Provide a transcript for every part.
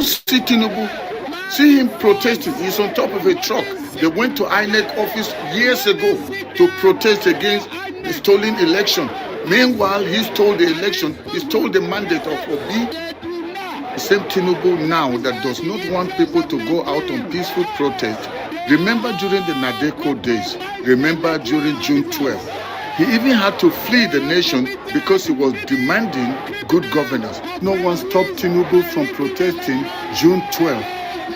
see Tinubu? See him protesting. He's on top of a truck. They went to INEC office years ago to protest against the stolen election. Meanwhile, he stole the election. He stole the mandate of Obi. The same Tinubu now that does not want people to go out on peaceful protest. Remember during the Nadeko days. Remember during June 12th. He even had to flee the nation because he was demanding good governance. No one stopped Tinubu from protesting June 12th.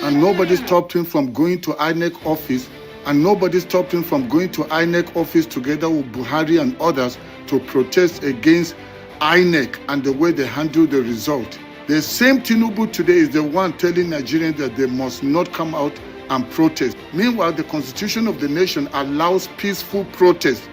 And nobody stopped him from going to INEC office. And nobody stopped him from going to INEC office together with Buhari and others to protest against INEC and the way they handle the result. The same Tinubu today is the one telling Nigerians that they must not come out and protest. Meanwhile, the constitution of the nation allows peaceful protest.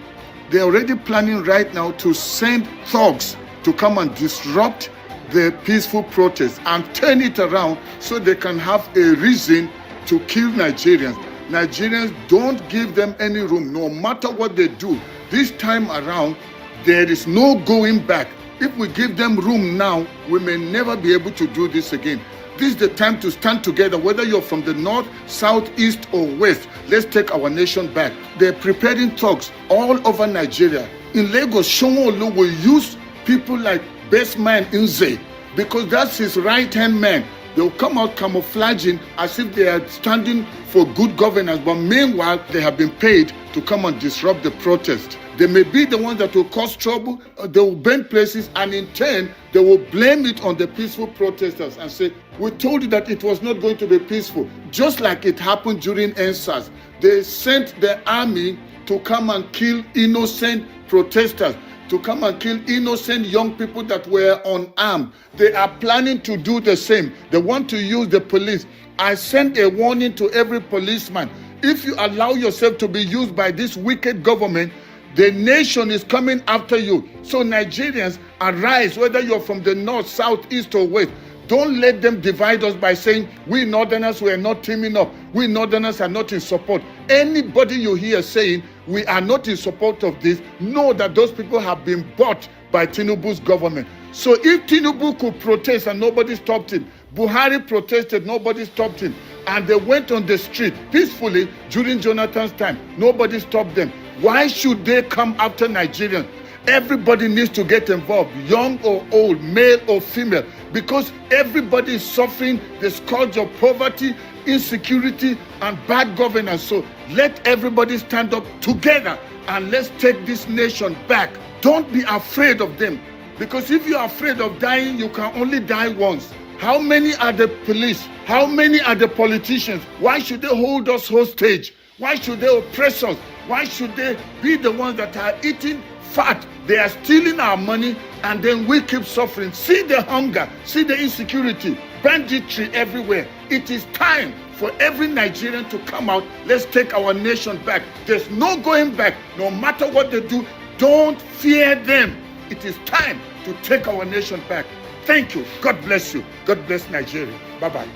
They're already planning right now to send thugs to come and disrupt the peaceful protest and turn it around so they can have a reason to kill Nigerians. Nigerians, don't give them any room, no matter what they do. This time around, there is no going back. If we give them room now, we may never be able to do this again. This is the time to stand together, whether you're from the north, south, east, or west. Let's take our nation back. They're preparing talks all over Nigeria. In Lagos, Shomolu will use people like Best Man Nze because that's his right-hand man. They'll come out camouflaging as if they are standing for good governance, but meanwhile, they have been paid to come and disrupt the protest. They may be the ones that will cause trouble, they will burn places, and in turn, they will blame it on the peaceful protesters and say, we told you that it was not going to be peaceful. Just like it happened during NSAS. They sent the army to come and kill innocent protesters, to come and kill innocent young people that were unarmed. They are planning to do the same. They want to use the police. I sent a warning to every policeman. If you allow yourself to be used by this wicked government, the nation is coming after you. So Nigerians, arise, whether you're from the north, south, east, or west. Don't let them divide us by saying, we northerners, we are not teaming up. We northerners are not in support. Anybody you hear saying, we are not in support of this, know that those people have been bought by Tinubu's government. So if Tinubu could protest and nobody stopped him, Buhari protested, nobody stopped him, and they went on the street peacefully during Jonathan's time, nobody stopped them. Why should they come after Nigerians? Everybody needs to get involved, young or old, male or female, because everybody is suffering the scourge of poverty, insecurity, and bad governance. So let everybody stand up together and let's take this nation back. Don't be afraid of them, because if you're afraid of dying, you can only die once. How many are the police? How many are the politicians? Why should they hold us hostage? Why should they oppress us? Why should they be the ones that are eating fat? They are stealing our money and then we keep suffering. See the hunger, see the insecurity, banditry everywhere. It is time for every Nigerian to come out. Let's take our nation back. There's no going back. No matter what they do, don't fear them. It is time to take our nation back. Thank you. God bless you. God bless Nigeria. Bye-bye.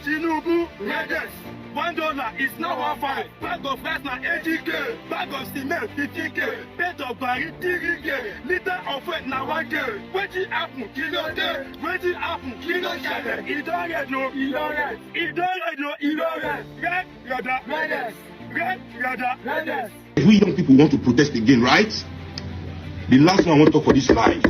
Tinubu, readers. $1 is now 1.5. Bag of rice na 80k. Bag of cement 50k. Bed of barri 3k. Liter of wet na 1k. Wetin happen? Kilo dey. Wetin happen? Kilo shele. E don red no. E don red. E don red no. E don red. Red, yada. Readers. Red, yada. Readers. We young people want to protest again, right? The last one I want to talk for this life.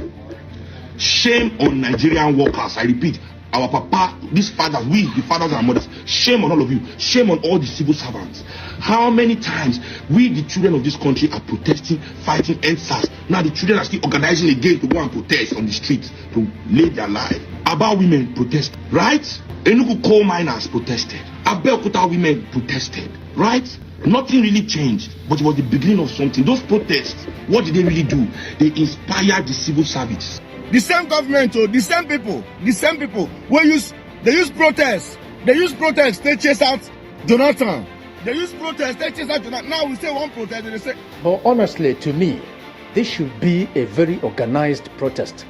Shame on Nigerian workers. I repeat, our papa, these fathers, we, the fathers and mothers, shame on all of you. Shame on all the civil servants. How many times we, the children of this country, are protesting, fighting NSAS. Now the children are still organizing again to go and protest on the streets to lay their life. About women protest, right? Enugu coal miners protested. Abeokuta women protested, right? Nothing really changed, but it was the beginning of something. Those protests, what did they really do? They inspired the civil service. The same government, or the same people they use protests. They use protests, they chase out Jonathan. They use protests, they chase out Jonathan. Now we say one protest, and they say. But honestly, to me, this should be a very organized protest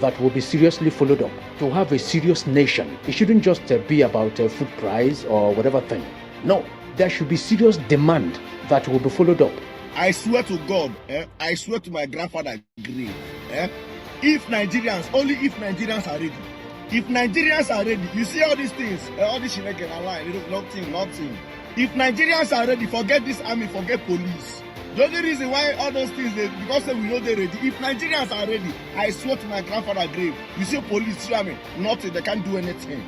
that will be seriously followed up. To have a serious nation, it shouldn't just be about food price or whatever thing. No, there should be serious demand that will be followed up. I swear to God, I swear to my grandfather grave, if Nigerians, only if Nigerians are ready. If Nigerians are ready, you see all these things, all this shit again online, nothing. If Nigerians are ready, forget this army, forget police. The only reason why all those things, because we know they're ready. If Nigerians are ready, I swear to my grandfather grave, you see police, army, nothing, they can't do anything.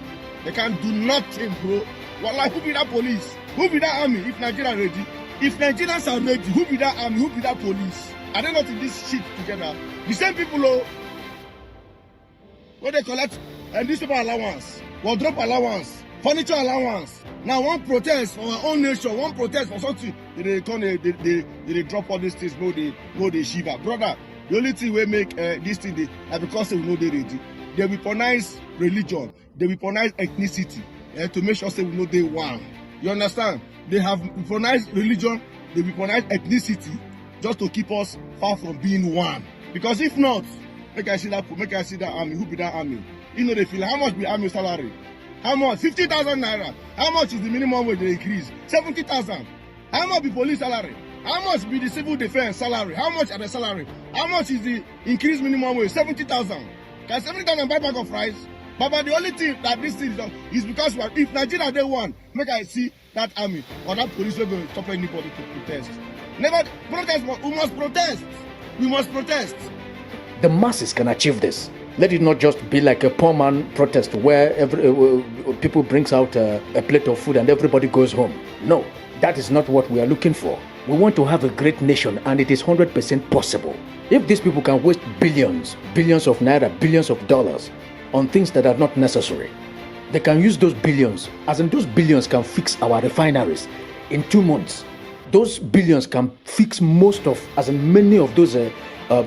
They can't do nothing, bro. Well, like, who be that police? Who be that army if Nigeria ready? If Nigerians are ready, who be that army? Who be that police? Are they not in this shit together? The same people, where they collect newspaper allowance, wardrobe allowance, furniture allowance. Now one protest for our own nation, one protest for something, they drop all these things, they shiver. Brother, the only thing we make this thing, because we know they ready. They weaponize religion, they weaponize ethnicity, to make sure say we know they one. You understand? They have weaponized religion, they weaponize ethnicity, just to keep us far from being one. Because if not, make I see that army. Who be that army? You know they feel how much be army salary? How much? 50,000 naira. How much is the minimum wage they increase? 70,000. How much be police salary? How much be the civil defense salary? How much are the salary? How much is the increased minimum wage? 70,000. Can 70,000 buy bag of rice? But the only thing that this thing is because if Nigeria they want, make I see that army or that police will go stop anybody to protest. Never protest, we must protest. We must protest. The masses can achieve this. Let it not just be like a poor man protest where people brings out a plate of food and everybody goes home. No, that is not what we are looking for. We want to have a great nation, and it is 100% possible. If these people can waste billions of naira, billions of dollars on things that are not necessary, they can use those billions, as in those billions can fix our refineries in 2 months. Those billions can fix most of, as in many of those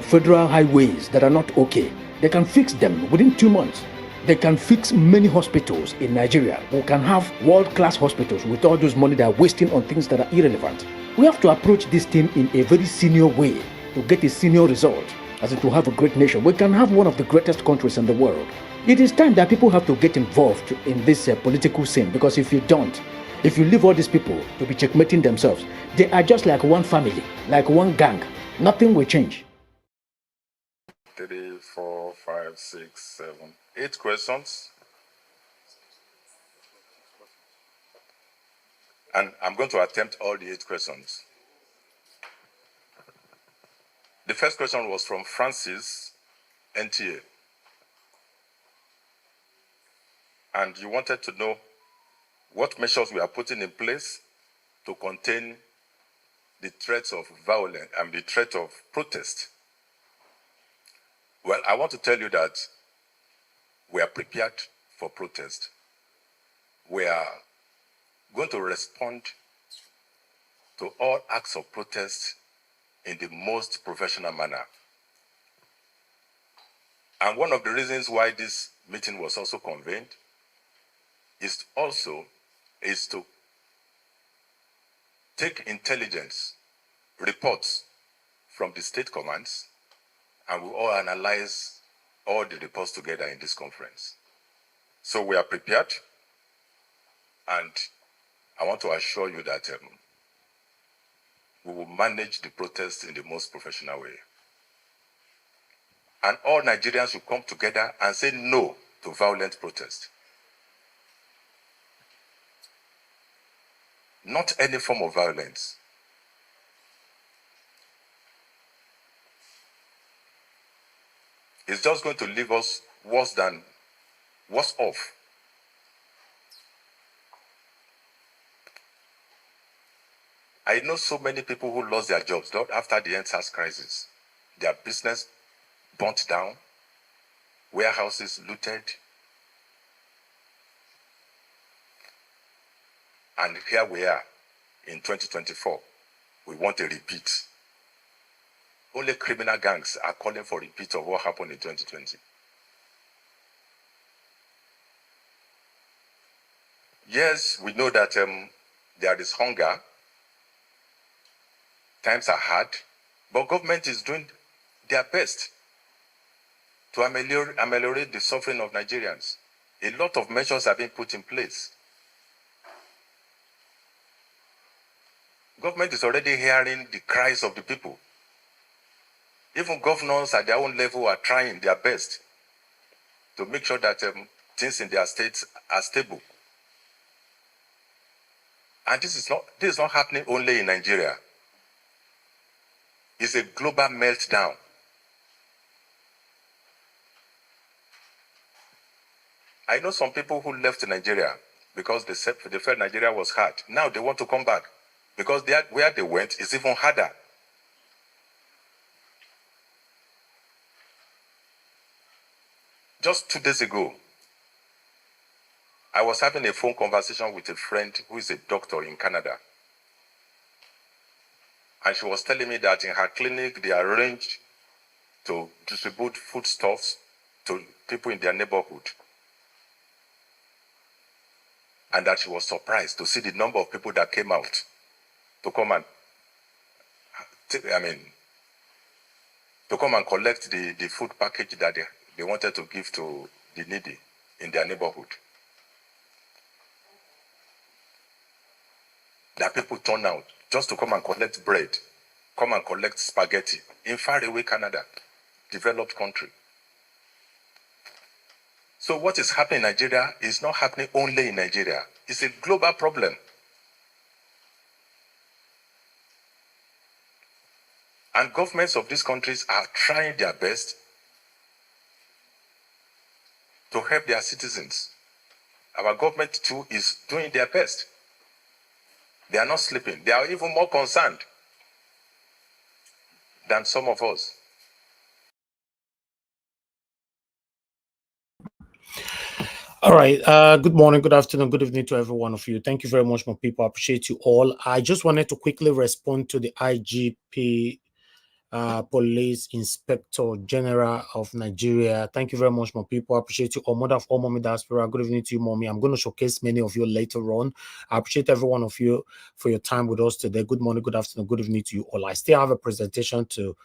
federal highways that are not okay. They can fix them within 2 months. They can fix many hospitals in Nigeria. We can have world-class hospitals with all those money they are wasting on things that are irrelevant. We have to approach this thing in a very senior way to get a senior result, as in to have a great nation. We can have one of the greatest countries in the world. It is time that people have to get involved in this political scene, because if you don't, if you leave all these people to be checkmating themselves, they are just like one family, like one gang. Nothing will change. 3, 4, 5, 6, 7, 8 questions. And I'm going to attempt all the 8 questions. The first question was from Francis, NTA. And you wanted to know what measures we are putting in place to contain the threats of violence and the threat of protest. Well, I want to tell you that we are prepared for protest. We are going to respond to all acts of protest in the most professional manner. And one of the reasons why this meeting was also convened is to take intelligence reports from the state commands, and we all analyze all the reports together in this conference. So we are prepared, and I want to assure you that we will manage the protest in the most professional way. And all Nigerians should come together and say no to violent protest. Not any form of violence. It's just going to leave us worse off. I know so many people who lost their jobs after the EndSARS crisis. Their business burnt down, warehouses looted. And here we are in 2024. We want a repeat. Only criminal gangs are calling for a repeat of what happened in 2020. Yes, we know that there is hunger. Times are hard, but government is doing their best to ameliorate the suffering of Nigerians. A lot of measures have been put in place. Government is already hearing the cries of the people. Even governors at their own level are trying their best to make sure that things in their states are stable. And this is not happening only in Nigeria. It's a global meltdown. I know some people who left Nigeria because they felt Nigeria was hard. Now they want to come back because where they went is even harder. Just 2 days ago, I was having a phone conversation with a friend who is a doctor in Canada. And she was telling me that in her clinic, they arranged to distribute foodstuffs to people in their neighborhood. And that she was surprised to see the number of people that came out to come and, to come and collect the food package that they wanted to give to the needy in their neighborhood. That people turn out just to come and collect bread, come and collect spaghetti in faraway Canada, developed country. So what is happening in Nigeria is not happening only in Nigeria. It's a global problem. And governments of these countries are trying their best to help their citizens. Our government too is doing their best. They are not sleeping. They are even more concerned than some of us. All right. Good morning, good afternoon, good evening to every one of you. Thank you very much, my people. I appreciate you all. I just wanted to quickly respond to the IGP, Police Inspector General of Nigeria. Thank you very much, my people. I appreciate you all. Mother of all, Mommy Diaspora. Good evening to you, Mommy. I'm going to showcase many of you later on. I appreciate every one of you for your time with us today. Good morning, good afternoon, good evening to you all. I still have a presentation to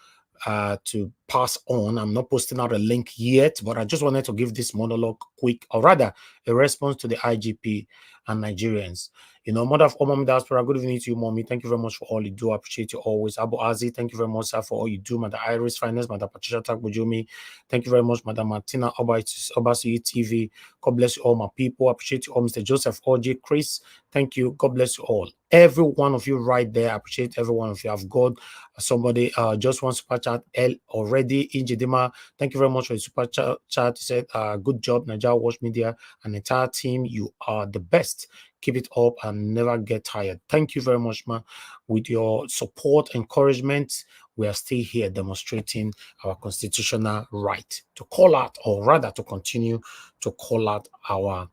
pass on. I'm not posting out a link yet, but I just wanted to give this monologue quick, or rather a response to the IGP and Nigerians. You know, Mother of all, Mommy Diaspora, good evening to you, Mommy. Thank you very much for all you do. I appreciate you always. Abu Azi, thank you very much, sir, for all you do. Mother Iris Finance, Mother Patricia Takbujumi, thank you very much, Mother Martina Obasi TV. God bless you all, my people. I appreciate you all, Mr. Joseph OJ Chris. Thank you. God bless you all. Every one of you right there. I appreciate every one of you. I've got somebody just one super chat already. Injidima, thank you very much for the super chat. He said, good job, Nigeria Watch Media and the entire team. You are the best. Keep it up and never get tired. Thank you very much, man. With your support, encouragement, we are still here demonstrating our constitutional right to call out, or rather to continue to call out our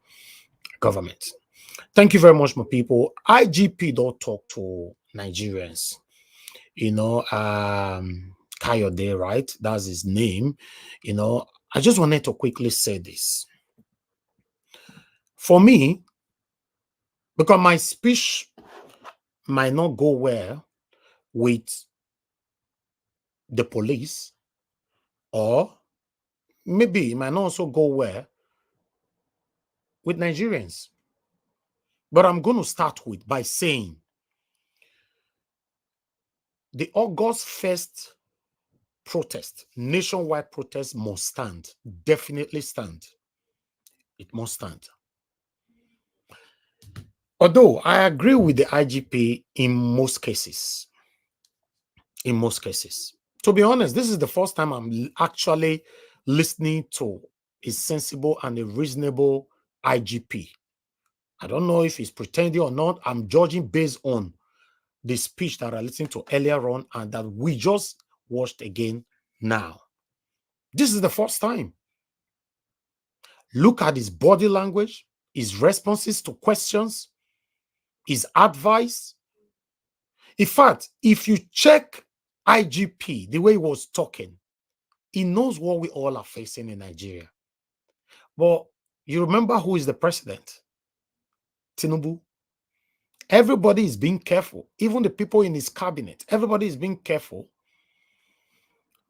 government. Thank you very much, my people. IGP don't talk to Nigerians. You know, Kayode, right? That's his name. You know, I just wanted to quickly say this. For me, because my speech might not go well with the police, or maybe it might not also go well with Nigerians. But I'm going to start with by saying the August 1st protest, nationwide protest, must stand. Definitely stand. It must stand. Although I agree with the IGP in most cases. In most cases. To be honest, this is the first time I'm actually listening to a sensible and a reasonable IGP. I don't know if he's pretending or not. I'm judging based on the speech that I listened to earlier on and that we just watched again now. This is the first time. Look at his body language, his responses to questions, his advice. In fact, if you check IGP, the way he was talking, he knows what we all are facing in Nigeria. But you remember who is the president? Tinubu. Everybody is being careful. Even the people in his cabinet, everybody is being careful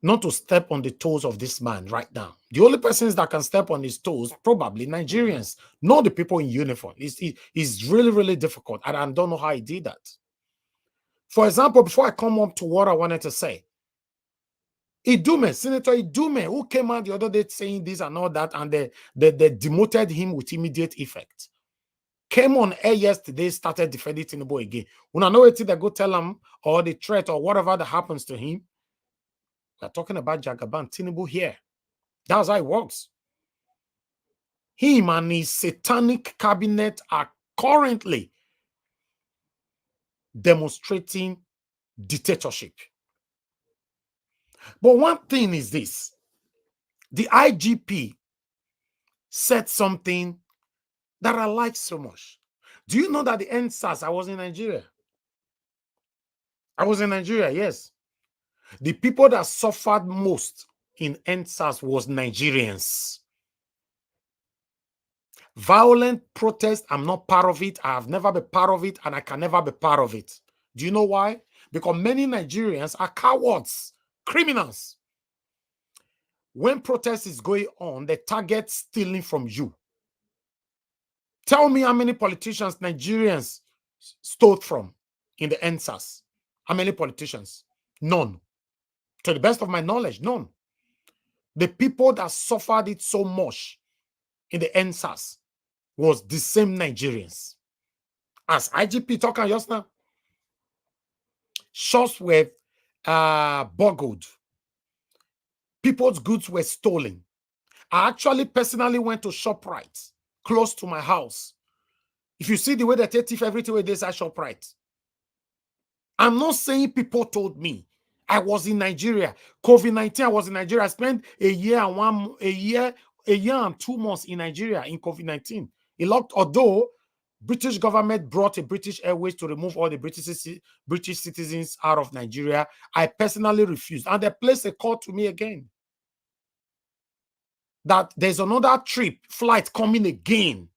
not to step on the toes of this man right now. The only persons that can step on his toes, probably Nigerians, not the people in uniform. It's really, really difficult. And I don't know how he did that. For example, before I come up to what I wanted to say, Idume, Senator Idume, who came out the other day saying this and all that, and they demoted him with immediate effect, came on air yesterday, started defending Tinubu again. When I know it, they go tell him, or the threat, or whatever that happens to him. They're talking about Jagaban, Tinubu here. That's how it works. Him and his satanic cabinet are currently demonstrating dictatorship. But one thing is this. The IGP said something that I like so much. Do you know that the NSAS, I was in Nigeria. I was in Nigeria, yes. The people that suffered most in NSAS was Nigerians. Violent protest, I'm not part of it. I have never been part of it, and I can never be part of it. Do you know why? Because many Nigerians are cowards, criminals. When protest is going on, they target stealing from you. Tell me how many politicians Nigerians stole from in the NSAS. How many politicians? None. To the best of my knowledge, none. The people that suffered it so much in the NSAS was the same Nigerians. As IGP talking just now, shops were boggled. People's goods were stolen. I actually personally went to ShopRite, close to my house. If you see the way they take thief everything where they say ShopRite. I'm not saying people told me. I was in Nigeria. COVID-19, I was in Nigeria. I spent a year and 2 months in Nigeria in COVID-19. Although British government brought a British Airways to remove all the British citizens out of Nigeria, I personally refused. And they placed a call to me again that there's another flight coming again.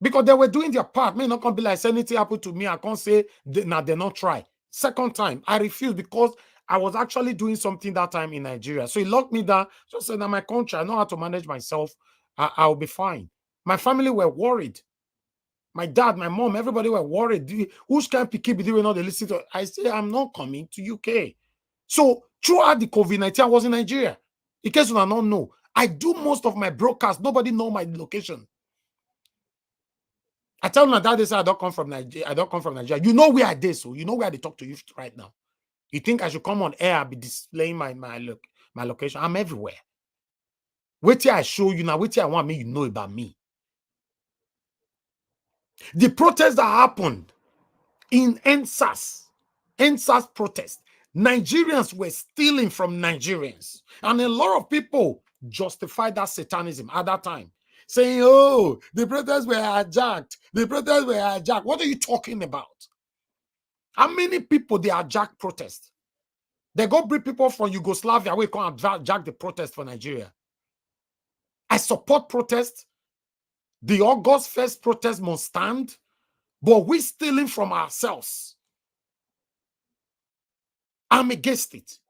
Because they were doing their part. May not come be like, anything happened to me, I can't say, they're not try. Second time, I refused because I was actually doing something that time in Nigeria. So he locked me down. Just said, "Now my country, I know how to manage myself. I'll be fine." My family were worried. My dad, my mom, everybody were worried. Who's can pick it? They were not listening to. I say, I'm not coming to UK. So throughout the COVID-19, I was in Nigeria. In case you don't know, I do most of my broadcasts. Nobody know my location. I tell my dad this, I don't come from Nigeria. I don't come from Nigeria. You know where I did, so you know where they talk to you right now. You think I should come on air and be displaying my location? I'm everywhere. Wait till I show you now. Wait till I want me, you know about me. The protest that happened in NSAS protest, Nigerians were stealing from Nigerians. And a lot of people justified that satanism at that time, saying, "Oh, the protests were hijacked. The protests were hijacked." What are you talking about? How many people they hijacked protest? They go bring people from Yugoslavia where come and hijack the protest for Nigeria. I support protest. The August 1st protest must stand, but we're stealing from ourselves. I'm against it.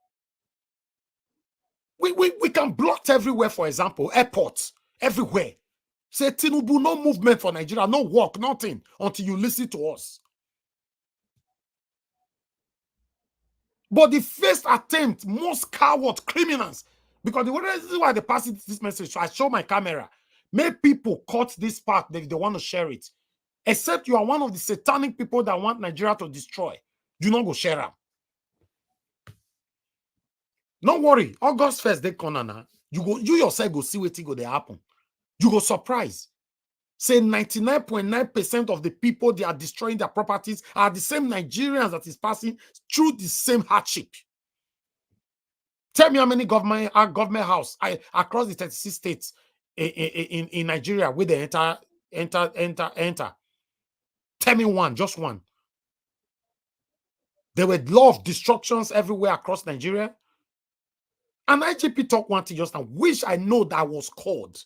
We can block everywhere, for example, airports, everywhere. Say, Tinubu, no movement for Nigeria, no work, nothing, until you listen to us. But the first attempt, most coward criminals, because this is why they pass this message. So I show my camera. Make people cut this part if they want to share it. Except you are one of the satanic people that want Nigeria to destroy. You not go share them. Don't worry. August 1st, they come now. You yourself go see what go they happen. You go surprise. Say 99.9% of the people they are destroying their properties are the same Nigerians that is passing through the same hardship. Tell me how many government house across the 36 states in Nigeria where they enter. Tell me one, just one. There were a lot of destructions everywhere across Nigeria. And IGP talk one thing just now, which I know that was called.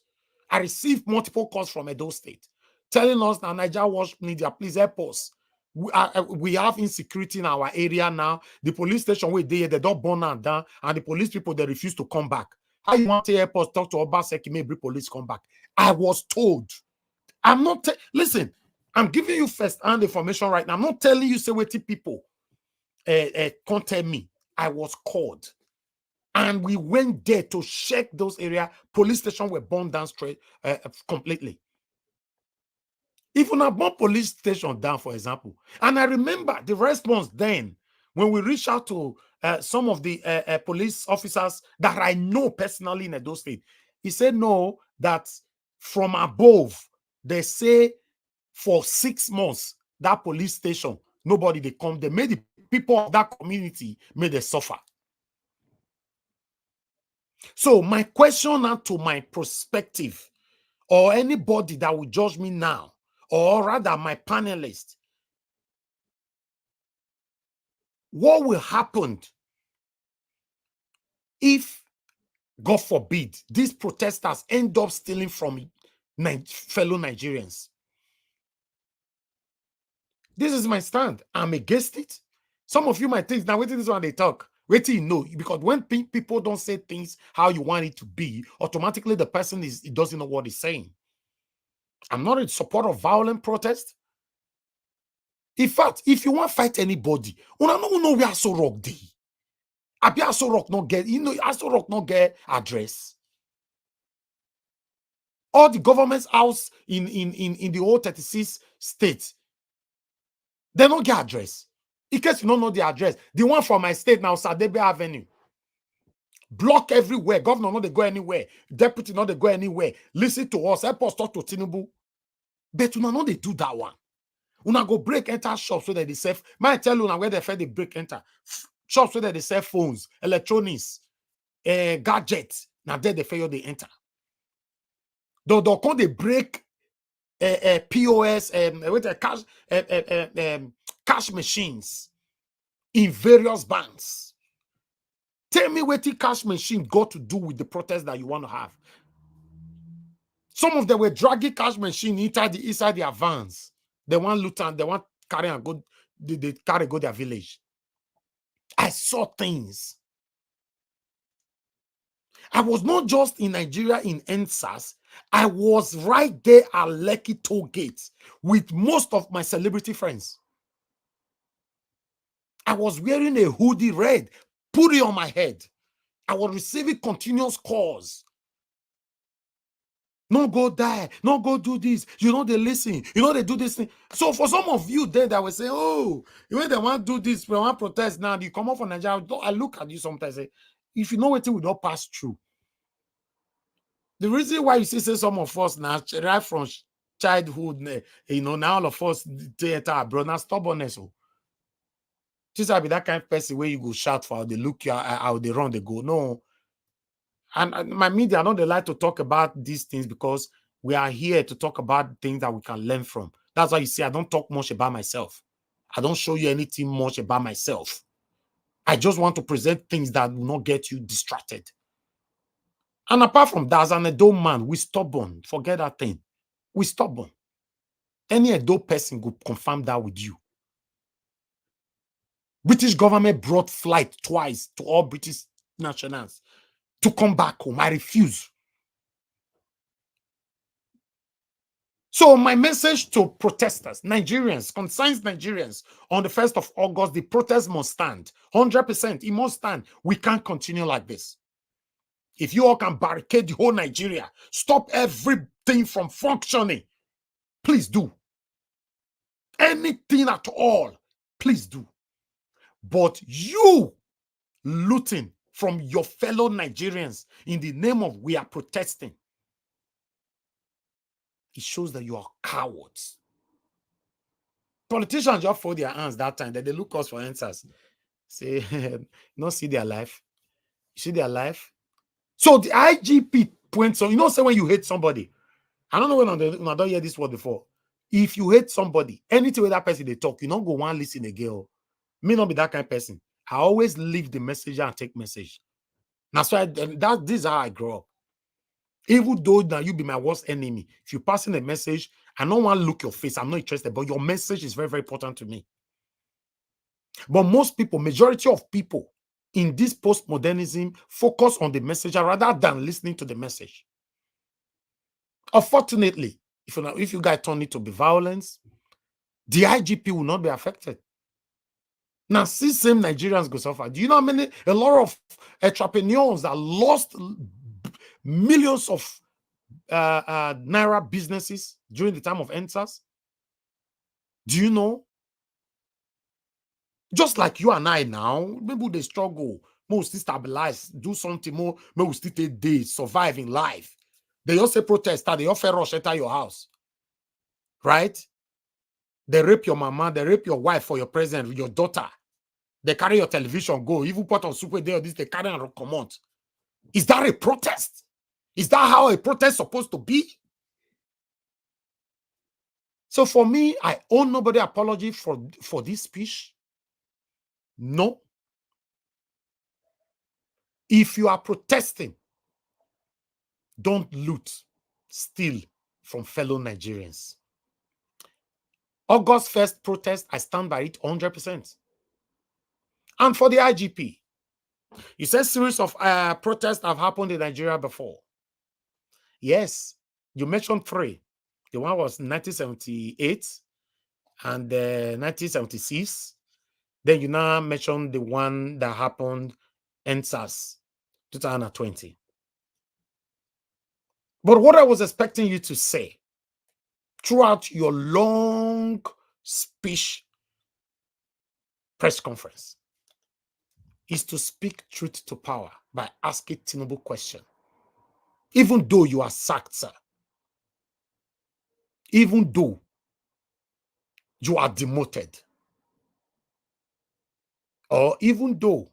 I received multiple calls from Edo State telling us that Nigeria Watch Media, please help us. We have insecurity in our area now. The police station where they don't burn down, and the police people, they refuse to come back. How you want to help us talk to Obaseki, maybe police come back? I was told. I'm not, listen, I'm giving you first-hand information right now. I'm not telling you, say, wait, people can't tell me. I was called. And we went there to check those areas. Police stations were burned down straight, completely. Even a bomb police station down, for example. And I remember the response then when we reached out to some of the police officers that I know personally in Edo State. He said, no, that from above, they say for 6 months, that police station, nobody they come. They made the people of that community made they suffer. So my question now to my perspective, or anybody that will judge me now, or rather my panelists, what will happen if, God forbid, these protesters end up stealing from fellow Nigerians? This is my stand. I'm against it. Some of you might think, now wait till this one they talk. Wait till you know, because when people don't say things how you want it to be, automatically the person doesn't know what he's saying. I'm not in support of violent protest. In fact, if you want to fight anybody, we don't know where Aso Rock dey. Abi Aso Rock not get, Aso Rock not get address. All the government's house in the whole 36 states, they don't get address. In case you don't know the address, the one from my state now, Sadebe Avenue. Block everywhere. Governor not they go anywhere. Deputy not they go anywhere. Listen to us. Help us talk to Tinubu. But you know they do that one. Una go break enter shops so that they sell. Might tell you now where they break enter shops so that they sell phones, electronics, gadgets. Now there they fail they enter. Though come they break POS with cash machines in various banks. Tell me what the cash machine got to do with the protest that you want to have. Some of them were dragging cash machine inside their vans. They want loot and they want carry and go. They carry go their village. I saw things. I was not just in Nigeria in NSAS. I was right there at Lekki toll gates with most of my celebrity friends. I was wearing a hoodie red, put it on my head. I was receiving continuous calls. No go die, no go do this. You know they listen, you know they do this thing. So for some of you there that will say, oh, when they want to do this, they want to protest now, you come up from Nigeria. I look at you sometimes and say, if you know what we don't pass through. The reason why you see some of us now, right from childhood, now all of us theater abroad, now stubbornness. Just be that kind of person where you go shout for how they look you how they run, they go. No. And my media, I know they like to talk about these things because we are here to talk about things that we can learn from. That's why you see, I don't talk much about myself. I don't show you anything much about myself. I just want to present things that will not get you distracted. And apart from that, as an adult man, we stubborn. Forget that thing. We stubborn. Any adult person could confirm that with you. British government brought flight twice to all British nationals to come back home. I refuse. So my message to protesters, Nigerians, concerns Nigerians, on the 1st of August, the protest must stand. 100%, it must stand. We can't continue like this. If you all can barricade the whole Nigeria, stop everything from functioning, please do. Anything at all, please do. But you looting from your fellow Nigerians in the name of we are protesting, it shows that you are cowards. Politicians just fold their hands that time, that they look us for answers. Say, you don't see their life. You see their life? So the IGP points on, say when you hate somebody, I don't know when I don't hear this word before. If you hate somebody, anything with that person they talk, you don't go one listen again. Me not be that kind of person. I always leave the messenger and take message. That's why this is how I grow up. Even though now you be my worst enemy, if you pass in a message, I don't want to look your face. I'm not interested, but your message is very, very important to me. But most people, majority of people in this postmodernism focus on the messenger rather than listening to the message. Unfortunately, if you guys turn it to be violence, The IGP will not be affected. Now, see, same Nigerians go suffer. Do you know how many? A lot of entrepreneurs that lost millions of naira businesses during the time of EndSARS. Do you know? Just like you and I now, maybe they struggle, more still stabilize, do something more, maybe still take days, survive in life. They also protest, they offer rush enter your house, right? They rape your mama, they rape your wife for your president, your daughter. They carry your television, go, even put on super day or this, they carry and come out. Is that a protest? Is that how a protest is supposed to be? So for me, I owe nobody apology for this speech. No. If you are protesting, don't loot, steal from fellow Nigerians. August 1st protest, I stand by it 100%. And for the IGP, you said series of protests have happened in Nigeria before. Yes, you mentioned 3. The one was 1978 and 1976. Then you now mentioned the one that happened EndSARS 2020. But what I was expecting you to say throughout your long speech press conference is to speak truth to power by asking Tinubu question. Even though you are sacked, sir, even though you are demoted, or even though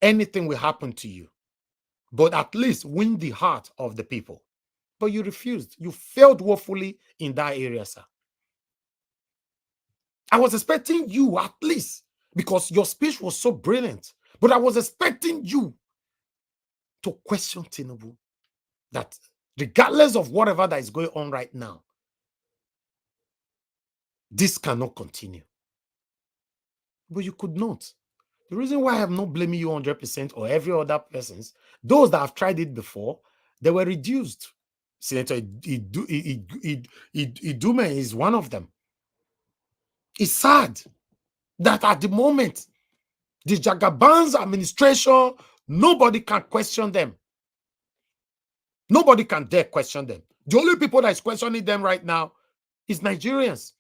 anything will happen to you, but at least win the heart of the people. But you refused. You failed woefully in that area, sir. I was expecting you at least, because your speech was so brilliant, but I was expecting you to question Tinubu that regardless of whatever that is going on right now, this cannot continue. But you could not. The reason why I'm not blaming you 100% or every other persons, those that have tried it before, they were reduced. Senator Idume is one of them. It's sad that at the moment, the Jagaban's administration, nobody can question them. Nobody can dare question them. The only people that is questioning them right now is Nigerians.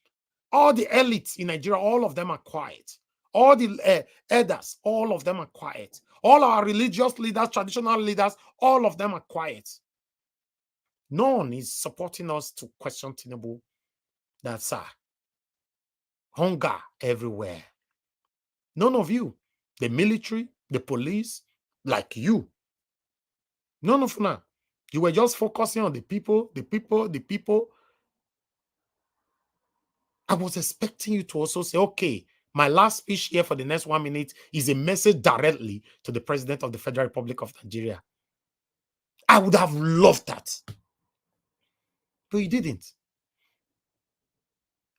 All the elites in Nigeria, all of them are quiet. All the elders, all of them are quiet. All our religious leaders, traditional leaders, all of them are quiet. None is supporting us to question Tinubu. That's hunger everywhere. None of you, the military, the police, like you. None of them. You were just focusing on the people, the people, the people. I was expecting you to also say, okay, my last speech here for the next 1 minute is a message directly to the President of the Federal Republic of Nigeria. I would have loved that. But you didn't.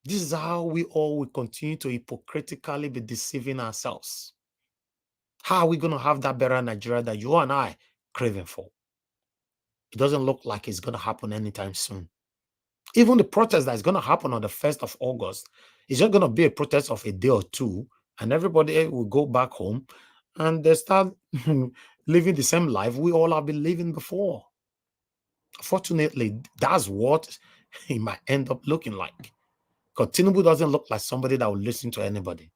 This is how we all will continue to hypocritically be deceiving ourselves. How are we going to have that better Nigeria that you and I craving for? It doesn't look like it's going to happen anytime soon. Even the protest that is going to happen on the 1st of August is just going to be a protest of a day or two, and everybody will go back home and they start living the same life we all have been living before. Fortunately, that's what it might end up looking like. Because Tinubu doesn't look like somebody that will listen to anybody.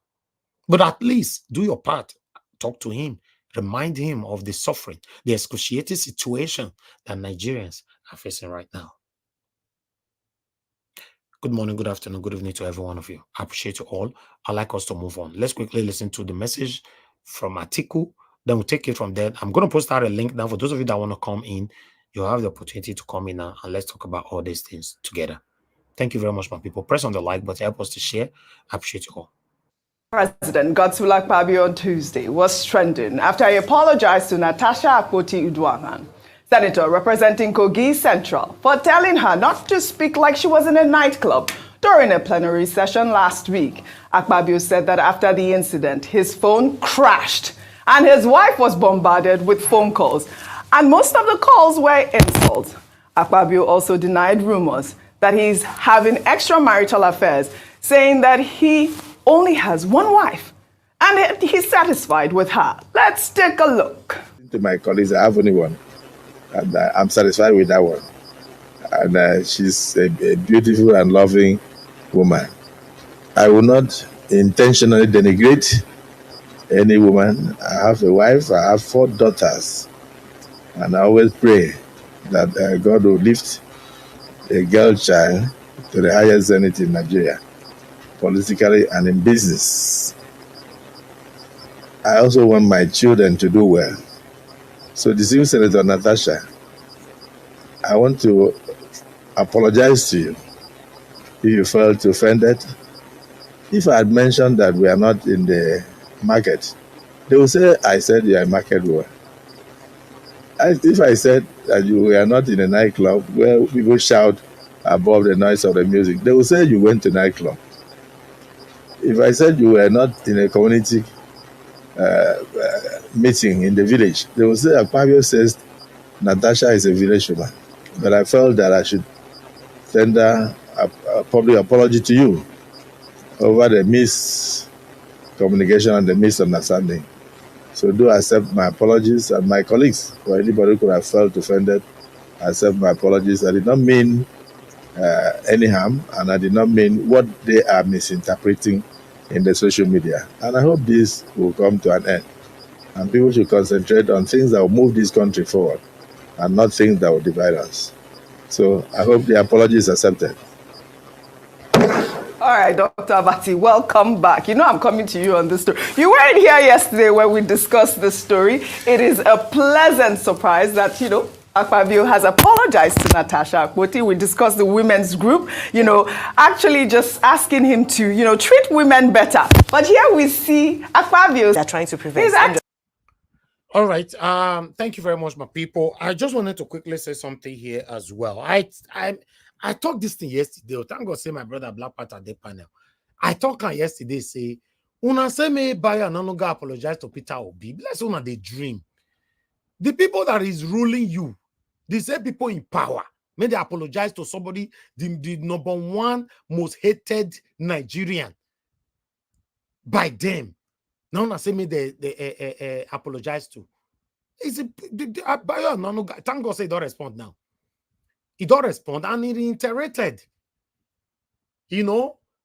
But at least do your part. Talk to him. Remind him of the suffering, the excruciating situation that Nigerians are facing right now. Good morning, good afternoon, good evening to every one of you. I appreciate you all. I'd like us to move on. Let's quickly listen to the message from Atiku. Then we'll take it from there. I'm going to post out a link now for those of you that want to come in. You'll have the opportunity to come in now and let's talk about all these things together. Thank you very much, my people. Press on the like button, help us to share. I appreciate you all. President Godswill Akpabio on Tuesday was trending after he apologized to Natasha Akpoti-Uduaghan, senator representing Kogi Central, for telling her not to speak like she was in a nightclub during a plenary session last week. Akpabio said that after the incident, his phone crashed and his wife was bombarded with phone calls, and most of the calls were insults. Akpabio also denied rumors that he's having extramarital affairs, saying that he only has one wife and he's satisfied with her. Let's take a look. To my colleagues, I have only one, and I'm satisfied with that one. And she's a beautiful and loving woman. I will not intentionally denigrate any woman. I have a wife, I have 4 daughters, and I always pray that God will lift a girl child to the highest zenith in Nigeria, politically and in business. I also want my children to do well. So, distinguished Senator Natasha, I want to apologize to you if you felt offended. If I had mentioned that we are not in the market, they will say I said you are a market woman. If I said that you are not in a nightclub where people shout above the noise of the music, they will say you went to nightclub. If I said you were not in a community meeting in the village, they will say Akpabio says Natasha is a village woman. But I felt that I should tender a public apology to you over the miscommunication and the misunderstanding. So do accept my apologies, and my colleagues, or anybody who could have felt offended, accept my apologies. I did not mean any harm, and I did not mean what they are misinterpreting in the social media. And I hope this will come to an end, and people should concentrate on things that will move this country forward and not things that will divide us. So I hope the apology is accepted. All right, Dr. Abati, welcome back. You know I'm coming to you on this story. You weren't here yesterday when we discussed this story. It is a pleasant surprise that, Akpabio has apologized to Natasha Akpoti. We discussed the women's group, actually just asking him to, treat women better. But here we see Akpabio. They're trying to prevent. All right. Thank you very much, my people. I just wanted to quickly say something here as well. I talked this thing yesterday. Thank God say my brother Black Pat at the panel. I talked yesterday, say, Una say me buy and no go apologize to Peter Obi. Bless una the dream. The people that is ruling you, they say people in power, may they apologize to somebody, the number one most hated Nigerian by them. Now I say me they apologize to. Is it thank God say he don't respond now. He don't respond and he reiterated,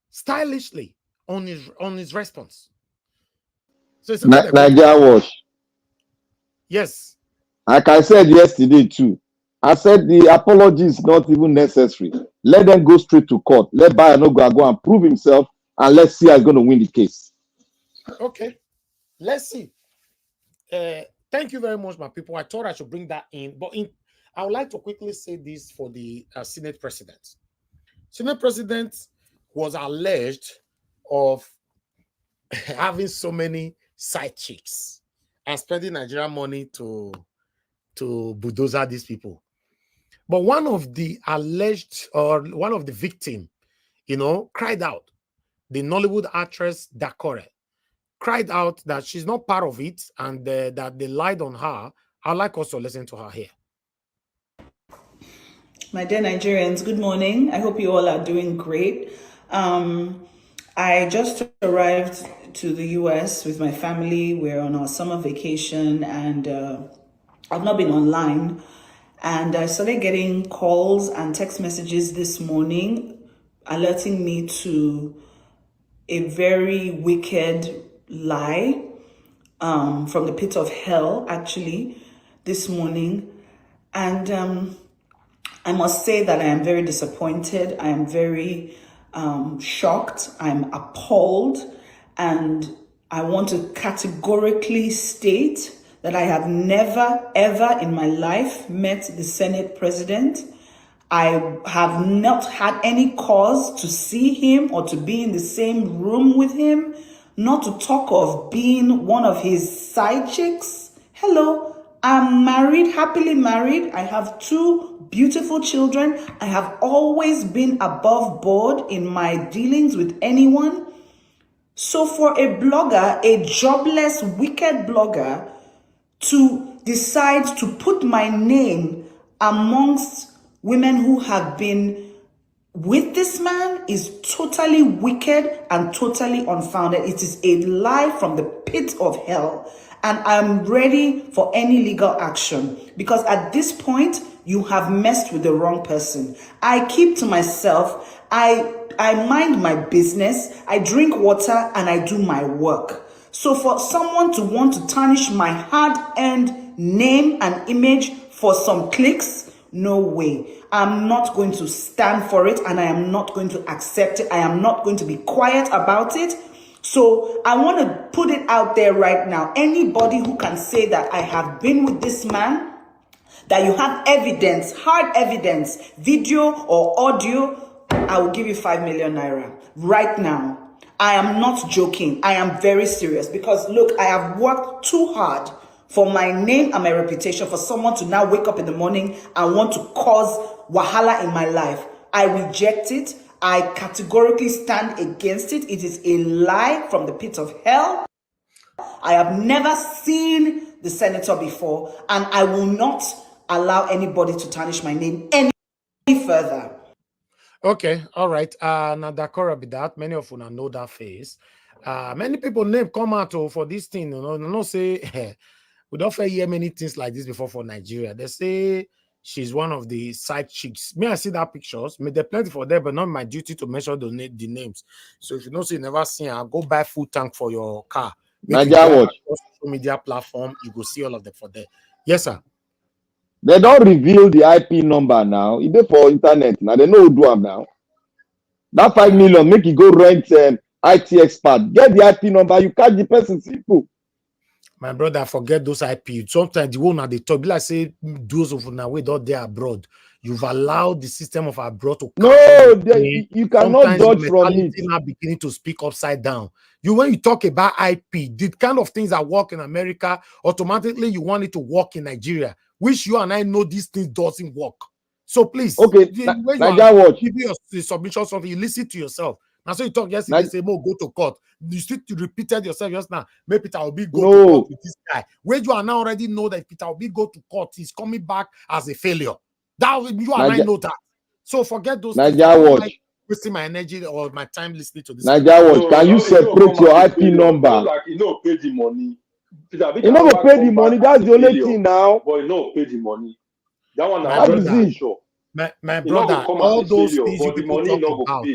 stylishly on his response. So it's Nigeria wash. Yes. Like I said yesterday too, I said the apology is not even necessary. Let them go straight to court. Let Bayo go and prove himself, and let's see how he's going to win the case. Okay, let's see. Thank you very much, my people. I thought I should bring that in, but I would like to quickly say this for the Senate President. Senate President was alleged of having so many side chicks and spending Nigerian money to bulldozer these people. But one of the alleged, or one of the victim, cried out. The Nollywood actress Dakore cried out that she's not part of it and that they lied on her. I'd like us to listen to her here. My dear Nigerians, good morning. I hope you all are doing great. I just arrived to the US with my family. We're on our summer vacation and I've not been online. And I started getting calls and text messages this morning alerting me to a very wicked lie from the pit of hell, actually, this morning. And I must say that I am very disappointed. I am very shocked. I'm appalled. And I want to categorically state that I have never, ever in my life met the Senate President. I have not had any cause to see him or to be in the same room with him, not to talk of being one of his side chicks. Hello, I'm married, happily married. I have 2 beautiful children. I have always been above board in my dealings with anyone. So for a blogger, a jobless, wicked blogger, to decide to put my name amongst women who have been with this man is totally wicked and totally unfounded. It is a lie from the pit of hell. And I'm ready for any legal action because at this point, you have messed with the wrong person. I keep to myself. I mind my business. I drink water and I do my work. So for someone to want to tarnish my hard-earned name and image for some clicks, no way. I'm not going to stand for it and I am not going to accept it. I am not going to be quiet about it. So I want to put it out there right now. Anybody who can say that I have been with this man, that you have evidence, hard evidence, video or audio, I will give you 5 million naira right now. I am not joking. I am very serious because look, I have worked too hard for my name and my reputation for someone to now wake up in the morning and want to cause wahala in my life. I reject it. I categorically stand against it. It is a lie from the pit of hell. I have never seen the senator before, and I will not allow anybody to tarnish my name any further. Okay, all right. Now Dakora be that. Many of you know that face. Many people name come out for this thing. No say we don't hear many things like this before for Nigeria. They say she's one of the side chicks. May I see that pictures? May there plenty for them, but not my duty to mention the names. So if you don't see, you never seen her, go buy full tank for your car. Nigeria social media platform, you go see all of them for there. Yes, sir. They don't reveal the IP number now. It's for internet. Now they know who do them now. That 5 million, make you go rent IT expert. Get the IP number. You catch the person simple. My brother, forget those IP. Sometimes the one at the top, like say those of now we don't there abroad. You've allowed the system of abroad to you cannot dodge from it. Now beginning to speak upside down. When you talk about IP, the kind of things that work in America, automatically you want it to work in Nigeria, which you and I know these things doesn't work. So please, okay, Nigeria watch. Give your submission something, you listen to yourself. Now, so you talk yesterday, say, go to court. You still repeated yourself just now. Maybe Peter Obi go to court with this guy. Where you are now already know that Peter Obi go to court, he's coming back as a failure. That you and I know that. So forget those things. Watch. Wasting my energy or my time listening to this. Nigeria watch. Can you separate your IP number? Like you know, pay the money. You know, pay the money. That's the only thing now. But you know, pay the money. That one, that is it. Sure. My brother, all those things you people talk about.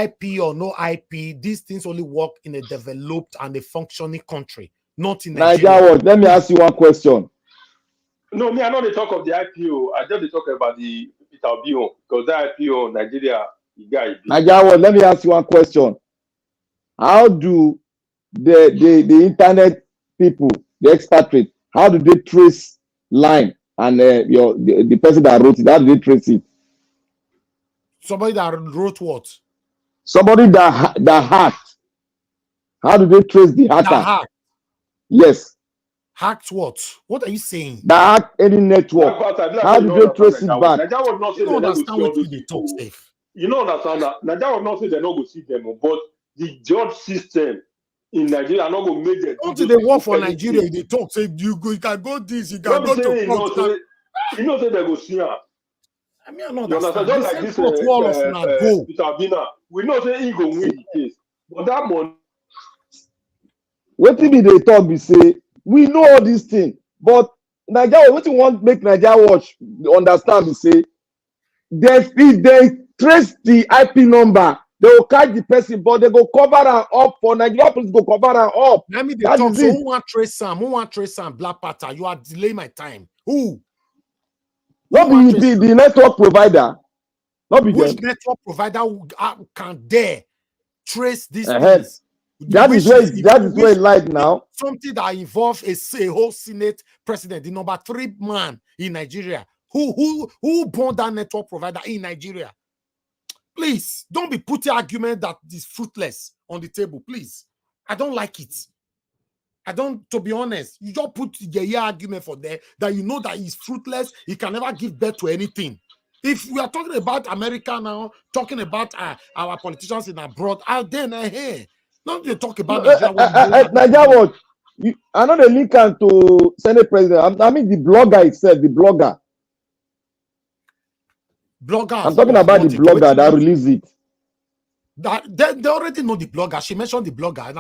IP or no IP, these things only work in a developed and a functioning country, not in Nigeria. Let me ask you one question. No, me, I know they talk of the IPO. I just talk about the Itabio because that IPO Nigeria, the guy. Nigeria, let me ask you one question. How do the internet people, the expatriate, how do they trace line and the person that wrote it? How do they trace it? Somebody that wrote what? Somebody that hacked. How do they trace the hacker? That hacked? Yes. Hacked what? What are you saying? That hacked any network. How do they trace it back? You don't understand what they talk, Steve. You don't understand that. Nigeria will not say they're not going to see them, but the judge system in Nigeria are not going to make them. Until they work for Nigeria, they talk, say you can go this, you can go to court. You know, say they go see her. I mean, I don't understand. Just like this, Peter Bina, we know say he go win the case, but that money. What did they talk? We say we know all these things, but Nigeria, what you want make Nigeria watch understand? We say they trace the IP number, they will catch the person, but they go cover her up for Nigeria police go cover her up. Let me talk. So who want trace Sam? Black Panther? You are delaying my time. Who? Not the network provider. Not be which them. network provider can dare trace this? That is where it lies now. Something that involves a whole Senate president, the number 3 man in Nigeria. Who bought that network provider in Nigeria? Please don't be putting argument that is fruitless on the table. Please, I don't like it. To be honest, you just put the argument for there that you know that he's fruitless, he can never give birth to anything. If we are talking about America now, talking about our politicians in abroad, then here. Not to talk about Nigeria. I know the link to Senate president. I mean the blogger itself, the blogger. Blogger. I'm talking about the blogger that released it. That they already know the blogger. She mentioned the blogger. And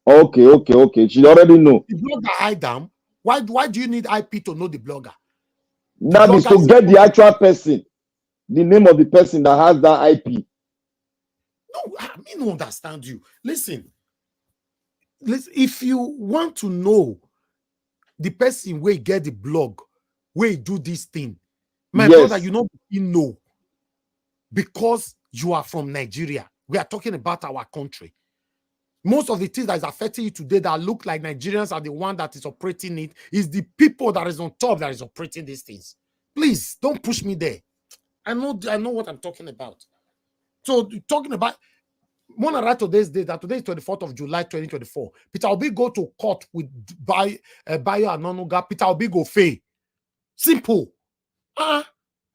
Okay. Okay. She already know. The blogger hide them. Why do you need IP to know the blogger? That is to get the actual person, the name of the person that has that IP. No, I don't understand you. Listen, if you want to know the person where get the blog, where do this thing, my brother, you know, because you are from Nigeria. We are talking about our country. Most of the things that is affecting you today that look like Nigerians are the one that is operating it is the people that is on top that is operating these things. Please don't push me there. I know what I'm talking about. So talking about when I write today's date, that today is 24th of July 2024. Peter Obi go to court with Bayo and Onanuga. Peter Obi go fail. Simple. What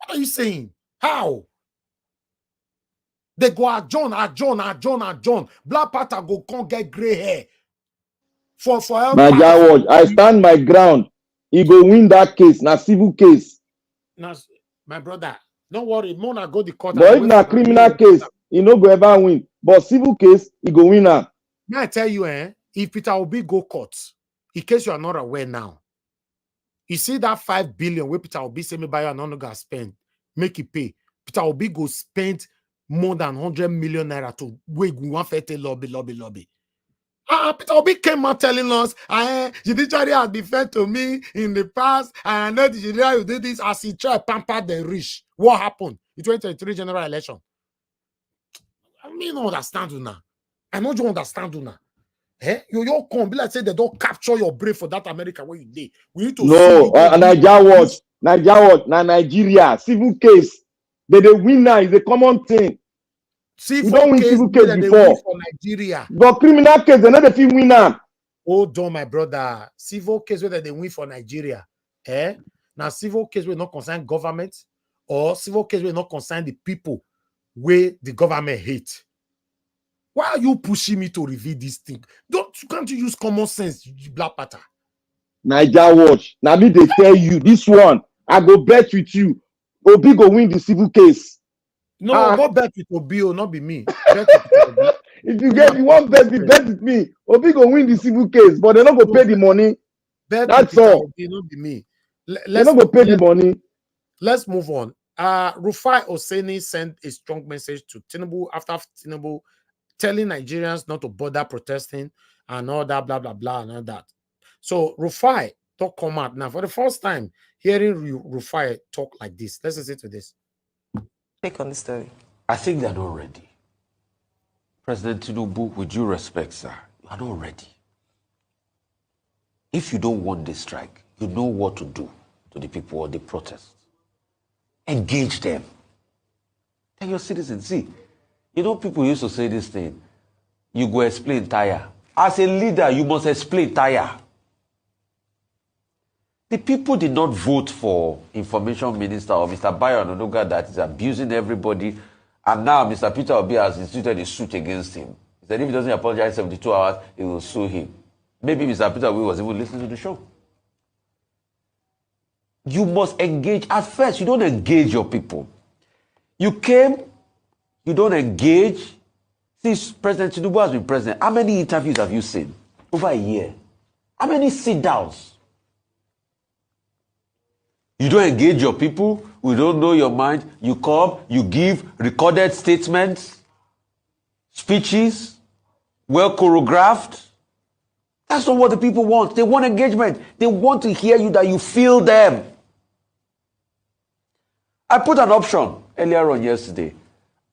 are you saying? How? They go adjourn. Black Panther go can't get gray hair. For Naija watch. I stand my ground. He go win that case. Na civil case. Now, my brother, don't worry. Mona go the court. But if na criminal case, he no go ever win. But civil case, he go win am. May I tell you, if Peter Obi go court, in case you are not aware now, you see that 5 billion where Peter Obi say me buy and no go spend, make it pay. Peter Obi go spend more than 100 million naira to wait one fete lobby. Peter Obi came out telling us, judiciary has been fair to me in the past, and I know the judiciary will do this as he tried to pamper the rich. What happened in 2023 general election? I mean, I understand you now. I know you understand you now. You come, be like say they don't capture your brain for that America where you did. We need to Naija watch, Nigeria, civil case. They win now is a common thing. See, you don't win civil case before. For Nigeria. But criminal case, they know the film winner. Hold on, my brother. Civil case whether they win for Nigeria. Now, civil case will not concern government, or civil case will not concern the people where the government hate. Why are you pushing me to reveal this thing? Can't you use common sense, Black Panther? Naija watch. Now me they tell you this one. I go bet with you. Obi go win the civil case. No, go bet with Obi, not be me. Bet with Obi. If you want bet with me. Obi go win the civil case, but they not go pay the money. That's all. Obi, not be me. They not go pay the money. Let's move on. Rufai Oseni sent a strong message to Tinubu after Tinubu telling Nigerians not to bother protesting and all that, blah, blah, blah, and all that. So Rufai talk come out. Now, for the first time, hearing Rufai talk like this, let's listen to this. Take on the story. I think they're not ready. President Tinubu, with due respect, sir, you are not ready. If you don't want this strike, you know what to do to the people or the protests. Engage them. Tell your citizens, see, you know, people used to say this thing, you go explain tire. As a leader, you must explain tire. The people did not vote for Information Minister or Mr. Bayo Onanuga that is abusing everybody, and now Mr. Peter Obi has instituted a suit against him. He said if he doesn't apologize 72 hours, he will sue him. Maybe Mr. Peter Obi was even listening to the show. You must engage. At first, you don't engage your people. You came, you don't engage. Since President Tinubu has been president, how many interviews have you seen? Over a year. How many sit-downs? You don't engage your people. We don't know your mind. You come, you give recorded statements, speeches, well choreographed. That's not what the people want. They want engagement. They want to hear you, that you feel them. I put an option earlier on yesterday.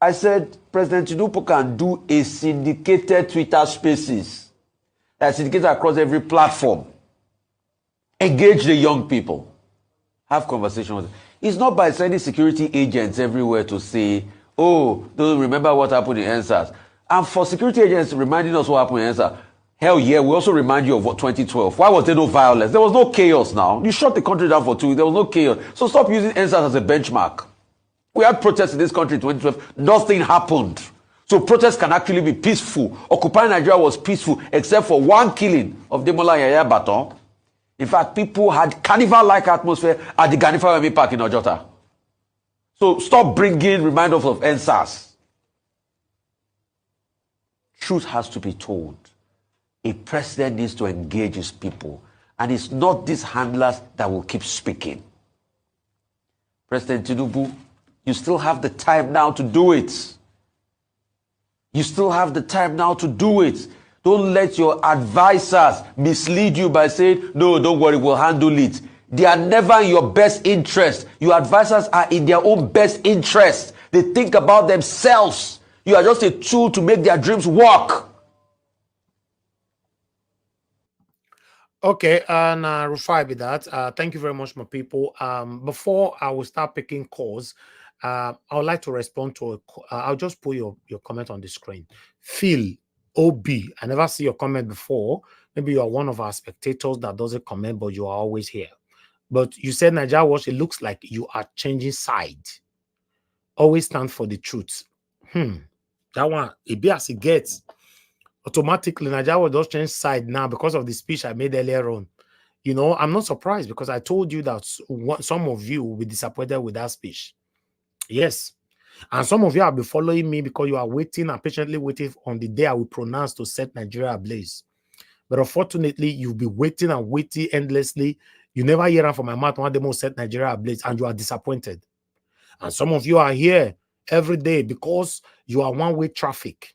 I said President Tinubu can do a syndicated Twitter spaces that's syndicated across every platform. Engage the young people. Have conversations with them. It's not by sending security agents everywhere to say, oh, don't remember what happened in NSAS. And for security agents reminding us what happened in NSAS, hell yeah, we also remind you of what 2012. Why was there no violence? There was no chaos now. You shut the country down for 2 weeks. There was no chaos. So stop using NSAS as a benchmark. We had protests in this country in 2012. Nothing happened. So protests can actually be peaceful. Occupying Nigeria was peaceful, except for one killing of Demola Yaya Baton. In fact, people had carnival-like atmosphere at the Ganifa Wemi Park in Ojota. So stop bringing reminders of NSAS. Truth has to be told. A president needs to engage his people. And it's not these handlers that will keep speaking. President Tinubu, you still have the time now to do it. You still have the time now to do it. Don't let your advisors mislead you by saying, no, don't worry, we'll handle it. They are never in your best interest. Your advisors are in their own best interest. They think about themselves. You are just a tool to make their dreams work. Okay, and Rufai be that. Thank you very much, my people. Before I will start picking calls, I would like to respond to I'll just put your comment on the screen. Phil OB, I never see your comment before. Maybe you are one of our spectators that doesn't comment, but you are always here. But you said, Nigeria Watch, it looks like you are changing side. Always stand for the truth. That one, it be as it gets. Automatically, Nigeria Watch does change side now because of the speech I made earlier on. You know, I'm not surprised because I told you that some of you will be disappointed with that speech. Yes. And some of you have been following me because you are waiting and patiently waiting on the day I will pronounce to set Nigeria ablaze. But unfortunately, you'll be waiting and waiting endlessly. You never hear from my mouth one day more set Nigeria ablaze, and you are disappointed. And some of you are here every day because you are one-way traffic.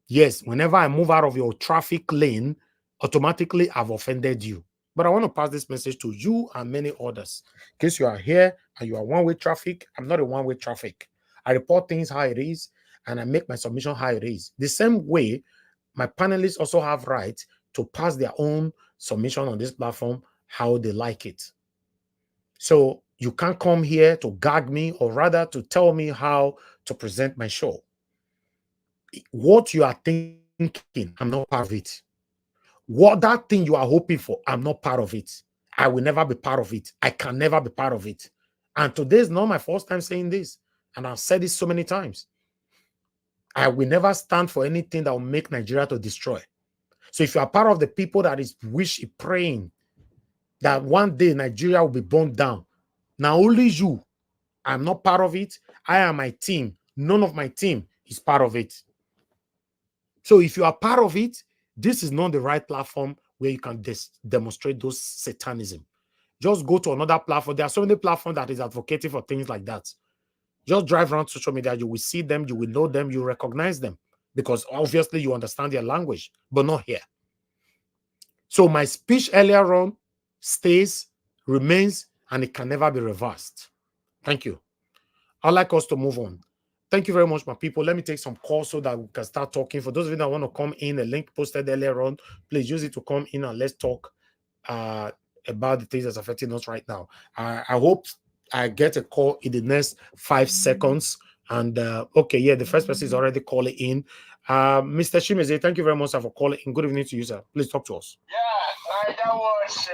Yes, whenever I move out of your traffic lane, automatically I've offended you. But I want to pass this message to you and many others. In case you are here and you are one-way traffic, I'm not a one-way traffic. I report things how it is, and I make my submission how it is. The same way, my panelists also have right to pass their own submission on this platform how they like it. So you can't come here to gag me, or rather to tell me how to present my show. What you are thinking, I'm not part of it. What that thing you are hoping for, I'm not part of it. I will never be part of it. I can never be part of it. And today is not my first time saying this. And I've said this so many times. I will never stand for anything that will make Nigeria to destroy. So if you are part of the people that is praying that one day Nigeria will be burned down, now only you, I'm not part of it. I am my team. None of my team is part of it. So if you are part of it, this is not the right platform where you can demonstrate those satanism. Just go to another platform. There are so many platforms that is advocating for things like that. Just drive around social media. You will see them. You will know them. You recognize them because obviously you understand their language, but not here. So my speech earlier on stays, remains, and it can never be reversed. Thank you. I'd like us to move on. Thank you very much, my people. Let me take some calls so that we can start talking. For those of you that want to come in, a link posted earlier on, please use it to come in and let's talk about the things that's affecting us right now. I hope I get a call in the next 5 seconds. And okay, yeah, the first person is already calling in. Mr. Shimeze, thank you very much for calling in. Good evening to you, sir. Please talk to us. Yeah, that was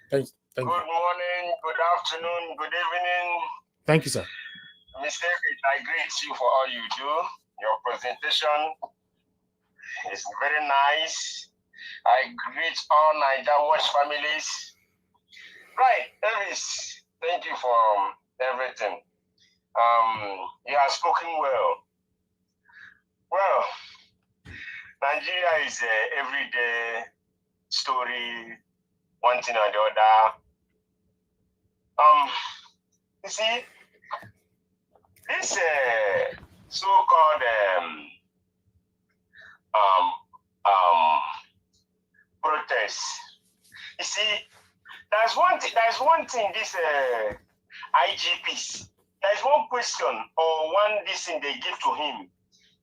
thank good morning, good afternoon, good evening. Thank you, sir. Mr. David, I greet you for all you do. Your presentation is very nice. I greet all Nigeria Watch families. Right, Elvis, thank you for everything. You have spoken well. Well, Nigeria is a everyday story, one thing or the other. You see, this so-called protest. You see, there's one thing. This IGPs. There's one question or one this thing they give to him.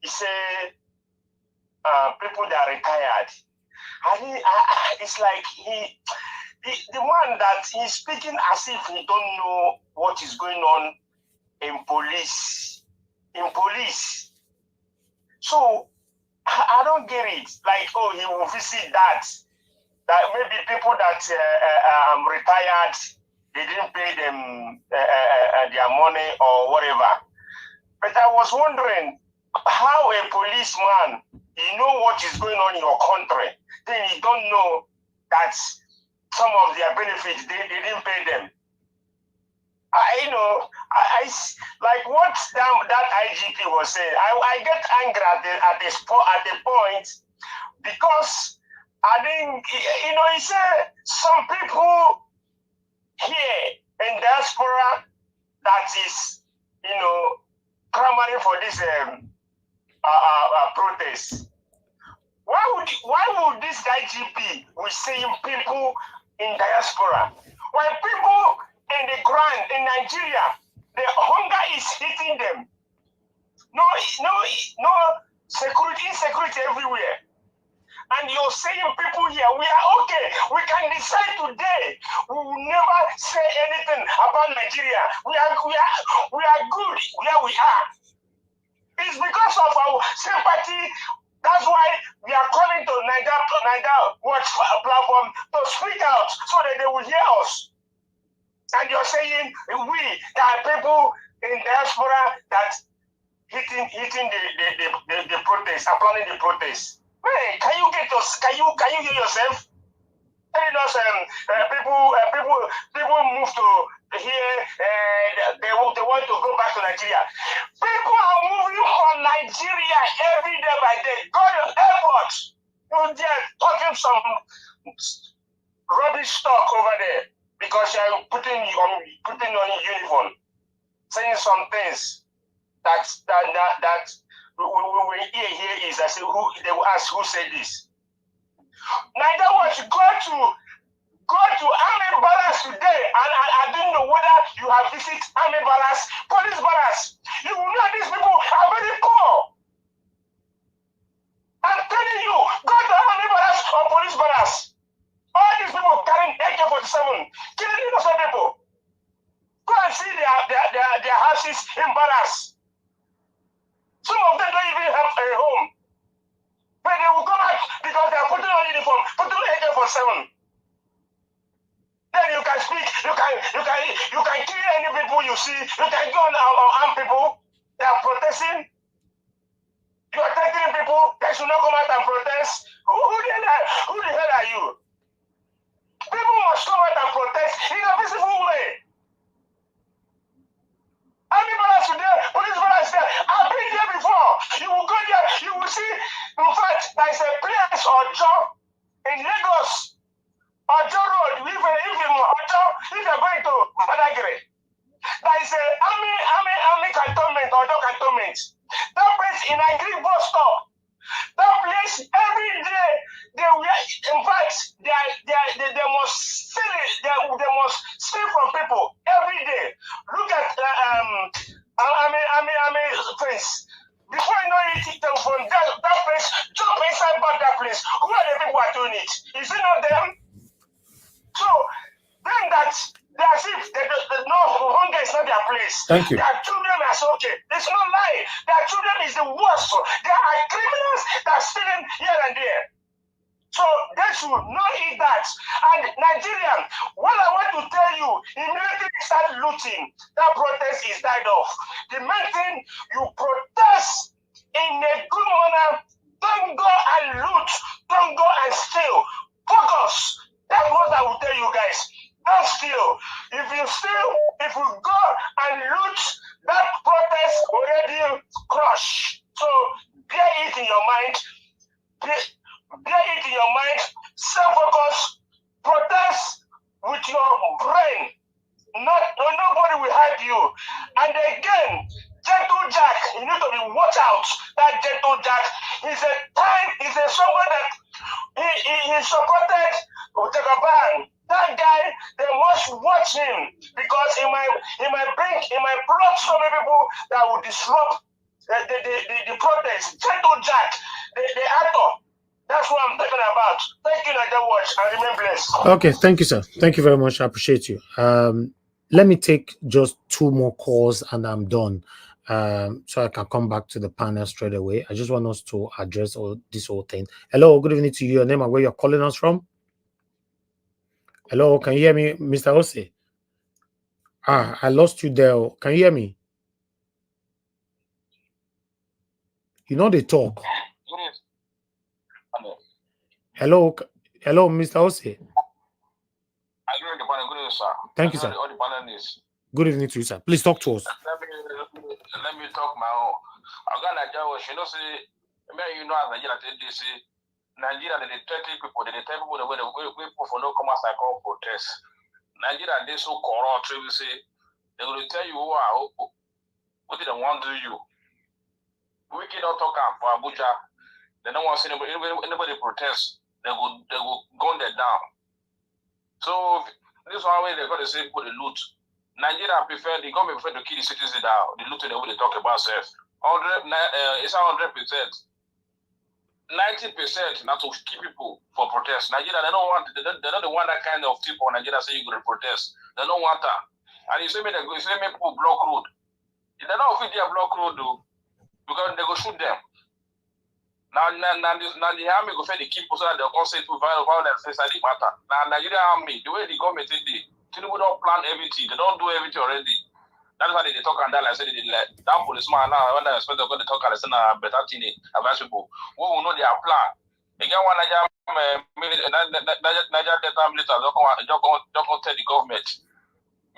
He say people that are retired. It's like the one that he's speaking as if he don't know what is going on in police. So I don't get it. Like, oh, he will visit that maybe people that retired, they didn't pay them their money or whatever. But I was wondering how a policeman, you know what is going on in your country, then you don't know that some of their benefits they didn't pay them. Like what that IGP was saying. I get angry at the point because I think he said some people here in diaspora that is clamoring for this protest. Why would this IGP be saying people in diaspora when people in the ground in Nigeria, the hunger is hitting them? No insecurity everywhere. And you're saying people here, we are okay. We can decide today. We will never say anything about Nigeria. We are good where we are. It's because of our sympathy. That's why we are calling to Niger Watch platform to speak out so that they will hear us. And you're saying there are people in diaspora that hitting the protest, applying the protest. Hey, can you get us? Can you hear yourself? Telling us people move to here. They want to go back to Nigeria. People are moving from Nigeria every day by day. Go to airport. You're there talking some rubbish talk over there because you're putting on your uniform, saying some things that we hear is I say they will ask who said this. Neither was go to army barracks today, and I don't know whether you have visited army barracks, police barracks. You will know these people are very poor. I'm telling you, go to army barracks or police barracks. All these people carrying AK-47, killing innocent people. Go and see their houses in barracks. Some of them don't even have a home. But they will come out because they are putting on uniform, putting on AK-47. Then you can speak, you can kill any people you see, you can go on armed people, they are protesting. You are threatening people, they should not come out and protest. Who the hell are you? People must come out and protest in a peaceful way. Army barracks today, police barracks there. I've been there before. You will go there, you will see. In fact, there is a place or job in Lagos, Ojo Road. If you're going to Badagry, there is a army cantonment, Ojo cantonment. That place in a green bus stop. That place every day they must steal it. They must steal from people every day. Look at place. Before you know it, from that place, jump inside that place. Who are the people who are doing it? Is it not them? So then that's if no hunger is not their place. Thank you. Their children are so okay. It's not lie. Their children is the worst. There are criminals that are stealing here and there. So they should not eat that. And Nigerian, what I want to tell you, immediately start looting. That protest is died off. The main thing, you protest in a good manner. Don't go and loot. Don't go and steal. Focus. That's what I will tell you guys. Don't steal. If you steal, if you go and loot, that protest already crushed. So bear it in your mind. Bear it in your mind. Self-focus. Protest with your brain. Nobody will help you. And again, Gentle Jack, you need to be watch out. That Gentle Jack is someone that he supported Jagaban. That guy, they must watch him because he might plot so many people that will disrupt the protest. Gentle Jack, the actor. That's what I'm talking about. Thank you, Nigerian Watch, and remain blessed. Okay, thank you, sir. Thank you very much. I appreciate you. Let me take just 2 more calls and I'm done. So I can come back to the panel straight away. I just want us to address this whole thing. Hello, good evening to you. Your name and where you're calling us from? Hello, can you hear me, Mr. Ose? I lost you there. Can you hear me? You know they talk. Hello, Mr. Ose. I agree with the panel. Good evening, sir. Thank you, sir. All the panelists. Good evening to you, sir. Please talk to us. Let me talk my own. I got Nigeria, you know, say, you know, as Nigeria, they say, Nigeria, they tell people, they tell people the way people for no come as I call protest. Nigeria, they so corrupt, they will say, they will tell you what they want to do you. We cannot talk for Abuja. They don't want to see anybody protest. They will gun them down. So this one way they're going to say put the loot. Nigeria the government prefer to kill the citizens down. The loot the way they talk about self. It's 100%. 90% not to keep people for protest. Nigeria, they don't want. They don't want that kind of people. Nigeria say you go to protest. They don't want that. And you say me people block road. They don't fit their block road though, because they go shoot them. Now the army go fit the keep so that they can say to violence inside the matter. Now Nigerian army, the way the government did it, Tinubu don't plan everything. They don't do everything already. That's why they talk and that. Like I said, that policeman now when they expect they're going to talk and say better thing advance people. We will know their plan. Again, one Niger Delta military don't tell the government.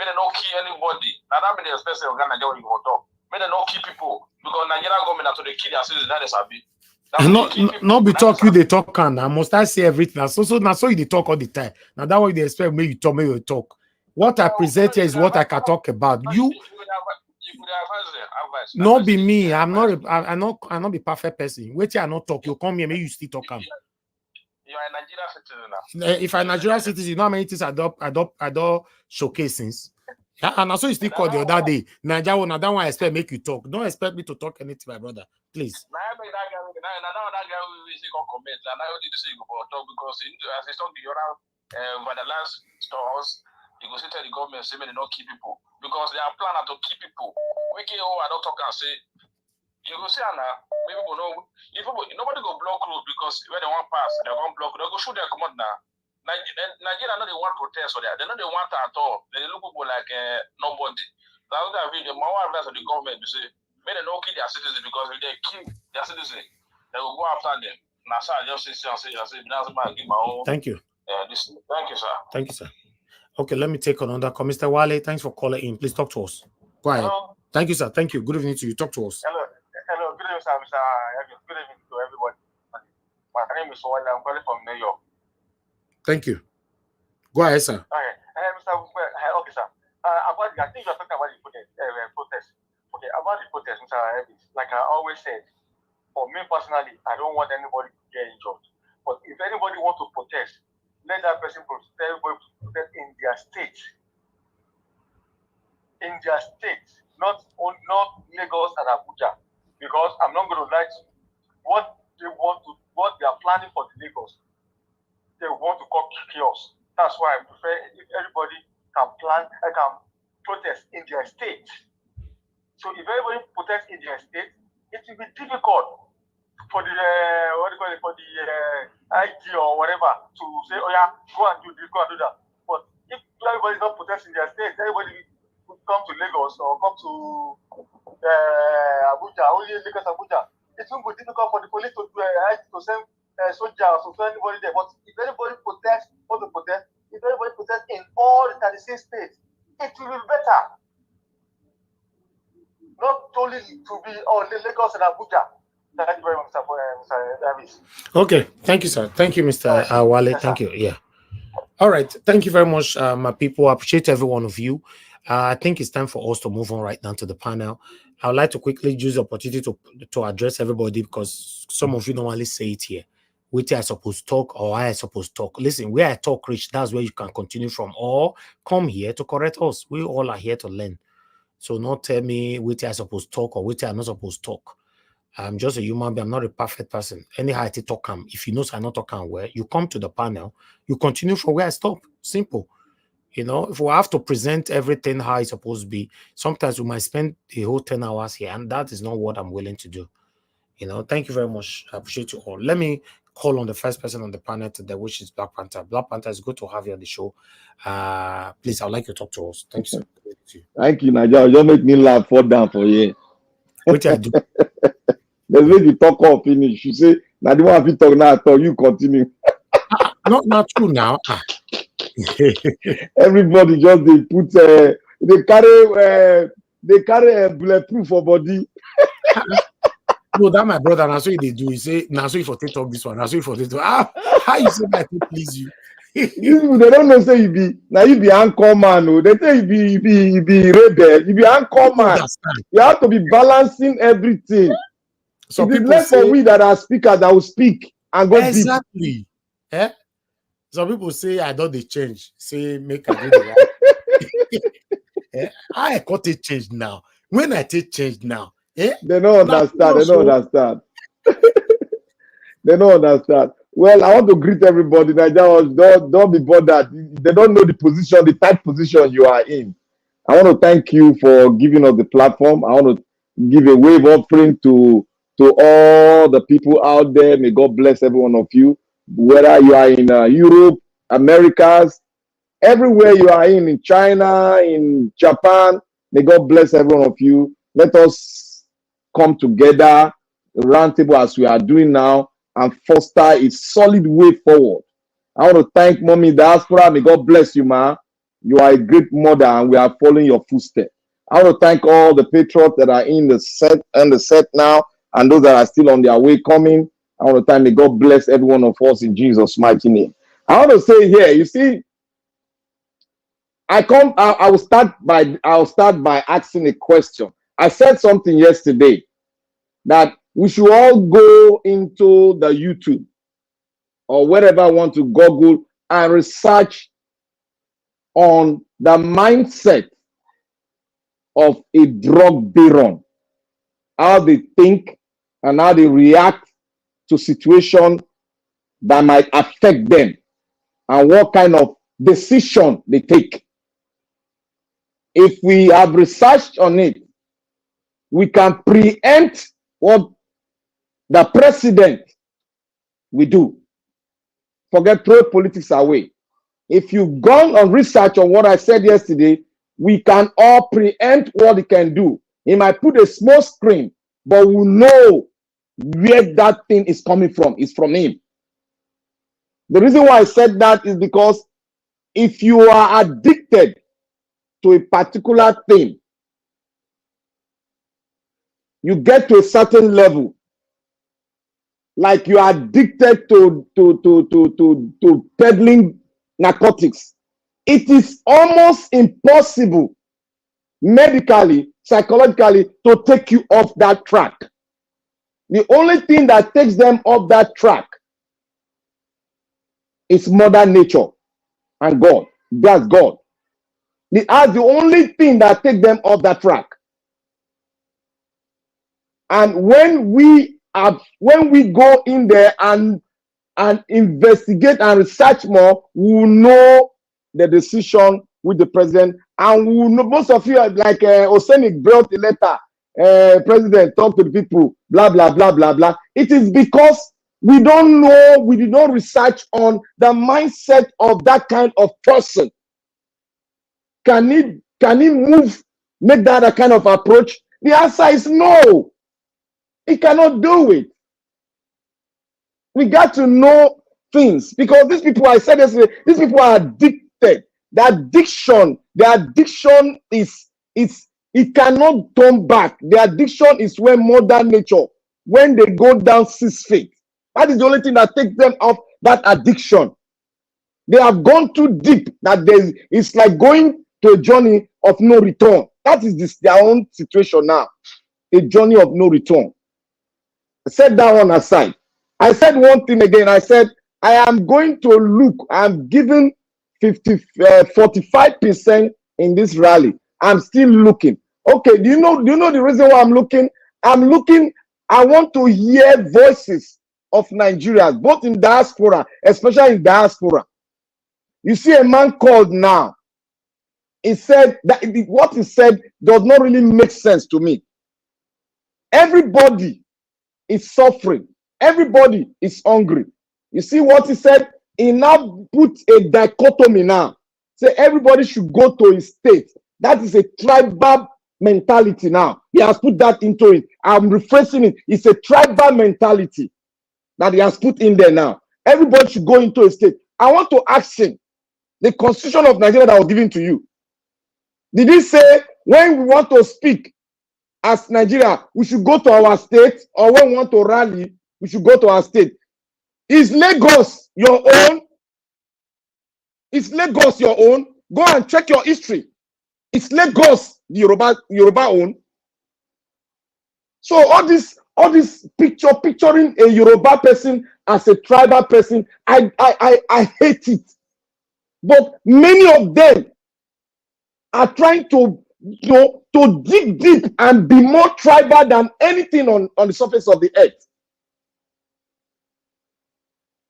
May they not kill anybody. Now that means they expect Nigeria you want talk. May they not kill people because Nigerian government are to they kill their citizens. That is happy. Not be talk you they talk and I must I say everything. So now so you talk all the time. Now that way they expect me you talk. What I present here is what I can talk about. You not be me. I'm not be perfect person. Wait till I not talk. You come here, maybe you still talk. You are a Nigerian citizen now. If I'm a Nigerian citizen, you know how many things I don't showcase since. And also you still call the other day. Nigeria, now that one I expect make you talk. Don't expect me to talk anything, my brother. Please. Now that guy will say comment. And I only say go talk because as I talk the other vandalized stores. You go say tell the government say they don't keep people because they are planning to keep people. We can I don't talk and say you go say now maybe go know if nobody go block road because when they want pass they won't block they go shoot their command now. Nigeria know they want protest for that. They know they want at all. They look people like nobody. That's what I read. The more advice of the government to say may they don't kill their citizens because if they kill their citizens they will go after them. Now sir I just say that's my give my own. Thank you. Thank you, sir. Thank you, sir. Okay, let me take another call. Mr. Wale, thanks for calling in. Please talk to us. Go ahead. Hello. Thank you, sir. Thank you. Good evening to you. Talk to us. Hello. Good evening, sir. Good evening to everybody. My name is Wale. I'm calling from New York. Thank you. Go ahead, sir. Okay. Okay, sir. I think you're talking about the protest. Okay, about the protest, Mr. Elvis. Like I always said, for me personally, I don't want anybody to get injured. But if anybody wants to protest, let that person protest in their state. In their state, not Lagos and Abuja. Because I'm not going to lie to you. What they are planning for the Lagos, they want to cause chaos. That's why I prefer if everybody can protest in their state. So if everybody protests in their state, it will be difficult for the for the IG or whatever to say, oh yeah, go and do this, go and do that. But if everybody is not protesting their state, everybody will come to Lagos or come to Abuja, only Lagos, Abuja. It will be difficult for the police to send soldiers to send anybody there. But if anybody protests, if everybody protests in all the 36 states, it will be better. Not only to be Lagos and Abuja. Thank you very much, Mr. Davis. Okay, thank you, sir. Thank you, Mr. Wale. Yes, thank you. Yeah. All right. Thank you very much, my people. I appreciate every one of you. I think it's time for us to move on right now to the panel. I would like to quickly use the opportunity to address everybody because some of you don't only say it here. Which I supposed to talk or I supposed to talk. Listen, where I talk rich, that's where you can continue from or come here to correct us. We all are here to learn. So not tell me which I supposed to talk or which I'm not supposed to talk. I'm just a human being. I'm not a perfect person. Anyhow, I talk. If you know I'm not talking well, you come to the panel. You continue from where I stop. Simple. You know, if we have to present everything how it's supposed to be, sometimes we might spend the whole 10 hours here, and that is not what I'm willing to do. You know, thank you very much. I appreciate you all. Let me call on the first person on the panel today, which is Black Panther. Black Panther, it's good to have you on the show. Please, I'd like you to talk to us. Thank you, sir. Thank you, Nigeria. You make me laugh, fall down for you. What I do? There's way you talk off finish. You say, now the one you talk now, talk, you continue. Not true now. Everybody just they put they carry a bulletproof for body. No, that my brother, now so they do. He say, now so for TikTok this one, now so for TikTok. How you say that to please you? These people, they don't know say you be now you be anchor man. Oh. They say you be rebel, you be anchor man. You have to be balancing everything. So it is people left say, for we that are speakers that will speak and go exactly. deep. Eh? Some people say I don't they change. Say make I do the right. Eh? I got it changed now. When I take change now, eh? They don't understand. They don't understand. They don't understand. Well, I want to greet everybody. Nigerians, don't be bothered. They don't know the position, the tight position you are in. I want to thank you for giving us the platform. I want to give a wave offering to all the people out there. May God bless every one of you. Whether you are in Europe, Americas, everywhere you are in China, in Japan, may God bless every one of you. Let us come together, round table as we are doing now, and foster a solid way forward. I want to thank Mommy Diaspora. May God bless you, ma. You are a great mother, and we are following your footsteps. I want to thank all the patriots that are in the set now, and those that are still on their way coming. I want to thank, may God bless every one of us in Jesus' mighty name. I want to say here, you see, I'll start by asking a question. I said something yesterday that we should all go into the YouTube or wherever I want to Google and research on the mindset of a drug baron, how they think and how they react to situations that might affect them and what kind of decision they take. If we have researched on it, we can preempt what the president will do. Forget throw politics away. If you've gone on research on what I said yesterday, we can all preempt what he can do. He might put a small screen, but we know where that thing is coming from. It's from him. The reason why I said that is because if you are addicted to a particular thing, you get to a certain level, like you are addicted to peddling narcotics. It is almost impossible medically, psychologically, to take you off that track. The only thing that takes them off that track is Mother Nature and God. That's God. That's the only thing that takes them off that track. And when we go in there and investigate and research more, we will know the decision with the president, and we will know. Most of you are like Osenik brought the letter, president talk to the people, blah blah blah blah blah. It is because we don't know, we did not research on the mindset of that kind of person. Can he move, make that a kind of approach? The answer is no. He cannot do it. We got to know things, because these people, I said yesterday, these people are addicted. The addiction is it cannot turn back. The addiction is when Mother Nature, when they go down 6 feet, that is the only thing that takes them off that addiction. They have gone too deep that it's like going to a journey of no return. That is their own situation now, a journey of no return. I set that one aside. I said one thing again. I said, I am going to look. I'm giving 45% in this rally. I'm still looking. Okay, do you know the reason why I'm looking? I'm looking, I want to hear voices of Nigerians, both in diaspora, especially in diaspora. You see a man called now. He said that what he said does not really make sense to me. Everybody is suffering. Everybody is hungry. You see what he said? He now put a dichotomy now. Say everybody should go to his state. That is a tribal mentality now. He has put that into it. I'm rephrasing it. It's a tribal mentality that he has put in there now. Everybody should go into a state. I want to ask him, the constitution of Nigeria that was given to you, Did he say when we want to speak as Nigeria, we should go to our state, or when we want to rally, we should go to our state? Is Lagos your own? Is Lagos your own? Go and check your history. Is Lagos Yoruba own? So all this picturing a Yoruba person as a tribal person, I hate it. But many of them are trying to dig deep and be more tribal than anything on the surface of the earth.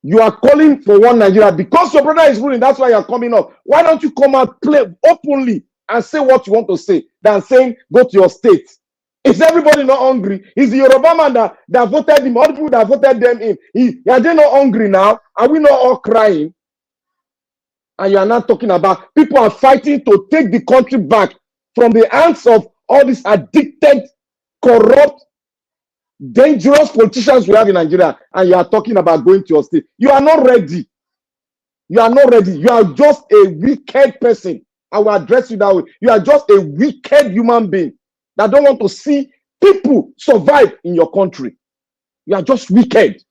You are calling for one Nigeria because your brother is ruling. That's why you're coming up. Why don't you come out, play openly, and say what you want to say than saying go to your state? Is everybody not hungry? Is the Yoruba man that voted him, all the people that voted them in, are they not hungry now? Are we not all crying? And you are not talking about people are fighting to take the country back from the hands of all these addicted, corrupt, dangerous politicians we have in Nigeria, and you are talking about going to your state. You are not ready. You are not ready. You are just a wicked person. I will address you that way. You are just a wicked human being that don't want to see people survive in your country. You are just wicked.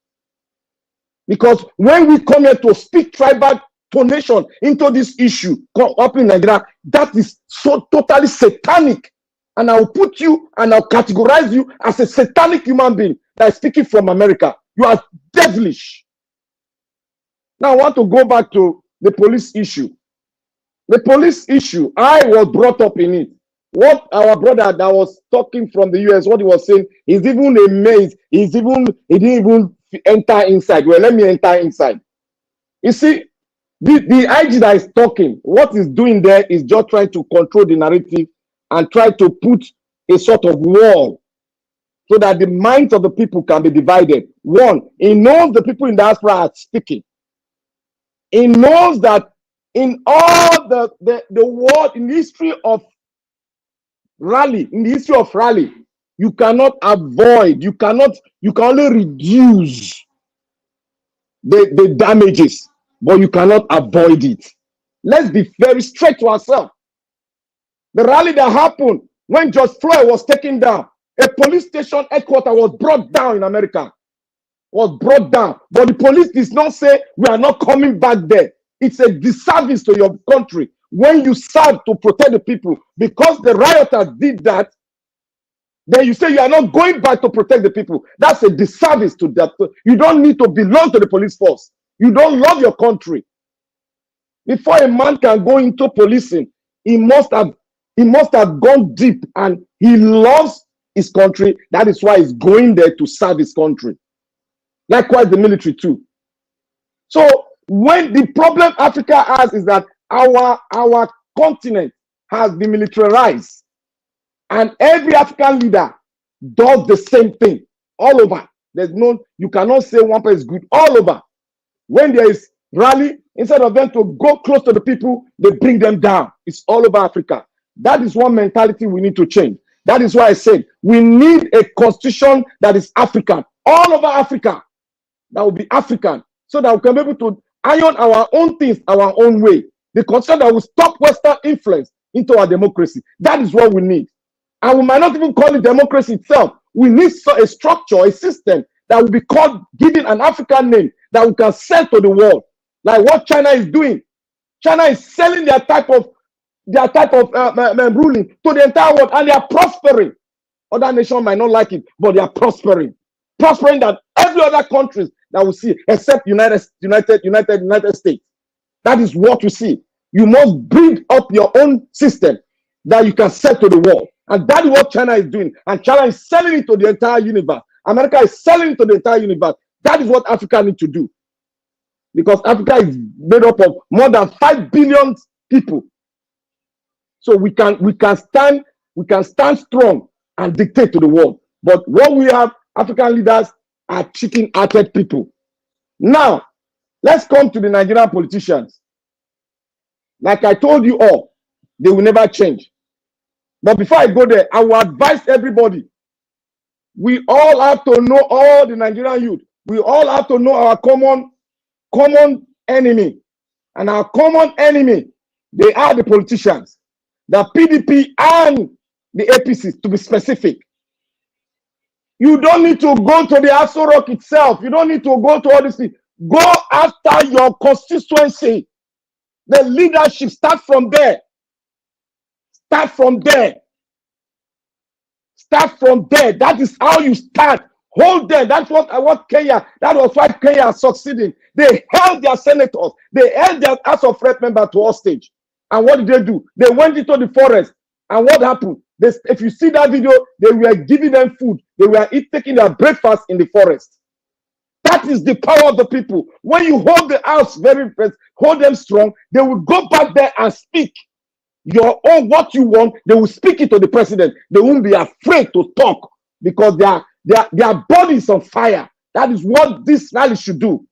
Because when we come here to speak tribal tonation into this issue up in Nigeria, that is so totally satanic. And I will put you and I'll categorize you as a satanic human being that is speaking from America. You are devilish. Now I want to go back to the police issue. The police issue, I was brought up in it. What our brother that was talking from the US, what he was saying, is even amazed. He didn't even enter inside. Well, let me enter inside. You see, the IG that is talking, what he's doing there is just trying to control the narrative and try to put a sort of wall so that the minds of the people can be divided. One, he knows the people in the diaspora are speaking. He knows that in all the world, in the history of rally, you cannot avoid, you can only reduce the damages, but you cannot avoid it. Let's be very straight to ourselves. The rally that happened when George Floyd was taken down, a police station headquarters was brought down in America. Was brought down. But the police did not say we are not coming back there. It's a disservice to your country when you serve to protect the people. Because the rioters did that, then you say you are not going back to protect the people. That's a disservice to that. You don't need to belong to the police force. You don't love your country. Before a man can go into policing, he must have gone deep and he loves his country. That is why he's going there to serve his country. Likewise, the military too. So when the problem Africa has is that our continent has been militarized, and every African leader does the same thing all over. You cannot say one person is good all over. When there is rally, instead of them to go close to the people, they bring them down. It's all over Africa. That is one mentality we need to change. That is why I said we need a constitution that is African, all over Africa, that will be African, so that we can be able to iron our own things our own way. The constitution that will stop Western influence into our democracy. That is what we need. And we might not even call it democracy itself. We need a structure, a system that will be called, given an African name that we can sell to the world. Like what China is doing. China is selling their type of ruling to the entire world, and they are prospering. Other nations might not like it, but they are prospering than every other countries that we see, except United States. That is what we see. You must build up your own system that you can sell to the world, and that is what China is doing. And China is selling it to the entire universe. America is selling it to the entire universe. That is what Africa needs to do, because Africa is made up of more than 5 billion people. So we can stand strong and dictate to the world. But what we have, African leaders are chicken-hearted people. Now, let's come to the Nigerian politicians. Like I told you all, they will never change. But before I go there, I will advise everybody. We all have to know, all the Nigerian youth, we all have to know our common enemy. And our common enemy, they are the politicians. the PDP and the APC, to be specific. You don't need to go to the Aso Rock itself. You don't need to go to all this thing. Go after your constituency. The leadership, start from there. Start from there. Start from there. That is how you start. Hold them. That's what Kenya, that was why Kenya succeeding. They held their senators. They held their House of Rep member to hostage. And what did they do? They went into the forest. And what happened? If you see that video, they were giving them food. They were taking their breakfast in the forest. That is the power of the people. When you hold the house hold them strong, they will go back there and speak your own, what you want. They will speak it to the president. They won't be afraid to talk because their body is on fire. That is what this rally should do.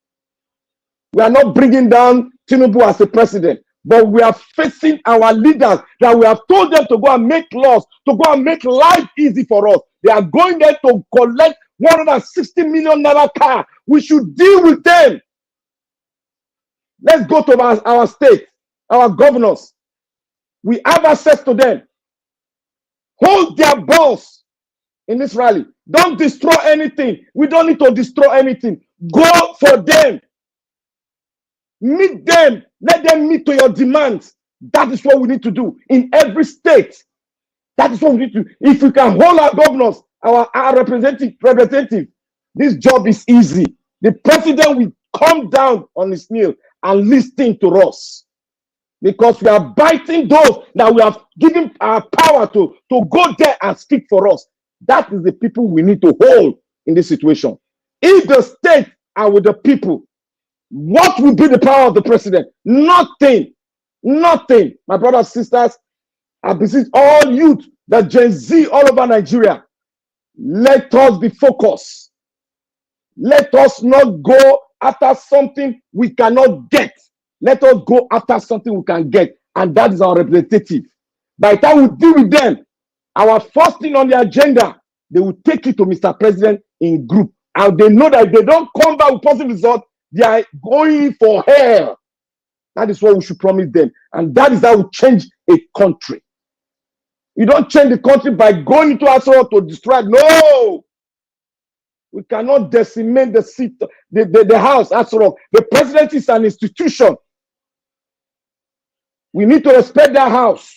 We are not bringing down Tinubu as a president, but we are facing our leaders that we have told them to go and make laws, to go and make life easy for us. They are going there to collect 160 million naira car. We should deal with them. Let's go to our state, our governors. We have access to them. Hold their balls in this rally. Don't destroy anything. We don't need to destroy anything. Go for them. Meet them. Let them meet to your demands. That is what we need to do in every state. That is what we need to do. If we can hold our governors, our representative, this job is easy. The president will come down on his knee and listen to us. Because we are biting those that we have given our power to go there and speak for us. That is the people we need to hold in this situation. If the state are with the people, what will be the power of the president? Nothing. Nothing. My brothers and sisters, I beseech all youth, the Gen Z all over Nigeria, let us be focused. Let us not go after something we cannot get. Let us go after something we can get. And that is our representative. By the time we deal with them, our first thing on the agenda, they will take it to Mr. President in group. And they know that if they don't come back with positive results, they are going for hell. That is what we should promise them. And that is how we change a country. You don't change the country by going into Asoro to destroy it. No! We cannot decimate the seat, the house, Asoro. The president is an institution. We need to respect that house.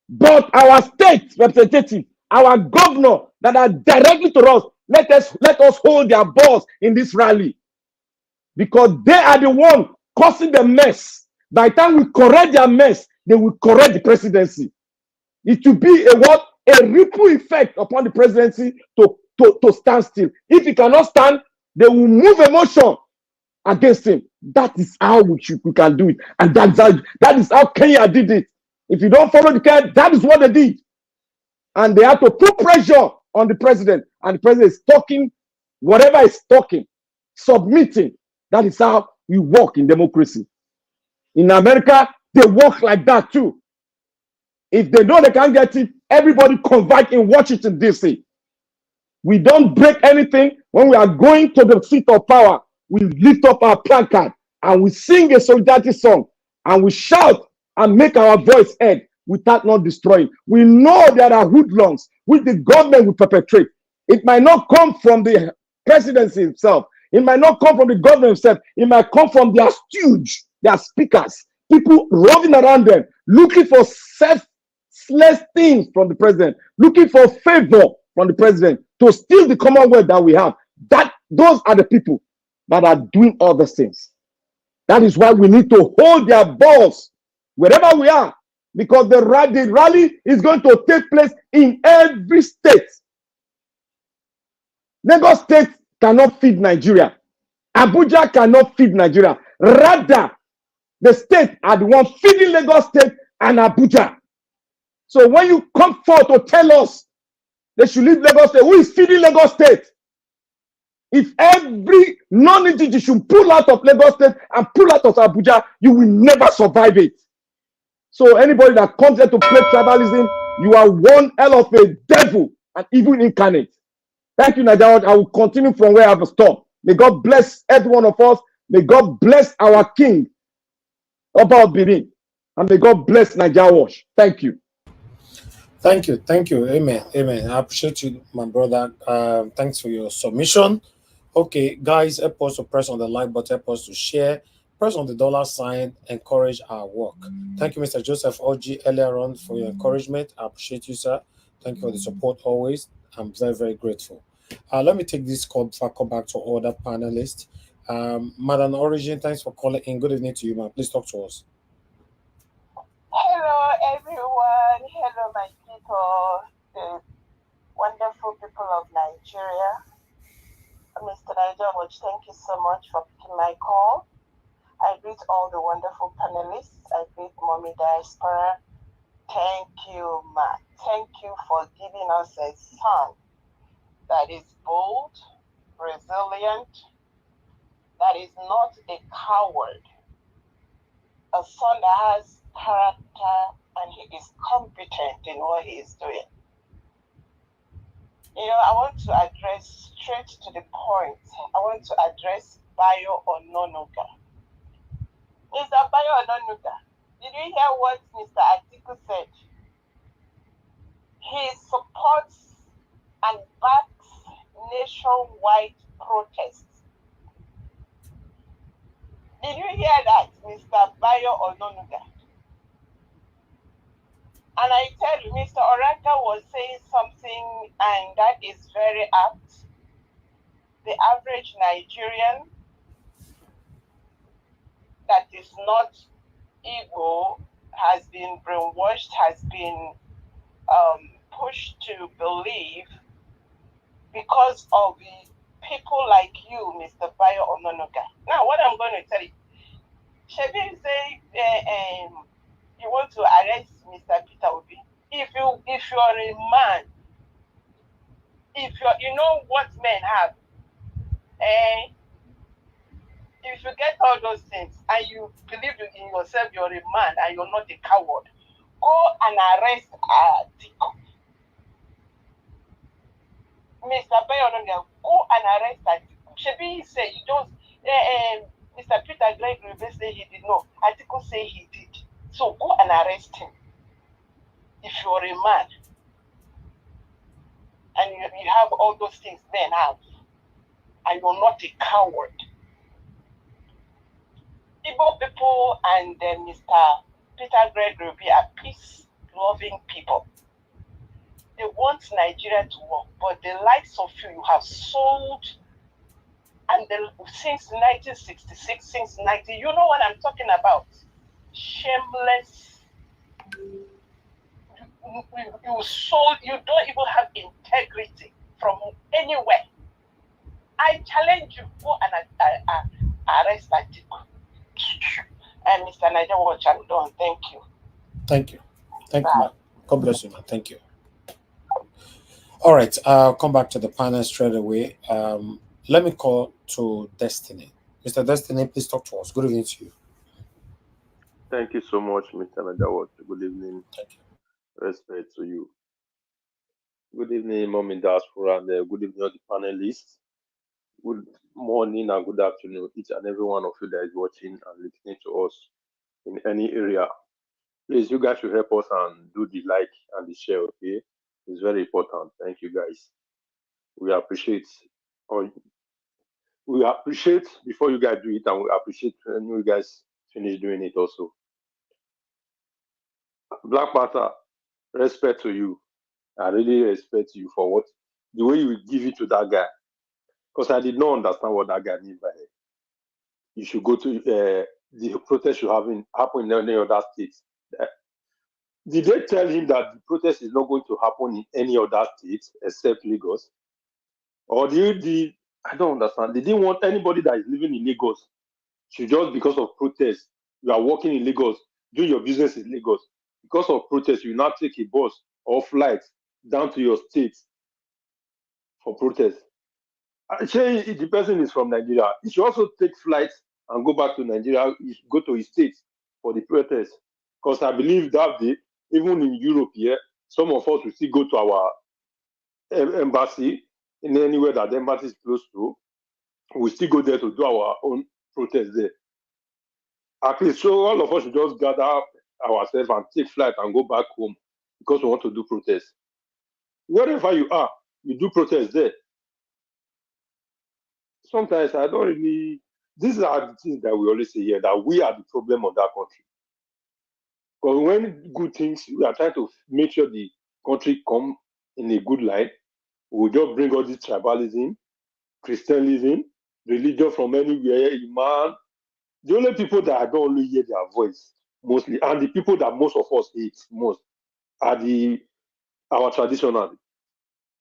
But our state representative, our governor that are directly to us, let us hold their balls in this rally. Because they are the one causing the mess. By the time we correct their mess, they will correct the presidency. It will be a ripple effect upon the presidency to stand still. If he cannot stand, they will move emotion against him. That is how we can do it. And that is how Kenya did it. If you don't follow the Kenya, that is what they did. And they have to put pressure on the president. And the president is talking, whatever is talking, submitting. That is how we work in democracy. In America, they work like that too. If they know they can't get it, everybody convert in Washington, D.C. We don't break anything. When we are going to the seat of power, we lift up our placard and we sing a solidarity song and we shout and make our voice heard without not destroying. We know there are hoodlums which the government will perpetrate. It might not come from the presidency itself. It might not come from the government itself. It might come from their stooge, their speakers, people roving around them, looking for selfless things from the president, looking for favor from the president to steal the commonwealth that we have. Those are the people that are doing all these things. That is why we need to hold their balls wherever we are, because the rally is going to take place in every state. Lagos State cannot feed Nigeria. Abuja cannot feed Nigeria. Rather, the state are the one feeding Lagos State and Abuja. So when you come forth to tell us they should leave Lagos State, who is feeding Lagos State? If every non-entity should pull out of Lagos State and pull out of Abuja, you will never survive it. So anybody that comes here to play tribalism, you are one hell of a devil and evil incarnate. Thank you, Nigeria. I will continue from where I have stopped. May God bless every one of us. May God bless our King, Oba Benin. And may God bless Nigeria Wash. Thank you. Thank you. Amen. I appreciate you, my brother. Thanks for your submission. Okay, guys, help us to press on the like button, help us to share, press on the dollar sign, encourage our work. Thank you, Mr. Joseph Oji, earlier on for your encouragement. I appreciate you, sir. Thank you for the support always. I'm very, very grateful. Let me take this call before I come back to other panelists. Madam Origin, thanks for calling in. Good evening to you, man. Please talk to us. Hello, everyone. Hello, my people, the wonderful people of Nigeria. Mr. Nigeria, thank you so much for picking my call. I greet all the wonderful panelists. I greet Mommy Diaspora. Thank you, Ma. Thank you for giving us a son that is bold, resilient, that is not a coward, a son that has character, and he is competent in what he is doing. You know, I want to address straight to the point. I want to address Bayo Ononuga. Mr. Bayo Ononuga, did you hear what Mr. Atiku said? He supports and backs nationwide protests. Did you hear that, Mr. Bayo Ononuga? And I tell you, Mr. Oraka was saying something, and that is very apt. The average Nigerian that is not Igbo has been brainwashed, has been pushed to believe because of the people like you, Mr. Bayo Ononuga. Now, what I'm going to tell you, Shebi say you want to arrest Mr. Peter Obi. If you're a man, if you know what men have, if you get all those things and you believe in yourself, you're a man and you're not a coward, go and arrest Atiku. Mr. Bayo, go and arrest Atiku. Shebi say you don't. Mr. Peter Gregory say he did not. Atiku say he did. So go and arrest him. If you're a man and you have all those things men have, and you're not a coward. Igbo people and Mr. Peter Gregory are peace-loving people. They want Nigeria to work, but the likes of you have sold, and since 1966, since 90, you know what I'm talking about. Shameless. You sold. You don't even have integrity from anywhere. I challenge you, go and arrest Atiku. And Mr. Niger Watch, I'm done. Thank you. Thank you, man. God bless you, man. Thank you. All right, I'll come back to the panel straight away. Let me call to Destiny. Mr. Destiny, please talk to us. Good evening to you. Thank you so much, Mr. Nadawat. Good evening. Thank you. Respect to you. Good evening, Mom in Diaspora, and good evening, all the panelists. Good morning and good afternoon, each and every one of you that is watching and listening to us in any area. Please, you guys should help us and do the like and the share, okay? It's very important. Thank you, guys. We appreciate before you guys do it, and we appreciate when you guys finish doing it also. Black Panther, respect to you. I really respect you for the way you give it to that guy. Because I did not understand what that guy meant by it. You should go to the protest should happen in any other states. Did they tell him that the protest is not going to happen in any other state except Lagos? Or I don't understand. They didn't want anybody that is living in Lagos to just because of protest. You are working in Lagos, doing your business in Lagos. Because of protest, you now take a bus or flight down to your state for protest. I say the person is from Nigeria. He should also take flights and go back to Nigeria, go to his state for the protest. Because I believe that day, even in Europe here, some of us will still go to our embassy in anywhere that the embassy is close to. We still go there to do our own protest there. At least, so all of us should just gather ourselves and take flight and go back home because we want to do protest. Wherever you are, you do protest there. Sometimes I don't really. These are the things that we always say here, that we are the problem of that country. Because when good things, we are trying to make sure the country come in a good light. We just bring all this tribalism, Christianism, religion from anywhere, Iman. The only people that I don't only hear their voice mostly, and the people that most of us hate most, are our traditional.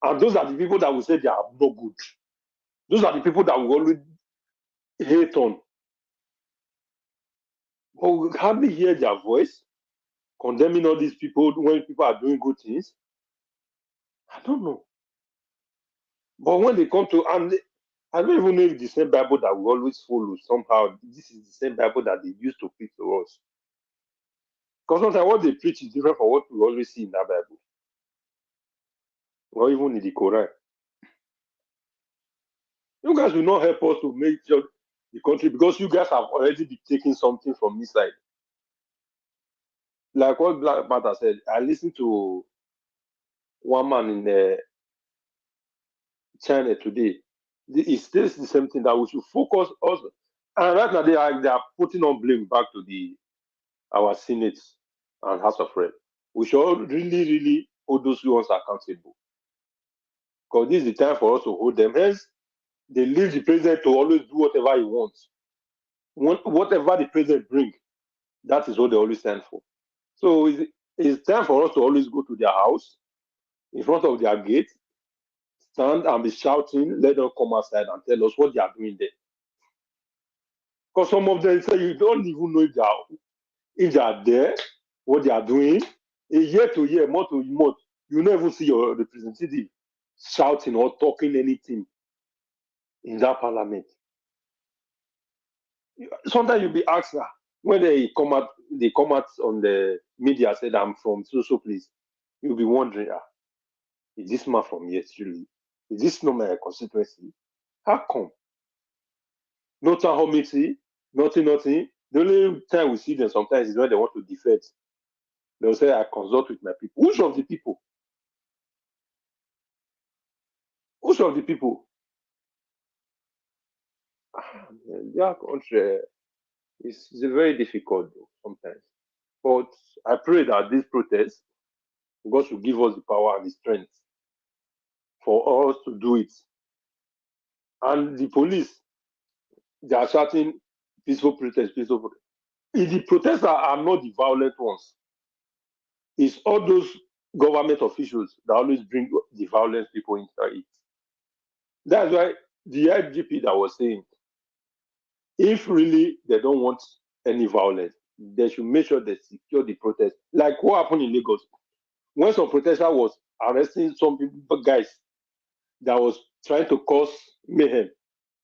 And those are the people that we say they are no good. Those are the people that we always hate on. But we hardly hear their voice condemning all these people when people are doing good things. I don't know. But when they come to, and I don't even know if the same Bible that we always follow somehow, this is the same Bible that they used to preach to us. Because sometimes what they preach is different from what we always see in that Bible, or even in the Quran. You guys will not help us to make sure the country, because you guys have already been taking something from this side. Like what Black Panther said, I listened to one man in China today. It states the same thing, that we should focus also. And right now they are putting on blame back to our Senate and House of Reps. We should really hold those ones accountable. Because this is the time for us to hold them. Hence, they leave the president to always do whatever he wants. Whatever the president brings, that is what they always stand for. So it's time for us to always go to their house, in front of their gate, stand and be shouting, let them come outside and tell us what they are doing there. Because some of them say you don't even know if they are there, what they are doing. A year to year, month to month, you never see your representative shouting or talking anything in that parliament. Sometimes you'll be asked when they come out on the media, said I'm from so place. You'll be wondering, is this man from here really? Is this not my constituency? How come? No town hall meeting, nothing. The only time we see them sometimes is when they want to defect. They'll say, I consult with my people. Which of the people? Which of the people? Their country is very difficult sometimes. But I pray that this protest, God should give us the power and the strength for us to do it. And the police, they are shouting peaceful protest. If the protesters are not the violent ones, it's all those government officials that always bring the violent people into it. That's why the IGP that was saying, if really they don't want any violence, they should make sure they secure the protest. Like what happened in Lagos, when some protester was arresting some people, guys that was trying to cause mayhem.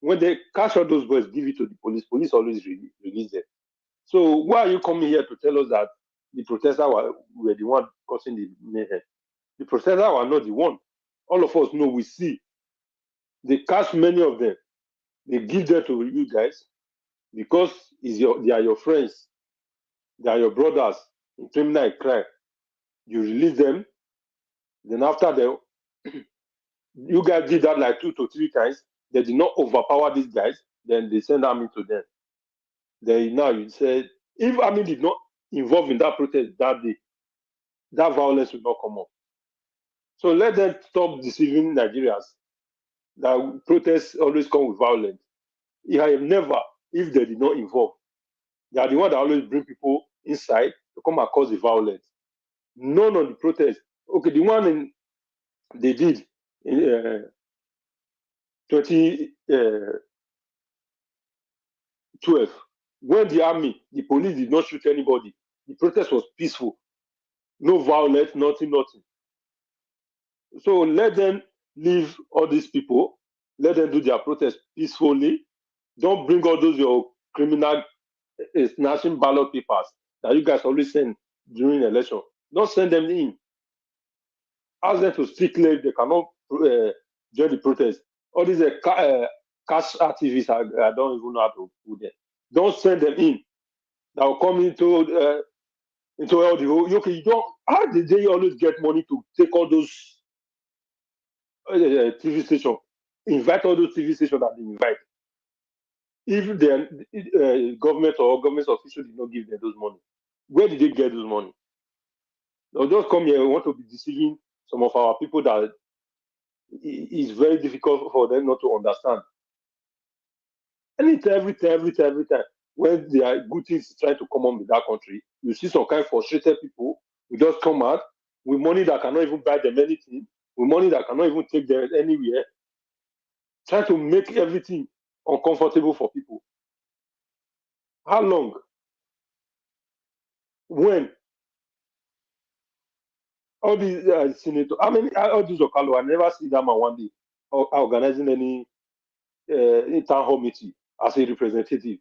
When they catch all those boys, give it to the police. Police always release them. So why are you coming here to tell us that the protesters were the one causing the mayhem? The protesters were not the one. All of us know, we see. They catch many of them. They give them to you guys because they are your friends. They are your brothers in criminal crime. You release them. Then after you guys did that like 2 to 3 times. They did not overpower these guys. Then they send army to them. Then now you said, if army did not involve in that protest that day, that violence will not come up. So let them stop deceiving Nigerians that protests always come with violence. I have never, if they did not involve. They are the one that always bring people inside to come and cause the violence. None of the protests. Okay, the one they did in 2012, when the army, the police did not shoot anybody, the protest was peaceful. No violence, nothing. So let them leave all these people. Let them do their protest peacefully. Don't bring all those your criminal snatching ballot papers that you guys always send during election. Don't send them in. Ask them to stick late. They cannot join the protest. All these cash activists, I don't even know how to put them. Don't send them in. That will come into into all the whole. Okay, you don't. How did they always get money to take all those TV stations, invite all those TV stations that they invite? If the government or government officials did not give them those money, where did they get those money? They'll just come here and want to be deceiving some of our people that it's very difficult for them not to understand. Anytime, every time, when there are good things trying to come on with that country, you see some kind of frustrated people who just come out with money that cannot even buy them anything, with money that cannot even take them anywhere, trying to make everything uncomfortable for people. How long? When? All these senators, how many? All these Okalo, I never see that man one day organizing any town hall meeting as a representative.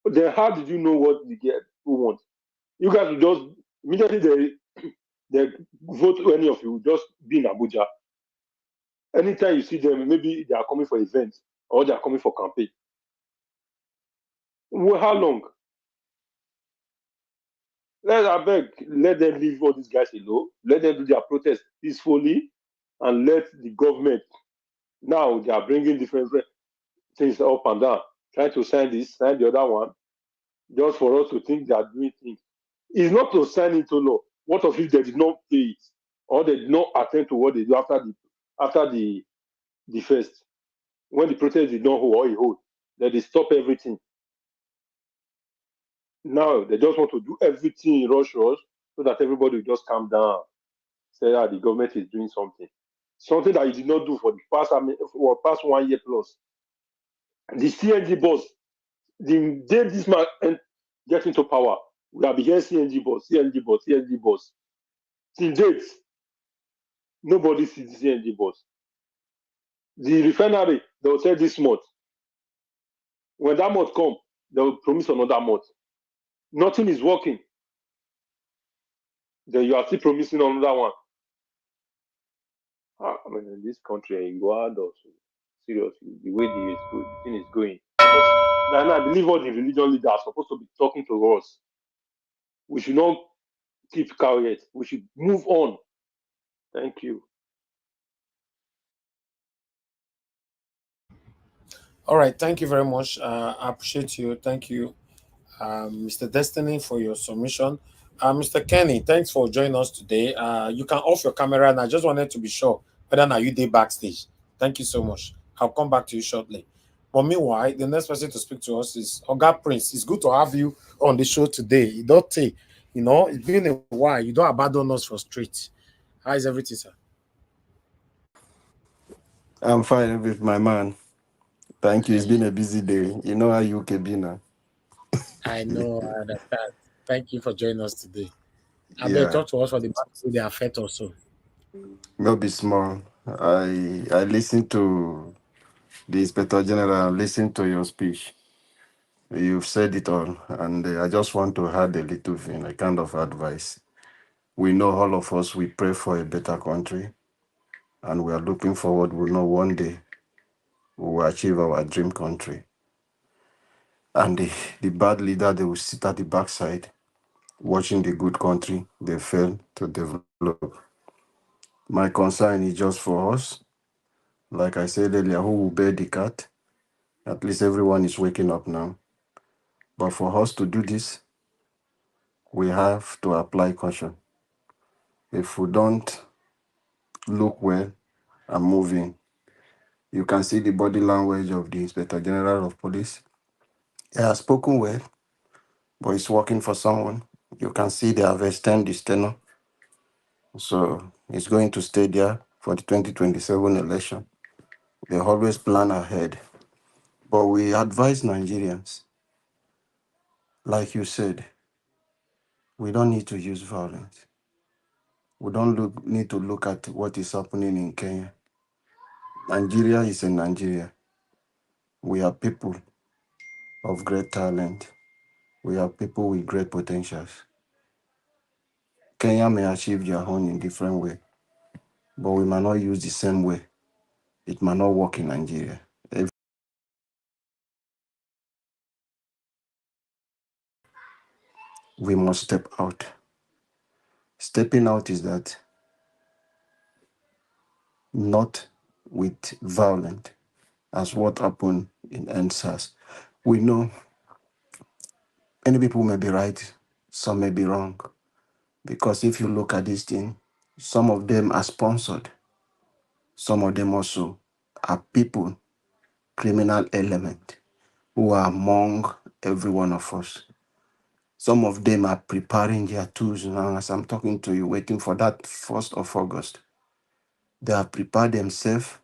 Then how did you know what the who want? You guys will just immediately they vote any of you, just be in Abuja. Anytime you see them, maybe they are coming for events or they are coming for campaign. Well, how long? I beg, let them leave all these guys alone. Let them do their protest peacefully, and let the government. Now they are bringing different things up and down, trying to sign this, sign the other one, just for us to think they are doing things. It's not to sign into law. What of if they did not pay it, or they did not attend to what they do after the first, when the protest did not hold or it hold, then they stop everything. Now they just want to do everything in rush so that everybody will just calm down, say that the government is doing something that you did not do for the past 1 year plus. The CNG boss, the day this man get into power, we have been hearing CNG boss, CNG boss, CNG boss. Till date, nobody sees the CNG boss. The refinery, they will say this month. When that month come, they will promise another month. Nothing is working. Then you are still promising another one. I mean, in this country, you go out also. Seriously, the way the thing is going. And I believe all the religion leaders are supposed to be talking to us. We should not keep quiet. We should move on. Thank you. All right, thank you very much. I appreciate you. Thank you, Mr. Destiny, for your submission. Mr. Kenny, thanks for joining us today. You can off your camera, and I just wanted to be sure whether now you did backstage. Thank you so much. I'll come back to you shortly. But meanwhile, the next person to speak to us is Oga Prince. It's good to have you on the show today. You don't take, it's been a while. You don't abandon us for straight. How is everything, sir? I'm fine with my man. Thank you. It's been a busy day. You know how you can be now. I know, I understand. Thank you for joining us today. I better Yeah, talk to us for the back to the affect also. maybe small. I listened to the Inspector General, listened to your speech. You've said it all, and I just want to add a little thing, a kind of advice. We know all of us, we pray for a better country, and we are looking forward. We know one day we will achieve our dream country. And the bad leader, they will sit at the backside, watching the good country they fail to develop. My concern is just for us. Like I said earlier, who will bear the cat? At least everyone is waking up now. But for us to do this, we have to apply caution. If we don't look well and move in, you can see the body language of the Inspector General of Police. He has spoken well, but it's working for someone. You can see they have extended this tenure. So it's going to stay there for the 2027 election. They always plan ahead. But we advise Nigerians, like you said, we don't need to use violence. We don't need to look at what is happening in Kenya. Nigeria is in Nigeria. We are people of great talent. We are people with great potentials. Kenya may achieve their own in different way, but we might not use the same way. It might not work in Nigeria. we must step out. Stepping out is that not with violence, as what happened in NSAS. We know many people may be right, some may be wrong. Because if you look at this thing, some of them are sponsored. Some of them also are people, criminal element, who are among every one of us. Some of them are preparing their tools now as I'm talking to you, waiting for that 1st of August. They have prepared themselves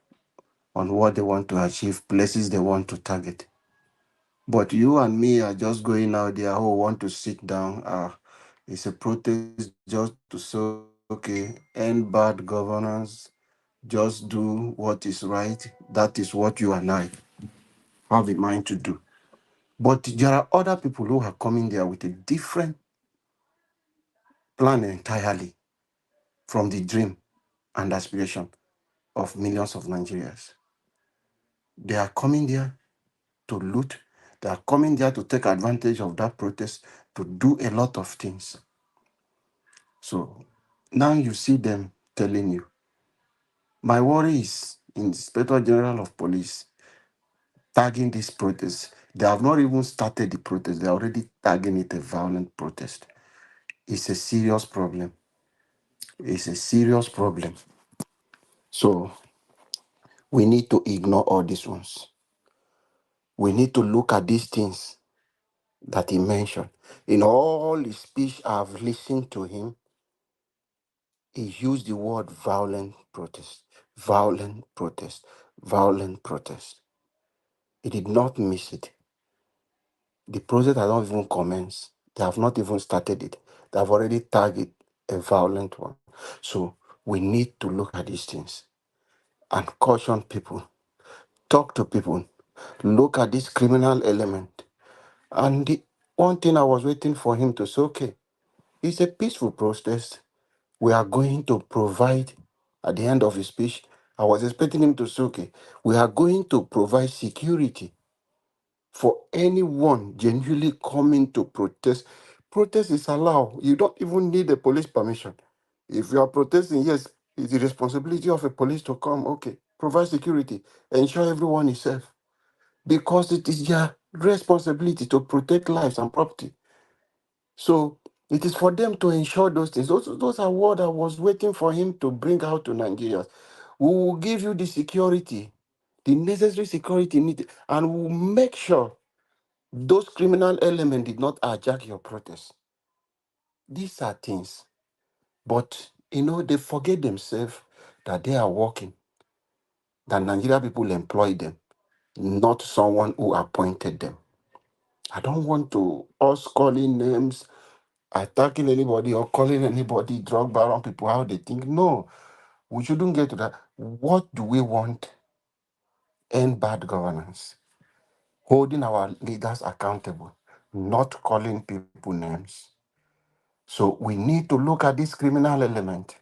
on what they want to achieve, places they want to target. But you and me are just going out there who want to sit down. It's a protest just to say, okay, end bad governance, just do what is right. That is what you and I have in mind to do. But there are other people who are coming there with a different plan entirely from the dream and aspiration of millions of Nigerians. They are coming there to loot. They are coming there to take advantage of that protest to do a lot of things. So now you see them telling you. My worry is in the Inspector General of Police tagging this protest. They have not even started the protest. They are already tagging it a violent protest. It's a serious problem. It's a serious problem. So we need to ignore all these ones. We need to look at these things that he mentioned. In all his speech I've listened to him, he used the word violent protest, violent protest, violent protest. He did not miss it. The project has not even commenced. They have not even started it. They have already tagged a violent one. So we need to look at these things and caution people, talk to people, look at this criminal element. And the one thing I was waiting for him to say, okay, it's a peaceful protest. We are going to provide, at the end of his speech, I was expecting him to say, okay, we are going to provide security for anyone genuinely coming to protest. Protest is allowed. You don't even need a police permission. If you are protesting, yes, it's the responsibility of a police to come. Okay, provide security, ensure everyone is safe. Because it is their responsibility to protect lives and property. So it is for them to ensure those things. Those are what I was waiting for him to bring out to Nigerians. We will give you the security, the necessary security needed, and we will make sure those criminal elements did not hijack your protest. These are things. But, they forget themselves that they are working, that Nigerian people employ them, not someone who appointed them. I don't want to us calling names, attacking anybody or calling anybody drug baron people how they think. No, we shouldn't get to that. What do we want? End bad governance. Holding our leaders accountable, not calling people names. So we need to look at this criminal element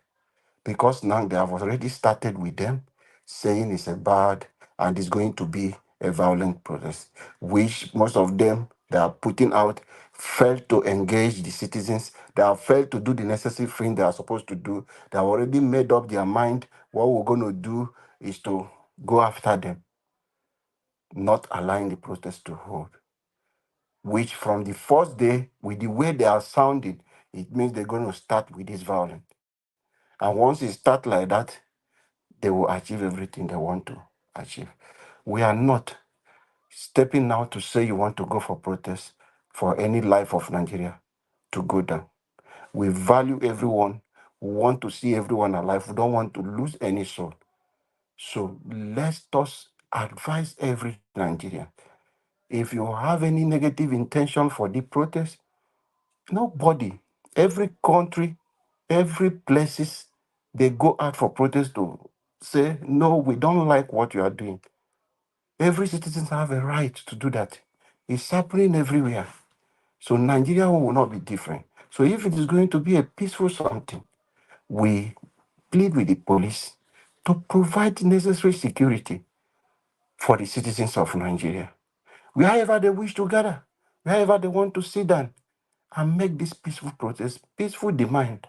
because now they have already started with them saying it's a bad and it's going to be a violent protest, which most of them they are putting out failed to engage the citizens. They have failed to do the necessary thing they are supposed to do. They have already made up their mind. What we're going to do is to go after them, not allowing the protest to hold. Which from the first day, with the way they are sounding, it means they're going to start with this violence. And once it starts like that, they will achieve everything they want to achieve. We are not stepping now to say you want to go for protest for any life of Nigeria to go down. We value everyone. We want to see everyone alive. We don't want to lose any soul. So let us advise every Nigerian. If you have any negative intention for the protest, nobody, every country, every places, they go out for protest to say, no, we don't like what you are doing. Every citizen have a right to do that. It's happening everywhere. So Nigeria will not be different. So if it is going to be a peaceful something, we plead with the police to provide necessary security for the citizens of Nigeria. Wherever they wish to gather, wherever they want to sit down, and make this peaceful protest, peaceful demand,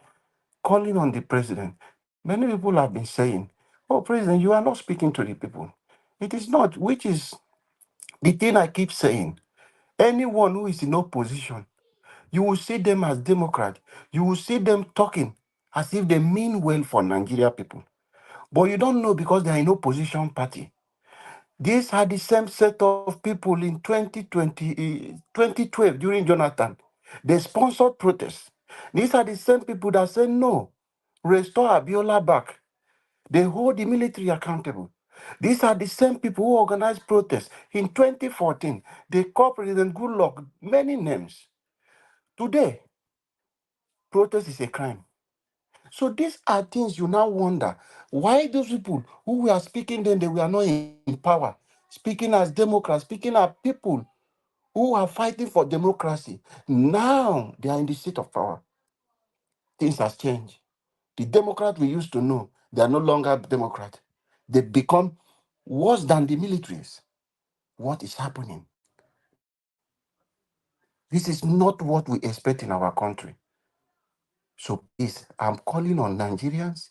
calling on the president. Many people have been saying, oh, President, you are not speaking to the people. It is not, which is the thing I keep saying. Anyone who is in opposition, you will see them as Democrat. You will see them talking as if they mean well for Nigeria people. But you don't know because they are in opposition party. These are the same set of people in 2012 during Jonathan. They sponsored protests. These are the same people that say no, restore Abiola back. They hold the military accountable. These are the same people who organized protests. In 2014, they called President Goodluck many names. Today, protest is a crime. So these are things you now wonder, why those people who were speaking then, they were not in power, speaking as Democrats, speaking as people who are fighting for democracy. Now they are in the seat of power. Things have changed. The Democrats we used to know, they are no longer Democrats. They become worse than the militaries. What is happening? This is not what we expect in our country. So please, I'm calling on Nigerians.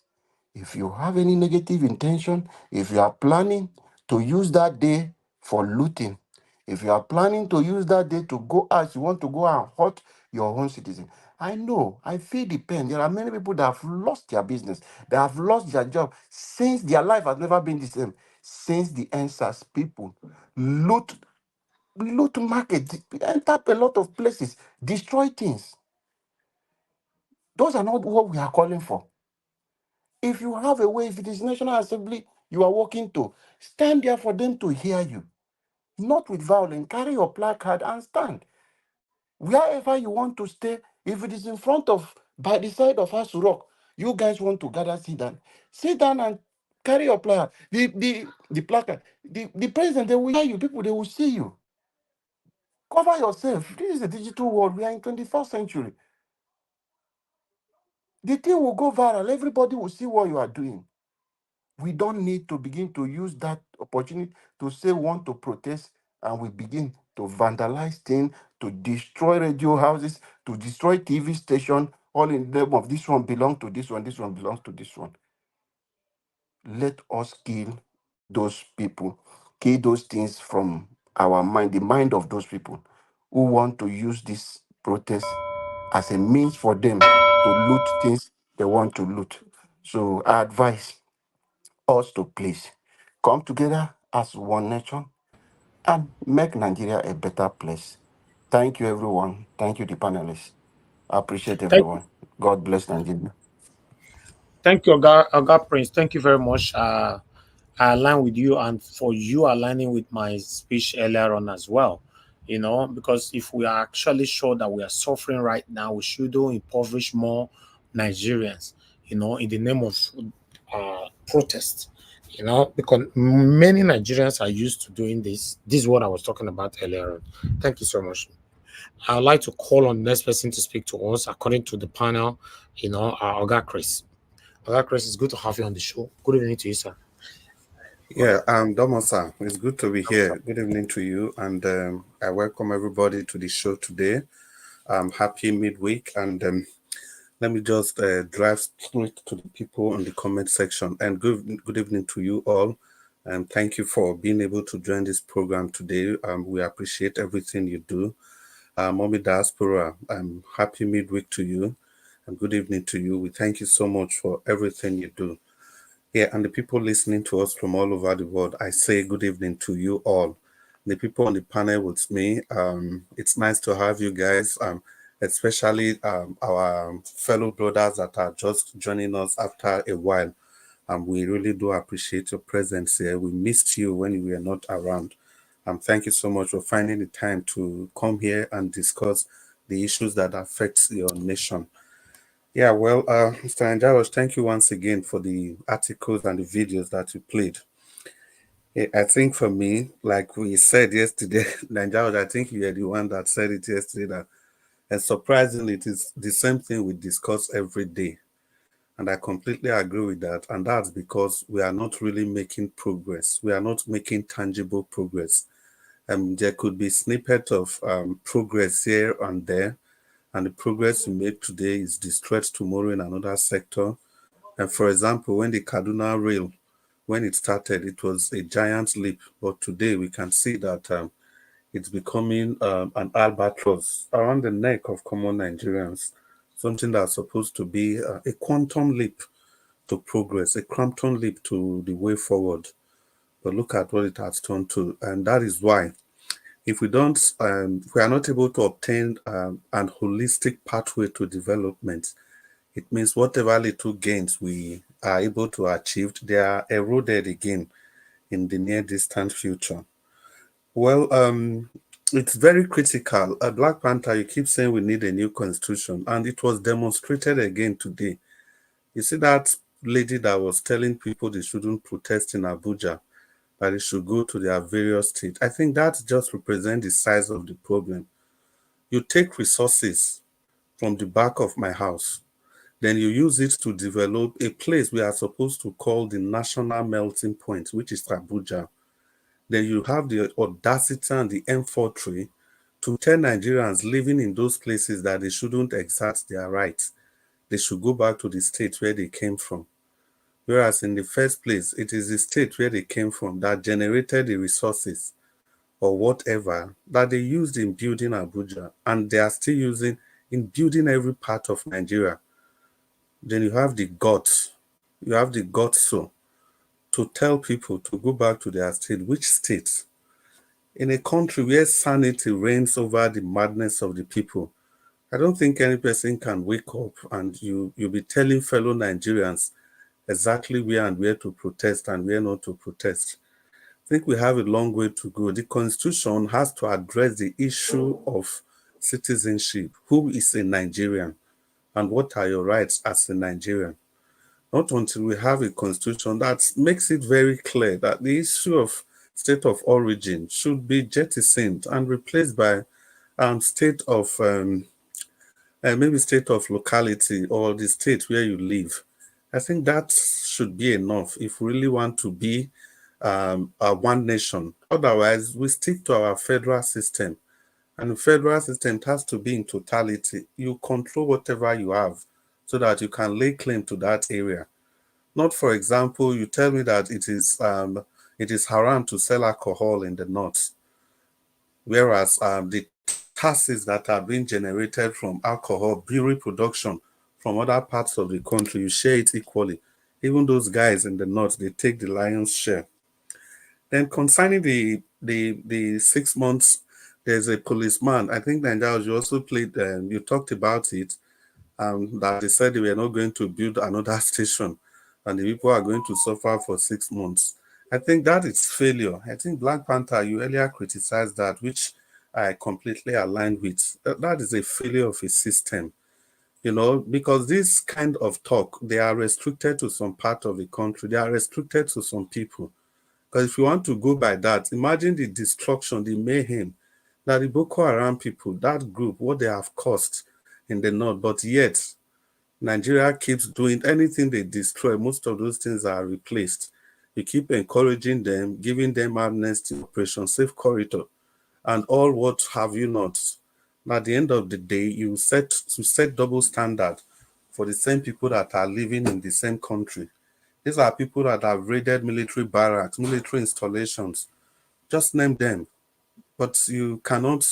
If you have any negative intention, if you are planning to use that day for looting, if you are planning to use that day to go out, you want to go and hurt your own citizen. I know, I feel the pain. There are many people that have lost their business, they have lost their job since their life has never been the same. Since the answers, people loot market, enter a lot of places, destroy things. Those are not what we are calling for. If you have a way, if it is National Assembly you are walking to, stand there for them to hear you. Not with violence. Carry your placard and stand. Wherever you want to stay, if it is in front of, by the side of Asu Rock, you guys want to gather, sit down and carry your placard. The placard. The president, they will hear you. People, they will see you. Cover yourself. This is a digital world. We are in 21st century. The thing will go viral. Everybody will see what you are doing. We don't need to begin to use that opportunity to say we want to protest and we begin to vandalize things, to destroy radio houses, to destroy TV station, all in the name of this one belongs to this one belongs to this one. Let us kill those people, kill those things from our mind, the mind of those people who want to use this protest as a means for them to loot things they want to loot. So I advise us to please come together as one nation and make Nigeria a better place. Thank you, everyone. Thank you, the panelists. I appreciate everyone. God bless Nigeria. Thank you, Oga Prince. Thank you very much. I align with you, and for you aligning with my speech earlier on as well. You know, because if we are actually sure that we are suffering right now, we shouldn't impoverish more Nigerians. You know, in the name of protest. You know, because many Nigerians are used to doing this. This is what I was talking about earlier on. Thank you so much. I'd like to call on the next person to speak to us according to the panel. You know, Oga Chris. Oga Chris, it's good to have you on the show. Good evening to you, sir. Yeah, Domosa, it's good to be here. Good evening to you, and I welcome everybody to the show today. Happy midweek, and let me just drive straight to the people in the comment section. And good evening to you all, and thank you for being able to join this program today. We appreciate everything you do. Mommy Diaspora, happy midweek to you, and good evening to you. We thank you so much for everything you do. Yeah, and the people listening to us from all over the world, I say good evening to you all. The people on the panel with me, it's nice to have you guys, especially our fellow brothers that are just joining us after a while. We really do appreciate your presence here. We missed you when you were not around. Thank you so much for finding the time to come here and discuss the issues that affect your nation. Yeah, well, Mr. Anjaros, thank you once again for the articles and the videos that you played. I think for me, like we said yesterday, Anjaros, I think you are the one that said it yesterday, that, and surprisingly, it is the same thing we discuss every day. And I completely agree with that. And that's because we are not really making progress. We are not making tangible progress. There could be snippets of progress here and there, and the progress we make today is destroyed tomorrow in another sector. And for example, when the Kaduna Rail, when it started, it was a giant leap, but today we can see that it's becoming an albatross around the neck of common Nigerians, something that's supposed to be a quantum leap to progress, a quantum leap to the way forward. But look at what it has turned to, and that is why if we don't, if we are not able to obtain an holistic pathway to development, it means whatever little gains we are able to achieve, they are eroded again in the near distant future. Well, it's very critical. Black Panther, you keep saying we need a new constitution, and it was demonstrated again today. You see that lady that was telling people they shouldn't protest in Abuja, that they should go to their various states. I think that just represents the size of the problem. You take resources from the back of my house, then you use it to develop a place we are supposed to call the national melting point, which is Abuja. Then you have the audacity and the effrontery to tell Nigerians living in those places that they shouldn't exert their rights. They should go back to the state where they came from. Whereas in the first place, it is the state where they came from that generated the resources or whatever that they used in building Abuja, and they are still using in building every part of Nigeria. Then you have the guts so to tell people to go back to their state. Which state? In a country where sanity reigns over the madness of the people, I don't think any person can wake up and you'll be telling fellow Nigerians exactly where and where to protest and where not to protest. I think we have a long way to go. The Constitution has to address the issue of citizenship. Who is a Nigerian? And what are your rights as a Nigerian? Not until we have a constitution that makes it very clear that the issue of state of origin should be jettisoned and replaced by state of maybe state of locality or the state where you live. I think that should be enough if we really want to be a one nation. Otherwise, we stick to our federal system, and the federal system has to be in totality. You control whatever you have so that you can lay claim to that area. Not, for example, you tell me that it is haram to sell alcohol in the north, whereas the taxes that are being generated from alcohol, brewery production from other parts of the country, you share it equally. Even those guys in the north, they take the lion's share. Then concerning the 6 months, there's a policeman. I think Nigeria, you also played, you talked about it, that they said they were not going to build another station and the people are going to suffer for 6 months. I think that is failure. I think Black Panther, you earlier criticized that, which I completely aligned with. That is a failure of a system, because this kind of talk, they are restricted to some part of the country. They are restricted to some people. Because if you want to go by that, imagine the destruction, the mayhem that the Boko Haram people, that group, what they have caused in the north. But yet, Nigeria keeps doing anything they destroy. Most of those things are replaced. You keep encouraging them, giving them amnesty, Operation Safe Corridor, and all what have you not. At the end of the day, you set double standard for the same people that are living in the same country. These are people that have raided military barracks, military installations. Just name them. But you cannot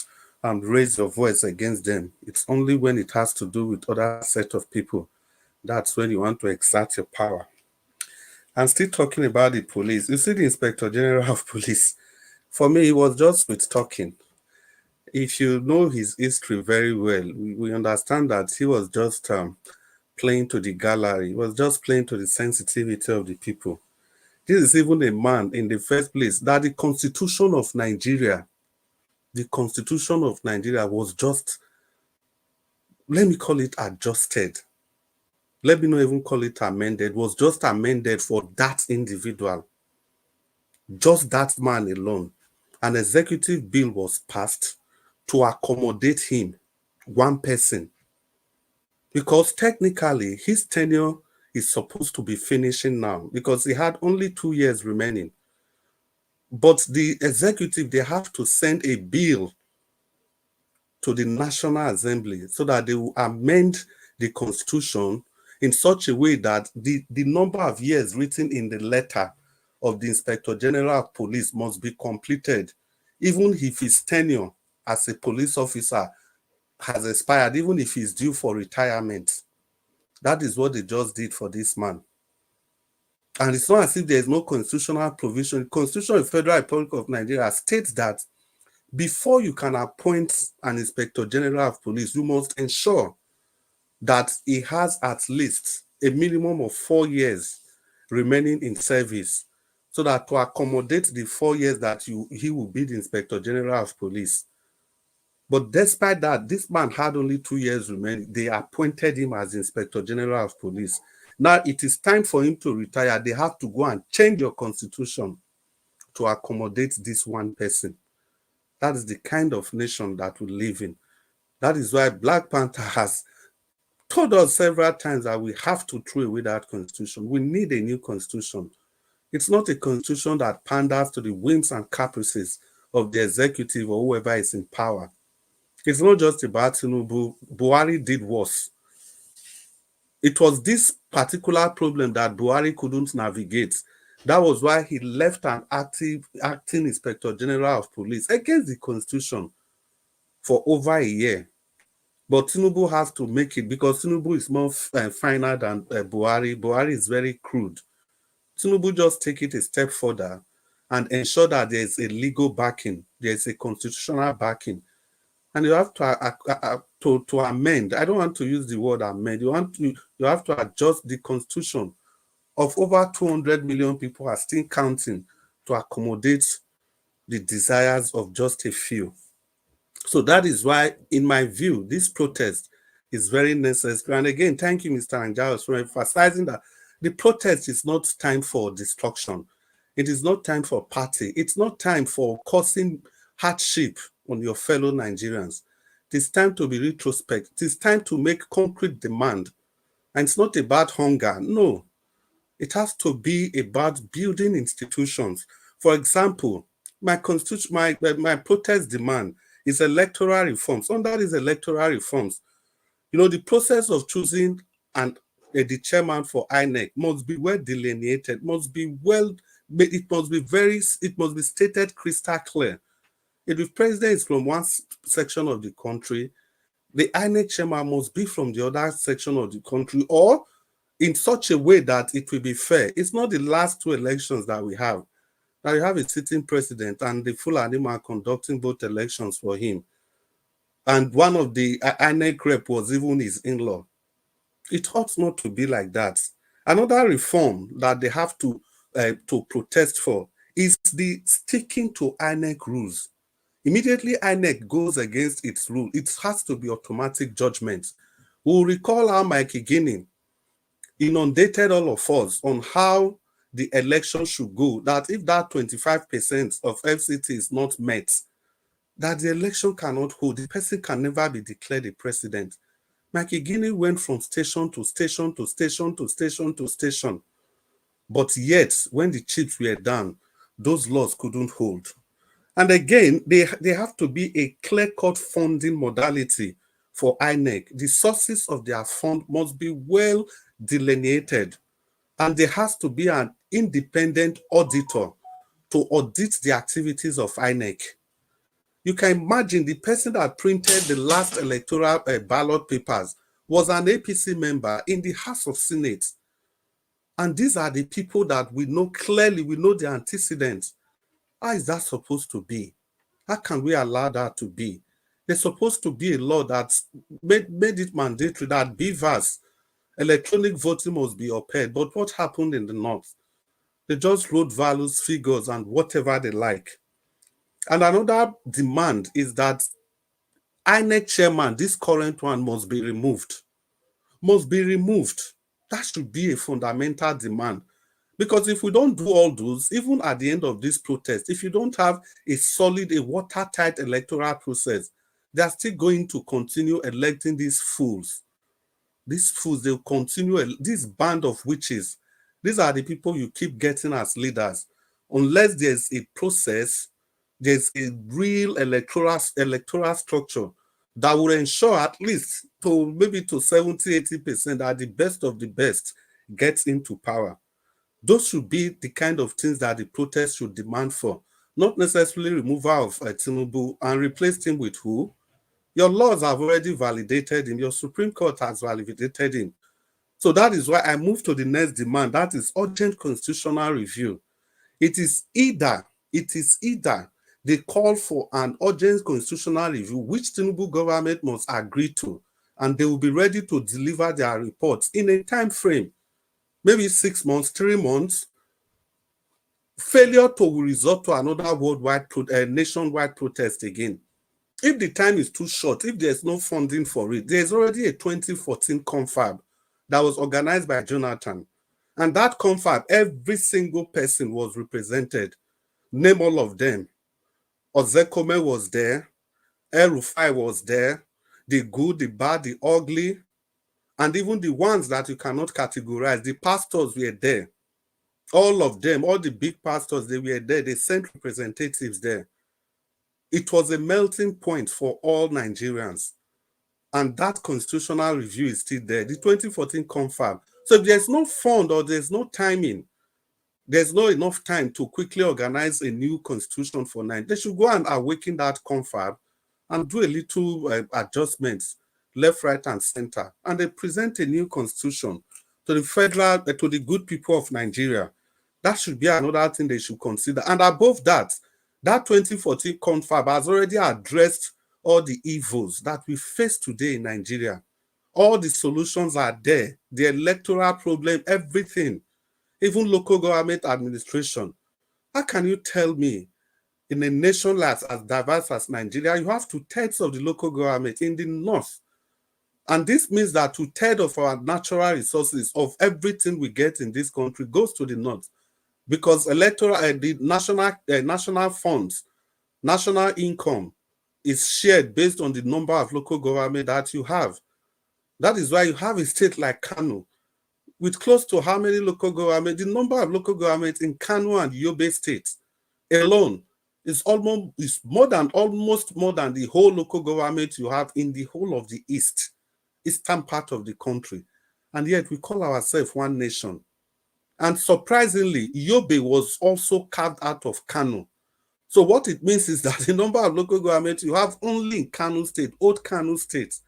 raise your voice against them. It's only when it has to do with other set of people. That's when you want to exert your power. And still talking about the police. You see the Inspector General of Police. For me, he was just with talking. If you know his history very well, we understand that he was just playing to the gallery. He was just playing to the sensitivity of the people. This is even a man in the first place that the Constitution of Nigeria was just, let me call it adjusted. Let me not even call it amended. It was just amended for that individual. Just that man alone. An executive bill was passed to accommodate him, one person. Because technically, his tenure is supposed to be finishing now because he had only 2 years remaining. But the executive, they have to send a bill to the National Assembly so that they will amend the Constitution in such a way that the number of years written in the letter of the Inspector General of Police must be completed, even if his tenure as a police officer has expired, even if he's due for retirement. That is what they just did for this man. And it's not as if there is no constitutional provision. The Constitution of the Federal Republic of Nigeria states that before you can appoint an Inspector General of Police, you must ensure that he has at least a minimum of 4 years remaining in service, so that to accommodate the 4 years that he will be the Inspector General of Police. But despite that, this man had only 2 years remaining. They appointed him as Inspector General of Police. Now it is time for him to retire. They have to go and change your constitution to accommodate this one person. That is the kind of nation that we live in. That is why Black Panther has told us several times that we have to throw away that constitution. We need a new constitution. It's not a constitution that panders to the whims and caprices of the executive or whoever is in power. It's not just about Tinubu. Buhari did worse. It was this particular problem that Buhari couldn't navigate. That was why he left an acting Inspector General of Police against the Constitution for over a year. But Tinubu has to make it, because Tinubu is more finer than Buhari. Buhari is very crude. Tinubu just take it a step further and ensure that there is a legal backing, there is a constitutional backing. And you have to amend. I don't want to use the word amend. You have to adjust the constitution of over 200 million people are still counting to accommodate the desires of just a few. So that is why, in my view, this protest is very necessary. And again, thank you, Mr. Anjaos, for emphasizing that the protest is not time for destruction. It is not time for party. It's not time for causing hardship on your fellow Nigerians. It is time to be retrospect. It is time to make concrete demand. And it's not about hunger. No. It has to be about building institutions. For example, my protest demand is electoral reforms. Under these electoral reforms, the process of choosing the chairman for INEC must be well delineated, it must be stated crystal clear. If the president is from one section of the country, the INEC chairman must be from the other section of the country, or in such a way that it will be fair. It's not the last 2 elections that we have. Now you have a sitting president and the full animal conducting both elections for him. And one of the INEC rep was even his in-law. It ought not to be like that. Another reform that they have to protest for is the sticking to INEC rules. Immediately INEC goes against its rule, it has to be automatic judgment. We'll recall how Mike Guinea inundated all of us on how the election should go, that if that 25% of FCT is not met, that the election cannot hold, the person can never be declared a president. Mike Guinea went from station to station to station to station to station. But yet, when the chips were done, those laws couldn't hold. And again, they have to be a clear-cut funding modality for INEC. The sources of their fund must be well delineated. And there has to be an independent auditor to audit the activities of INEC. You can imagine the person that printed the last electoral ballot papers was an APC member in the House of Senate. And these are the people that we know clearly, we know the antecedents. How is that supposed to be? How can we allow that to be? There's supposed to be a law that made it mandatory that BVAS, electronic voting, must be upheld. But what happened in the North? They just wrote values, figures, and whatever they like. And another demand is that INEC chairman, this current one, must be removed. Must be removed. That should be a fundamental demand. Because if we don't do all those, even at the end of this protest, if you don't have a solid, a watertight electoral process, they are still going to continue electing these fools. These fools, they'll continue, this band of witches. These are the people you keep getting as leaders. Unless there's a process, there's a real electoral structure that will ensure at least to maybe to 70-80% that the best of the best gets into power. Those should be the kind of things that the protest should demand for, not necessarily removal of Tinubu and replace him with who? Your laws have already validated him. Your Supreme Court has validated him. So that is why I move to the next demand. That is urgent constitutional review. It is either they call for an urgent constitutional review, which Tinubu government must agree to, and they will be ready to deliver their reports in a time frame, maybe 6 months, 3 months. Failure to resort to another nationwide protest again. If the time is too short, if there's no funding for it, there's already a 2014 confab that was organized by Jonathan. And that confab, every single person was represented. Name all of them. Ozekome was there. El-Rufai was there. The good, the bad, the ugly, and even the ones that you cannot categorize. The pastors were there. All of them, all the big pastors, they were there. They sent representatives there. It was a melting point for all Nigerians. And that constitutional review is still there. The 2014 confab. So if there's no fund or there's no timing, there's not enough time to quickly organize a new constitution for Nigeria. They should go and awaken that confab and do a little adjustments, left, right, and center. And they present a new constitution to the federal, to the good people of Nigeria. That should be another thing they should consider. And above that, that 2014 confab has already addressed all the evils that we face today in Nigeria. All the solutions are there. The electoral problem, everything, even local government administration. How can you tell me in a nation as diverse as Nigeria, you have 2/3 of the local government in the north? And this means that 2/3 of our natural resources, of everything we get in this country, goes to the north. Because electoral, the national funds, national income is shared based on the number of local government that you have. That is why you have a state like Kano, with close to how many local government? The number of local governments in Kano and Yobe states alone is almost more than the whole local government you have in the whole of the eastern part of the country. And yet we call ourselves one nation. And surprisingly, Yobe was also carved out of Kano. So what it means is that the number of local governments you have only in Kano State, old Kano State,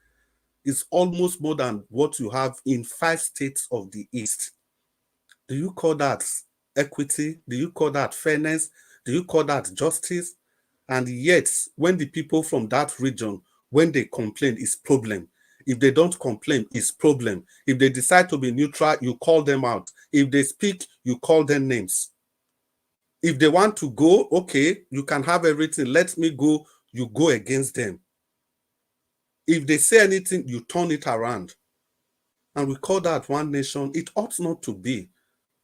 is almost more than what you have in 5 states of the East. Do you call that equity? Do you call that fairness? Do you call that justice? And yet, when the people from that region, when they complain, it's problem. If they don't complain, it's problem. If they decide to be neutral, you call them out. If they speak, you call them names. If they want to go, okay, you can have everything. Let me go. You go against them. If they say anything, you turn it around. And we call that one nation. It ought not to be.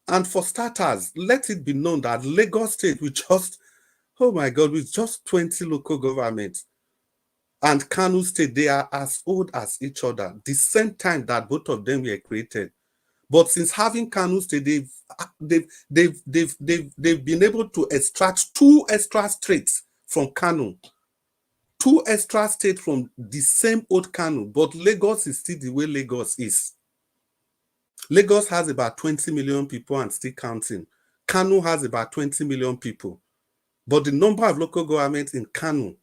And for starters, let it be known that Lagos State, with just 20 local governments, and Kano State, they are as old as each other, the same time that both of them were created. But since having Kano State, they've been able to extract 2 extra states from Kano. 2 extra states from the same old Kano, but Lagos is still the way Lagos is. Lagos has about 20 million people and still counting. Kano has about 20 million people. But the number of local governments in Kano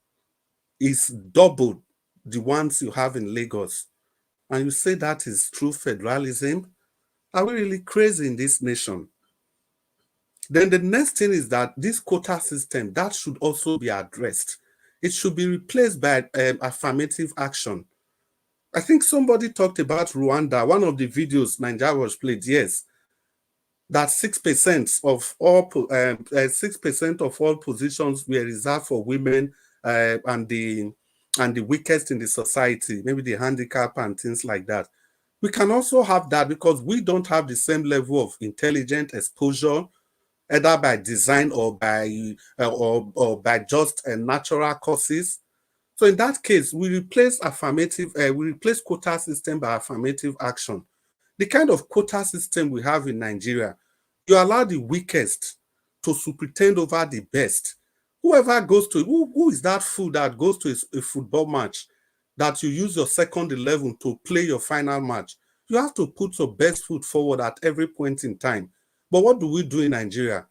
is double the ones you have in Lagos. And you say that is true federalism? Are we really crazy in this nation? Then the next thing is that this quota system, that should also be addressed. It should be replaced by affirmative action. I think somebody talked about Rwanda, one of the videos Nigeria was played, yes, that 6% of all positions were reserved for women and the weakest in the society, maybe the handicap and things like that. We can also have that because we don't have the same level of intelligent exposure, either by design or by just natural causes. So in that case, we replace quota system by affirmative action. The kind of quota system we have in Nigeria, you allow the weakest to superintend over the best. Whoever goes to, who is that fool that goes to a football match that you use your second 11 to play your final match. You have to put your best foot forward at every point in time. But what do we do in Nigeria?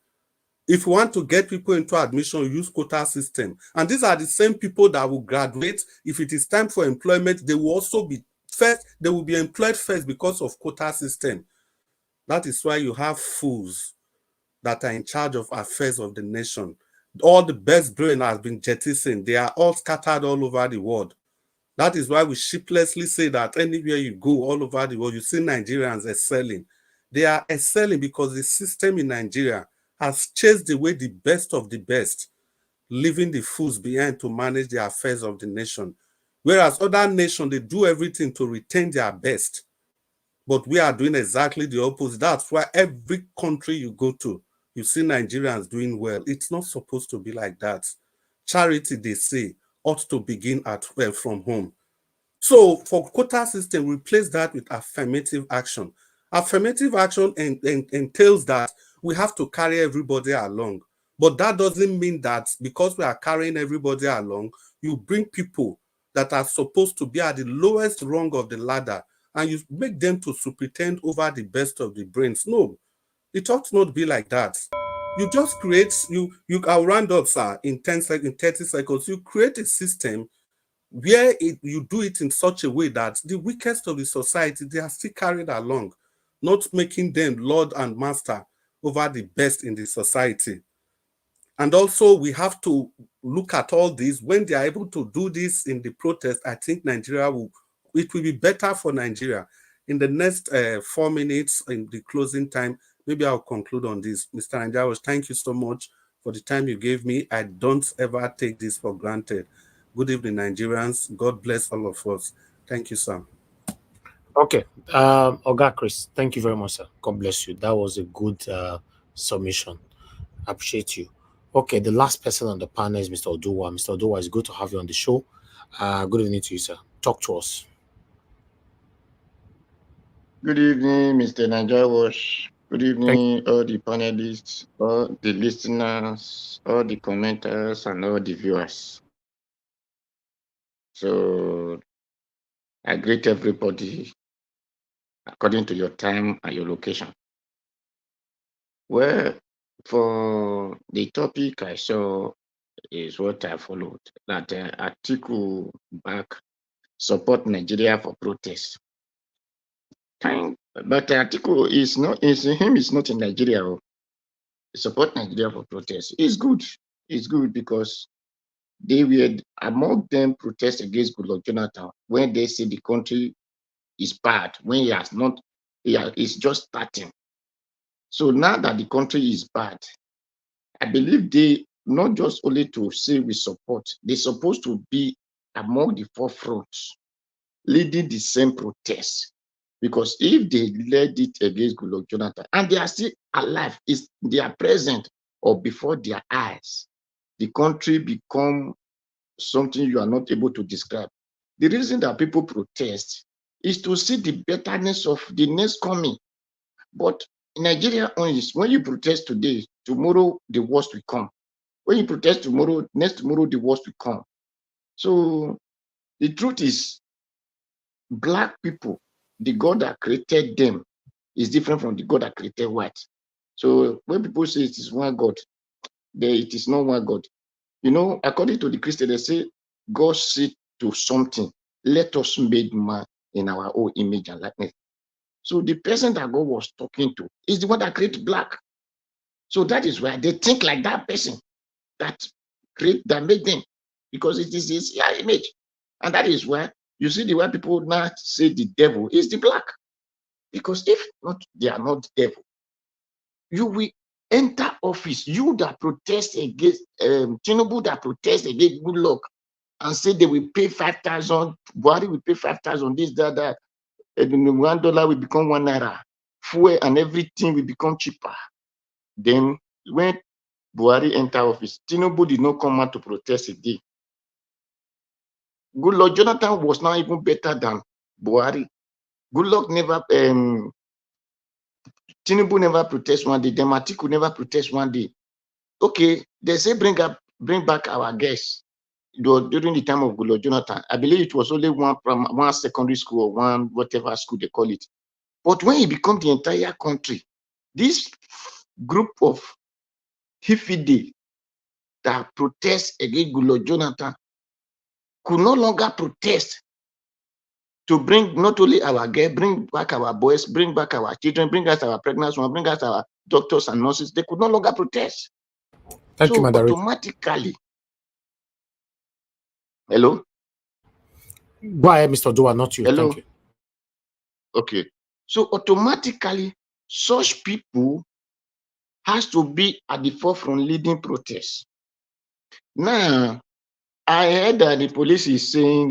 If you want to get people into admission, you use quota system. And these are the same people that will graduate. If it is time for employment, they will also be first, they will be employed first because of quota system. That is why you have fools that are in charge of affairs of the nation. All the best brain has been jettisoned. They are all scattered all over the world. That is why we sheepishly say that anywhere you go all over the world, you see Nigerians excelling. They are excelling because the system in Nigeria has chased away the best of the best, leaving the fools behind to manage the affairs of the nation. Whereas other nations, they do everything to retain their best. But we are doing exactly the opposite. That's why every country you go to, you see Nigerians doing well. It's not supposed to be like that. Charity, they say, ought to begin from home. So for quota system, replace that with affirmative action. Affirmative action entails that we have to carry everybody along. But that doesn't mean that because we are carrying everybody along, you bring people that are supposed to be at the lowest rung of the ladder and you make them to superintend over the best of the brains. No, it ought not be like that. You just create, I'll round up, sir, in 30 seconds. You create a system where you do it in such a way that the weakest of the society, they are still carried along, not making them lord and master over the best in the society. And also we have to look at all this. When they are able to do this in the protest, I think it will be better for Nigeria. In the next 4 minutes in the closing time, maybe I'll conclude on this. Mr. Anjawas, thank you so much for the time you gave me. I don't ever take this for granted. Good evening, Nigerians. God bless all of us. Thank you, sir. Okay. Oga Chris, thank you very much, sir. God bless you. That was a good submission. I appreciate you. Okay, the last person on the panel is Mr. Oduwa. Mr. Oduwa, it's good to have you on the show. Good evening to you, sir. Talk to us. Good evening, Mr. Najawash. Good evening, all the panelists, all the listeners, all the commenters, and all the viewers. So I greet everybody according to your time and your location. Well, for the topic I saw is what I followed, that Atiku back support Nigeria for protest. But Atiku is not in Nigeria. Support Nigeria for protest. It's good. It's good because they were among them protest against Goodluck Jonathan when they say the country is bad, when he has not, it's just starting. So now that the country is bad, I believe they not just only to say we support, they're supposed to be among the forefronts, leading the same protest. Because if they led it against Goodluck Jonathan and they are still alive, they are present or before their eyes, the country become something you are not able to describe. The reason that people protest is to see the betterness of the next coming. But in Nigeria, when you protest today, tomorrow the worst will come. When you protest tomorrow, next tomorrow the worst will come. So the truth is, black people, the God that created them is different from the God that created white. So when people say it is one God, it is not one God. You know, according to the Christian, they say God said to something, let us make man in our own image and likeness. So the person that God was talking to is the one that created black. So that is why they think like that person that made them, because it is his image. And that is why you see the way people now say the devil is the black. Because if not, they are not the devil. You will enter office, you that protest against Tinubu, that protest against Goodluck, and say they will pay 5,000, Buhari will pay 5,000, this, that, and $1 will become £1. Fuel and everything will become cheaper. Then when Buhari enter office, Tinubu did not come out to protest again. Goodluck Jonathan was not even better than Buhari. Goodluck never, Tinubu never protest one day. Then Atiku never protest one day. Okay, they say bring back our guests. during the time of Goodluck Jonathan, I believe it was only one secondary school or one whatever school they call it. But when it became the entire country, this group of Hifidi that protest against Goodluck Jonathan could no longer protest to bring not only our girl, bring back our boys, bring back our children, bring us our pregnant ones, bring us our doctors and nurses. They could no longer protest. Thank you, So Madam. automatically, hello? Go ahead, Mr. Dua, not you. Hello? Thank you. Okay. So automatically, such people has to be at the forefront leading protests. Now, I heard that the police is saying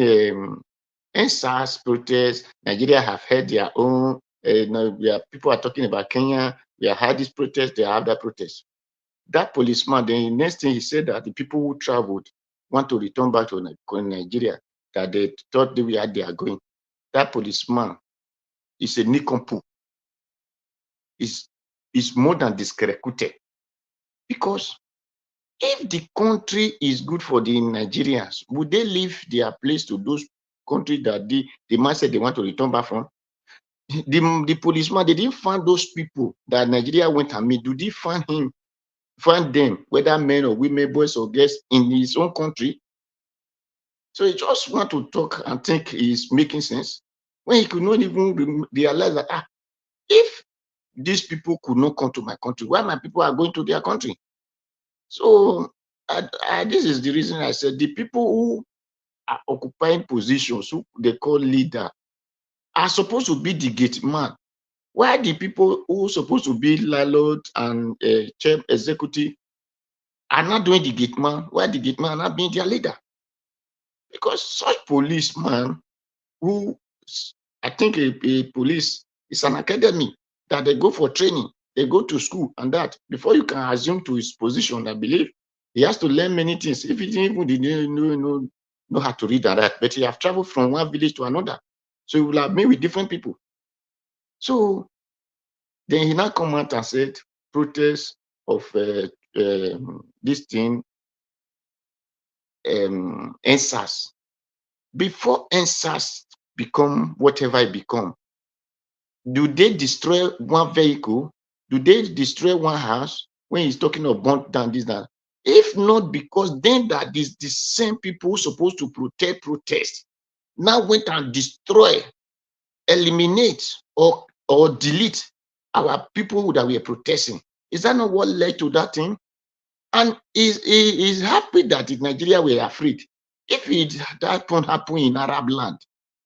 NSAS protests, Nigeria have had their own, people are talking about Kenya, we have had this protest, they have that protest. That policeman, then the next thing he said that the people who traveled want to return back to Nigeria, that they thought they were they are going. That policeman is a nincompoop. Is more than discredited. Because if the country is good for the Nigerians, would they leave their place to those countries that the man said they want to return back from? The policeman, they didn't find those people that Nigeria went and meet. Do they find them, whether men or women, boys or girls, in his own country? So he just want to talk and think he's making sense when he could not even realize that if these people could not come to my country, why my people are going to their country? So this is the reason I said the people who are occupying positions, who they call leader, are supposed to be the gate man. Why the people who are supposed to be landlord and chief executive are not doing the gate man? Why the gate man are not being their leader? Because such policeman who, I think a police is an academy that they go for training, they go to school and that before you can assume to his position, I believe he has to learn many things. If he didn't even know how to read and that, but he have traveled from one village to another, so he will have been with different people. So then he now come out and said protest of this thing, NSAS. Before NSAS become whatever it become, do they destroy one vehicle? Do they destroy one house when he's talking of burnt down this, that? If not, because then that is the same people supposed to protest now went and destroy, eliminate, or delete our people that were protesting. Is that not what led to that thing? And is happy that in Nigeria we are afraid. If that won't happen in Arab land,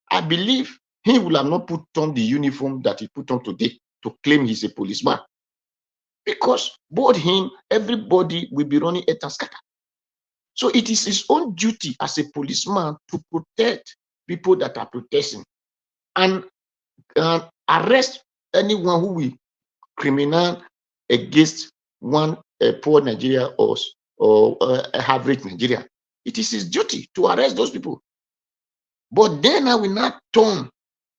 I believe he will have not put on the uniform that he put on today to claim he's a policeman. Because both him, everybody will be running at scatter. So it is his own duty as a policeman to protect people that are protesting and arrest anyone who will criminal against one poor Nigeria or average Nigeria. It is his duty to arrest those people. But then I will not turn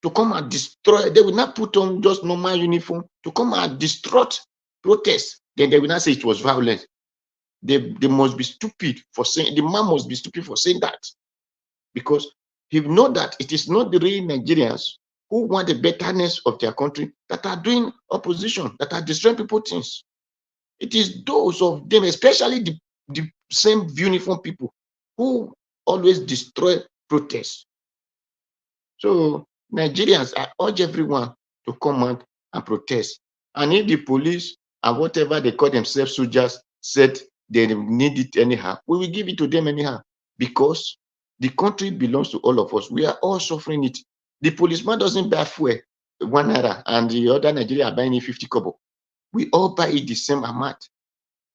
to come and destroy. They will not put on just normal uniform to come and destroy protests. Then they will not say it was violent. They must be stupid for saying, the man must be stupid for saying that. Because he know that it is not the real Nigerians who want the betterness of their country that are doing opposition, that are destroying people's things. It is those of them, especially the same uniform people who always destroy protests. So Nigerians, I urge everyone to come out and protest. And if the police and whatever they call themselves soldiers said they need it anyhow, we will give it to them anyhow. Because the country belongs to all of us. We are all suffering it. The policeman doesn't buy fuel 1 naira and the other Nigeria are buying it 50 kobo. We all buy it the same amount.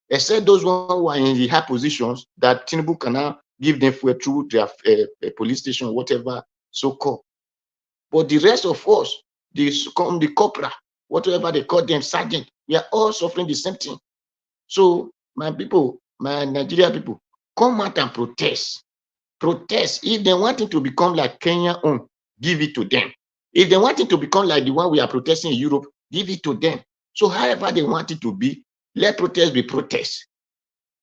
Except those who are in the high positions that Tinubu can now give them fuel through their police station, whatever so-called. But the rest of us, the corporal, whatever they call them, sergeant, we are all suffering the same thing. So my people, my Nigeria people, come out and protest. Protest. If they want it to become like Kenya own, give it to them. If they want it to become like the one we are protesting in Europe, give it to them. So however they want it to be, let protest be protest.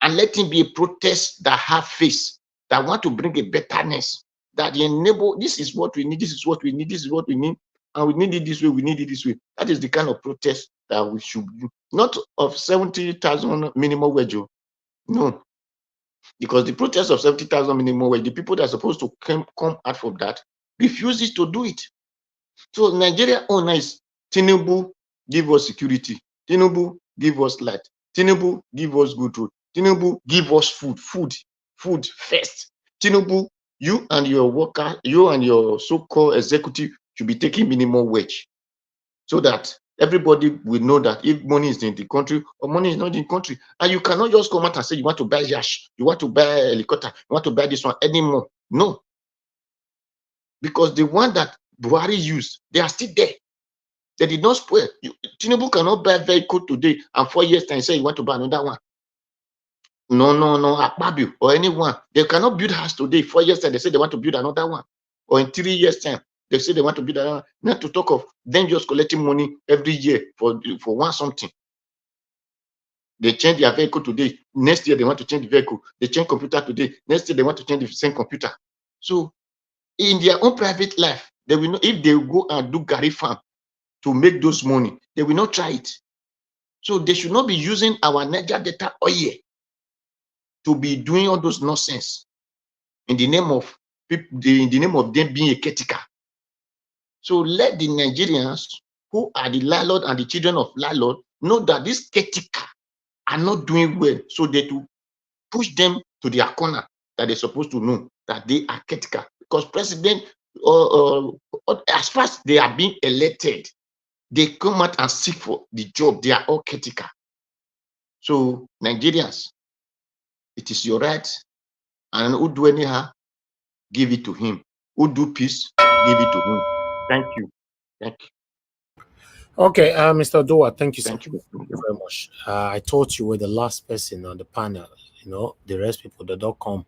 And let it be a protest that have face. that want to bring a betterness, that enable, this is what we need, this is what we need, this is what we need, and we need it this way, we need it this way. That is the kind of protest that we should do. Not of 70,000 minimum wage. No. Because the protest of 70,000 minimum wage, the people that are supposed to come out from that refuses to do it. So Nigeria owners, Tinubu, give us security. Tinubu, give us light. Tinubu, give us good road. Tinubu, give us food first. Tinubu, you and your worker, you and your so-called executive should be taking minimum wage, so that everybody will know that if money is in the country or money is not in the country. And you cannot just come out and say you want to buy yash, you want to buy a helicopter, you want to buy this one anymore. No. Because the one that Buhari used, they are still there. They did not spoil. Tinubu cannot buy a vehicle today and 4 years time say you want to buy another one. No, Akpabio or anyone. They cannot build house today. 4 years time they say they want to build another one. Or in 3 years time they say they want to build another one. Not to talk of them just collecting money every year for one something. They change their vehicle today. Next year they want to change the vehicle. They change computer today. Next year they want to change the same computer. So in their own private life, they will know if they go and do Gary farm to make those money, they will not try it. So they should not be using our Niger data oil to be doing all those nonsense in the name of people, in the name of them being a caretaker. So let the Nigerians who are the landlord and the children of landlord know that these caretaker are not doing well, so they to push them to their corner, that they're supposed to know that they are caretaker. Because president, as far as they are being elected, they come out and seek for the job. They are all caretaker. So Nigerians, it is your right, and who do anyhow, give it to him. Who do peace, give it to him. Thank you. Thank you. Okay, Mr. Doa, thank you very much. I thought you were the last person on the panel. You know, the rest people that don't come,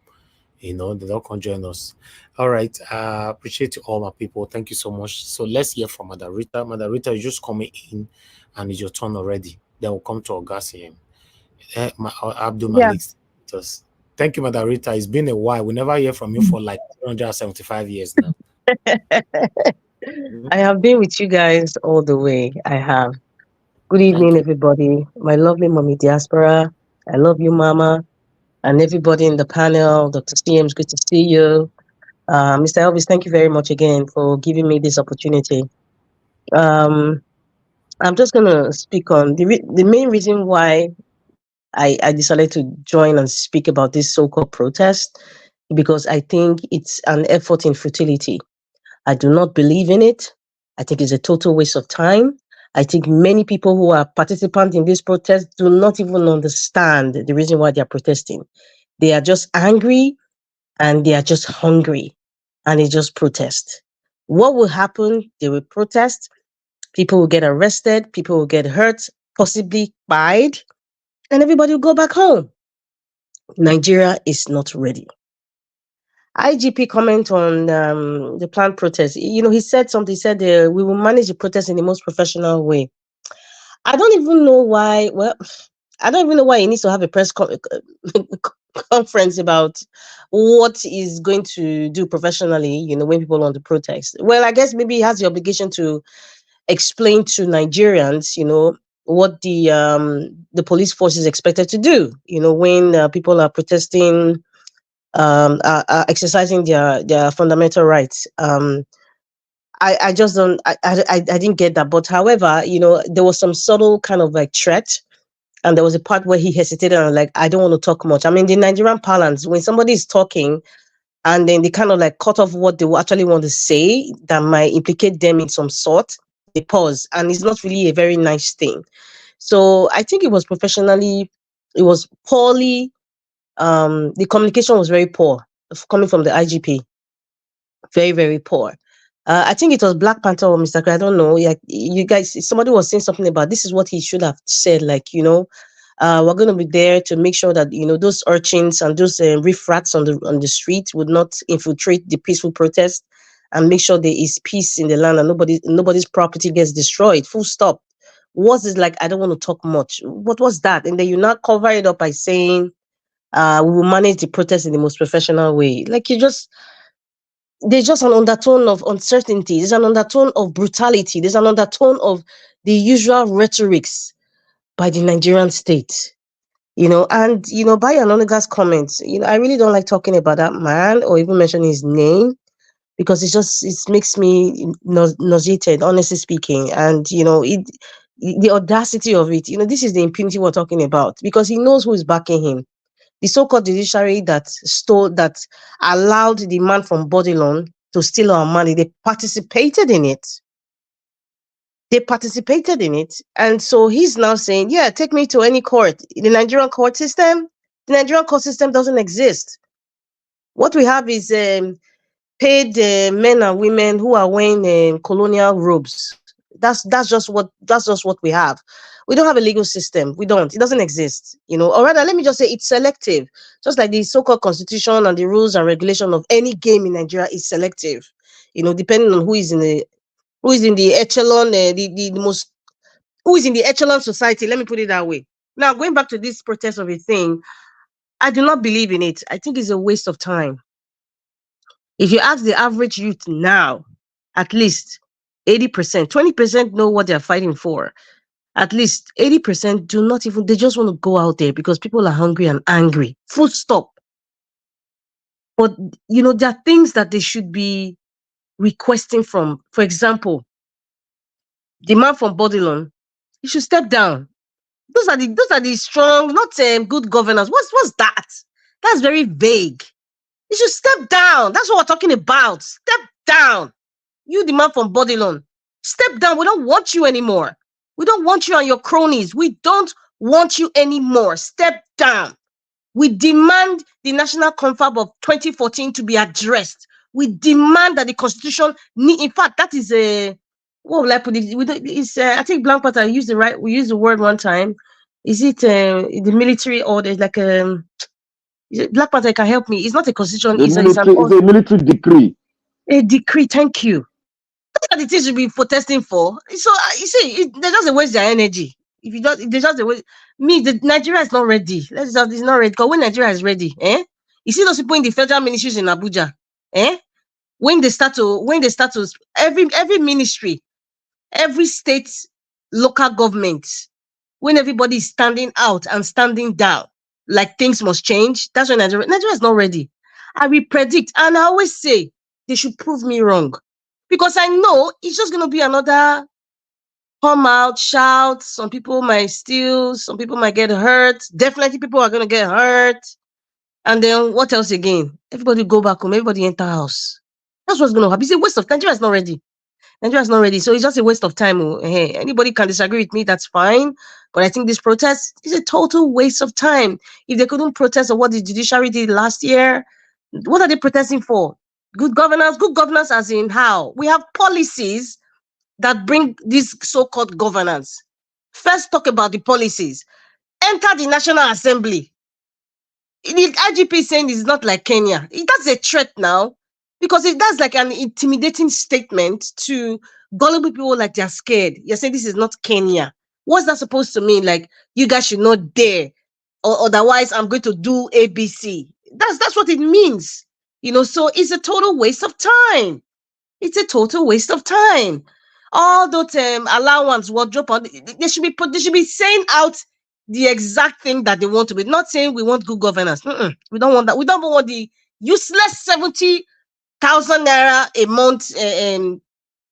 you know, they don't come join us. All right, appreciate you all my people. Thank you so much. So let's hear from Mother Rita. Mother Rita is just coming in, and it's your turn already. Then we'll come to Augustin. Abdul Malik. Just thank you, Mother Rita. It's been a while. We never hear from you for like 375 years now. I have been with you guys all the way. I have. Good evening, everybody. My lovely mommy diaspora. I love you, Mama. And everybody in the panel. Dr. CM, it's good to see you. Mr. Elvis, thank you very much again for giving me this opportunity. I'm just going to speak on the main reason why I decided to join and speak about this so-called protest, because I think it's an effort in futility. I do not believe in it. I think it's a total waste of time. I think many people who are participants in this protest do not even understand the reason why they are protesting. They are just angry and they are just hungry, and they just protest. What will happen? They will protest. People will get arrested. People will get hurt, possibly died, and everybody will go back home. Nigeria is not ready. IGP comment on the planned protest. You know, he said something. He said we will manage the protest in the most professional way. I don't even know why. Well, I don't even know why he needs to have a press conference about what he's going to do professionally. You know, when people want to protest. Well, I guess maybe he has the obligation to explain to Nigerians, you know, what the police force is expected to do. You know, when people are protesting. Exercising their fundamental rights. I just don't. I didn't get that. But however, you know, there was some subtle kind of like threat, and there was a part where he hesitated and like, I don't want to talk much. I mean, the Nigerian parlance, when somebody is talking, and then they kind of like cut off what they actually want to say that might implicate them in some sort, they pause, and it's not really a very nice thing. So I think it was poorly. The communication was very poor coming from the IGP. Very, very poor. I think it was Black Panther or Mr. I don't know. Yeah, you guys, somebody was saying something about this is what he should have said. Like, you know, we're going to be there to make sure that, you know, those urchins and those riffrats on the street would not infiltrate the peaceful protest, and make sure there is peace in the land and nobody's property gets destroyed. Full stop. What is like? I don't want to talk much. What was that? And then you now cover it up by saying We will manage the protest in the most professional way. Like there's just an undertone of uncertainty. There's an undertone of brutality. There's an undertone of the usual rhetorics by the Nigerian state. And by Anonymous comments, I really don't like talking about that man or even mentioning his name, because it makes me nauseated, honestly speaking. And the audacity of it, this is the impunity we're talking about, because he knows who is backing him. The so-called judiciary that allowed the man from Bodilon to steal our money, they participated in it. And so he's now saying, yeah, take me to any court. The Nigerian court system doesn't exist. What we have is paid men and women who are wearing colonial robes. That's just what we have. We don't have a legal system. We don't. It doesn't exist. Or rather, let me just say it's selective. Just like the so-called constitution and the rules and regulation of any game in Nigeria is selective. Depending on who is in the echelon, who is in the echelon society. Let me put it that way. Now, going back to this protest of a thing, I do not believe in it. I think it's a waste of time. If you ask the average youth now, at least 80%, 20% know what they're fighting for. At least 80% do not even, they just want to go out there because people are hungry and angry. Full stop. But, there are things that they should be requesting from. For example, the man from Bodilon, he should step down. Those are the strong, not good governance. What's that? That's very vague. You should step down. That's what we're talking about. Step down. You, the man from Bodilon, step down. We don't want you anymore. We don't want you and your cronies. We don't want you anymore. Step down. We demand the National Confab of 2014 to be addressed. We demand that the Constitution, in fact, that is a, what will I put it? I think Blank Pata we used the word one time. Is it the military order? Like Black Panther can help me. It's not a constitution. It's a military decree. A decree. Thank you. That's what it is to be protesting for. So you see, they just waste their energy. If you don't, they just waste. Nigeria is not ready. It's not ready. Because when Nigeria is ready, you see those people in the federal ministries in Abuja, when they start to every ministry, every state, local government, when everybody is standing out and standing down, like things must change, that's when Nigeria is not ready. I will predict, and I always say they should prove me wrong, because I know it's just going to be another come out, shout. Some people might steal, some people might get hurt. Definitely people are going to get hurt. And then what else again? Everybody go back home, everybody enter house. That's what's going to happen. It's a waste of time. Nigeria is not ready. Nigeria is not ready. So it's just a waste of time. Hey, anybody can disagree with me, that's fine. But I think this protest is a total waste of time. If they couldn't protest on what the judiciary did last year, what are they protesting for? Good governance? Good governance as in how? We have policies that bring this so-called governance. First, talk about the policies. Enter the National Assembly. The IGP is saying it's not like Kenya. That's a threat now, because that's like an intimidating statement to gullible people, like they're scared. You're saying this is not Kenya. What's that supposed to mean? Like, you guys should not dare, or otherwise I'm going to do ABC. That's what it means. So it's a total waste of time. It's a total waste of time. All those allowance, wardrobe, they should be saying out the exact thing that they want to be. Not saying we want good governance. We don't want that. We don't want the useless 70,000 naira a month,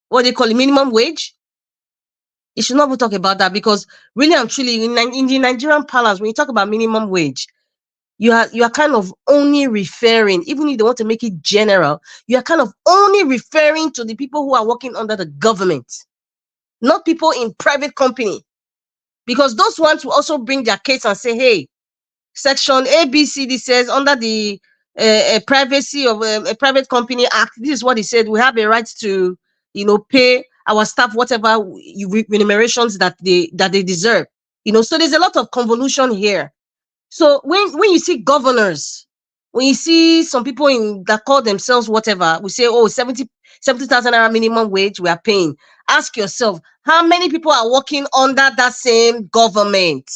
what they call it, minimum wage. You should not talk about that, because really and truly in the Nigerian palace, when you talk about minimum wage, you are kind of only referring, even if they want to make it general, you are kind of only referring to the people who are working under the government, not people in private company. Because those ones will also bring their case and say, hey, section ABCD says under the Privacy of a Private Company Act, this is what it said. We have a right to, pay our staff whatever remunerations that they deserve. So there's a lot of convolution here. So when you see governors, when you see some people that call themselves whatever, we say, 70,000 naira minimum wage we are paying. Ask yourself, how many people are working under that same government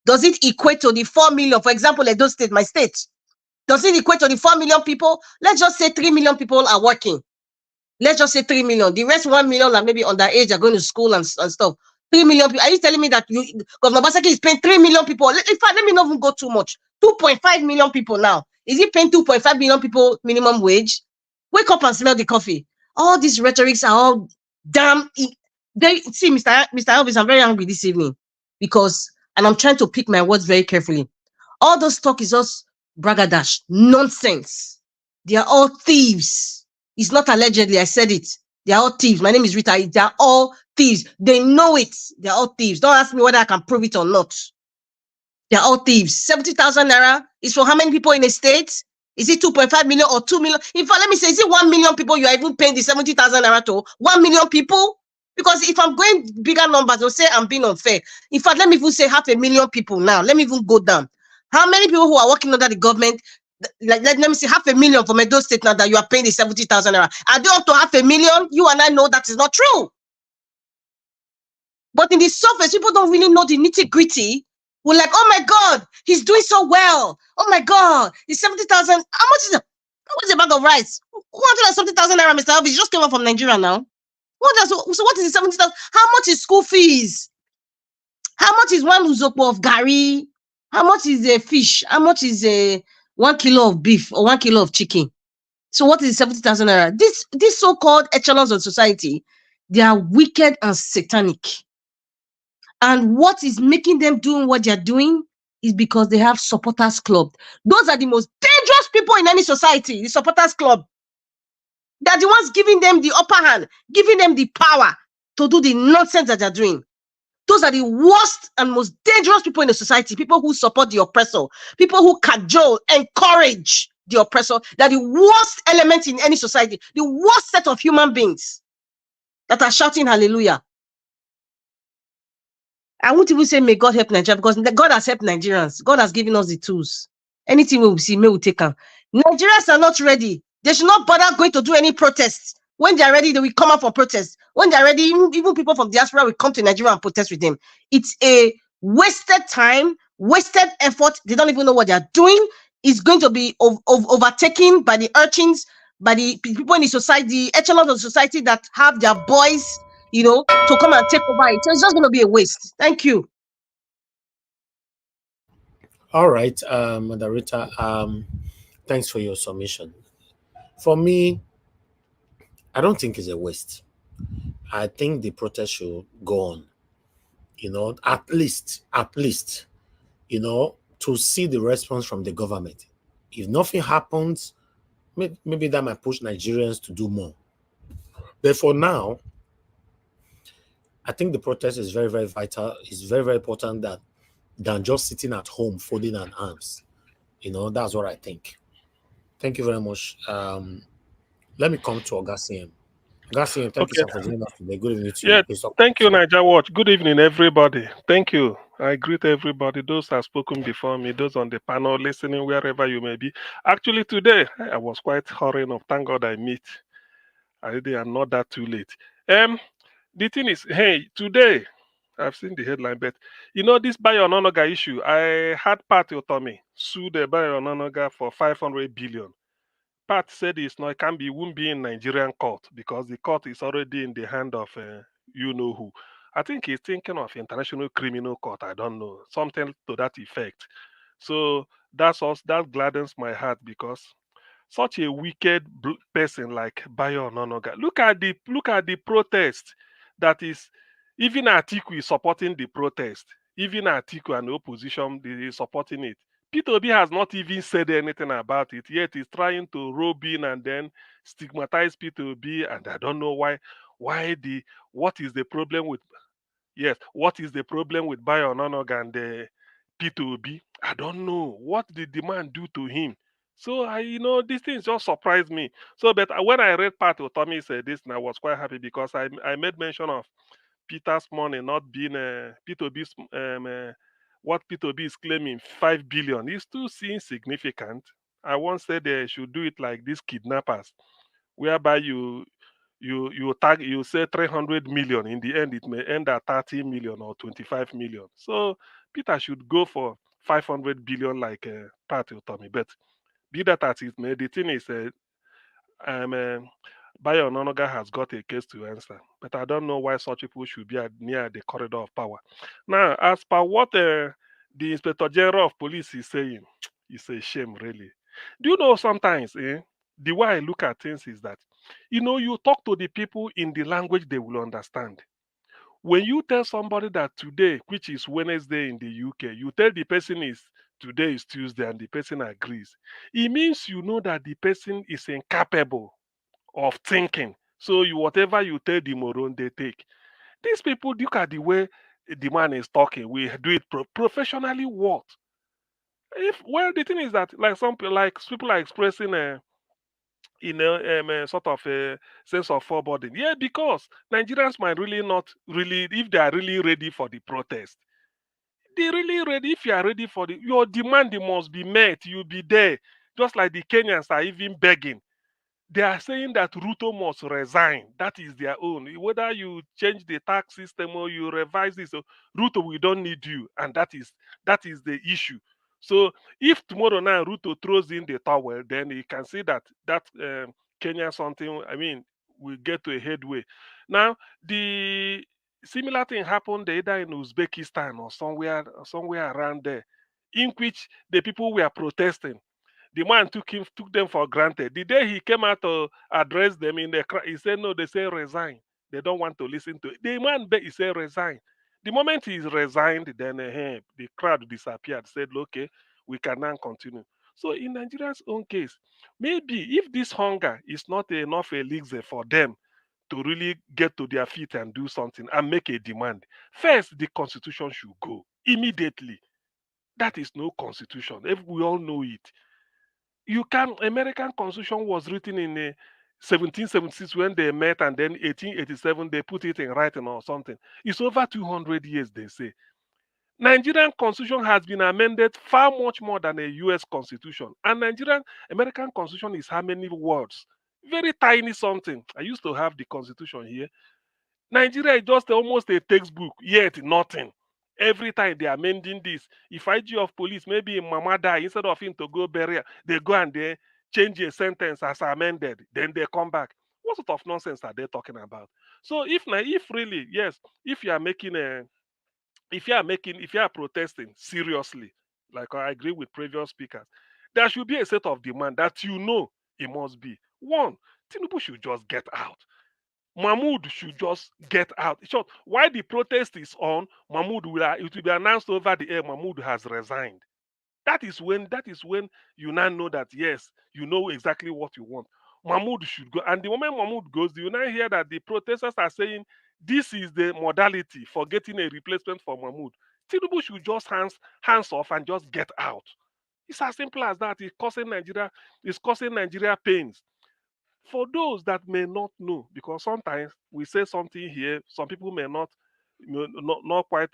Does it equate to the 4 million? For example, Edo State, my state. Does it equate to the 4 million people? Let's just say 3 million people are working. Let's just say 3 million. The rest 1 million are maybe underage, are going to school and stuff. 3 million people. Are you telling me that Governor Obaseki is paying 3 million people? In fact, let me not even go too much. 2.5 million people now. Is he paying 2.5 million people minimum wage? Wake up and smell the coffee. All these rhetorics are all damn. See, Mr. Elvis, I'm very angry this evening because, and I'm trying to pick my words very carefully. All those talk is just bragadash, nonsense. They are all thieves. It's not allegedly, I said it. They are all thieves. My name is Rita. They are all thieves. They know it. They are all thieves. Don't ask me whether I can prove it or not. They are all thieves. 70,000 naira is for how many people in a state? Is it 2.5 million or 2 million? In fact, let me say, is it 1 million people you are even paying the 70,000 naira to? 1 million people? Because if I'm going bigger numbers, they'll say I'm being unfair. In fact, let me even say 500,000 people now. Let me even go down. How many people who are working under the government, like let me say 500,000 from Edo State now that you are paying the 70,000 naira? Are they up to 500,000? You and I know that is not true. But in the surface, people don't really know the nitty-gritty. We're like, oh my God, he's doing so well. Oh my God, he's 70,000. How much is it? How much is a bag of rice? 170,000 naira, Mr. Elvis. You just came up from Nigeria now. So what is the 70,000? How much is school fees? How much is one uzopo of gari? How much is a fish? How much is a 1 kilo of beef or 1 kilo of chicken? So what is 70,000 naira? This so-called echelons of society, they are wicked and satanic. And what is making them doing what they're doing is because they have supporters club. Those are the most dangerous people in any society, the supporters club. They're the ones giving them the upper hand, giving them the power to do the nonsense that they're doing. Those are the worst and most dangerous people in the society, people who support the oppressor, people who cajole, encourage the oppressor. They're the worst element in any society, the worst set of human beings that are shouting hallelujah. I won't even say may God help Nigeria, because God has helped Nigerians. God has given us the tools. Anything we will see, may we take them. Nigerians are not ready. They should not bother going to do any protests. When they are ready, they will come out for protests. When they are ready, even people from diaspora will come to Nigeria and protest with them. It's a wasted time, wasted effort. They don't even know what they are doing. It's going to be overtaken by the urchins, by the people in the society, the echelons of society that have their boys, to come and take over it. So it's just going to be a waste. Thank you. All right, Moderator, thanks for your submission. For me, I don't think it's a waste. I think the protest should go on, at least, to see the response from the government. If nothing happens, maybe that might push Nigerians to do more. But for now, I think the protest is very, very vital. It's very, very important than just sitting at home folding an arms. That's what I think. Thank you very much. Let me come to Augustine. Augustine, thank you, sir, for joining us today. Good evening to you. Thank you, Niger Watch. Good evening, everybody. Thank you. I greet everybody, those who have spoken before me, those on the panel, listening, wherever you may be. Actually, today, I was quite hurrying up. Thank God I meet. I really am not that too late. The thing is, hey, today, I've seen the headline, but this Bayo Ononoga issue, I had Pat Otomi sue the Bayo Ononoga for 500 billion. Pat said it won't be in Nigerian court because the court is already in the hand of you know who. I think he's thinking of International Criminal Court. I don't know, something to that effect. So that gladdens my heart because such a wicked person like Bayo Ononoga. Look at the protest. That is, even Atiku is supporting the protest. Even Atiku and the opposition is supporting it. Peter Obi has not even said anything about it, yet he's trying to robe in and then stigmatize Peter Obi, and I don't know why. What is the problem with Bayo Ononoga and Peter Obi? I don't know. What did the man do to him? So these things just surprised me. So, but when I read Pat Otomi said this, and I was quite happy because I made mention of Peter's money not being Peter Obi's what Peter Obi is claiming 5 billion is too insignificant. I once said they should do it like these kidnappers, whereby you you say 300 million. In the end, it may end at 30 million or 25 million. So Peter should go for 500 billion like Pat Utomi. But be that as it may, the thing is, um, uh, Bayo Ononoga has got a case to answer. But I don't know why such people should be near the corridor of power. Now, as per what the Inspector General of Police is saying, it's a shame, really. Do you know sometimes, the way I look at things is that, you talk to the people in the language they will understand. When you tell somebody that today, which is Wednesday in the UK, you tell the person is today is Tuesday and the person agrees, it means you know that the person is incapable of thinking. So whatever you tell the moron, they take. These people look at the way the man is talking. We do it professionally. What? If well, the thing is that like people are expressing sort of a sense of foreboding. Yeah, because Nigerians might really not really, if they are really ready for the protest, they really ready. If you are ready for your demand, must be met. You'll be there. Just like the Kenyans are even begging. They are saying that Ruto must resign. That is their own. Whether you change the tax system or you revise this, so Ruto, we don't need you, and that is the issue. So if tomorrow now Ruto throws in the towel, then you can see that Kenya something. I mean, will get to a headway. Now the similar thing happened either in Uzbekistan or somewhere around there, in which the people were protesting. The man took them for granted. The day he came out to address them in the crowd, he said, no, they say resign. They don't want to listen to it. The man he said resign. The moment he resigned, then the crowd disappeared. Said, okay, we can now continue. So in Nigeria's own case, maybe if this hunger is not enough elixir for them to really get to their feet and do something and make a demand, first the constitution should go immediately. That is no constitution. If we all know it, you can American Constitution was written in 1776 when they met, and then 1887 they put it in writing or something. It's over 200 years, they say. Nigerian Constitution has been amended far much more than a US Constitution. And American Constitution is how many words? Very tiny something. I used to have the Constitution here. Nigeria is just almost a textbook, yet nothing. Every time they are amending this, if IG of police, maybe mama die, instead of him to go bury her, they go and they change a sentence as amended, then they come back. What sort of nonsense are they talking about? So if really, yes, if you are making a if you are protesting seriously, like I agree with previous speakers, there should be a set of demand that it must be. One, Tinubu should just get out. Mahmoud should just get out. In short, while the protest is on, it will be announced over the air Mahmoud has resigned. That is when you now know that yes, you know exactly what you want. Mahmoud should go. And the moment Mahmoud goes, you now hear that the protesters are saying this is the modality for getting a replacement for Mahmoud. Tinubu should just hands off and just get out. It's as simple as that. It's causing Nigeria pains. For those that may not know, because sometimes we say something here, some people may not quite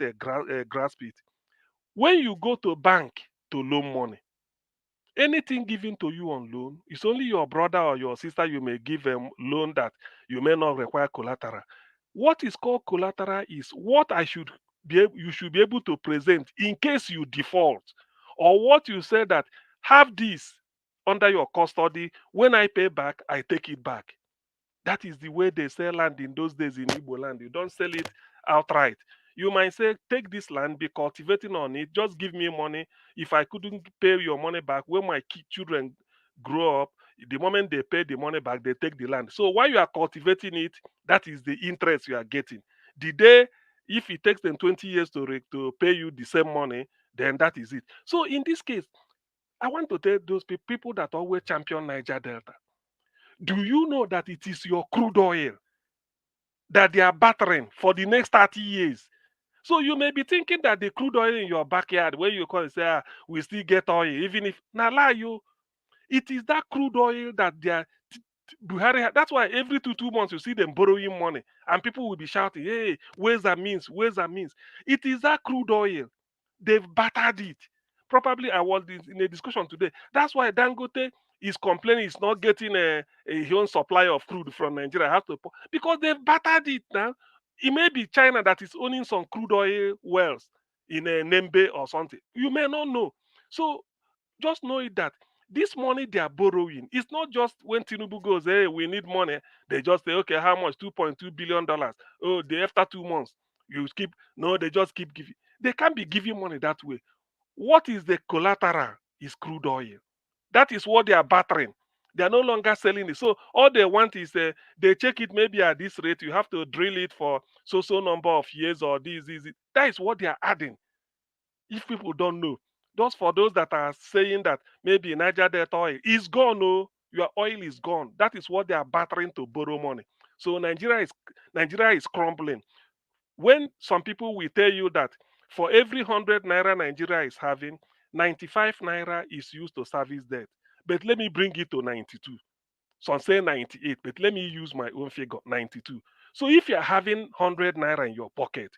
grasp it. When you go to bank to loan money, anything given to you on loan, it's only your brother or your sister you may give a loan that you may not require collateral. What is called collateral is what you should be able to present in case you default, or what you say that have this under your custody. When I pay back, I take it back. That is the way they sell land in those days in Igbo land. You don't sell it outright. You might say, take this land, be cultivating on it, just give me money. If I couldn't pay your money back, when my children grow up, the moment they pay the money back, they take the land. So while you are cultivating it, that is the interest you are getting. The day, if it takes them 20 years to pay you the same money, then that is it. So in this case, I want to tell those people that always champion Niger Delta, do you know that it is your crude oil that they are battering for the next 30 years? So you may be thinking that the crude oil in your backyard, where you call it, say, we still get oil, even if, now lie you, it is that crude oil that they are, Buhari, that's why every 2 months you see them borrowing money and people will be shouting, hey, where's that means? Where's that means? It is that crude oil. They've battered it. Probably I was in a discussion today. That's why Dangote is complaining he's not getting a huge supply of crude from Nigeria. Have to because they've battered it now. It may be China that is owning some crude oil wells in a Nembe or something. You may not know. So just know it that this money they are borrowing, it's not just when Tinubu goes, hey, we need money. They just say, okay, how much? $2.2 billion. Oh, after 2 months, you keep, no, they just keep giving. They can't be giving money that way. What is the collateral? Is crude oil. That is what they are battering. They are no longer selling it. So all they want is they check it maybe at this rate. You have to drill it for so number of years or this. That is what they are adding. If people don't know, just for those that are saying that maybe Niger Delta oil is gone, no, your oil is gone. That is what they are battering to borrow money. So Nigeria is crumbling. When some people will tell you that for every 100 naira Nigeria is having, 95 naira is used to service debt. But let me bring it to 92. Some say 98, but let me use my own figure, 92. So if you're having 100 naira in your pocket,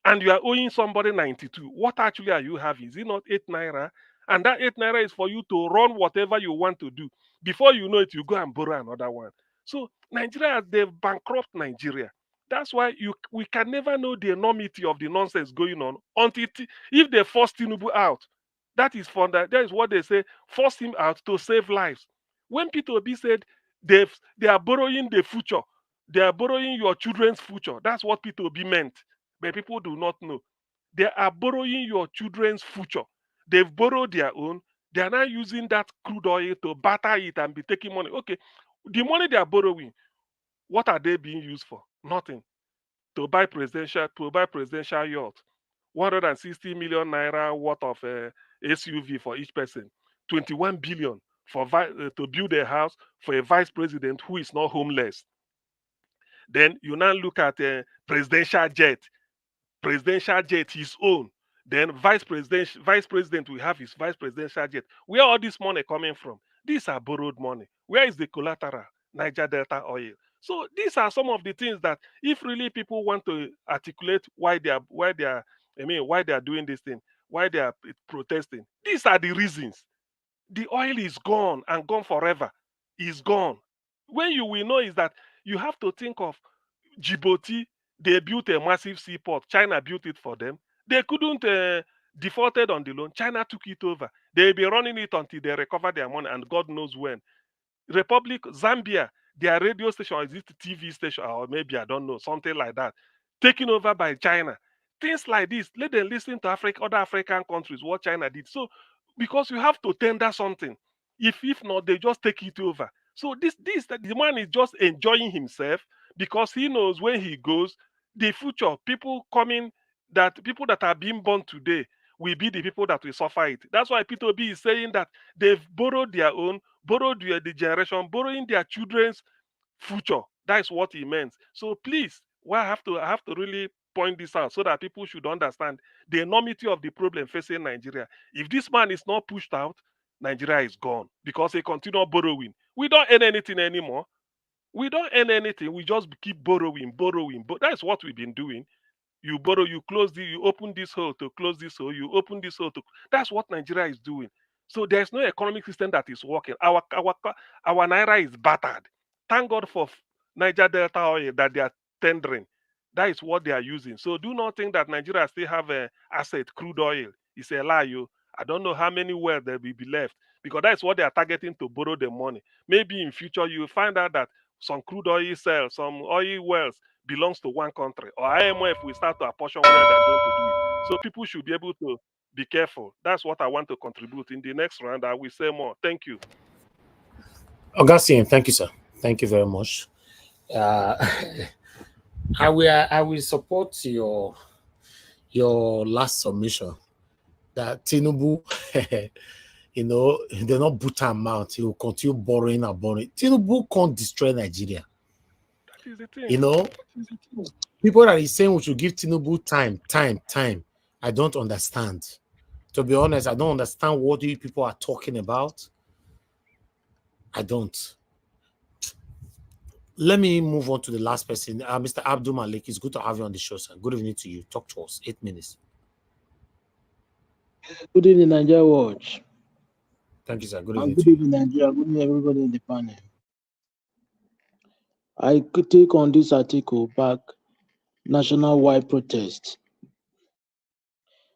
and you are owing somebody 92, what actually are you having? Is it not 8 naira? And that 8 naira is for you to run whatever you want to do. Before you know it, you go and borrow another one. So Nigeria, they've bankrupt Nigeria. That's why we can never know the enormity of the nonsense going on until if they force Tinubu out. That is that is what they say, force him out to save lives. When Peter Obi said they are borrowing the future, they are borrowing your children's future. That's what Peter Obi meant. But people do not know. They are borrowing your children's future. They've borrowed their own. They are now using that crude oil to batter it and be taking money. Okay, the money they are borrowing, what are they being used for? Nothing. To buy presidential yacht, 160 million naira worth of SUV for each person, 21 billion for to build a house for a vice president who is not homeless. Then you now look at a presidential jet his own. Then vice president will have his vice presidential jet. Where all this money coming from? These are borrowed money. Where is the collateral? Niger Delta oil. So these are some of the things that if really people want to articulate why they are doing this thing, why they are protesting, these are the reasons. The oil is gone and gone forever. Is gone. When you will know is that you have to think of Djibouti. They built a massive seaport. China built it for them. They couldn't defaulted on the loan. China took it over. They'll be running it until they recover their money, and God knows when. Zambia, their radio station, or is it TV station, or maybe I don't know, something like that, taken over by China. Things like this, let them listen to other African countries, what China did. So, because you have to tender something. If not, they just take it over. So the man is just enjoying himself because he knows when he goes, the future people that are being born today will be the people that will suffer it. That's why Peter Obi is saying that they've borrowed their own, borrowed the generation, borrowing their children's future. That is what he meant. So please, I have to really point this out so that people should understand the enormity of the problem facing Nigeria. If this man is not pushed out, Nigeria is gone because he continue borrowing. We don't earn anything anymore. We don't earn anything. We just keep borrowing. That's what we've been doing. You borrow, you open this hole to close this hole, you open this hole to. That's what Nigeria is doing. So there's no economic system that is working. Our naira is battered. Thank God for Niger Delta oil that they are tendering. That is what they are using. So do not think that Nigeria still have a asset, crude oil. It's a lie, you. I don't know how many wells there will be left because that's what they are targeting to borrow the money. Maybe in future you will find out that some crude oil sales, some oil wells belongs to one country, or IMF will start to apportion where they're going to do it. So people should be able to be careful. That's what I want to contribute. In the next round, I will say more. Thank you. Augustine, thank you, sir. Thank you very much. I will support your last submission that Tinubu, they're not put him out. He will continue borrowing and borrowing. Tinubu can't destroy Nigeria. That is the thing. People that is saying we should give Tinubu time. I don't understand. To be honest, I don't understand what you people are talking about. I don't. Let me move on to the last person. Mr. Abdul Malik, it's good to have you on the show, sir. Good evening to you. Talk to us. 8 minutes. Good evening, Nigeria Watch. Thank you, sir. Good And evening good to you. evening, Nigeria. Good evening, everybody in the panel. I could take on this article back national-wide protest.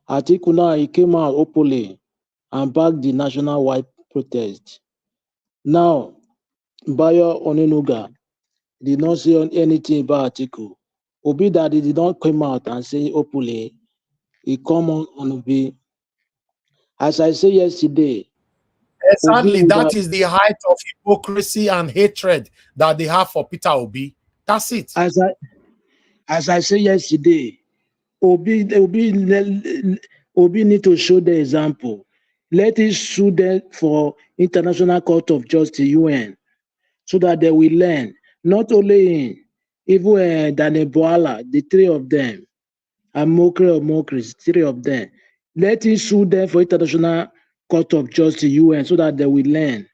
Atiku now he came out openly and backed the national-wide protest. Now, Bayo Onenuga did not say anything about Atiku. Obi that he did not come out and say openly, he come on Obi. As I said yesterday, Exactly. That is the height of hypocrisy and hatred that they have for Peter Obi. That's it. As I said yesterday, Obi need to show the example. Let it sue them for International Court of Justice, UN, so that they will learn. Not only in, even Daniel Boala, the three of them, and Mokri, three of them. Let it sue them for International Court of Justice, UN, so that they will learn.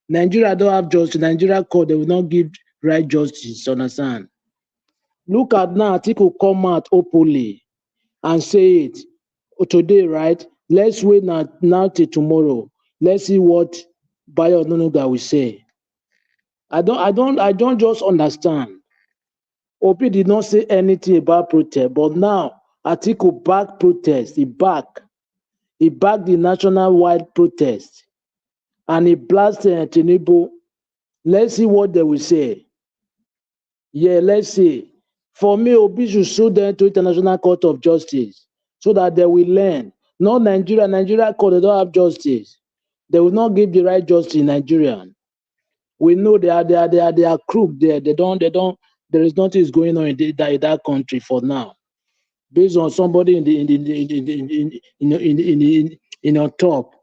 Nigeria don't have justice. Nigeria court, they will not give right justice, understand? Look at now, Atiku come out openly and say it today, right? Let's wait now till tomorrow. Let's see what Bayo Ononuga will say. I don't just understand. Obi did not say anything about protest, but now Atiku back protest. He backed the national-wide protest, and he blasted Tinubu. Let's see what they will say. Yeah, let's see. For me, Obi should sue them to International Court of Justice so that they will learn. Not Nigeria. Nigeria court, they don't have justice. They will not give the right justice in Nigeria. We know they are crook there. There is nothing is going on in that country for now. Based on somebody in on top.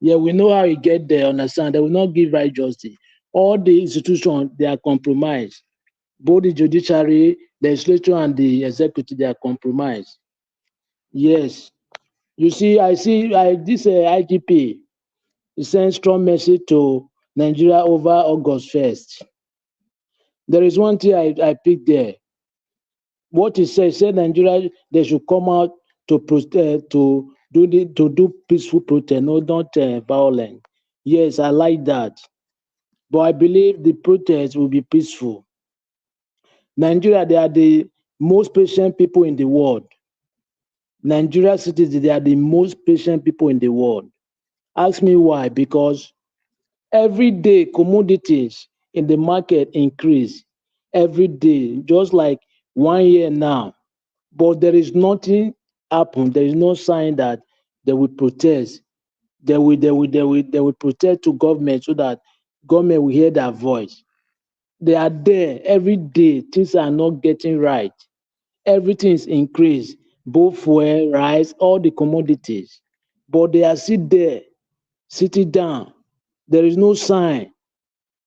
Yeah, we know how you get there, understand? They will not give right justice. All the institutions, they are compromised. Both the judiciary, the legislature, and the executive, they are compromised. Yes. You see, this IGP, he sent strong message to Nigeria over August 1st. There is one thing I picked there. What he said Nigeria, they should come out to protest, to do peaceful protest, no, not violent. Yes, I like that. But I believe the protest will be peaceful. Nigeria, they are the most patient people in the world. Nigeria citizens, they are the most patient people in the world. Ask me why. Because every day commodities in the market increase. Every day, just like 1 year now. But there is nothing happen. There is no sign that they will protest. They will protest to government so that government will hear their voice. They are there every day. Things are not getting right. Everything is increased, both fuel, rice, all the commodities. But they are still there, sitting down. There is no sign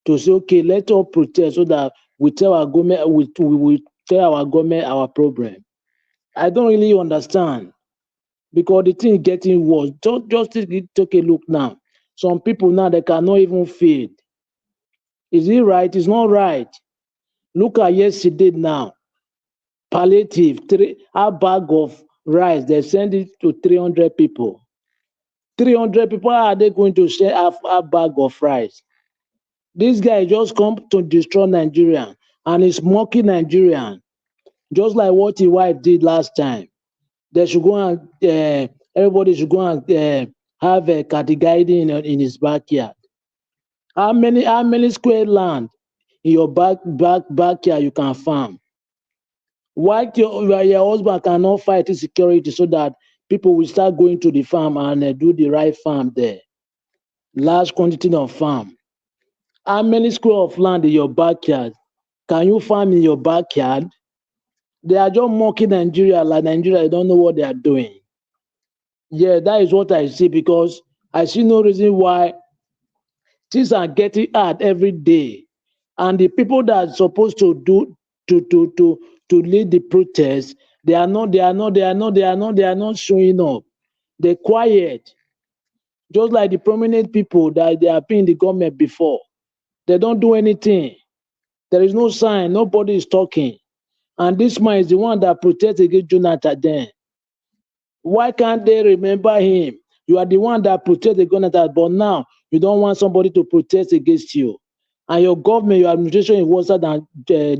to say, okay, let us protest so that we tell our government, we tell our government our problem. I don't really understand because the thing is getting worse. Just take a look now. Some people now, they cannot even feed. Is it right? It's not right. Look at yesterday now. Palliative, a bag of rice, they send it to 300 people. 300 people, how are they going to share a bag of rice? This guy just come to destroy Nigerian and he's mocking Nigerian, just like what his wife did last time. They should go and everybody should go and have a categorizing in his backyard. How many square land in your backyard you can farm? Why your husband cannot fight insecurity so that people will start going to the farm and do the right farm there? Large quantity of farm. How many square of land in your backyard? Can you farm in your backyard? They are just mocking Nigeria like Nigeria, they don't know what they are doing. Yeah, that is what I see because I see no reason why things are getting hard every day. And the people that are supposed to lead the protest, they are not showing up. They're quiet. Just like the prominent people that they have been in the government before. They don't do anything. There is no sign, nobody is talking. And this man is the one that protects against Jonathan then. Why can't they remember him? You are the one that protect the government, but now you don't want somebody to protest against you. And your government, your administration is worse than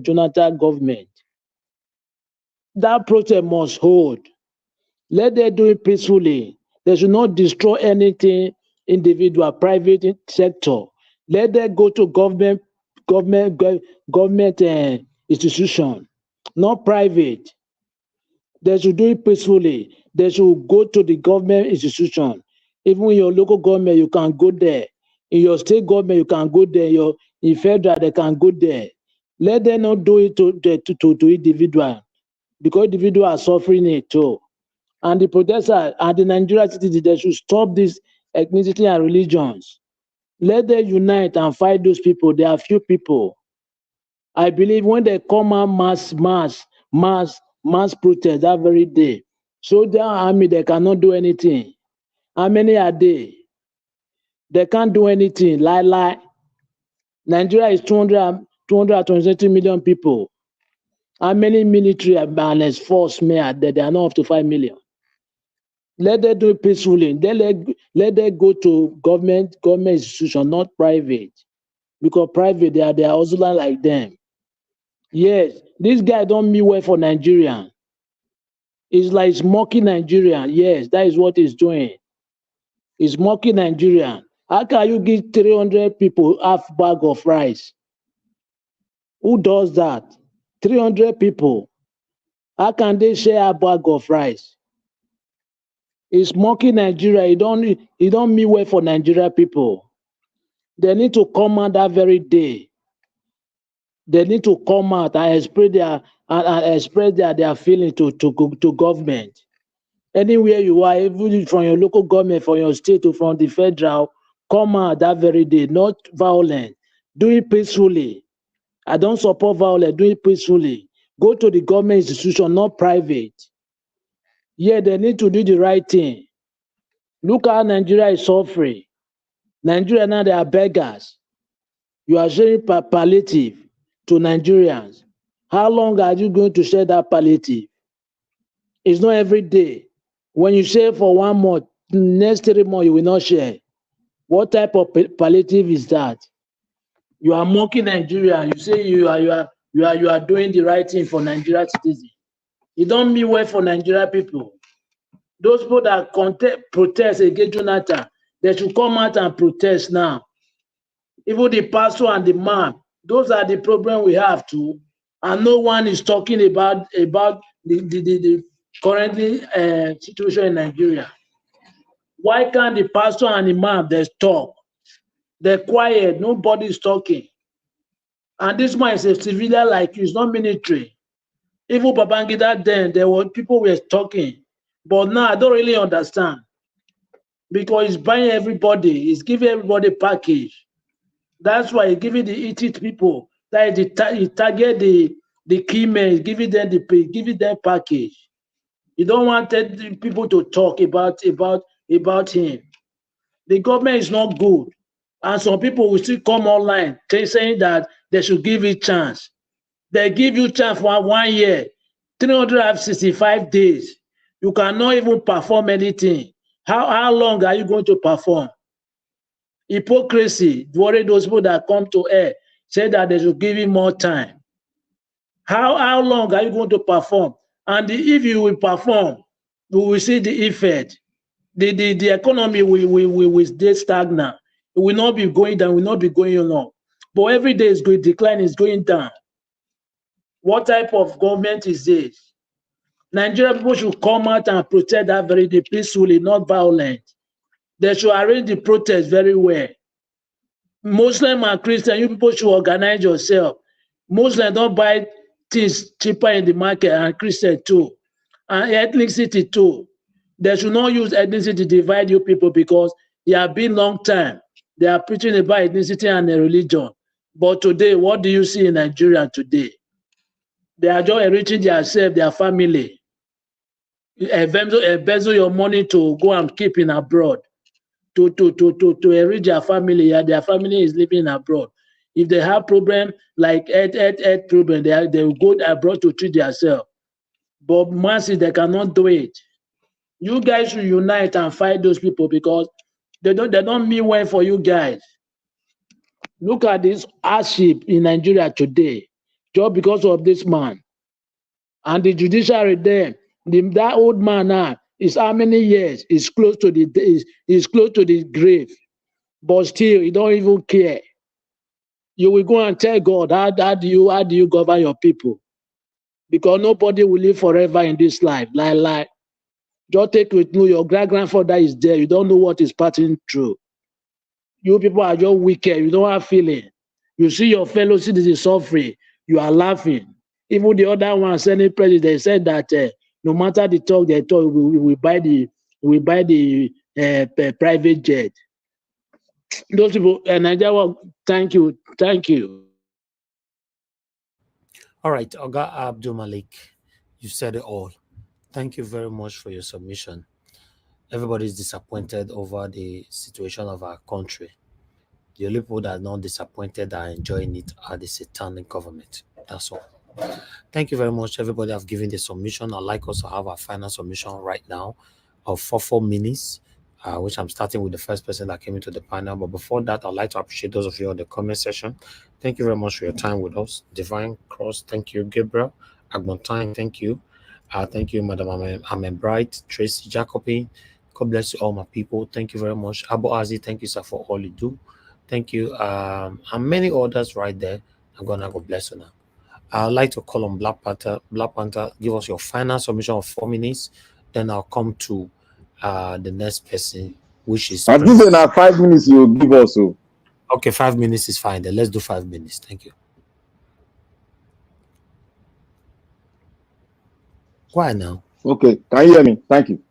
Jonathan government. That protest must hold. Let them do it peacefully. They should not destroy anything individual, private sector. Let them go to government institution, not private. They should do it peacefully. They should go to the government institution. Even in your local government, you can go there. In your state government, you can go there. In federal, they can go there. Let them not do it to individual, because individuals are suffering it too. And the protesters and the Nigerian citizens, they should stop this ethnicity and religions. Let them unite and fight those people. There are few people. I believe when they come out mass protest that very day, soldier army, they cannot do anything. How many are they? They can't do anything. Lie. Nigeria is 220 million people. How many military and force may are there? They are not up to 5 million. Let them do it peacefully. Let them go to government institution, not private. Because private, they are also like them. Yes, this guy don't mean well for Nigerian. It's like mocking Nigerian. Yes, that is what he's doing. He's mocking Nigerian. How can you give 300 people half bag of rice? Who does that? 300 people. How can they share a bag of rice? It's mocking Nigeria. He don't mean well for Nigeria people. They need to come out that very day. They need to come out and express their feeling to government. Anywhere you are, even from your local government, from your state, or from the federal, come out that very day. Not violent. Do it peacefully. I don't support violence. Do it peacefully. Go to the government institution, not private. Yeah, they need to do the right thing. Look how Nigeria is suffering. Nigeria now, they are beggars. You are sharing palliative to Nigerians. How long are you going to share that palliative? It's not every day. When you share for 1 month, next 3 months you will not share. What type of palliative is that? You are mocking Nigeria. You say you are doing the right thing for Nigeria citizens. It don't mean well for Nigeria people. Those people that protest against Jonathan, they should come out and protest now. Even the pastor and the man, those are the problem we have too. And no one is talking about the currently situation in Nigeria. Why can't the pastor and the man they talk? They're quiet, nobody's talking. And this man is a civilian like you, it's not military. Even Babangida then, people were talking. But now I don't really understand. Because he's buying everybody, he's giving everybody package. That's why he's giving the ET people, that he target the key men, giving them package. You don't want people to talk about him. The government is not good. And some people will still come online saying that they should give it chance. They give you chance for 1 year, 365 days. You cannot even perform anything. How long are you going to perform? Hypocrisy, worry those people that come to air, say that they should give you more time. How long are you going to perform? And if you will perform, we will see the effect. The economy will stay stagnant. It will not be going down, will not be going along. But every day is going decline, is going down. What type of government is this? Nigerian people should come out and protest that very day peacefully, not violent. They should arrange the protest very well. Muslim and Christian, you people should organize yourself. Muslims don't buy things cheaper in the market, and Christian too. And ethnicity too. They should not use ethnicity to divide you people, because it has been long time. They are preaching about ethnicity and religion. But today, what do you see in Nigeria today? They are just enriching themselves, their family. Embezzle your money to go and keep in abroad. To enrich their family. Yeah, their family is living abroad. If they have problem like health problem, they will go abroad to treat themselves. But masses, they cannot do it. You guys should unite and fight those people because they don't mean well for you guys. Look at this hardship in Nigeria today, just because of this man. And the judiciary there, that old man now is how many years? Is close to the grave, but still he don't even care. You will go and tell God how do you govern your people? Because nobody will live forever in this life. Like just take with you, your grandfather is there. You don't know what is passing through. You people are just wicked. You don't have feeling. You see your fellow citizens suffering. You are laughing. Even the other one, Senate president, said that no matter the talk they talk, we buy the private jet. Those people, Nigeria, thank you. All right, Oga Abdul Malik, you said it all. Thank you very much for your submission. Everybody is disappointed over the situation of our country. The only people that are not disappointed that are enjoying it are the satanic government. That's all. Thank you very much. Everybody have given the submission. I'd like us to have our final submission right now of 4 minutes, which I'm starting with the first person that came into the panel. But before that, I'd like to appreciate those of you on the comment section. Thank you very much for your time with us. Divine Cross, thank you. Gabriel Agmontine, thank you. Thank you, Madam Amen Bright, Tracy Jacobin. God bless you all, my people. Thank you very much. Abu Azi, thank you, sir, for all you do. Thank you. And many others right there. I'm gonna go bless you now. I'd like to call on Black Panther. Black Panther, give us your final submission of 4 minutes. Then I'll come to the next person, which is. And this is now 5 minutes you give us. So. Okay, 5 minutes is fine. Then let's do 5 minutes. Thank you. Why now? Okay, can you hear me? Thank you.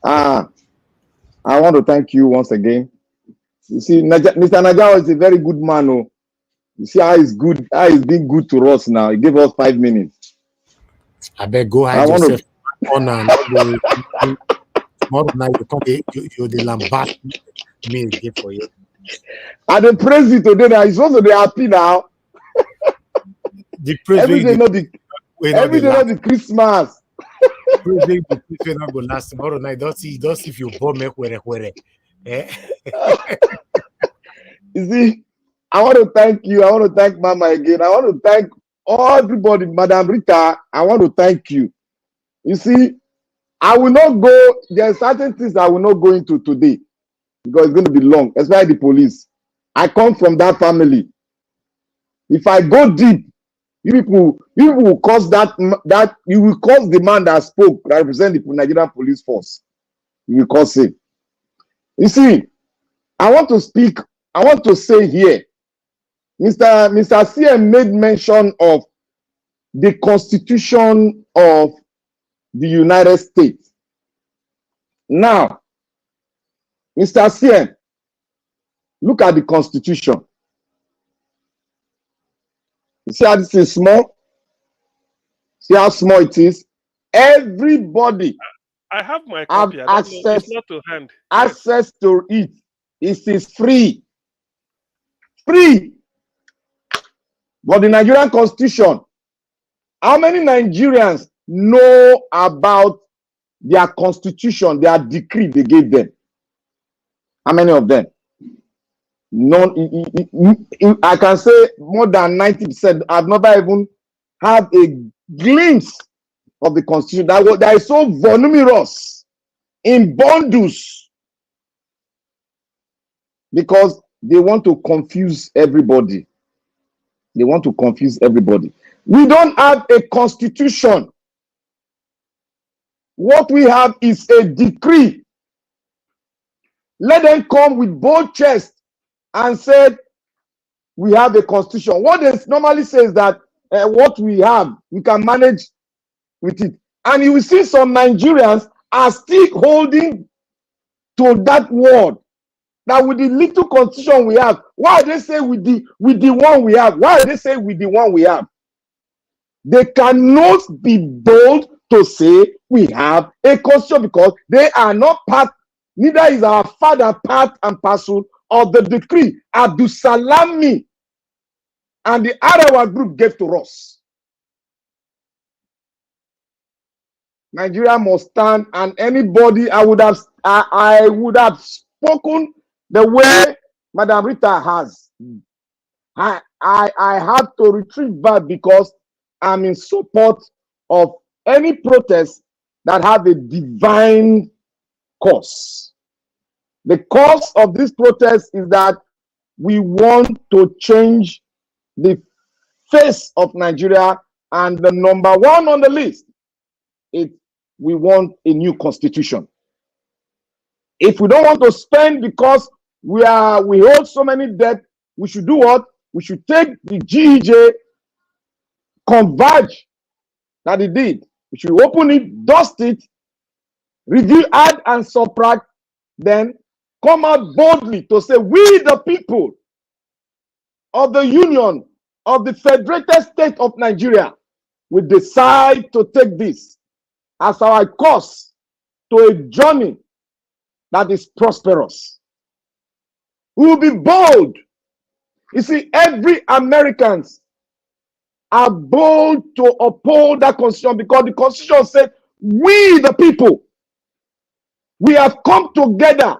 I want to thank you once again. You see, Mr. Najawa is a very good man. Oh. You see how he's good, how he's being good to us now. He gave us 5 minutes. I bet go hide yourself on and tomorrow night you the lambast me again for you. I don't praise you today now. He's supposed to be happy now. The praise every day not the Christmas. Praise the not go last tomorrow night. Don't see if you bomb me where. You see, I want to thank you. I want to thank Mama again. I want to thank everybody, Madam Rita. I want to thank you. You see, I will not go. There are certain things I will not go into today because it's going to be long, especially the police. I come from that family. If I go deep, you people will cause that you will cause the man that spoke, that represent the Nigerian police force. You will cause him. You see, I want to speak. I want to say here, Mr. CM made mention of the Constitution of the United States. Now, Mr. CM, look at the Constitution. You see how this is small? See how small it is? Everybody I have my copy. have access, it's not to hand. access to it. It is free. Free. But the Nigerian Constitution, how many Nigerians know about their constitution, their decree they gave them? How many of them? None. I can say more than 90%. I've never even had a glimpse of the constitution that is so voluminous in bundles because they want to confuse everybody. They want to confuse everybody. We don't have a constitution. What we have is a decree. Let them come with bold chest and said, we have a constitution. What they normally say is that what we have, we can manage with it. And you will see some Nigerians are still holding to that word. That with the little constitution we have, why they say with the one we have? Why they say with the one we have? They cannot be bold to say we have a constitution because they are not part, neither is our father part and parcel of the decree Abdul Salami and the Arawa group gave to us. Nigeria must stand, and anybody I would have spoken the way Madam Rita has. I had to retreat back because I'm in support of any protest that have a divine cause. The cause of this protest is that we want to change the face of Nigeria, and the number one on the list is we want a new constitution. If we don't want to spend because we hold so many debt, we should do what? We should take the GEJ converge that it did. We should open it, dust it, review, add and subtract, then come out boldly to say, we the people of the Union of the Federated State of Nigeria will decide to take this as our course to a journey that is prosperous. We will be bold. You see, every Americans are bold to uphold that constitution because the constitution said, we the people, we have come together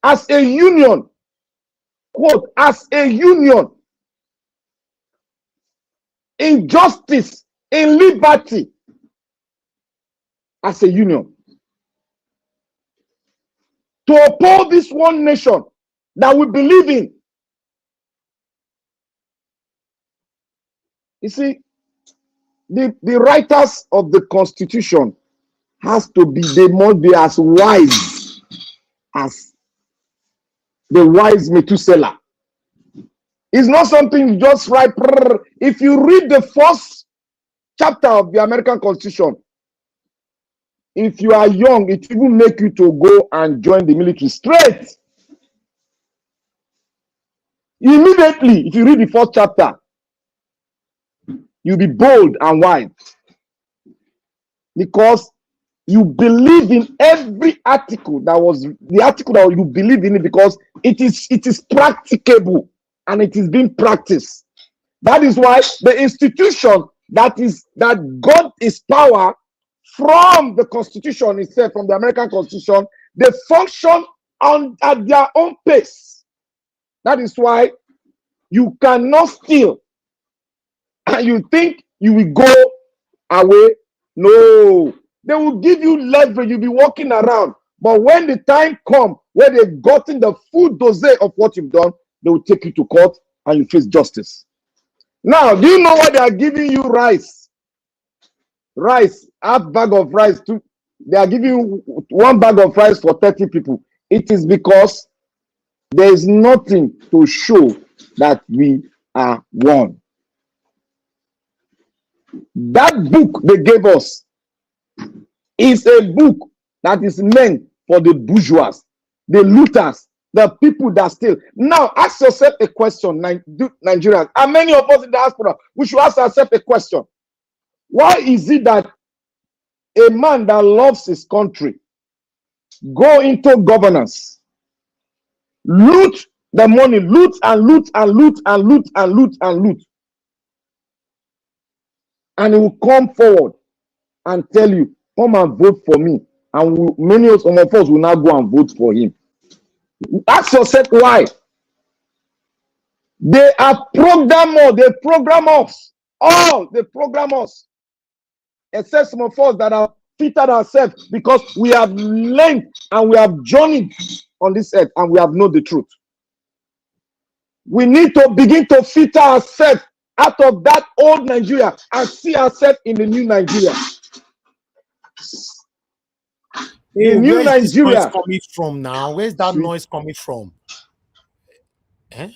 as a union, quote, as a union, in justice, in liberty, as a union, to uphold this one nation that we believe in. You see, the writers of the Constitution has to be, they must be as wise as the wise Methuselah. It's not something you just write. If you read the first chapter of the American Constitution, if you are young, it will make you to go and join the military straight. Immediately, if you read the first chapter, you'll be bold and wise. Because you believe in every article that was the article that you believe in it, because it is practicable and it is being practiced. That is why the institution that got its power from the Constitution itself, from the American Constitution, they function at their own pace. That is why you cannot steal and you think you will go away. No, they will give you leverage. You'll be walking around. But when the time comes where they've gotten the full dose of what you've done, they will take you to court and you face justice. Now, do you know why they are giving you rice? Rice, half bag of rice. They are giving you one bag of rice for 30 people. It is because there is nothing to show that we are one. That book they gave us is a book that is meant for the bourgeois, the looters, the people that steal. Now, ask yourself a question, Nigerians, and many of us in the diaspora, we should ask ourselves a question. Why is it that a man that loves his country go into governance, loot the money, loot and loot and loot and loot and loot and loot, and he will come forward and tell you, come and vote for me, and many of us will now go and vote for him? Ask yourself why. They are programmers, they program us, all they program us, except some of us that have fitted ourselves because we have learned and we have journeyed on this earth and we have known the truth. We need to begin to fit ourselves out of that old Nigeria and see ourselves in the new Nigeria. Hey, new Nigeria. This noise coming from now? Where's that noise coming from? Eh?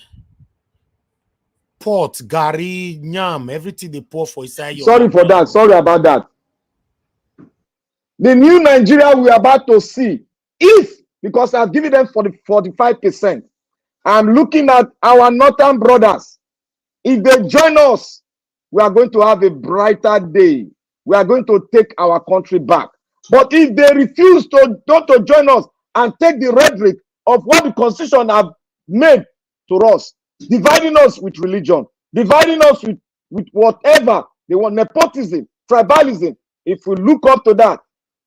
Pot, Gary, Nyam, everything they pour for inside your. Sorry for that. Sorry about that. The new Nigeria we are about to see, because I've given them 45%. I'm looking at our northern brothers. If they join us, we are going to have a brighter day. We are going to take our country back. But if they refuse not to join us and take the rhetoric of what the Constitution have made to us, dividing us with religion, dividing us with whatever they want, nepotism, tribalism, If we look up to that,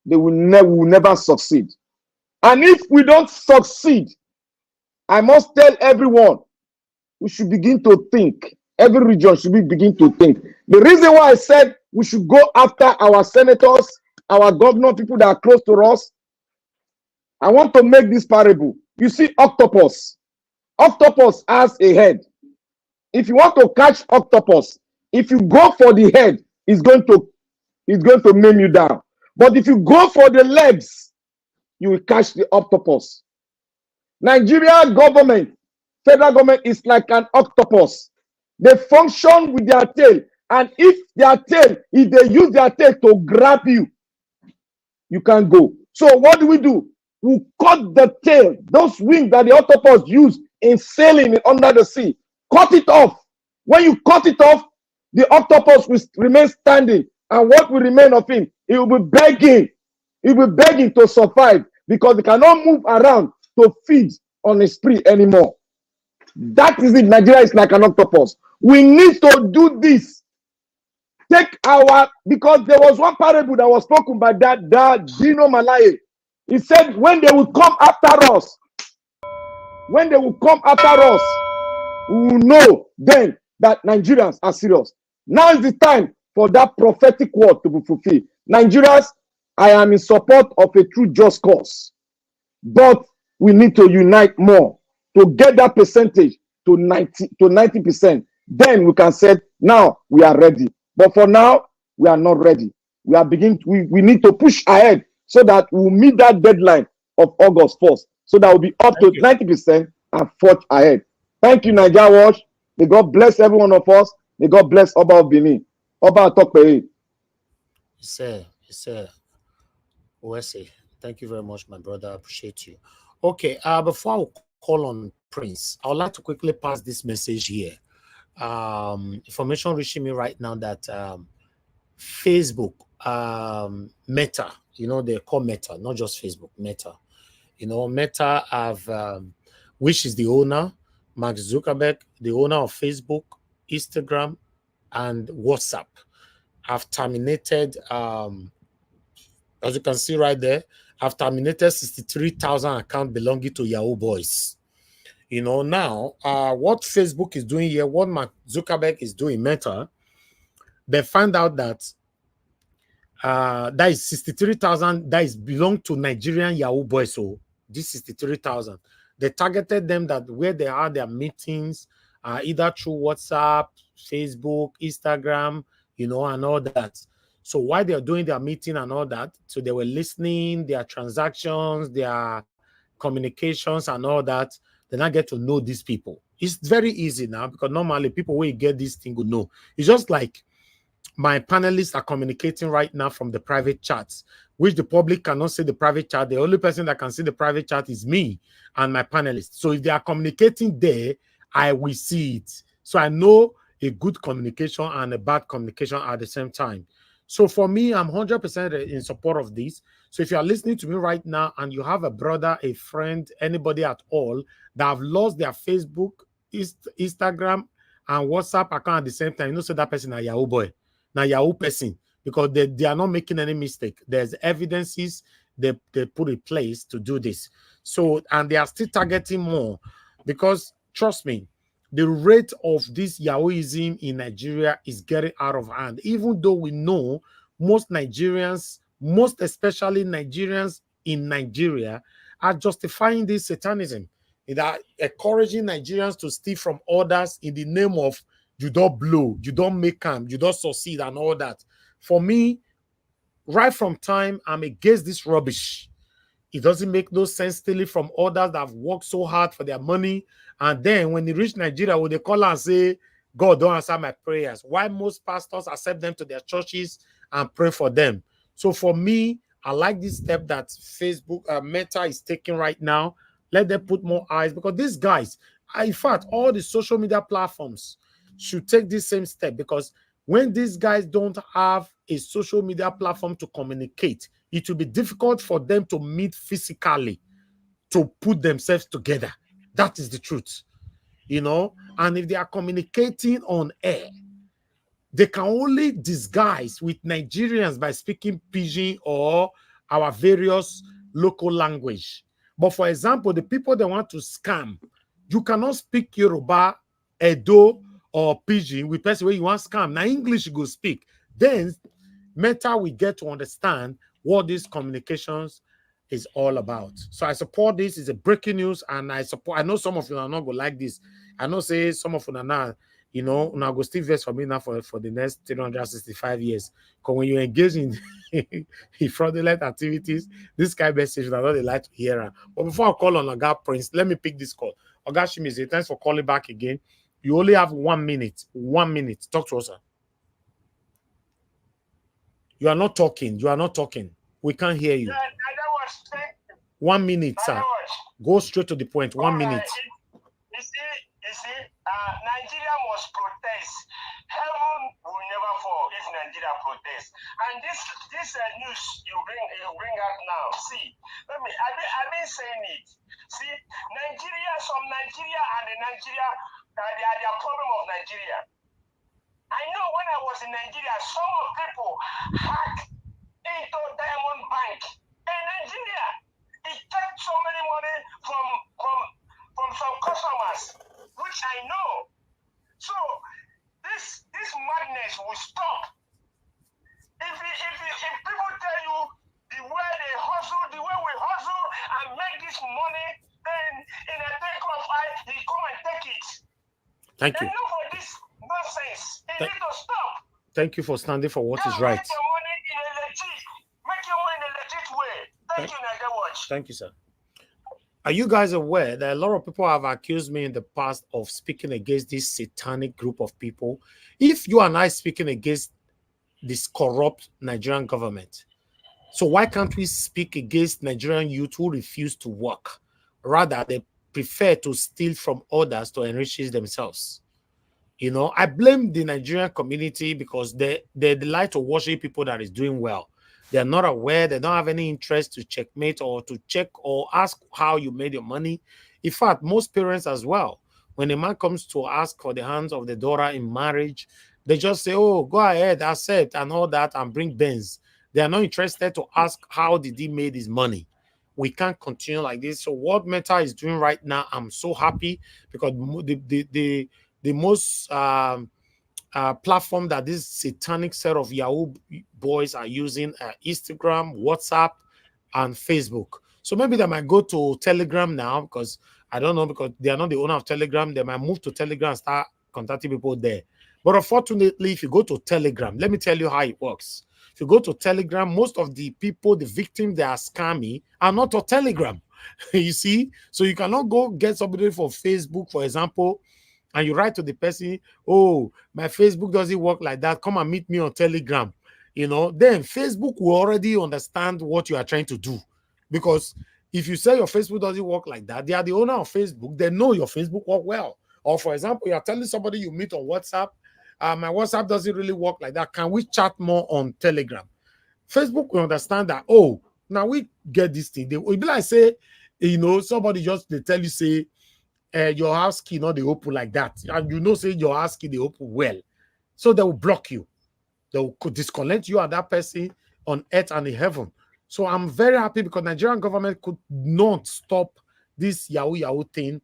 we will never succeed. And if we don't succeed, I must tell everyone, we should begin to think. Every region should begin to think. The reason why I said we should go after our senators, our governor, people that are close to us, I want to make this parable. You see octopus. Octopus has a head. If you want to catch octopus, if you go for the head, it's going to maim you down. But if you go for the legs, you will catch the octopus. Nigeria government, federal government is like an octopus. They function with their tail. And if they use their tail to grab you, you can't go. So what do? We cut the tail, those wings that the octopus use in sailing under the sea. Cut it off. When you cut it off, the octopus will remain standing. And what will remain of him? He will be begging. He will be begging to survive because he cannot move around to feed on a spree anymore. That is it. Nigeria is like an octopus. We need to do this. Because there was one parable that was spoken by that Dino Malaye. He said, when they will come after us, we will know then that Nigerians are serious. Now is the time for that prophetic word to be fulfilled. Nigerians, I am in support of a true just cause. But we need to unite more to get that percentage to 90%. Then we can say, now we are ready. But for now, we are not ready. We need to push ahead so that we'll meet that deadline of August 1st. So that we'll be up to 90% and forge ahead. Thank you, Nigeria Watch. May God bless every one of us. May God bless Oba of Benin. Oba Atokpei. Sir. Uwese, thank you very much, my brother. I appreciate you. Okay, before I call on Prince, I would like to quickly pass this message here. Information reaching me right now that Facebook, Meta, they call Meta, not just Facebook, Meta. Meta have, which is the owner, Mark Zuckerberg, the owner of Facebook, Instagram, and WhatsApp, have terminated, as you can see right there, have terminated 63,000 accounts belonging to Yahoo Boys. Now, what Facebook is doing here, what Mark Zuckerberg is doing, Meta, they find out that that is 63,000 that is belong to Nigerian Yahoo Boys. So this 63,000, they targeted them that where they are their meetings, either through WhatsApp, Facebook, Instagram, and all that. So while they're doing their meeting and all that, so they were listening, their transactions, their communications and all that, they now get to know these people. It's very easy now because normally people will get this thing will know. It's just like my panelists are communicating right now from the private chats, which the public cannot see the private chat. The only person that can see the private chat is me and my panelists. So if they are communicating there, I will see it. So I know a good communication and a bad communication at the same time. So for me, I'm 100% in support of this. So if you are listening to me right now and you have a brother, a friend, anybody at all that have lost their Facebook, Instagram, and WhatsApp account at the same time, so that person is Yahoo boy, now Yahoo person, because they are not making any mistake. There's evidences they put in place to do this. So, and they are still targeting more because, trust me, the rate of this Yahooism in Nigeria is getting out of hand. Even though we know most Nigerians, most especially Nigerians in Nigeria, are justifying this satanism. They are encouraging Nigerians to steal from others in the name of you don't blow, you don't make camp, you don't succeed and all that. For me, right from time, I'm against this rubbish. It doesn't make no sense stealing from others that have worked so hard for their money. And then when they reach Nigeria, when they call and say, God don't answer my prayers. Why most pastors accept them to their churches and pray for them? So for me, I like this step that Facebook, Meta is taking right now. Let them put more eyes because these guys, in fact, all the social media platforms should take this same step because when these guys don't have a social media platform to communicate, it will be difficult for them to meet physically to put themselves together. That is the truth, And if they are communicating on air, they can only disguise with Nigerians by speaking Pidgin or our various local language. But for example, the people they want to scam, you cannot speak Yoruba, Edo, or Pidgin with person where you want scam. Now English you go speak. Then Meta we get to understand what these communications is all about. So I support this. It's a breaking news, and I know some of you are not going to like this. I know say some of you are now, you know, now go still verse for me now for the next 365 years. Because when you engage in, in fraudulent activities, this kind of message I know they like to hear. But before I call on Oga Prince, let me pick this call. Oga Shimizi, thanks for calling back again. You only have 1 minute. 1 minute. Talk to us, sir. You are not talking. You are not talking. We can't hear you. 1 minute, sir. Go straight to the point. 1 minute. You see, Nigeria must protest. Heaven will never fall if Nigeria protests. And this news you bring out now. See, I've been saying it. See, some Nigeria and the Nigeria, they are the problem of Nigeria. I know when I was in Nigeria, some people hacked into Diamond Bank in Nigeria. It took so many money from some customers, which I know. So this madness will stop. If people tell you the way they hustle, the way we hustle and make this money, then in a take of eye, he come and take it. Thank you. Enough of this nonsense. It need to stop. Thank you for standing for what is right. Make your money in a legit way. Thank you, Nigeria Watch. Thank you, sir. Are you guys aware that a lot of people have accused me in the past of speaking against this satanic group of people? If you and I speaking against this corrupt Nigerian government, so why can't we speak against Nigerian youth who refuse to work? Rather, they prefer to steal from others to enrich themselves. You know, I blame the Nigerian community because they like to worship people that is doing well. They're not aware. They don't have any interest to checkmate or to check or ask how you made your money. In fact, most parents as well, when a man comes to ask for the hands of the daughter in marriage, they just say, oh, go ahead, accept and all that and bring Benz. They are not interested to ask how did he made his money. We can't continue like this. So what Meta is doing right now, I'm so happy because the most platform that this satanic set of Yahoo boys are using Instagram, WhatsApp, and Facebook. So maybe they might go to Telegram now because I don't know, because they are not the owner of Telegram. They might move to Telegram and start contacting people there. But unfortunately, if you go to Telegram, let me tell you how it works. If you go to Telegram, most of the people, the victims they are scamming are not on Telegram. You see? So you cannot go get somebody for Facebook, for example, and you write to the person, oh, my Facebook doesn't work like that. Come and meet me on Telegram. You know, then Facebook will already understand what you are trying to do. Because if you say your Facebook doesn't work like that, they are the owner of Facebook. They know your Facebook work well. Or for example, you are telling somebody you meet on WhatsApp, my WhatsApp doesn't really work like that. Can we chat more on Telegram? Facebook will understand that, oh, now we get this thing. They will be like, say, you know, somebody just, they tell you, say, your house key not they open like that, and you know say your house key they open well, so they will block you, they will disconnect you and that person on earth and in heaven. So I'm very happy because Nigerian government could not stop this Yahoo thing.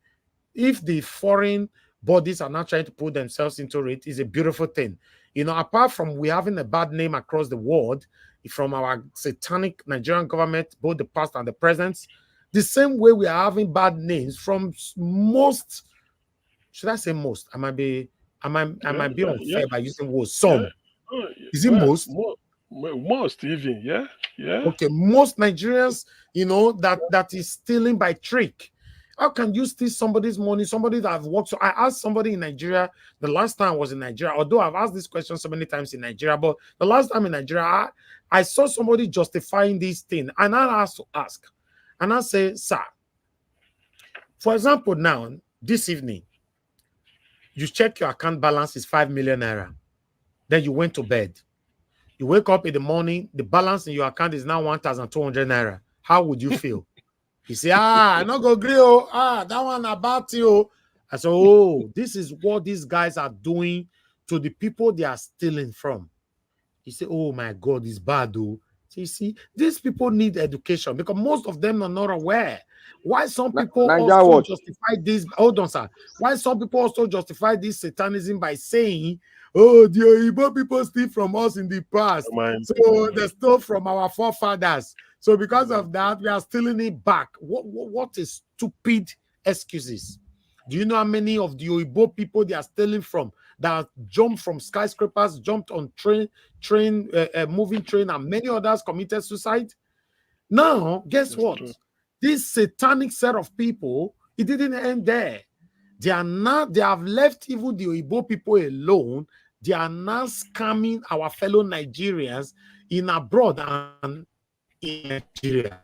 If the foreign bodies are not trying to put themselves into it, is a beautiful thing. You know, apart from we having a bad name across the world from our satanic Nigerian government, both the past and the present, the same way we are having bad names from most, should I say most? I might be unfair by using words. Some. Is it most? Most even, yeah. Okay, most Nigerians, you know, that is stealing by trick. How can you steal somebody's money, somebody that I've worked? So I asked somebody in Nigeria, the last time I was in Nigeria, although I've asked this question so many times in Nigeria, but the last time in Nigeria, I saw somebody justifying this thing, and I asked to ask. And I say, sir, for example, now, this evening, you check your account balance is 5 million naira. Then you went to bed. You wake up in the morning, the balance in your account is now 1,200 naira. How would you feel? You say, I'm not going to agree. That one about you. I say, oh, this is what these guys are doing to the people they are stealing from. You say, oh my God, it's bad though. So you see, these people need education because most of them are not aware. Why some people Nigeria also watch. justify this? Hold on, sir. Why some people also justify this satanism by saying, oh, the Igbo people steal from us in the past. So they stole from our forefathers. So because of that, we are stealing it back. What is stupid excuses? Do you know how many of the Igbo people they are stealing from that jumped from skyscrapers, jumped on moving train, and many others committed suicide? Now, guess what? This satanic set of people, it didn't end there. They have left even the Igbo people alone. They are now scamming our fellow Nigerians in abroad and in Nigeria.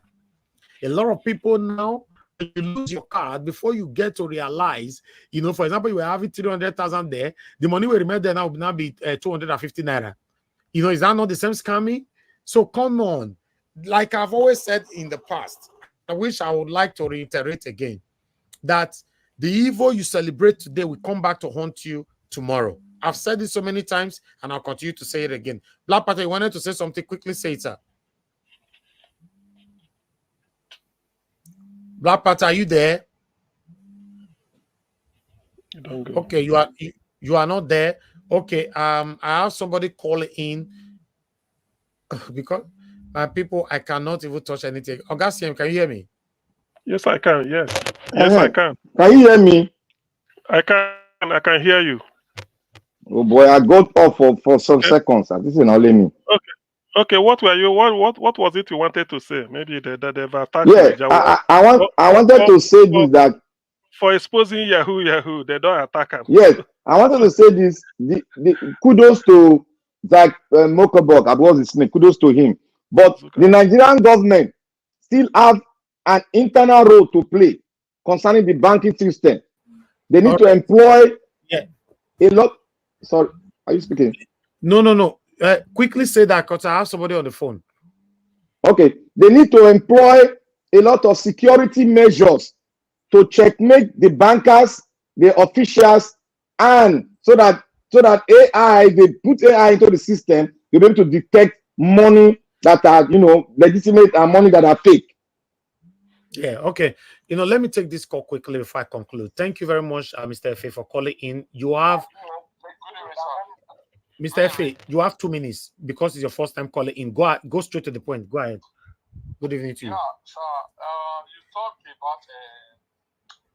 A lot of people now, when you lose your card, before you get to realize, for example, you were having 300,000 there, the money will remain there now will now be 250 naira. Is that not the same scamming? So come on. Like I've always said in the past, I wish I would like to reiterate again that the evil you celebrate today will come back to haunt you tomorrow. I've said it so many times and I'll continue to say it again. Black Panther, you wanted to say something? Quickly say it, sir. Black Panther, are you there? Okay, you are not there. Okay, I have somebody call in because people, I cannot even touch anything. Augustine, can you hear me? Yes, I can. Yes, I can. Can you hear me? I can hear you. Oh boy, I got off for some seconds. This is not letting me. Okay. What were you? What was it you wanted to say? Maybe they've attacked Yeah, I wanted to say this that for exposing Yahoo, they don't attack him. Yes, I wanted to say this. The kudos to Zach Mokobok, about his name. Kudos to him. But the Nigerian government still have an internal role to play concerning the banking system. They need to employ a lot. Sorry, are you speaking? No. Quickly say that because I have somebody on the phone. Okay, they need to employ a lot of security measures to checkmate the bankers, the officials, and so that AI, they put AI into the system, they'll be able to detect money that are legitimate and money that are fake. Yeah, okay. Let me take this call quickly before I conclude. Thank you very much, Mr. F.A., for calling in. You have Mr. F.A., you have 2 minutes because it's your first time calling in. Go straight to the point. Go ahead. Good evening to you. Yeah, sir. You talked about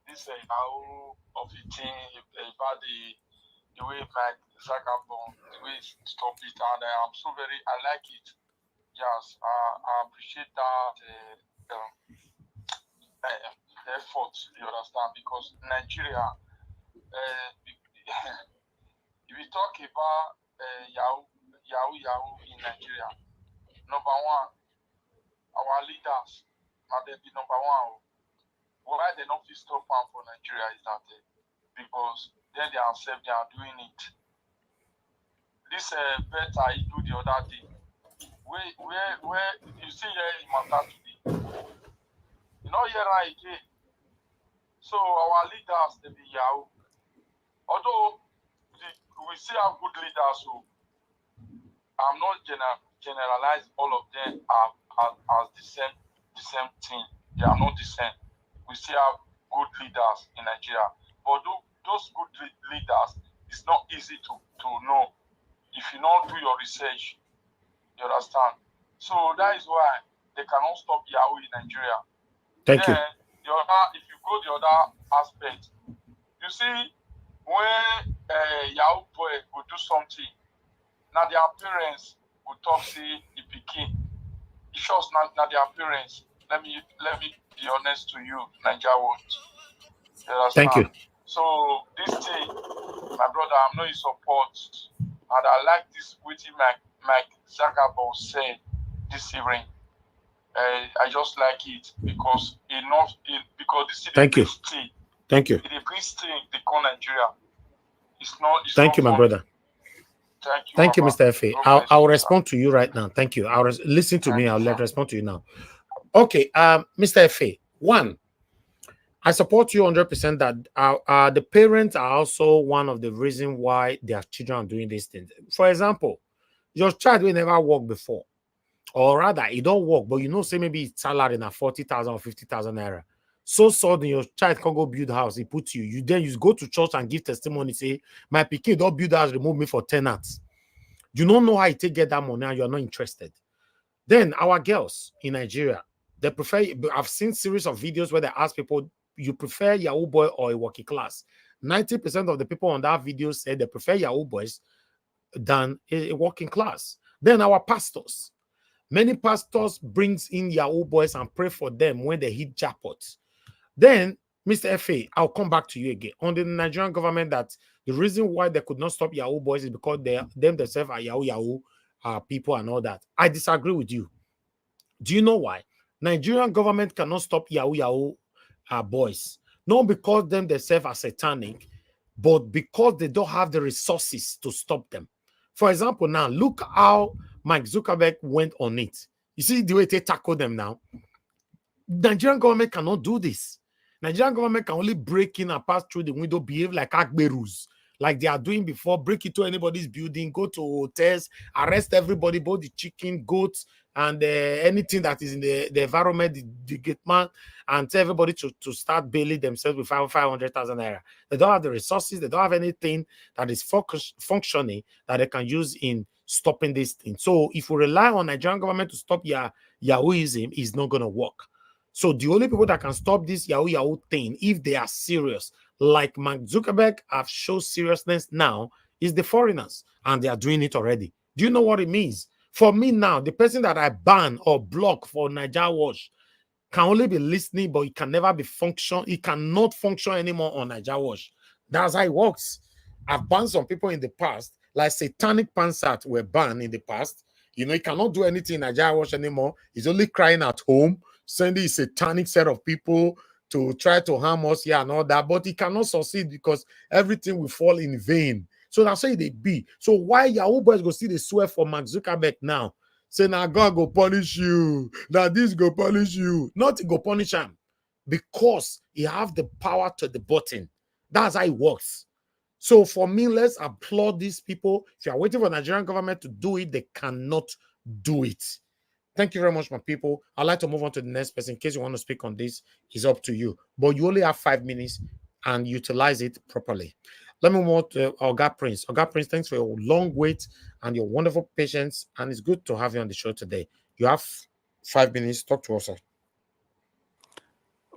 this now of the thing about the way Mike Zuckerberg, the way stop it, and I like it. Yes, I appreciate that effort. You understand? Because Nigeria, if we talk about Yahoo in Nigeria, number one, our leaders are they be number one. Why they not feel stop for Nigeria is that because then they are doing it. This better he do the other day. Where you see here in matter today. You know here right again. So our leaders they be Yahoo. Although we still have good leaders, so I'm not generalize all of them as the same thing. They are not the same. We still have good leaders in Nigeria. But those good leaders, it's not easy to know. If you don't do your research, you understand? So that is why they cannot stop Yahoo in Nigeria. Thank you. If you go the other aspect, you see when Yahoo boy will do something, now their parents will talk say the pikin. It shows not their parents. Let me be honest to you, Nigeria world. Thank you. So this thing, my brother, I'm not in support, and I like this which Mike Zuckerberg said this evening. I just like it because because this is Thank you. Thank you. It brings thing they call Nigeria. Thank you, my brother. Thank you, Mr. F.A. I'll respond to you right now. Thank you. Listen to me. I'll respond to you now. Okay, Mr. F.A. One, I support you 100% that the parents are also one of the reasons why their children are doing these things. For example, your child will never work before, or rather, he don't work, but say maybe his salary na 40,000 or 50,000 naira. So sudden your child can go build house, he put you. You go to church and give testimony, say, my pikin don't build house, remove me for tenants. You don't know how you take get that money and you're not interested. Then our girls in Nigeria, they prefer, I've seen series of videos where they ask people, you prefer Yahoo boy or a working class? 90% of the people on that video said they prefer Yahoo boys than a working class. Then our pastors, many pastors brings in Yahoo boys and pray for them when they hit jackpots. Then, Mr. FA, I'll come back to you again on the Nigerian government that the reason why they could not stop Yahoo boys is because them themselves are Yahoo people and all that. I disagree with you. Do you know why? Nigerian government cannot stop Yahoo boys. Not because them themselves are satanic, but because they don't have the resources to stop them. For example, now look how Mike Zuckerberg went on it. You see the way they tackle them now. Nigerian government cannot do this. Nigerian government can only break in and pass through the window, behave like Akberus, like they are doing before, break into anybody's building, go to hotels, arrest everybody, both the chicken, goats, and anything that is in the environment, the gate man, and tell everybody to start bailing themselves with 500,000 naira. They don't have the resources, they don't have anything that is functioning that they can use in stopping this thing. So if we rely on Nigerian government to stop Yahooism, it's not going to work. So the only people that can stop this Yahoo thing, if they are serious, like Mark Zuckerberg have shown seriousness now, is the foreigners, and they are doing it already. Do you know what it means? For me now, the person that I ban or block for Niger Watch can only be listening, but it can never be function. It cannot function anymore on Niger Watch. That's how it works. I've banned some people in the past, like Satanic Pansat were banned in the past. He cannot do anything in Niger Watch anymore. He's only crying at home, sending a satanic set of people to try to harm us here and all that, but he cannot succeed because everything will fall in vain. So that's how they be. So why Yahoo boys go see the swear for Mark Zuckerberg now? Say, now God go punish you. Now this go punish you. Not go punish him. Because he have the power to the button. That's how it works. So for me, let's applaud these people. If you are waiting for the Nigerian government to do it, they cannot do it. Thank you very much, my people. I'd like to move on to the next person. In case you want to speak on this, it's up to you. But you only have 5 minutes and utilize it properly. Let me move on to Oga Prince. Oga Prince, thanks for your long wait and your wonderful patience. And it's good to have you on the show today. You have 5 minutes. Talk to us, sir.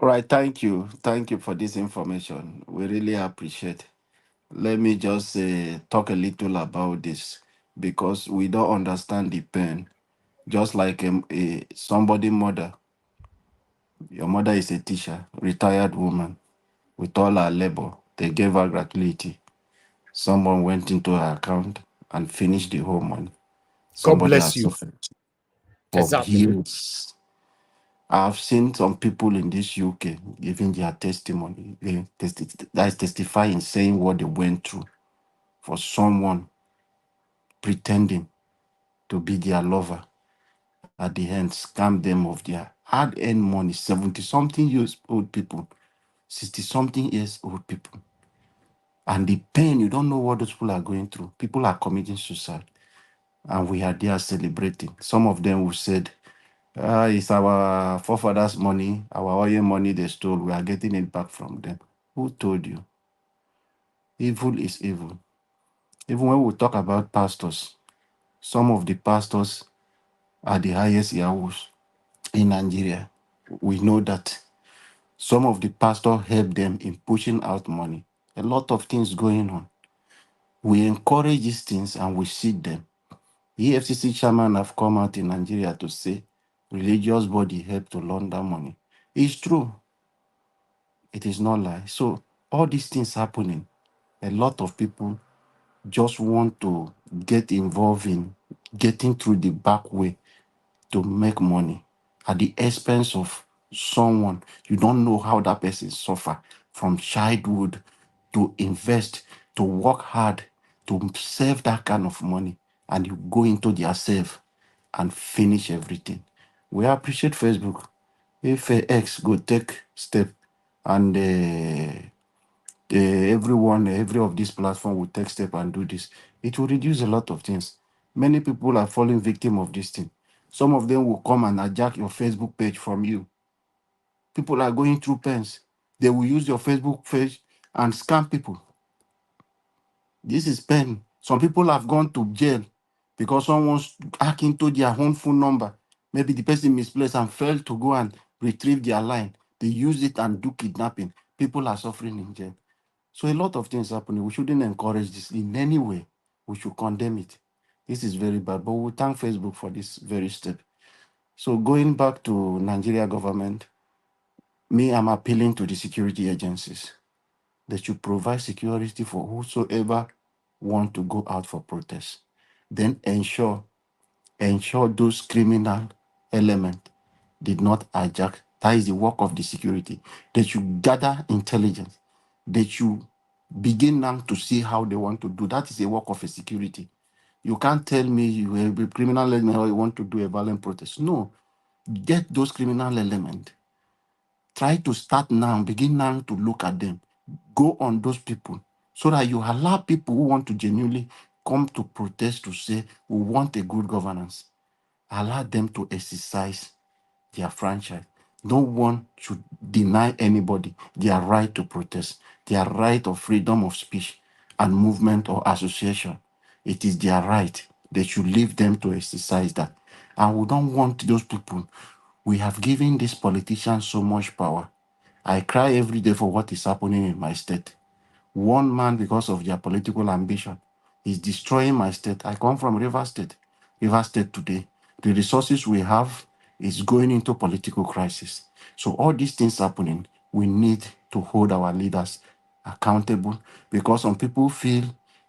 All right, thank you. Thank you for this information. We really appreciate. Let me just talk a little about this because we don't understand the pain. Just like somebody mother, your mother is a teacher, retired woman, with all her labor, they gave her gratuity. Someone went into her account and finished the whole money. God Somebody bless has you. suffered for Exactly. years. I've seen some people in this UK giving their testimony. That is testifying, saying what they went through for someone pretending to be their lover. At the end, scam them of their hard-earned money. 70-something years old people, 60-something years old people. And the pain, you don't know what those people are going through. People are committing suicide. And we are there celebrating. Some of them who said, it's our forefathers' money, our oil money they stole. We are getting it back from them. Who told you? Evil is evil. Even when we talk about pastors, some of the pastors are the highest yahoos in Nigeria. We know that some of the pastors help them in pushing out money. A lot of things going on. We encourage these things and we see them. EFCC chairman have come out in Nigeria to say religious body help to launder money. It's true. It is not lie. So all these things happening, a lot of people just want to get involved in getting through the back way to make money at the expense of someone. You don't know how that person suffer from childhood to invest, to work hard, to save that kind of money, and you go into their save and finish everything. We appreciate Facebook. If X go take step, and everyone, every of these platform will take step and do this, it will reduce a lot of things. Many people are falling victim of this thing. Some of them will come and hijack your Facebook page from you. People are going through pens. They will use your Facebook page and scam people. This is pen. Some people have gone to jail because someone's hacked into their own phone number. Maybe the person misplaced and failed to go and retrieve their line. They use it and do kidnapping. People are suffering in jail. So a lot of things happening. We shouldn't encourage this in any way. We should condemn it. This is very bad, but we thank Facebook for this very step. So going back to Nigeria government, me, I'm appealing to the security agencies. They should provide security for whosoever want to go out for protest. Then ensure those criminal elements did not hijack. That is the work of the security. They should gather intelligence. They should begin now to see how they want to do. That is a work of a security. You can't tell me you will be criminal element or you want to do a violent protest. No. Get those criminal elements. Try to start now, begin now to look at them. Go on those people so that you allow people who want to genuinely come to protest to say, we want a good governance. Allow them to exercise their franchise. No one should deny anybody their right to protest, their right of freedom of speech and movement or association. It is their right. They should leave them to exercise that. And we don't want those people. We have given these politicians so much power. I cry every day for what is happening in my state. One man, because of their political ambition, is destroying my state. I come from River State. River State today, the resources we have is going into political crisis. So all these things happening, we need to hold our leaders accountable because some people feel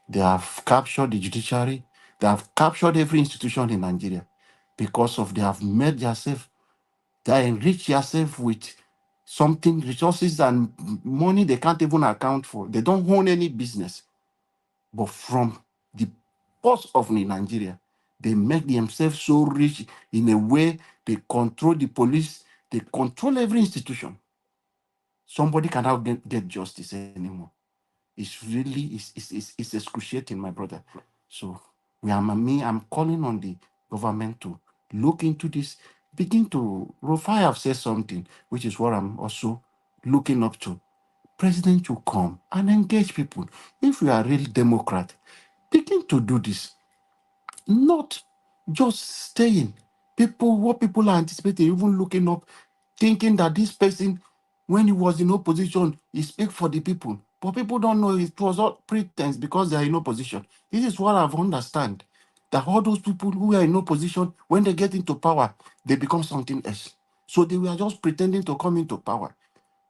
they have captured the judiciary, they have captured every institution in Nigeria because of they have made themselves, they enrich themselves with something, resources and money they can't even account for. They don't own any business. But from the purse of Nigeria, they make themselves so rich in a way they control the police, they control every institution. Somebody cannot get justice anymore. It's really, it's excruciating, my brother. So I'm calling on the government to look into this, begin to, Rufai have said something, which is what I'm also looking up to. President should come and engage people. If we are real Democrat, begin to do this. Not just staying. What people are anticipating, even looking up, thinking that this person, when he was in opposition, he speak for the people. But people don't know it was all pretense because they are in opposition. This is what I've understand. That all those people who are in opposition, when they get into power, they become something else. So they were just pretending to come into power.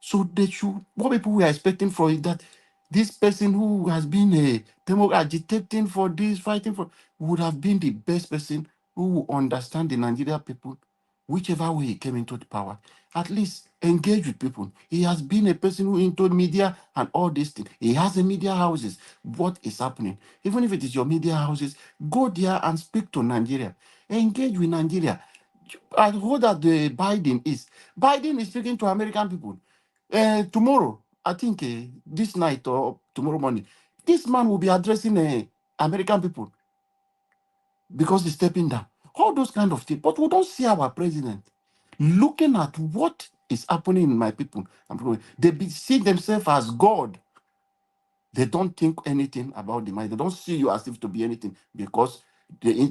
So they should, what people were expecting for is that this person who has been agitating for this, fighting for, would have been the best person who would understand the Nigeria people, whichever way he came into the power. At least engage with people. He has been a person who into media and all these things. He has a media houses. What is happening? Even if it is your media houses, go there and speak to Nigeria. Engage with Nigeria. I heard that the Biden is speaking to American people. Tomorrow, I think this night or tomorrow morning, this man will be addressing American people because he's stepping down. All those kind of things. But we don't see our president looking at what is happening in my people. They see themselves as God. They don't think anything about the mind. They don't see you as if to be anything because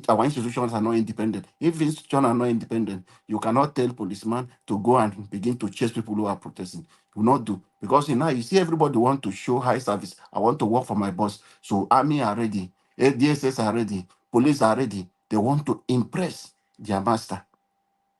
our institutions are not independent. If institutions are not independent, you cannot tell policemen to go and begin to chase people who are protesting. You will not do. Because now you see everybody want to show high service. I want to work for my boss. So army are ready, DSS are ready, police are ready. They want to impress their master.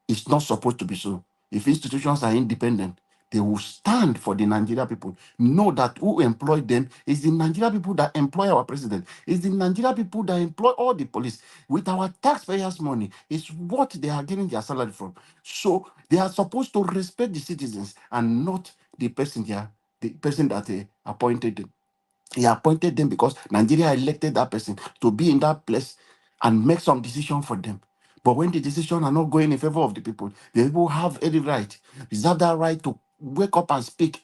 It's not supposed to be so. If institutions are independent, they will stand for the Nigeria people. Know that who employed them is the Nigeria people that employ our president. It's the Nigeria people that employ all the police. With our taxpayers' money, it's what they are getting their salary from. So they are supposed to respect the citizens and not the person that they appointed them. He appointed them because Nigeria elected that person to be in that place and make some decision for them. But when the decisions are not going in favor of the people have any right, reserve that right to wake up and speak.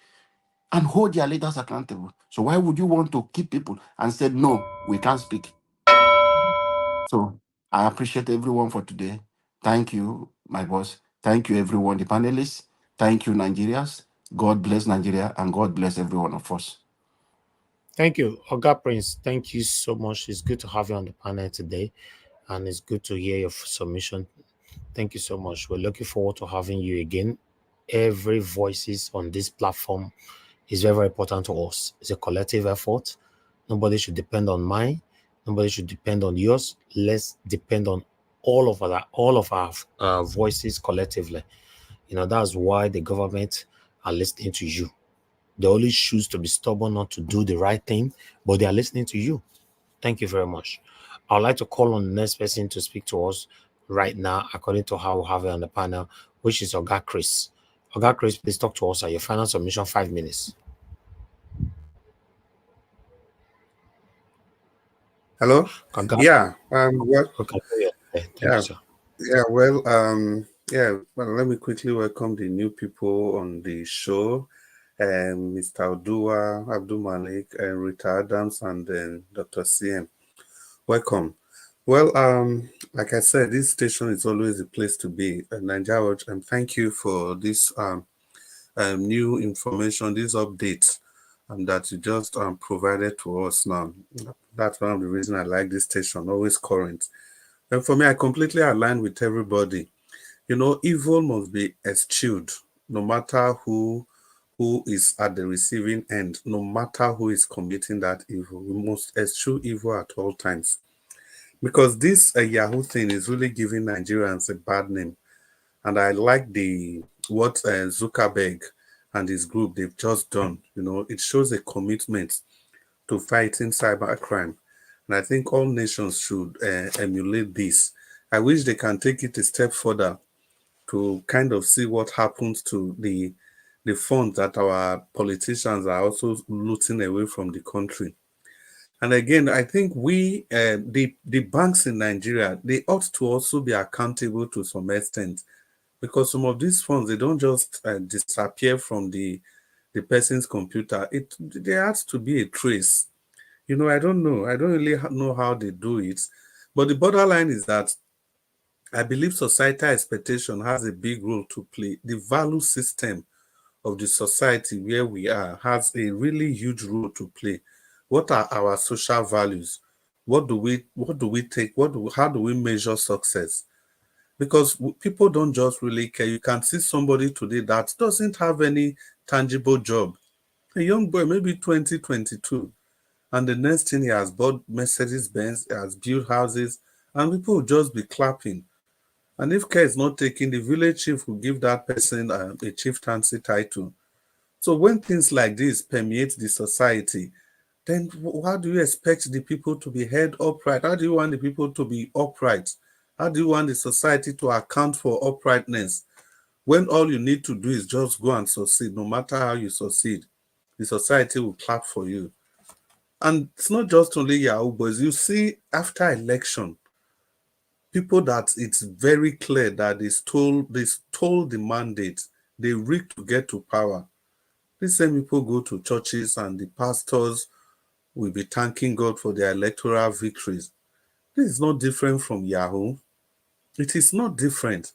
and hold their leaders accountable. So why would you want to keep people and say, no, we can't speak? So I appreciate everyone for today. Thank you, my boss. Thank you, everyone, the panelists. Thank you, Nigerians. God bless Nigeria and God bless every one of us. Thank you, Oga Prince. Thank you so much. It's good to have you on the panel today, and it's good to hear your submission. Thank you so much. We're looking forward to having you again. Every voices on this platform is very, very important to us. It's a collective effort. Nobody should depend on mine. Nobody should depend on yours. Let's depend on all of our voices collectively. That's why the government are listening to you. They only choose to be stubborn, not to do the right thing, but they are listening to you. Thank you very much. I'd like to call on the next person to speak to us right now, according to how we have it on the panel, which is Oga Chris. Oga Chris, please talk to us at your final submission, 5 minutes. Hello? Oga, Yeah. Well, okay, thank yeah. you, sir. Yeah. Well, yeah. Well, let me quickly welcome the new people on the show. Mr. Odua, Abdul Malik, Rita Adams, and then Dr. CM. Welcome. Well, like I said, this station is always a place to be, Nigeria Watch, and thank you for this new information, these updates that you just provided to us now. That's one of the reasons I like this station, always current. And for me, I completely align with everybody. Evil must be eschewed, no matter who is at the receiving end, no matter who is committing that evil. We must eschew evil at all times. Because this Yahoo thing is really giving Nigerians a bad name. And I like what Zuckerberg and his group, they've just done. It shows a commitment to fighting cybercrime. And I think all nations should emulate this. I wish they can take it a step further to kind of see what happens to the funds that our politicians are also looting away from the country. And again, I think the banks in Nigeria, they ought to also be accountable to some extent, because some of these funds, they don't just disappear from the person's computer. There has to be a trace. I don't know. I don't really know how they do it. But the borderline is that I believe societal expectation has a big role to play. The value system of the society where we are has a really huge role to play. What are our social values? What do we take? How do we measure success? Because people don't just really care. You can see somebody today that doesn't have any tangible job. A young boy, maybe 20, 22, and the next thing he has bought Mercedes-Benz, he has built houses, and people will just be clapping. And if care is not taken, the village chief will give that person a chieftaincy title. So when things like this permeate the society, then how do you expect the people to be held upright? How do you want the people to be upright? How do you want the society to account for uprightness when all you need to do is just go and succeed? No matter how you succeed, the society will clap for you. And it's not just only Yahoo boys. You see, after election, people that it's very clear that they stole the mandate, they rigged to get to power. These same people go to churches and the pastors will be thanking God for their electoral victories. This is not different from Yahoo. It is not different.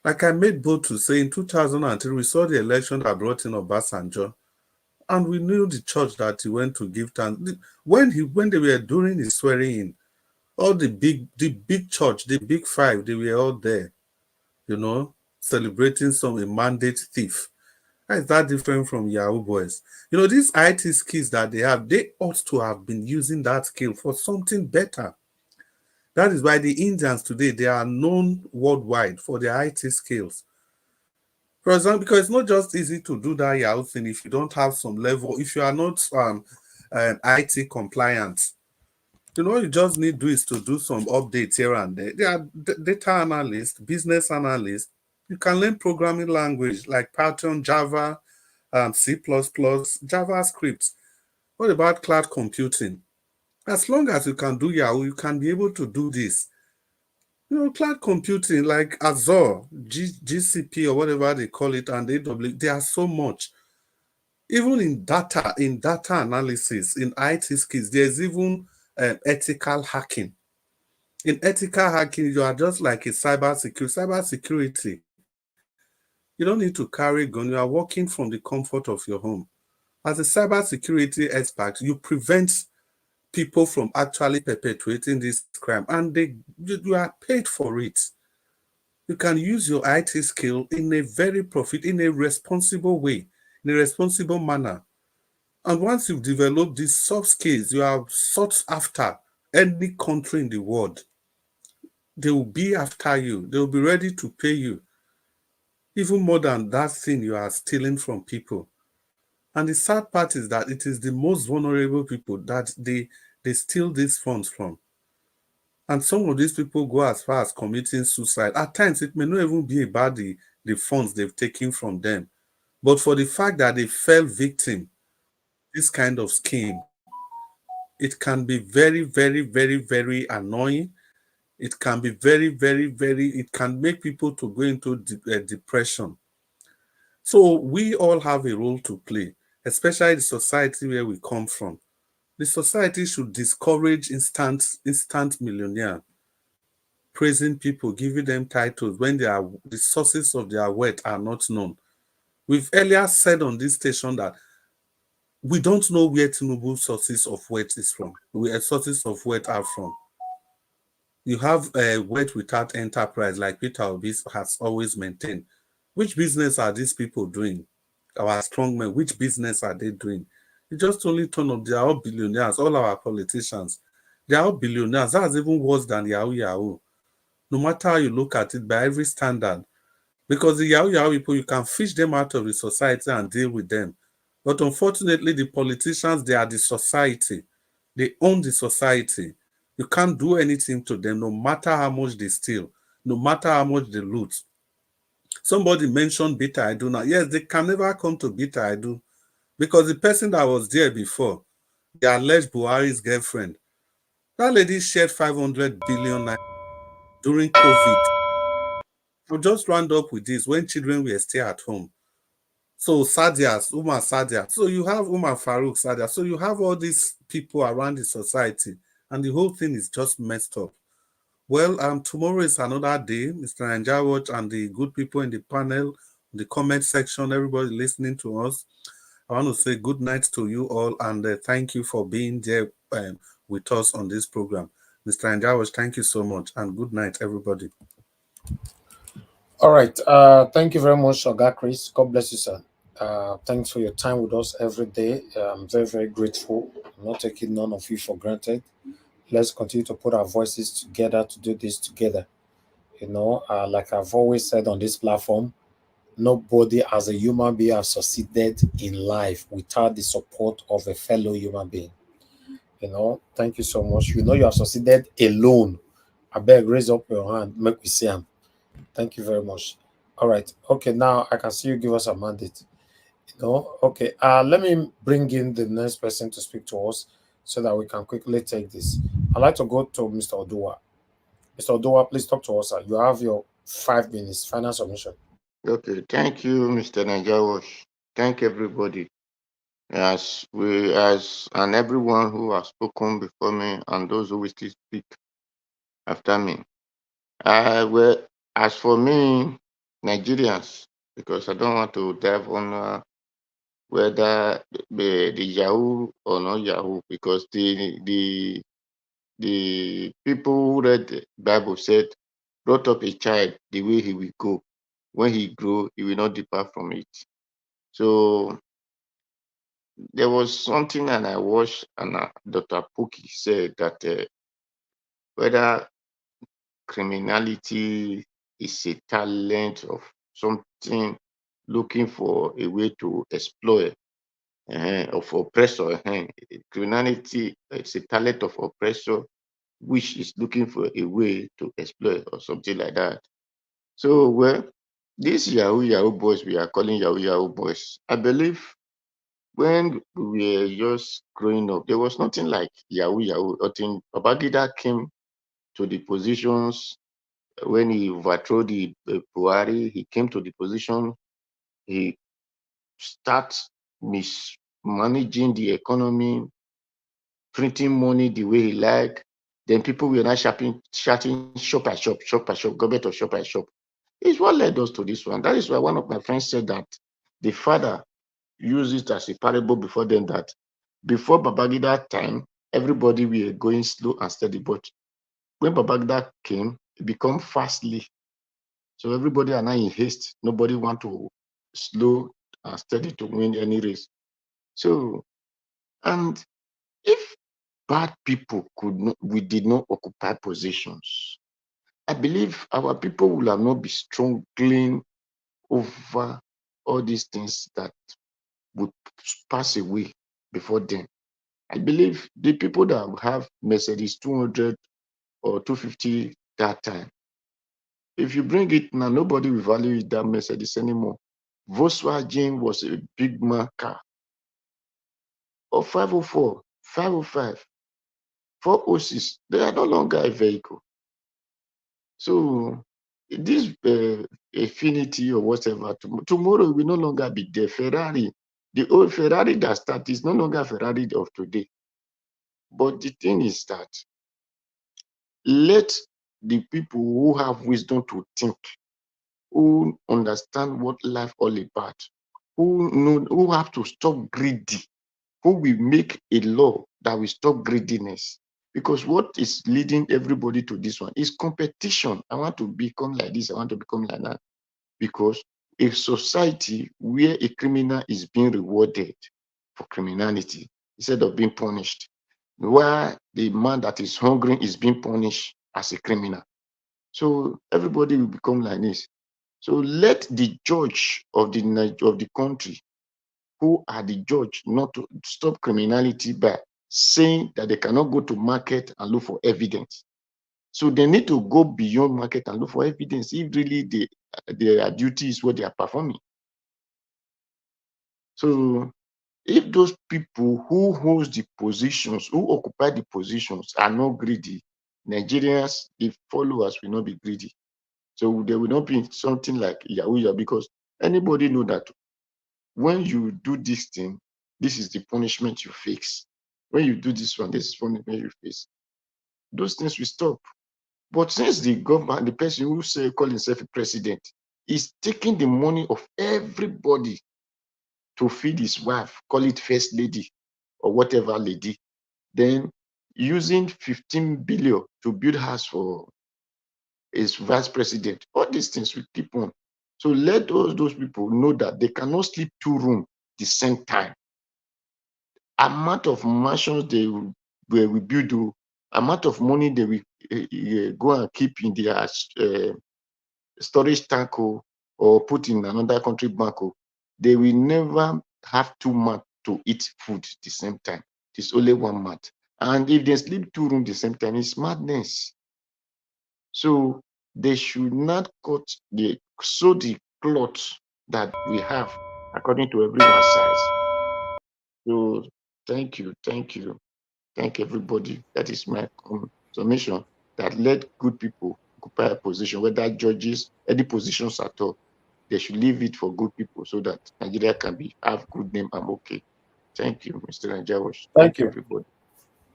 Like I made bold to say, in 2003, we saw the election that brought in Obasanjo, and we knew the church that he went to give thanks. When they were doing his swearing in, all the big church, the big five, they were all there, celebrating a mandate thief. How is that different from Yahoo boys? These IT skills that they have, they ought to have been using that skill for something better. That is why the Indians today, they are known worldwide for their IT skills. For example, because it's not just easy to do that Yahoo thing if you don't have some level, if you are not IT compliant. What you just need to do is to do some updates here and there. There are data analysts, business analysts. You can learn programming language like Python, Java, C++, JavaScript. What about cloud computing? As long as you can do Yahoo, you can be able to do this. Cloud computing like Azure, GCP or whatever they call it, and AWS, there are so much. Even in data analysis, in IT skills, there's even ethical hacking. In ethical hacking, you are just like a cybersecurity. You don't need to carry a gun. You are working from the comfort of your home. As a cybersecurity expert, you prevent people from actually perpetuating this crime, and you are paid for it. You can use your IT skill in a responsible way, in a responsible manner. And once you've developed these soft skills, you are sought after any country in the world. They will be after you. They will be ready to pay you, even more than that thing you are stealing from people. And the sad part is that it is the most vulnerable people that they steal these funds from. And some of these people go as far as committing suicide. At times, it may not even be about the funds they've taken from them, but for the fact that they fell victim this kind of scheme, it can be very, very, very, very annoying. It can be very, very, it can make people to go into depression. So we all have a role to play, especially the society where we come from. The society should discourage instant millionaire, praising people, giving them titles when the sources of their wealth are not known. We've earlier said on this station that we don't know where Tinubu's sources of wealth is from, where sources of wealth are from. You have wealth without enterprise, like Peter Obi has always maintained. Which business are these people doing? Our strongmen, which business are they doing? You just only turn up, they are all billionaires, all our politicians. They are all billionaires. That's even worse than Yahoo Yahoo. No matter how you look at it, by every standard. Because the Yahoo Yahoo people, you can fish them out of the society and deal with them. But unfortunately, the politicians, they are the society. They own the society. You can't do anything to them, no matter how much they steal, no matter how much they loot. Somebody mentioned Bita Aidu now. Yes, they can never come to Bita Aidu because the person that was there before, the alleged Buhari's girlfriend, that lady shared 500 billion during COVID. I'll just round up with this when children were still at home. So Umar Sadia. So you have Umar Farouk Sadia. So you have all these people around the society, and the whole thing is just messed up. Well, tomorrow is another day. Mr. Anjawat and the good people in the panel, the comment section, everybody listening to us. I want to say good night to you all, and thank you for being there with us on this program. Mr. Anjawat, thank you so much, and good night, everybody. All right. Thank you very much, Oga Chris. God bless you, sir. Thanks for your time with us every day. I'm very, very grateful. I'm not taking none of you for granted. Let's continue to put our voices together to do this together. Like I've always said on this platform, nobody as a human being has succeeded in life without the support of a fellow human being. Thank you so much. You have succeeded alone. I beg, raise up your hand, make we see him. Thank you very much. All right. Okay, now I can see you give us a mandate. Okay. Let me bring in the next person to speak to us so that we can quickly take this. I'd like to go to Mr. Odua. Mr. Odua, please talk to us, sir. You have your 5 minutes. Final submission. Okay, thank you, Mr. Najawash. Thank everybody. And everyone who has spoken before me and those who will still speak after me. Well, as for me, Nigerians, because I don't want to dive on whether the Yahoo or not Yahoo, because the people who read the Bible said, brought up a child the way he will go. When he grow, he will not depart from it. So there was something, and I watched, and Dr. Puki said that whether criminality is a talent of something looking for a way to exploit of oppressor. Criminality is a talent of oppressor which is looking for a way to exploit or something like that. So, well, these Yahoo boys we are calling Yahoo boys, I believe when we were just growing up, there was nothing like Yahoo. I think Babangida came to the positions when he overthrew the Buhari. He came to the position. He starts mismanaging the economy, printing money the way he like. Then people were not shouting shop by shop, shop by shop, government or shop by shop. It's what led us to this one. That is why one of my friends said that the father used it as a parable before then, that before Babangida time, everybody were going slow and steady. But when Babangida came, it became fastly. So everybody are now in haste. Nobody want to slow and steady to win any race. So, and if bad people we did not occupy positions, I believe our people will have not be struggling over all these things that would pass away before then. I believe the people that have Mercedes 200 or 250 that time, if you bring it now, nobody will value that Mercedes anymore. Volkswagen was a big man car, or 504, 505, 406. They are no longer a vehicle. So this affinity or whatever, tomorrow will no longer be the Ferrari. The old Ferrari that started is no longer Ferrari of today. But the thing is that let the people who have wisdom to think, who understand what life all about, who have to stop greedy, who will make a law that will stop greediness. Because what is leading everybody to this one is competition. I want to become like this, I want to become like that. Because a society where a criminal is being rewarded for criminality instead of being punished, where the man that is hungry is being punished as a criminal. So everybody will become like this. So let the judge of the country, who are the judge, not to stop criminality by saying that they cannot go to market and look for evidence. So they need to go beyond market and look for evidence if really their duty is what they are performing. So if those people who hold the positions, who occupy the positions are not greedy, Nigerians, the followers will not be greedy. So there will not be something like Yahoo, because anybody know that when you do this thing, this is the punishment you face. When you do this one, this is punishment you face. Those things will stop. But since the government, the person who call himself a president, is taking the money of everybody to feed his wife, call it first lady or whatever lady, then using 15 billion to build house for his vice president, all these things will keep on. So let those people know that they cannot sleep 2 rooms the same time. Amount of mansions they will build, amount of money they will go and keep in their storage tank or put in another country bank, they will never have 2 months to eat food the same time. It's only 1 month. And if they sleep 2 rooms the same time, it's madness. So they should not sew the cloth that we have according to everyone's size. So thank you, thank everybody. That is my summation. That let good people occupy a position, whether judges, any positions at all. They should leave it for good people so that Nigeria can have good name. I'm okay. Thank you, Mr. Najawash. Thank Thank you. everybody.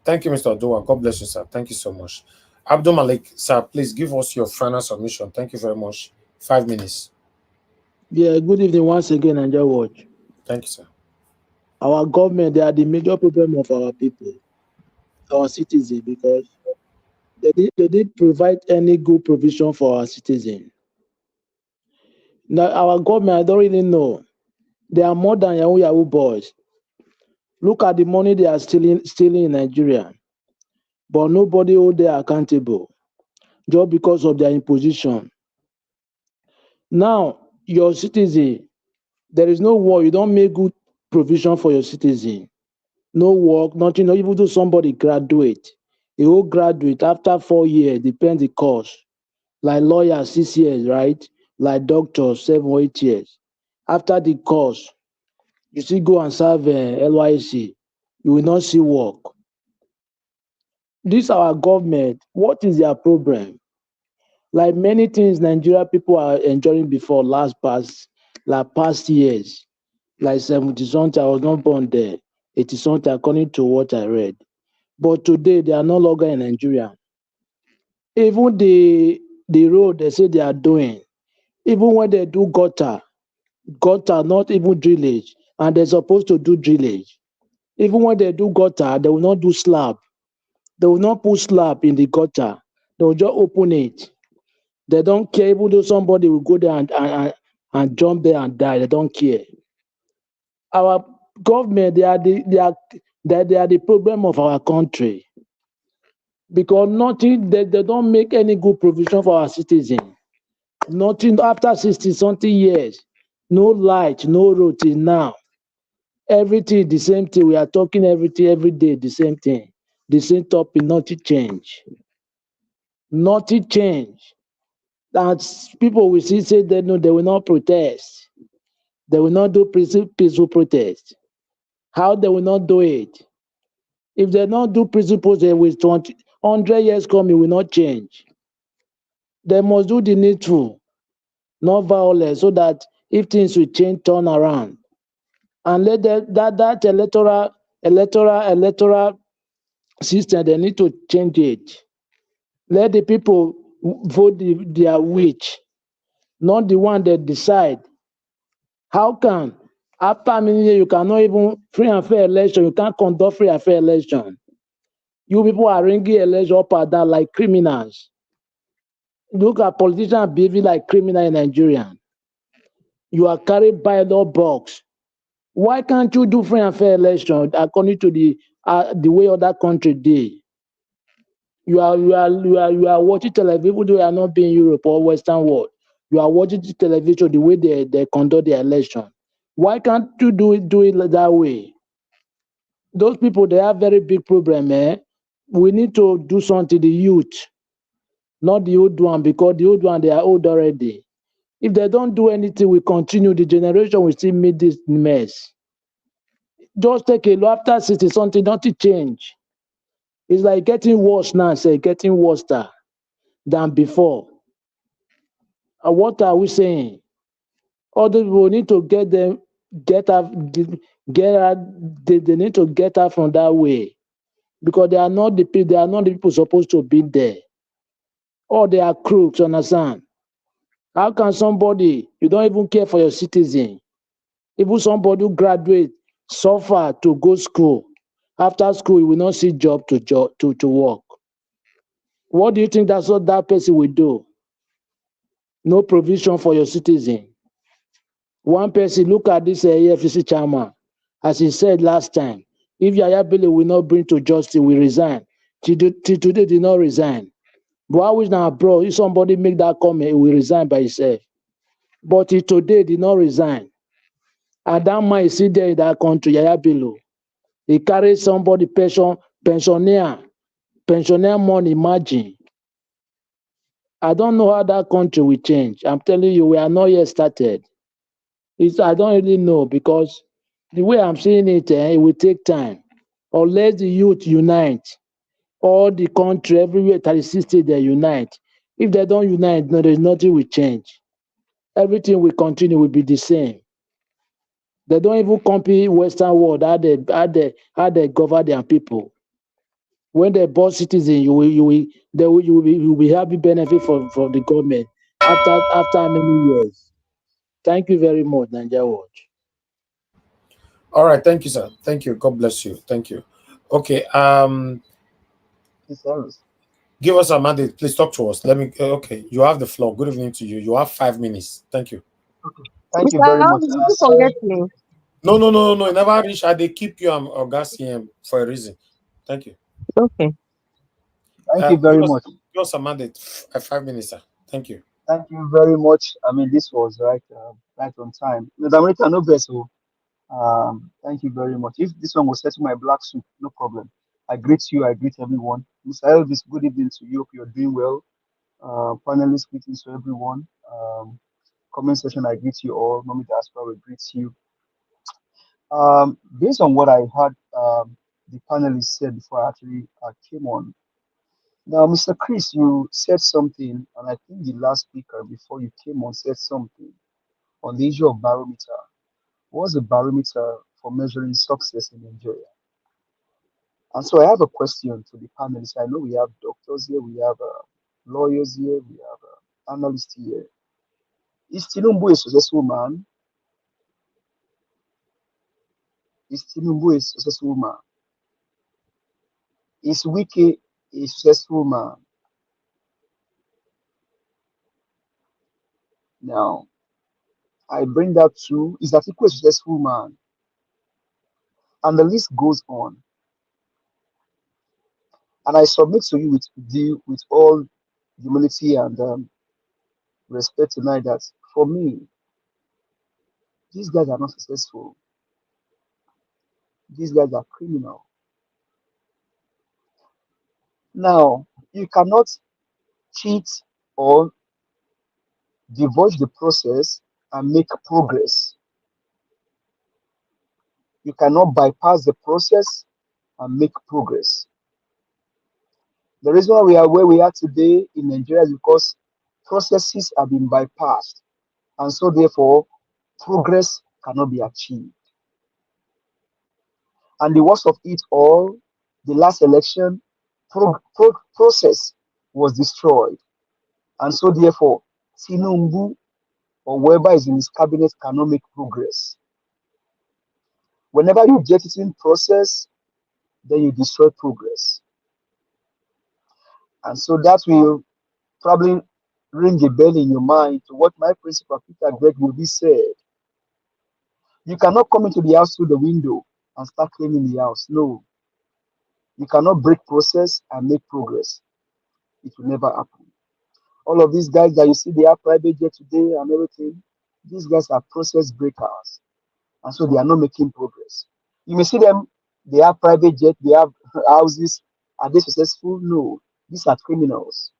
Thank you, Mr. Odoa. God bless you, sir. Thank you so much. Abdul Malik, sir, please give us your final submission. Thank you very much. 5 minutes. Yeah, good evening once again, Nigeria Watch. Thank you, sir. Our government, they are the major problem of our people, our citizens, because they didn't provide any good provision for our citizens. Now, our government, I don't really know. They are more than Yahoo boys. Look at the money they are stealing in Nigeria. But nobody hold them accountable just because of their imposition. Now, your citizen, there is no war. You don't make good provision for your citizen. No work, nothing. Not even though somebody graduate, a whole graduate after 4 years, depends the course. Like lawyers, 6 years, right? Like doctors, 7 or 8 years. After the course, you still go and serve LYC. You will not see work. This our government. What is their problem? Like many things Nigeria people are enjoying before past years. like 70 something. I was not born there. 80 something, according to what I read. But today they are no longer in Nigeria. Even the road they say they are doing, even when they do gutter, not even drillage, and they're supposed to do drillage. Even when they do gutter, they will not do slab. They will not put slab in the gutter. They will just open it. They don't care, even though somebody will go there and jump there and die. They don't care. Our government, they are the problem of our country, because nothing, they don't make any good provision for our citizens. Nothing after 60 something years, no light, no road till now. Everything the same thing. We are talking everything every day, the same thing, the same topic, nothing change. Nothing change. That people will see say they know they will not protest. They will not do peaceful protest. How they will not do it? If they not do peaceful protest with 100 years coming, will not change. They must do the needful, not violence, so that if things will change, turn around. And let that electoral system, they need to change it. Let the people vote their wish, not the one that decide. How can after many years you cannot even free and fair election? You can't conduct free and fair election. You people are ringing election up and down like criminals. Look at politicians behaving like criminals in Nigeria. You are carried by the box. Why can't you do free and fair election according to the way other country did? You are watching television, even though you are not being Europe or Western world. You are watching the television the way they conduct the election. Why can't you do it that way? Those people, they have very big problem, eh? We need to do something, the youth, not the old one, because the old one, they are old already. If they don't do anything, we continue, the generation will still meet this mess. Just take a look after 60 something, nothing change. It's like getting worse now, say, getting worse than before. And what are we saying? Other people need to get out, get out, they need to get out from that way, because they are not the people supposed to be there. Or they are crooks, understand? How can somebody, you don't even care for your citizen, even somebody who graduate, suffer to go school, after school you will not see job to work? What do you think that's what that person will do? No provision for your citizen. One person, look at this AFC chairman, as he said last time, if Yaya Bello will not bring to justice, we resign. Till today, did not resign. But I wish now, bro, if somebody make that comment, he will resign by himself. But till today, did not resign. And that man is still there in that country, Yaya Bello. He carries somebody pensioner money, imagine. I don't know how that country will change. I'm telling you, we are not yet started. I don't really know, because the way I'm seeing it, it will take time. Unless the youth unite, all the country, everywhere, 36 states, they unite. If they don't unite, no, there's nothing will change. Everything will continue, will be the same. They don't even compete Western world, how they govern their people. When they boss citizen, you will be happy benefit from the government after many years. Thank you very much, Nigeria Watch. All right, thank you, sir. Thank you. God bless you. Thank you. Okay. Give us a mandate. Please talk to us. Let me. Okay, you have the floor. Good evening to you. You have 5 minutes. Thank you. Thank you Mr. very much. Allow, did you forget me? No, no, no, no. You never reach. They keep you on gas CM for a reason. Thank you. Okay. Thank you very much. Give us a mandate. 5 minutes, sir. Thank you. Thank you very much. I mean, this was right on time. Madam Rita, no vessel. Thank you very much. If this one was set to my black suit, no problem. I greet you. I greet everyone. Mr. Elvis, good evening to you. Hope you're doing well. Panelists, greetings to everyone. Comment section, I greet you all. Mommy Diaspora will greet you. Based on what I heard the panelists said before I actually came on. Now, Mr. Chris, you said something, and I think the last speaker before you came on said something on the issue of barometer. What's the barometer for measuring success in Nigeria? And so I have a question to the panelists. I know we have doctors here, we have lawyers here, we have analysts here. Is Tinubu a successful man? Is Tinubu a successful man? Is Wike a successful man? Now, I bring that to, is Atiku a successful man? And the list goes on. And I submit to you with all humility and respect tonight that for me, these guys are not successful. These guys are criminal. Now, you cannot cheat or divulge the process and make progress. You cannot bypass the process and make progress. The reason why we are where we are today in Nigeria is because processes have been bypassed, and so therefore progress cannot be achieved. And the worst of it all, the last election, process was destroyed, and so therefore Tinubu or whoever is in his cabinet cannot make progress. Whenever you get it in process, then you destroy progress. And so that will probably ring a bell in your mind to what my principal Peter Greg will be said. You cannot come into the house through the window and start cleaning the house. No. You cannot break process and make progress. It will never happen. All of these guys that you see, they are private jet today and everything. These guys are process breakers. And so they are not making progress. You may see them, they have private jet, they have houses. Are they successful? No. These are criminals.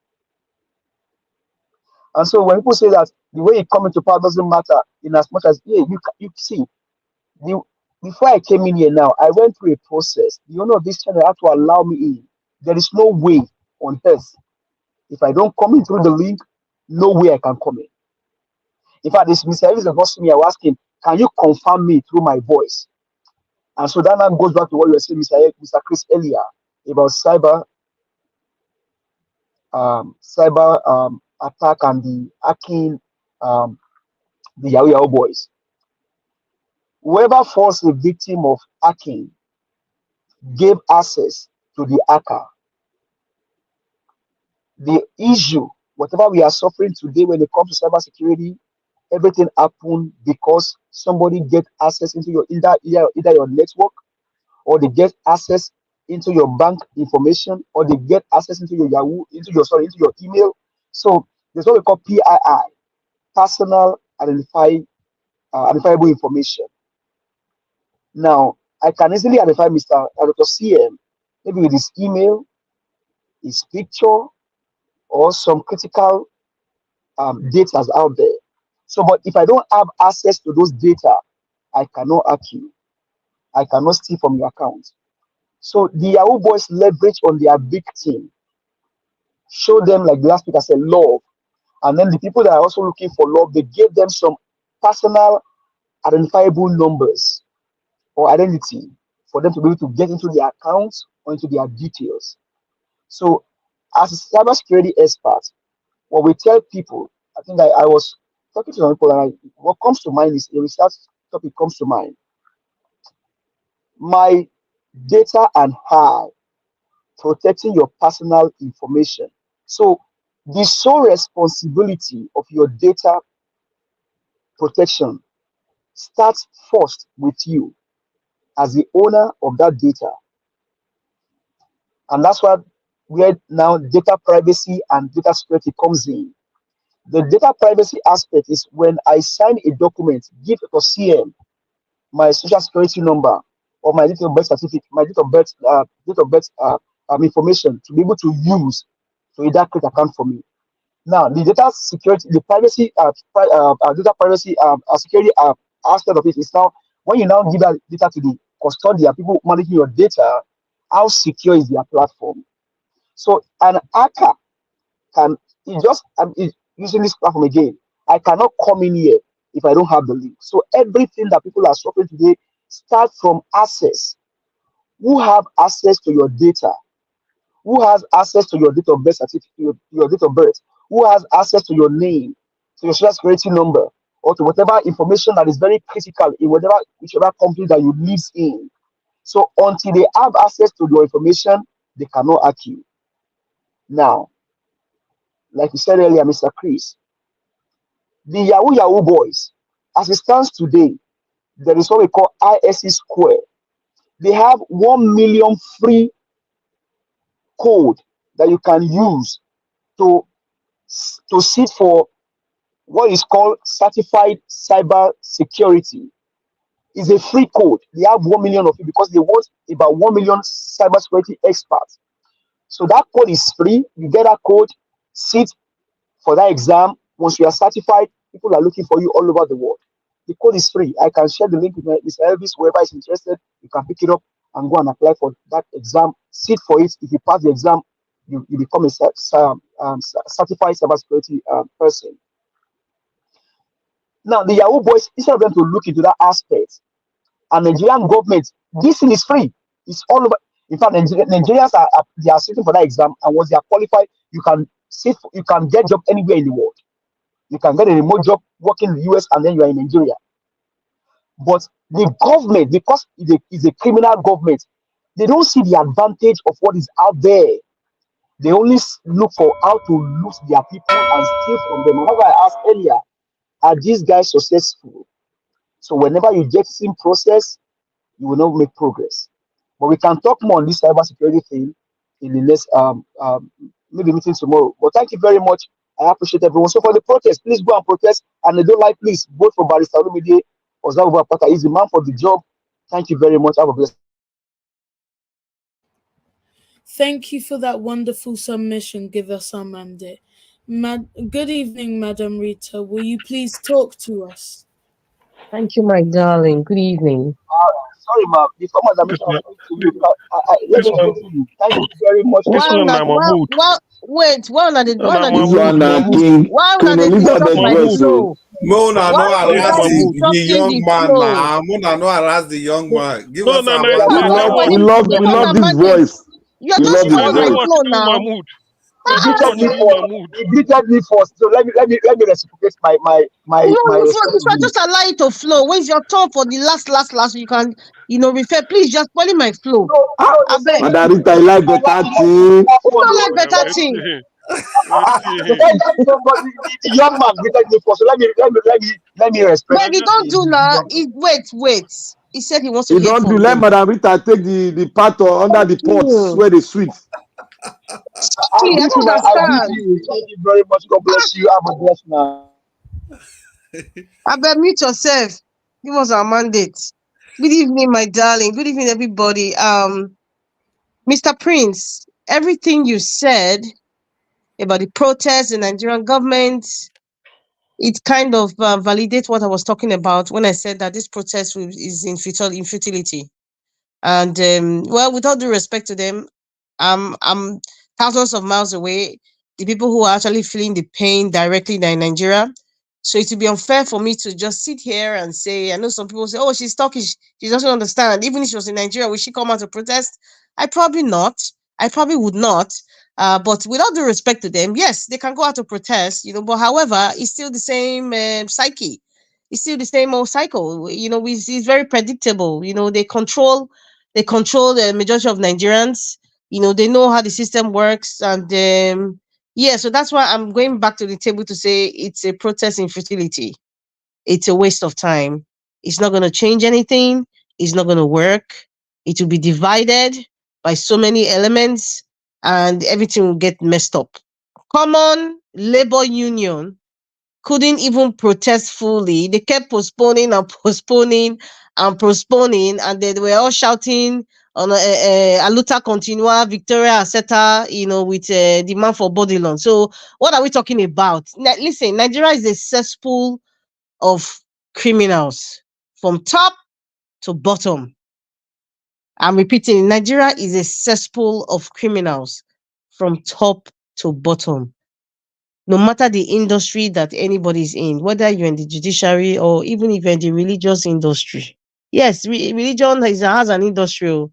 And so when people say that the way you come into power doesn't matter, in as much as, yeah, you see, before I came in here now, I went through a process. The owner of this channel had to allow me in. There is no way on earth. If I don't come in through the link, no way I can come in. In fact, this Mr. Evans was me, I was asking, can you confirm me through my voice? And so that now goes back to what you were saying, Mr. Chris, earlier about cyber attack and the hacking, the Yahoo boys. Whoever falls a victim of hacking gave access to the hacker. The issue, whatever we are suffering today when it comes to cybersecurity, everything happened because somebody get access into your either your network, or they get access into your bank information, or they get access into your Yahoo, into your email. So there's what we call PII, personal identifiable information. Now, I can easily identify Dr. CM, maybe with his email, his picture, or some critical data out there. So, but if I don't have access to those data, I cannot hack you. I cannot steal from your account. So the Yahoo boys leverage on their victim, show them, like the last speaker said, love. And then the people that are also looking for love, they give them some personal identifiable numbers or identity for them to be able to get into their accounts or into their details. So as a cybersecurity expert, what we tell people, I think I was talking to some people, and what comes to mind is a research topic comes to mind. My data and how protecting your personal information. So the sole responsibility of your data protection starts first with you as the owner of that data. And that's where now data privacy and data security comes in. The data privacy aspect is when I sign a document, give it to CM, my social security number, or my date of birth certificate, my date of birth information to be able to use to either create account for me. Now, the data security, the privacy, data privacy security aspect of it is now when you now give that data to the custodian, people managing your data, how secure is their platform? So an hacker can using this platform again. I cannot come in here if I don't have the link. So everything that people are suffering today starts from access. Who have access to your data? Who has access to your date of birth certificate, your date of birth? Who has access to your name, to your social security number, or to whatever information that is very critical in whichever company that you live in? So until they have access to your information, they cannot hack you. Now, like you said earlier, Mr. Chris, the Yahoo boys, as it stands today, there is what we call ISC Square. They have 1 million free code that you can use to sit for what is called certified cyber security. It's a free code. They have 1 million of it because they want about 1 million cybersecurity experts. So that code is free. You get that code, sit for that exam. Once you are certified, people are looking for you all over the world. The code is free. I can share the link with Mr. Elvis. Whoever is interested, you can pick it up and go and apply for that exam. Sit for it. If you pass the exam, you become a certified cybersecurity person. Now, the Yahoo boys, instead of them to look into that aspect, and Nigerian government, this thing is free. It's all over. In fact, Nigerians they are sitting for that exam, and once they are qualified, you can get job anywhere in the world. You can get a remote job working in the US, and then you are in Nigeria. But the government, because it's a criminal government, they don't see the advantage of what is out there. They only look for how to lose their people and steal from them. And as I asked earlier, are these guys successful? So whenever you get in process, you will not make progress. But we can talk more on this cybersecurity thing in the next maybe meeting tomorrow. But thank you very much. I appreciate everyone. So for the protest, please go and protest. And they don't like, please vote for Barrister Olumide Ozawa. He's the man for the job. Thank you very much. Have a blessed. Thank you for that wonderful submission, Giver Samande. Good evening, Madam Rita. Will you please talk to us? Thank you, my darling. Good evening. Sorry, ma'am. Before Madam Rita speak to you, let me go to you. Thank you very much. This one, I'm Mahmoud. Wait, This one King Elizabeth voice. Mona no harass the young the man flow. now. Mona no harass the young man. Give us a We love this voice. You're we just love spoiling his my voice. flow now. He beated me first. So let me reciprocate my If I just allow it to flow, when's your turn for the last, you can, refer. Please, just spoiling my flow. I beg. Madam Rita, you like better thing. Don't like better thing. The young man beated me first. So let me respect. But he don't do now. Wait. He said he wants to He hear don't from do. Let you. Madam Rita take the part under the pots where they sweet. See, I don't understand. Thank you very much. God bless you. Have a blessed night. I better mute yourself. Give us our mandate. Good evening, my darling. Good evening, everybody. Mr. Prince, everything you said about the protests, the Nigerian government, it kind of validates what I was talking about when I said that this protest is in futility. And well, with all due respect to them, I'm thousands of miles away. The people who are actually feeling the pain directly in Nigeria. So it would be unfair for me to just sit here and say, I know some people say, oh, she's talking, she doesn't understand. Even if she was in Nigeria, would she come out to protest? I probably not. I probably would not. But with all due respect to them, yes, they can go out to protest, but however, it's still the same psyche. It's still the same old cycle. It's very predictable. They control the majority of Nigerians. They know how the system works. And so that's why I'm going back to the table to say it's a protest in futility. It's a waste of time. It's not going to change anything. It's not going to work. It will be divided by so many elements and everything will get messed up. Common labor union couldn't even protest fully. They kept postponing and postponing and postponing, and they were all shouting on a luta continua, Victoria, etc., with demand for body loan. So what are we talking about? Listen, Nigeria is a cesspool of criminals from top to bottom. I'm repeating, Nigeria is a cesspool of criminals from top to bottom. no matter the industry that anybody's in, whether you're in the judiciary or even if you're in the religious industry. Yes, religion has an industry,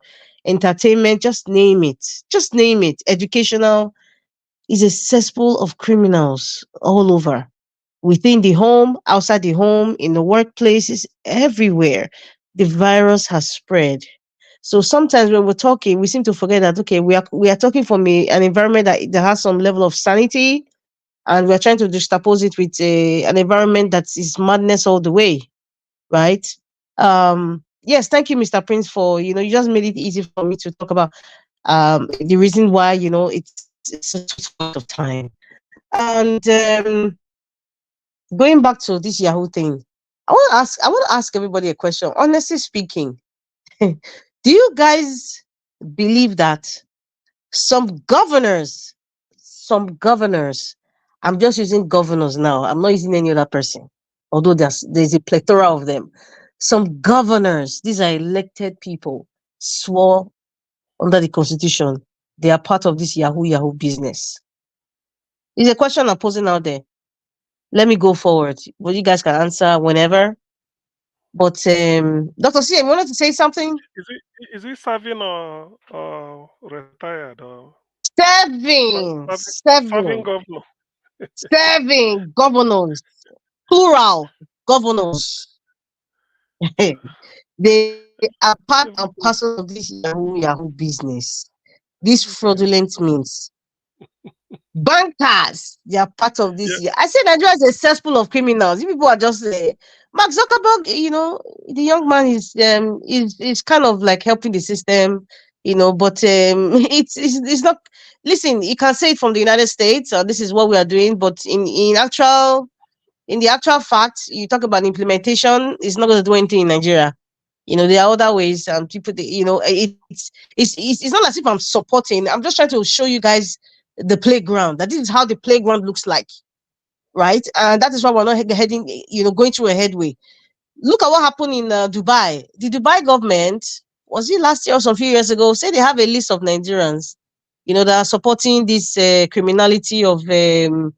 entertainment, just name it. Just name it. Educational is a cesspool of criminals all over. Within the home, outside the home, in the workplaces, everywhere. The virus has spread. So sometimes when we're talking, we seem to forget that okay, we are talking from an environment that has some level of sanity, and we're trying to juxtapose it with an environment that is madness all the way, right? Yes, thank you, Mr. Prince, for you just made it easy for me to talk about the reason why it's such a waste of time. And going back to this Yahoo thing, I want to ask everybody a question. Honestly speaking, do you guys believe that some governors, I'm just using governors now, I'm not using any other person, although there's a plethora of them. Some governors, these are elected people, swore under the constitution, they are part of this Yahoo business. It's a question I'm posing out there. Let me go forward. But you guys can answer whenever. But Dr. CM, you wanted to say something? Is he serving or retired or Serving governor? serving governors, plural governors. They are part and parcel of this Yahoo business. This fraudulent means. Bankers, they are part of this. Yeah. I said Nigeria is a cesspool of criminals. You people are just Mark Zuckerberg. The young man is kind of like helping the system. But it's not. Listen, you can say it from the United States. This is what we are doing, but in the actual fact, you talk about implementation. It's not going to do anything in Nigeria. There are other ways, and people, it's not as if I'm supporting. I'm just trying to show you guys the playground. That this is how the playground looks like, right? And that is why we're not heading, going through a headway. Look at what happened in Dubai. The Dubai government, was it last year or some few years ago, say they have a list of Nigerians, that are supporting this criminality of the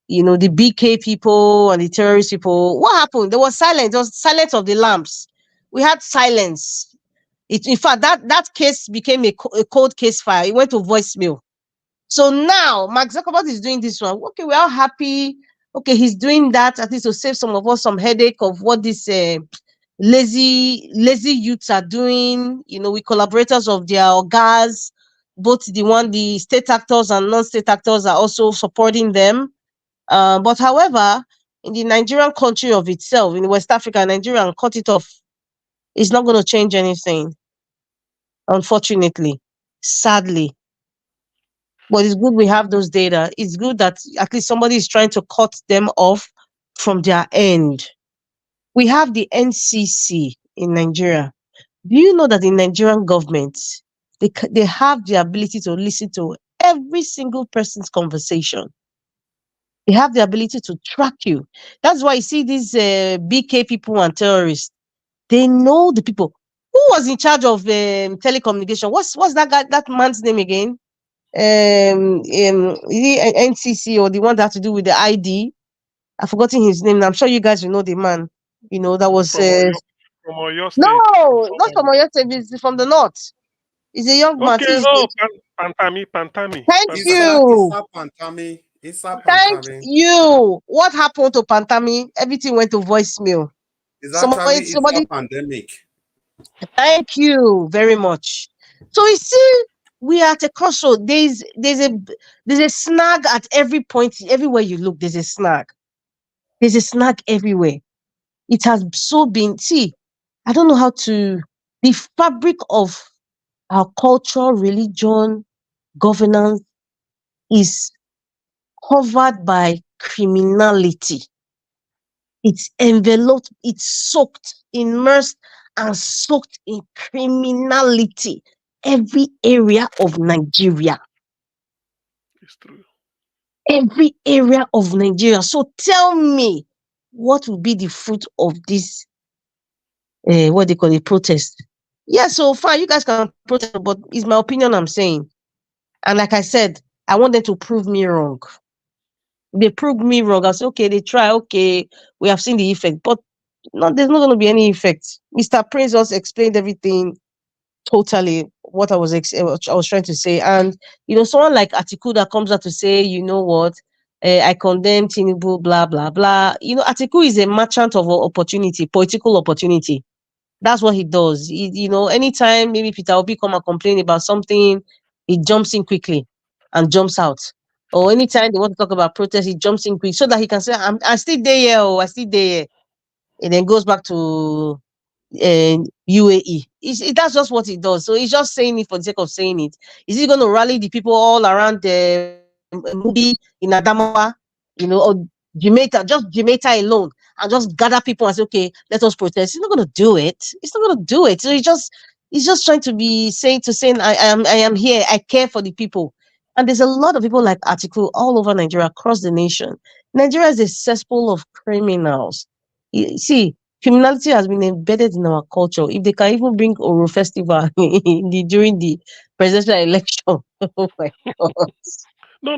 BK people and the terrorist people. What happened? There was silence. There was silence of the lamps. We had silence. In fact, that case became a cold case file. It went to voicemail. So now Mark Zuckerberg is doing this one. Okay, we're all happy. Okay, he's doing that at least to save some of us some headache of what these lazy youths are doing. With collaborators of their guys, both the state actors and non-state actors are also supporting them. But however, in the Nigerian country of itself, in West Africa, Nigeria cut it off. It's not going to change anything, unfortunately, sadly. But it's good we have those data. It's good that at least somebody is trying to cut them off from their end. We have the NCC in Nigeria. Do you know that the Nigerian government, they have the ability to listen to every single person's conversation? They have the ability to track you. That's why you see these BK people and terrorists. They know the people. Who was in charge of telecommunication? What's that man's name again? The NCC, or the one that had to do with the ID. I've forgotten his name. I'm sure you guys will know the man. That was from Oyo State. No, not from Oyo State. It's from the north. He's a young man. Okay, Pantami. Thank you. Thank you. What happened to Pantami? Everything went to voicemail. It's somebody pandemic. Thank you very much. So you see, we are at a crossroad. There's a snag at every point. Everywhere you look, there's a snag. There's a snag everywhere. It has so been. See, I don't know how to. The fabric of our culture, religion, governance is covered by criminality. It's enveloped, it's soaked, immersed, and soaked in criminality. Every area of Nigeria. It's true. Every area of Nigeria. So tell me, what will be the fruit of this, what they call a protest? Yeah, so fine, you guys can protest, but it's my opinion I'm saying. And like I said, I want them to prove me wrong. They proved me wrong. I say, okay, they try. Okay, we have seen the effect, but no, there's not going to be any effect. Mr. Prince just explained everything totally what I was trying to say. And someone like Atiku that comes out to say, you know what, I condemn Tinubu, blah blah blah. Atiku is a merchant of opportunity, political opportunity. That's what he does. Anytime maybe Peter Obi come and complain about something, he jumps in quickly and jumps out. Or anytime they want to talk about protest, he jumps in quick so that he can say, I still there, here, I still there. Here. And then goes back to UAE. That's just what he does. So he's just saying it for the sake of saying it. Is he going to rally the people all around the movie in Adamawa, or Jamaica, just Jamaica alone, and just gather people and say, okay, let us protest? He's not going to do it. He's not going to do it. So he's just trying to be saying I am here. I care for the people. And there's a lot of people like Atiku all over Nigeria, across the nation. Nigeria is a cesspool of criminals. See, criminality has been embedded in our culture. If they can even bring Oro Festival during the presidential election, oh my God. No,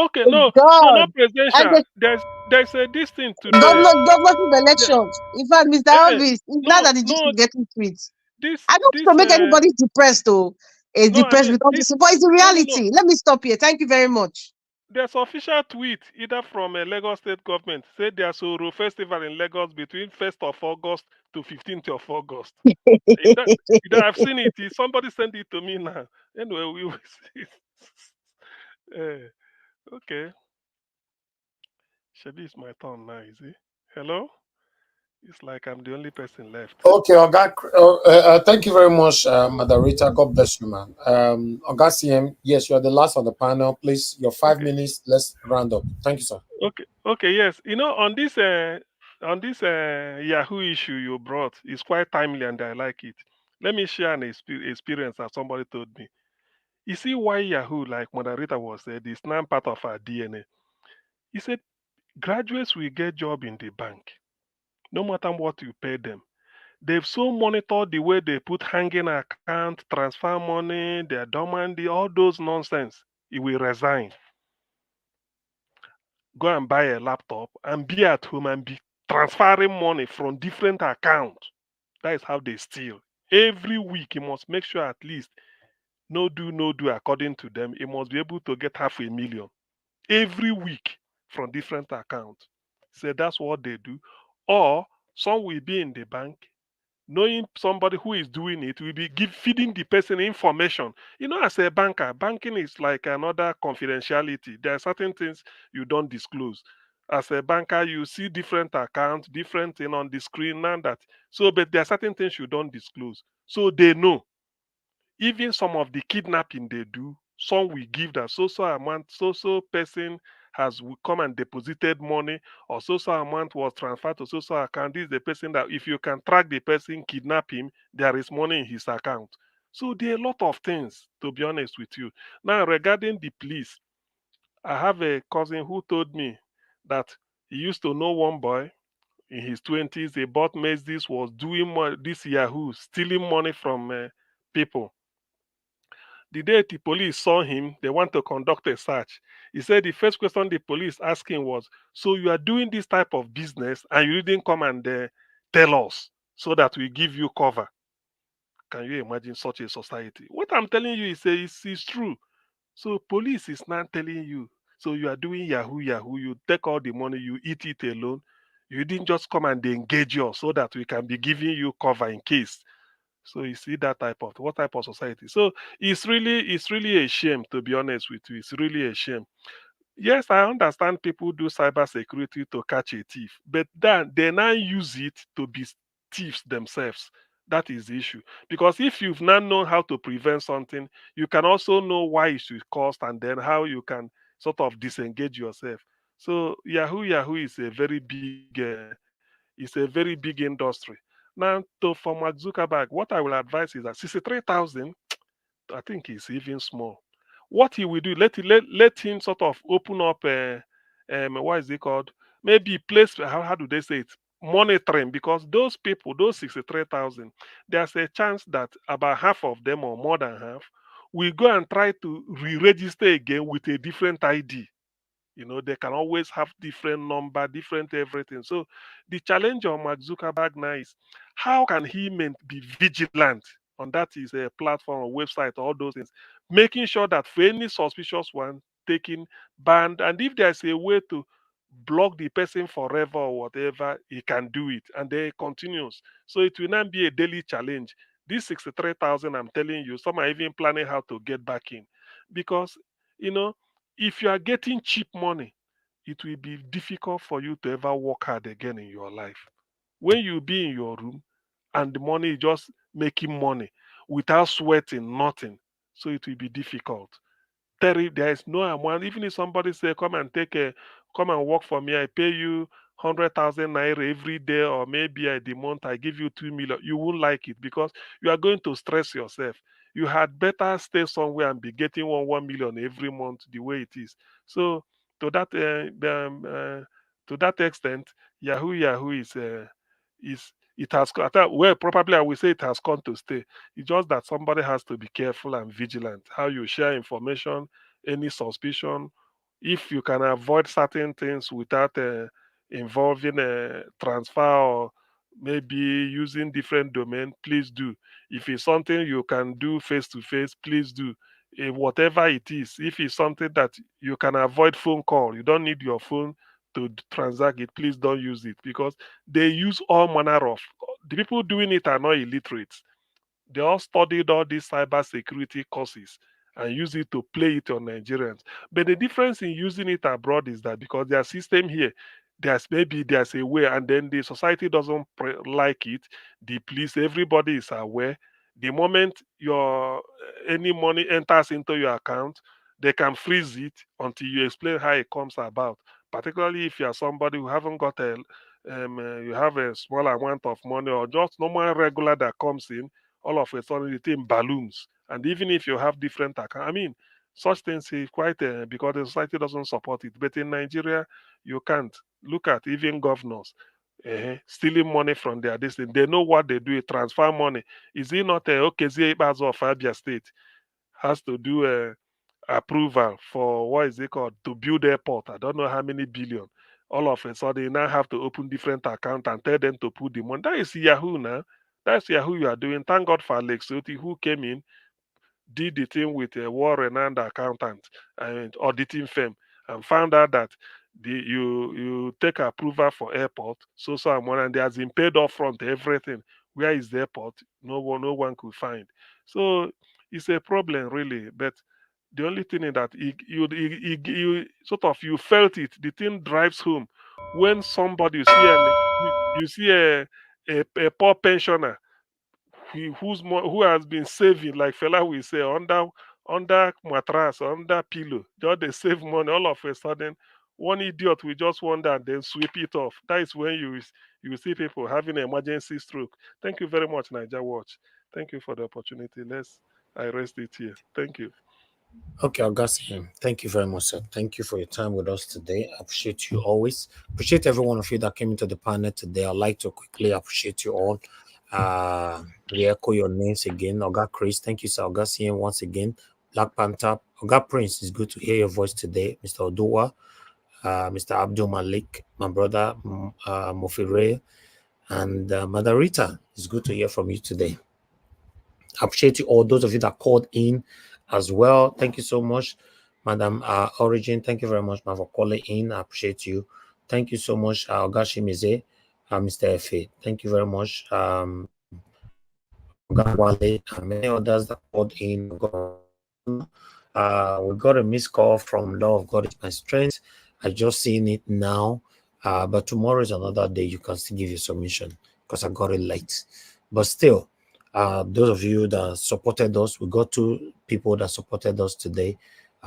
okay, Oh no, not God. And presidential. the There's a this thing today. governorship The, elections. In fact, Mr. eh, Elvis, it's not no, that the gist no, is getting sweet. this, I don't want to make anybody depressed, though. It's no, I depressed mean, with all this, this, but it's the no. reality. Let me stop here. Thank you very much. There's official tweet either from a Lagos state government said there's a Oro festival in Lagos between 1st of August to 15th of August. That, I've seen it. Somebody sent it to me now. Anyway, we will see. Eh, okay. Shabi, it's my turn now, is it? Hello? It's like I'm the only person left. Okay, Oga, thank you very much, Madam Rita. God bless you, man. Oga CM, yes, you are the last on the panel. Please, your 5 minutes. Let's round up. Thank you, sir. Okay, yes. On this Yahoo issue you brought, it's quite timely and I like it. Let me share an experience that somebody told me. You see why Yahoo, like Moderator was said, is now part of our DNA. He said graduates will get job in the bank, no matter what you pay them. They've so monitored the way they put hanging account, transfer money, their dormant, all those nonsense. He will resign, go and buy a laptop and be at home and be transferring money from different accounts. That is how they steal. Every week, you must make sure at least no do according to them. You must be able to get 500,000 every week from different accounts. So that's what they do. Or some will be in the bank, knowing somebody who is doing it will be feeding the person information. As a banker, banking is like another confidentiality. There are certain things you don't disclose. As a banker, you see different accounts, different thing on the screen and that. So, but there are certain things you don't disclose. So they know. Even some of the kidnapping they do, some will give that so amount, so person has come and deposited money, or so amount was transferred to so account. This is the person that if you can track the person, kidnap him, there is money in his account. So there are a lot of things, to be honest with you. Now, regarding the police, I have a cousin who told me that he used to know one boy in his 20s. He bought Mazis, was doing this Yahoo, stealing money from people. The day the police saw him, they want to conduct a search. He said the first question the police asked him was, so you are doing this type of business and you didn't come and tell us so that we give you cover. Can you imagine such a society? What I'm telling you is true. So police is not telling you, so you are doing Yahoo, you take all the money, you eat it alone. You didn't just come and engage us so that we can be giving you cover in case. So you see that what type of society? So it's really a shame, to be honest with you. It's really a shame. Yes, I understand people do cyber security to catch a thief, but then they now use it to be thieves themselves. That is the issue. Because if you've not known how to prevent something, you can also know why it should cost and then how you can sort of disengage yourself. So Yahoo is a very big industry. Now, for Mark Zuckerberg, what I will advise is that 63,000, I think, is even small. What he will do, let him sort of open up, what is it called? Maybe place, how do they say it? Monitoring, because those people, those 63,000, there's a chance that about half of them or more than half will go and try to re register again with a different ID. You know, they can always have different number, different everything. So the challenge on Mark Zuckerberg now is how can he be vigilant on that is a platform or website, all those things, making sure that for any suspicious one, taking banned, and if there's a way to block the person forever or whatever, he can do it, and then it continues. So it will not be a daily challenge. This 63,000, I'm telling you, some are even planning how to get back in, because you know, if you are getting cheap money, it will be difficult for you to ever work hard again in your life. When you be in your room and the money is just making money without sweating, nothing, so it will be difficult. There is no amount. Even if somebody say, come and work for me, I pay you 100,000 naira every day, or maybe the month I give you 2 million, you won't like it because you are going to stress yourself. You had better stay somewhere and be getting 1 million every month the way it is. So to that to that extent, Yahoo is it has well, probably I will say it has come to stay. It's just that somebody has to be careful and vigilant how you share information, any suspicion. If you can avoid certain things without involving a transfer or maybe using different domain, please do. If it's something you can do face to face, please do. Whatever it is, if it's something that you can avoid phone call, you don't need your phone to transact it, please don't use it, because they use all manner of the people doing it are not illiterate. They all studied all these cyber security courses and use it to play it on Nigerians. But the difference in using it abroad is that because their system here, there's a way, and then the society doesn't like it. The police, everybody is aware. The moment your any money enters into your account, they can freeze it until you explain how it comes about. Particularly if you are somebody who haven't got you have a small amount of money or just normal regular that comes in, all of a sudden the thing balloons. And even if you have different accounts, I mean, such things is quite because the society doesn't support it. But in Nigeria, you can't. Look at even governors stealing money from their distance. They know what they do. Transfer money. Is it not Okezie Ibazo of Abia State has to do approval for what is it called to build airport? I don't know how many billion. All of a sudden, you now have to open different account and tell them to put the money. That is Yahoo now. That's Yahoo you are doing. Thank God for Alex Oti who came in, did the thing with a Warren and accountant and auditing firm, and found out that you take approval for airport, so amount, and they has been paid off front everything. Where is the airport? No one could find. So it's a problem really. But the only thing is that you sort of you felt it. The thing drives home when somebody you see a poor pensioner who has been saving, like fella will say, under mattress, under pillow, just they save money. All of a sudden, one idiot will just wonder and then sweep it off. That is when you see people having an emergency stroke. Thank you very much, Niger Watch. Thank you for the opportunity. I rest it here. Thank you. Okay, Augustine, thank you very much, sir. Thank you for your time with us today. I appreciate you always. Appreciate every one of you that came into the panel today. I'd like to quickly appreciate you all. Re-echo your names again. Oga Chris, thank you, sir. Augustine, once again. Black Panther, Oga Prince, it's good to hear your voice today. Mr. Oduwa, Mr. Abdul Malik, my brother, Mofire, and Madarita, it's good to hear from you today. Appreciate you all, those of you that called in as well. Thank you so much, Madam Origin. Thank you very much, ma'am, for calling in. I appreciate you. Thank you so much, Ogashimize, Mr. Efe. Thank you very much, Wale, and many others that called in. We got a missed call from Law of God is my strength. I just seen it now, but tomorrow is another day. You can still give your submission because I got it late. But still, those of you that supported us, we got two people that supported us today,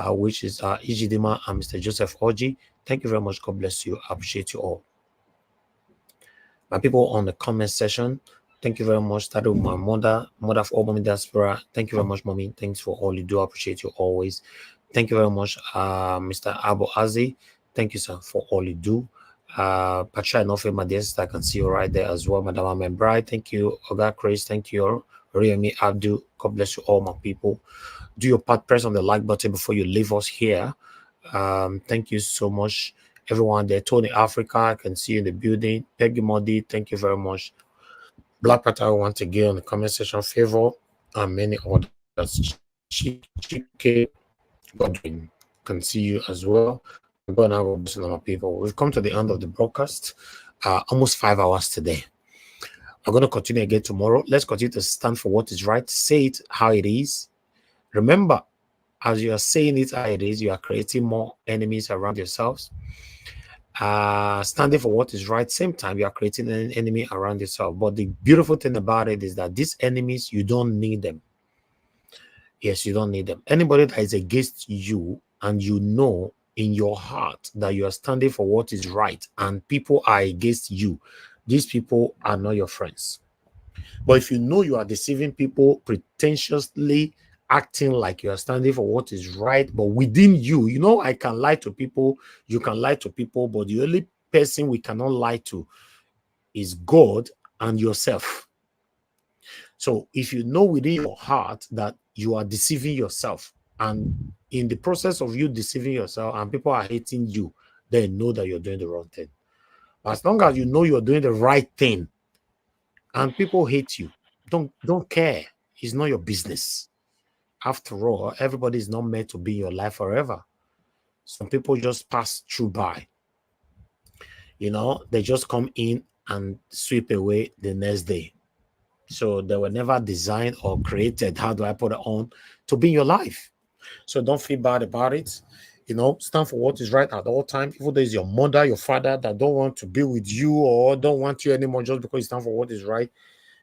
which is Ijidima and Mr. Joseph Oji. Thank you very much. God bless you. I appreciate you all. My people on the comment section, thank you very much. Started with my mother of all Mommy Diaspora. Thank you very much, Mommy. Thanks for all you do. I appreciate you always. Thank you very much, Mr. Abu Azi. Thank you, sir, for all you do. Patricia Nofe, my dear sister, I can see you right there as well. Madam Membrai, thank you. Oga Chris, thank you. Riyemi Abdu, God bless you all, my people. Do your part, press on the like button before you leave us here. Thank you so much, everyone there. Tony Africa, I can see you in the building. Peggy Modi, thank you very much. Black Panther once again on the comment section, Favor, and many others. Chike Godwin, can see you as well. I'm going to have a lot of people. We've come to the end of the broadcast. Almost 5 hours today. I'm going to continue again tomorrow. Let's continue to stand for what is right. Say it how it is. Remember, as you are saying it how it is, you are creating more enemies around yourselves. Standing for what is right, same time you are creating an enemy around yourself. But the beautiful thing about it is that these enemies, you don't need them. Yes, you don't need them. Anybody that is against you and you know in your heart that you are standing for what is right and people are against you, these people are not your friends. But if you know you are deceiving people, pretentiously acting like you are standing for what is right, but within you, you know, I can lie to people, you can lie to people, but the only person we cannot lie to is God and yourself. So if you know within your heart that you are deceiving yourself, and in the process of you deceiving yourself and people are hating you, then know that you're doing the wrong thing. As long as you know you're doing the right thing and people hate you, don't care. It's not your business. After all, everybody is not meant to be in your life forever. Some people just pass through by. You know, they just come in and sweep away the next day. So they were never designed or created, how do I put it on, to be in your life. So don't feel bad about it. You know, stand for what is right at all times. Even though it's your mother, your father that don't want to be with you or don't want you anymore just because you stand for what is right.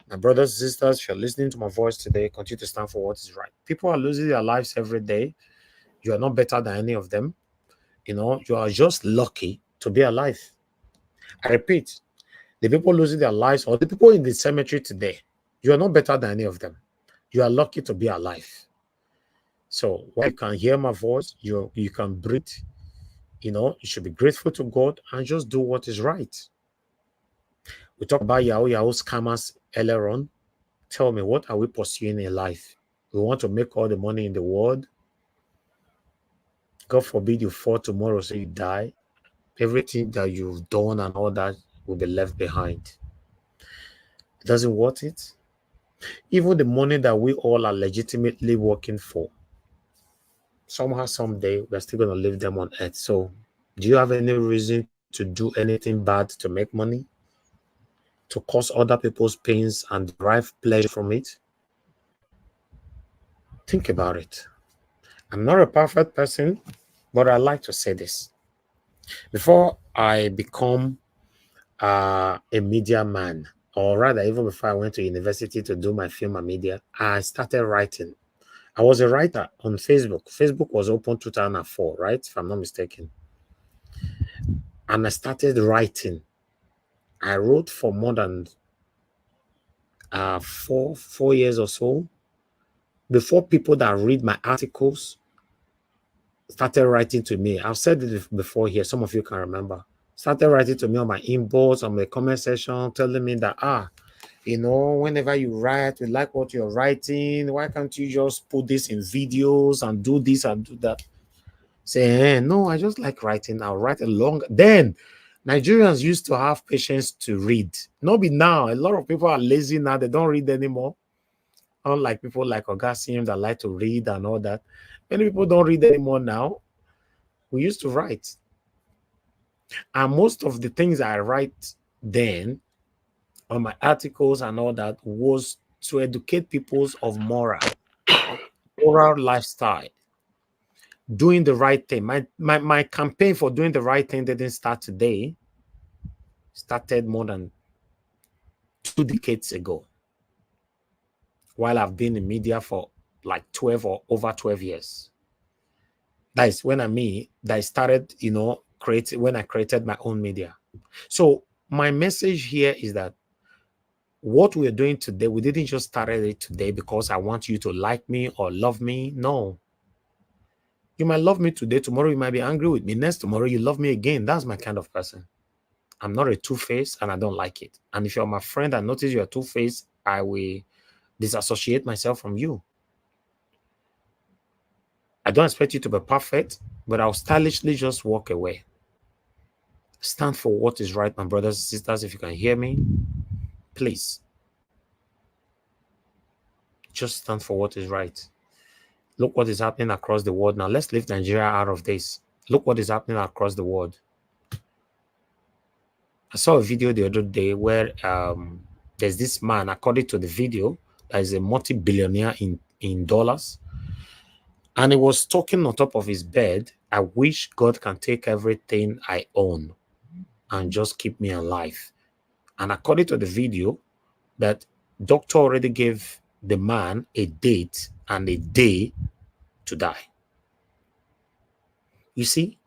My brothers and sisters, if you're listening to my voice today, continue to stand for what is right. People are losing their lives every day. You are not better than any of them. You know, you are just lucky to be alive. I repeat, the people losing their lives or the people in the cemetery today, you are not better than any of them. You are lucky to be alive. So while you can hear my voice, you can breathe, you know, you should be grateful to God and just do what is right. We talked about Yahoo scammers earlier on. Tell me, what are we pursuing in life? We want to make all the money in the world. God forbid you fall tomorrow, so you die. Everything that you've done and all that will be left behind. It doesn't worth it. Even the money that we all are legitimately working for, somehow, someday, we're still going to leave them on earth. So, do you have any reason to do anything bad to make money? To cause other people's pains and derive pleasure from it? Think about it. I'm not a perfect person, but I like to say this. Before I become a media man, or rather, even before I went to university to do my film and media, I started writing. I was a writer on Facebook. Facebook was open 2004, right? If I'm not mistaken. And I started writing. I wrote for more than 4 years or so before people that read my articles started writing to me. I've said it before here. Some of you can remember. Started writing to me on my inbox, on my comment section, telling me that, you know, whenever you write, we like what you're writing. Why can't you just put this in videos and do this and do that? Say, no, I just like writing. I'll write a long. Then Nigerians used to have patience to read. Not be now. A lot of people are lazy now. They don't read anymore. Unlike people like Ogasium that like to read and all that. Many people don't read anymore now. We used to write. And most of the things I write then on my articles and all that was to educate people of moral lifestyle, doing the right thing. My campaign for doing the right thing didn't start today. Started more than 2 decades ago, while I've been in media for like 12 or over 12 years. That is when I started, you know, when I created my own media. So my message here is that what we're doing today, we didn't just start it today because I want you to like me or love me. No. You might love me today. Tomorrow you might be angry with me. Next tomorrow you love me again. That's my kind of person. I'm not a two-faced and I don't like it. And if you're my friend and notice you're two-faced, I will disassociate myself from you. I don't expect you to be perfect, but I'll stylishly just walk away. Stand for what is right, my brothers and sisters. If you can hear me, please. Just stand for what is right. Look what is happening across the world now. Let's leave Nigeria out of this. Look what is happening across the world. I saw a video the other day where there's this man, according to the video, that is a multi-billionaire in dollars. And he was talking on top of his bed. I wish God can take everything I own and just keep me alive. And according to the video, that doctor already gave the man a date and a day to die. You see?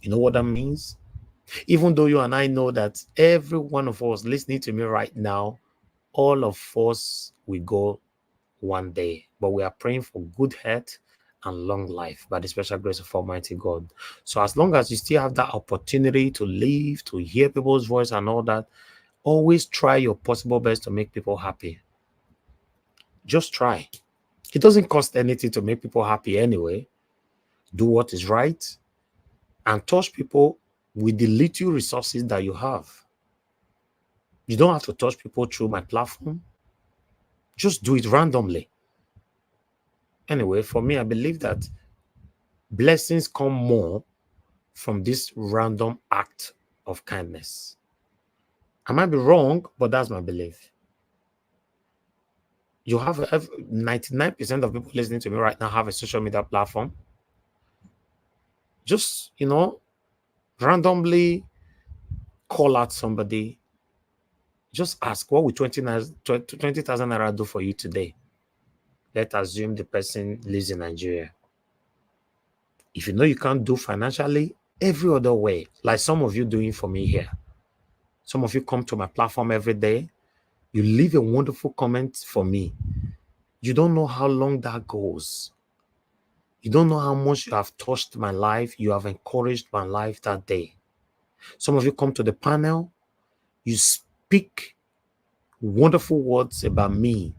You know what that means? Even though you and I know that every one of us listening to me right now, all of us will go one day, but we are praying for good health and long life by the special grace of Almighty God. So as long as you still have that opportunity to live, to hear people's voice and all that, always try your possible best to make people happy. Just try. It doesn't cost anything to make people happy anyway. Do what is right and touch people with the little resources that you have. You don't have to touch people through my platform. Just do it randomly. Anyway, for me, I believe that blessings come more from this random act of kindness. I might be wrong, but that's my belief. You have 99% of people listening to me right now have a social media platform. Just, randomly call out somebody. Just ask, what will 20,000 naira do for you today? Let's assume the person lives in Nigeria. If you know you can't do financially, every other way, like some of you doing for me here. Some of you come to my platform every day. You leave a wonderful comment for me. You don't know how long that goes. You don't know how much you have touched my life. You have encouraged my life that day. Some of you come to the panel. You speak wonderful words about me.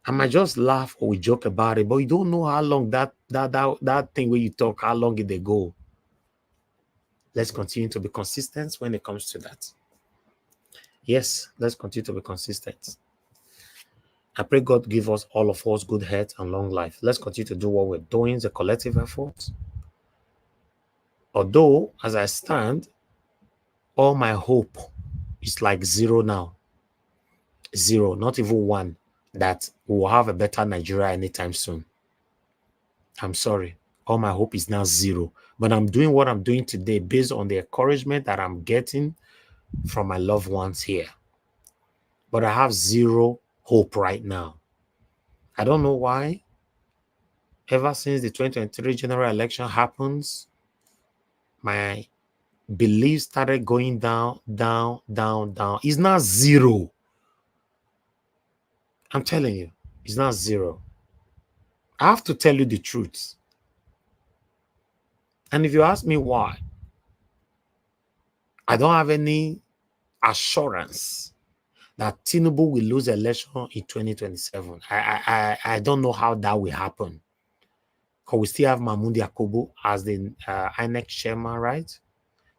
I might just laugh or we joke about it, but you don't know how long that thing where you talk, how long it go. Let's continue to be consistent when it comes to that. Yes, let's continue to be consistent. I pray God give us, all of us, good health and long life. Let's continue to do what we're doing, the collective effort. Although, as I stand, all my hope is like zero now. Zero, not even one, that we will have a better Nigeria anytime soon. I'm sorry. All my hope is now zero. But I'm doing what I'm doing today based on the encouragement that I'm getting from my loved ones here. But I have zero hope right now. I don't know why. Ever since the 2023 general election happens, my belief started going down, down, down, down. It's not zero. I'm telling you, it's not zero. I have to tell you the truth. And if you ask me why, I don't have any assurance that Tinubu will lose election in 2027. I don't know how that will happen. Because we still have Mahmoud Yakubu as the INEC chairman, right?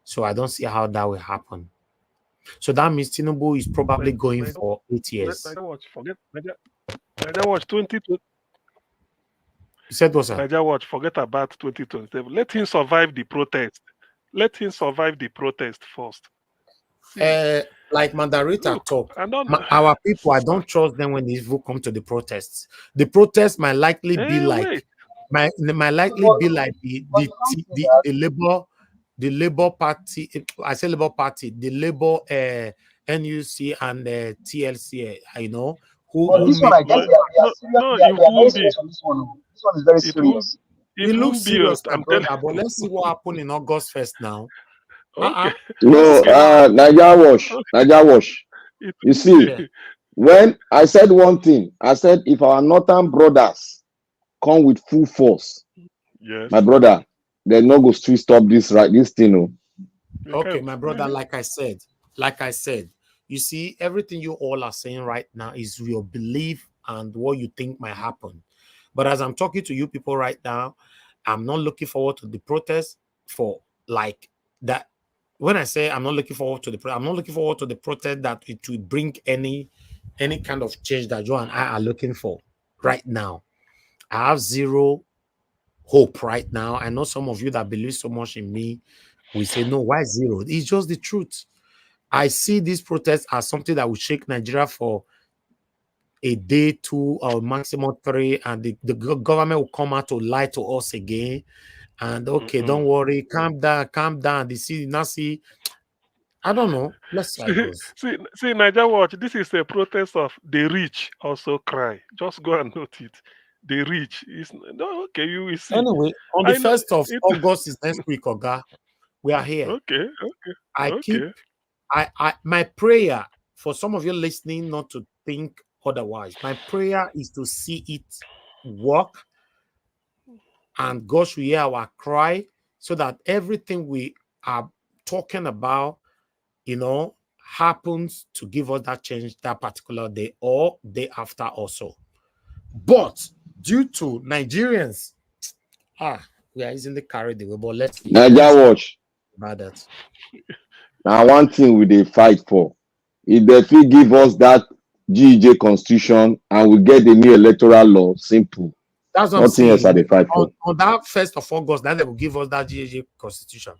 So I don't see how that will happen. So that means Tinubu is probably going for 8 years. Nigeria Watch, forget Nigeria Watch 2020. You said what, sir? Nigeria Watch, forget about 2027. Let him survive the protest. Let him survive the protest first. Like Mandarita talk, I don't, our people, I don't trust them when these people come to the protests. The protest might likely be like, might likely be like the Labour Party. I say Labour Party, the Labour NUC and TLC. But this one, I guess they are very serious on this one. This one is very serious. It looks serious, my brother. But let's see what happened in August 1st now. No, Nigeria Wash. You see, when I said one thing, I said if our northern brothers come with full force, my brother, they're not going to stop this thing. Okay, my brother, like I said, you see, everything you all are saying right now is your belief and what you think might happen. But as I'm talking to you people right now, I'm not looking forward to the protest for like that. When I say I'm not looking forward to I'm not looking forward to the protest that it will bring any kind of change that you and I are looking for right now. I have zero hope right now. I know some of you that believe so much in me, we say, no, why zero? It's just the truth. I see these protests as something that will shake Nigeria for a day, 2, or maximum 3, and the government will come out to lie to us again. And okay, don't worry, calm down. They see, now see, I don't know. Let's see how it goes. See, Niger Watch, this is a protest of the rich also cry. Just go and note it. The rich is no okay, you will see. Anyway, on the 1st of August is next week, Oga. We are here. Okay. My prayer for some of you listening not to think otherwise. My prayer is to see it work, and God should hear our cry, so that everything we are talking about, happens to give us that change that particular day or day after also. But due to Nigerians, we are easily carried away. But let's Niger Watch about that. Now, one thing we dey fight for, if they fit give us that GEJ constitution and we get the new electoral law, simple. That's what nothing I'm else saying. I dey fight for. On that 1st of August, that they will give us that GEJ constitution.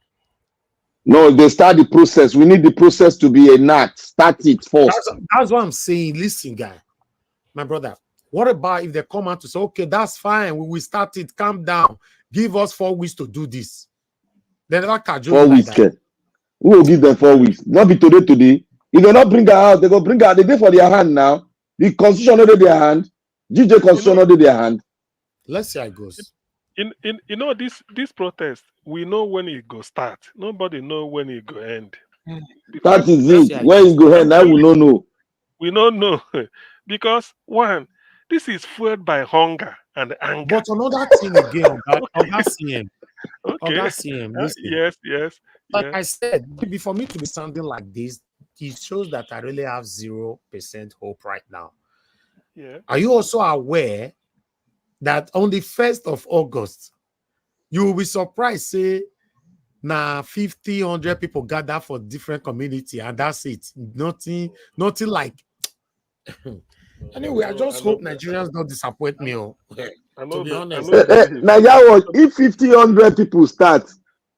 No, they start the process. We need the process to be enact. Start it first. That's what I'm saying. Listen, guy, my brother. What about if they come out to say, okay, that's fine, we will start it, calm down, give us 4 weeks to do this? They never catch 4 weeks, like who will give them 4 weeks? Not be today. If they not bring her out, they go bring her. They dey for their hand now. The constitution not in their hand. GJ constitution not in their hand. Let's see how it goes. This protest, we know when it go start. Nobody know when it go end. That is it. When it go end, I will not know. We don't know because one, this is fueled by hunger and anger. But another thing again, Oga CM. Okay. Oga CM, listen. Yes. Like I said, maybe for me to be sounding like this, it shows that I really have 0% hope right now. Yeah. Are you also aware that on the 1st of August, you will be surprised, say, now 50, 100 people gather for different community, and that's it. Nothing like. Anyway, I just hope Nigerians don't disappoint me. To be honest. Nigeria, if 50, 100 people start,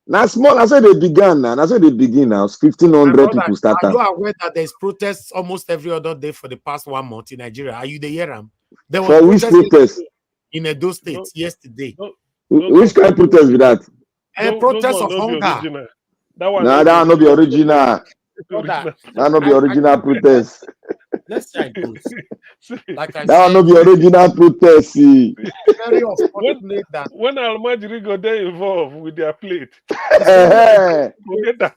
now small, I said they began now. I said they begin now. 1,500 people start. Are you aware that there's protests almost every other day for the past 1 month in Nigeria? Are you the year? There was for which protest? In Edo State yesterday. Which kind of protest is that? A protest of hunger. That one not be original. That not be original protest. Let's say it goes. Like I that one not be original protest. See. Very unfortunate that when Almajiri go there involved with their plate. Forget that.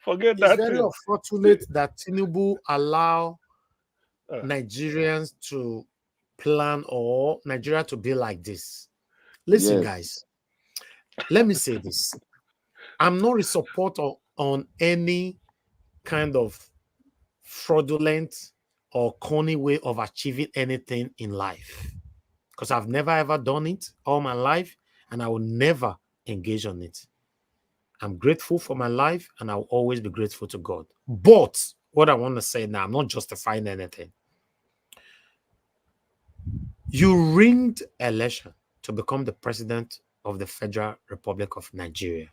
It's very unfortunate that Tinubu allow Nigerians to plan or Nigeria to be like this. Listen, guys, let me say this. I'm not a supporter on any kind of fraudulent or corny way of achieving anything in life, because I've never ever done it all my life, and I will never engage on it. I'm grateful for my life, and I'll always be grateful to God. But what I want to say now, I'm not justifying anything. You rigged election to become the president of the Federal Republic of Nigeria.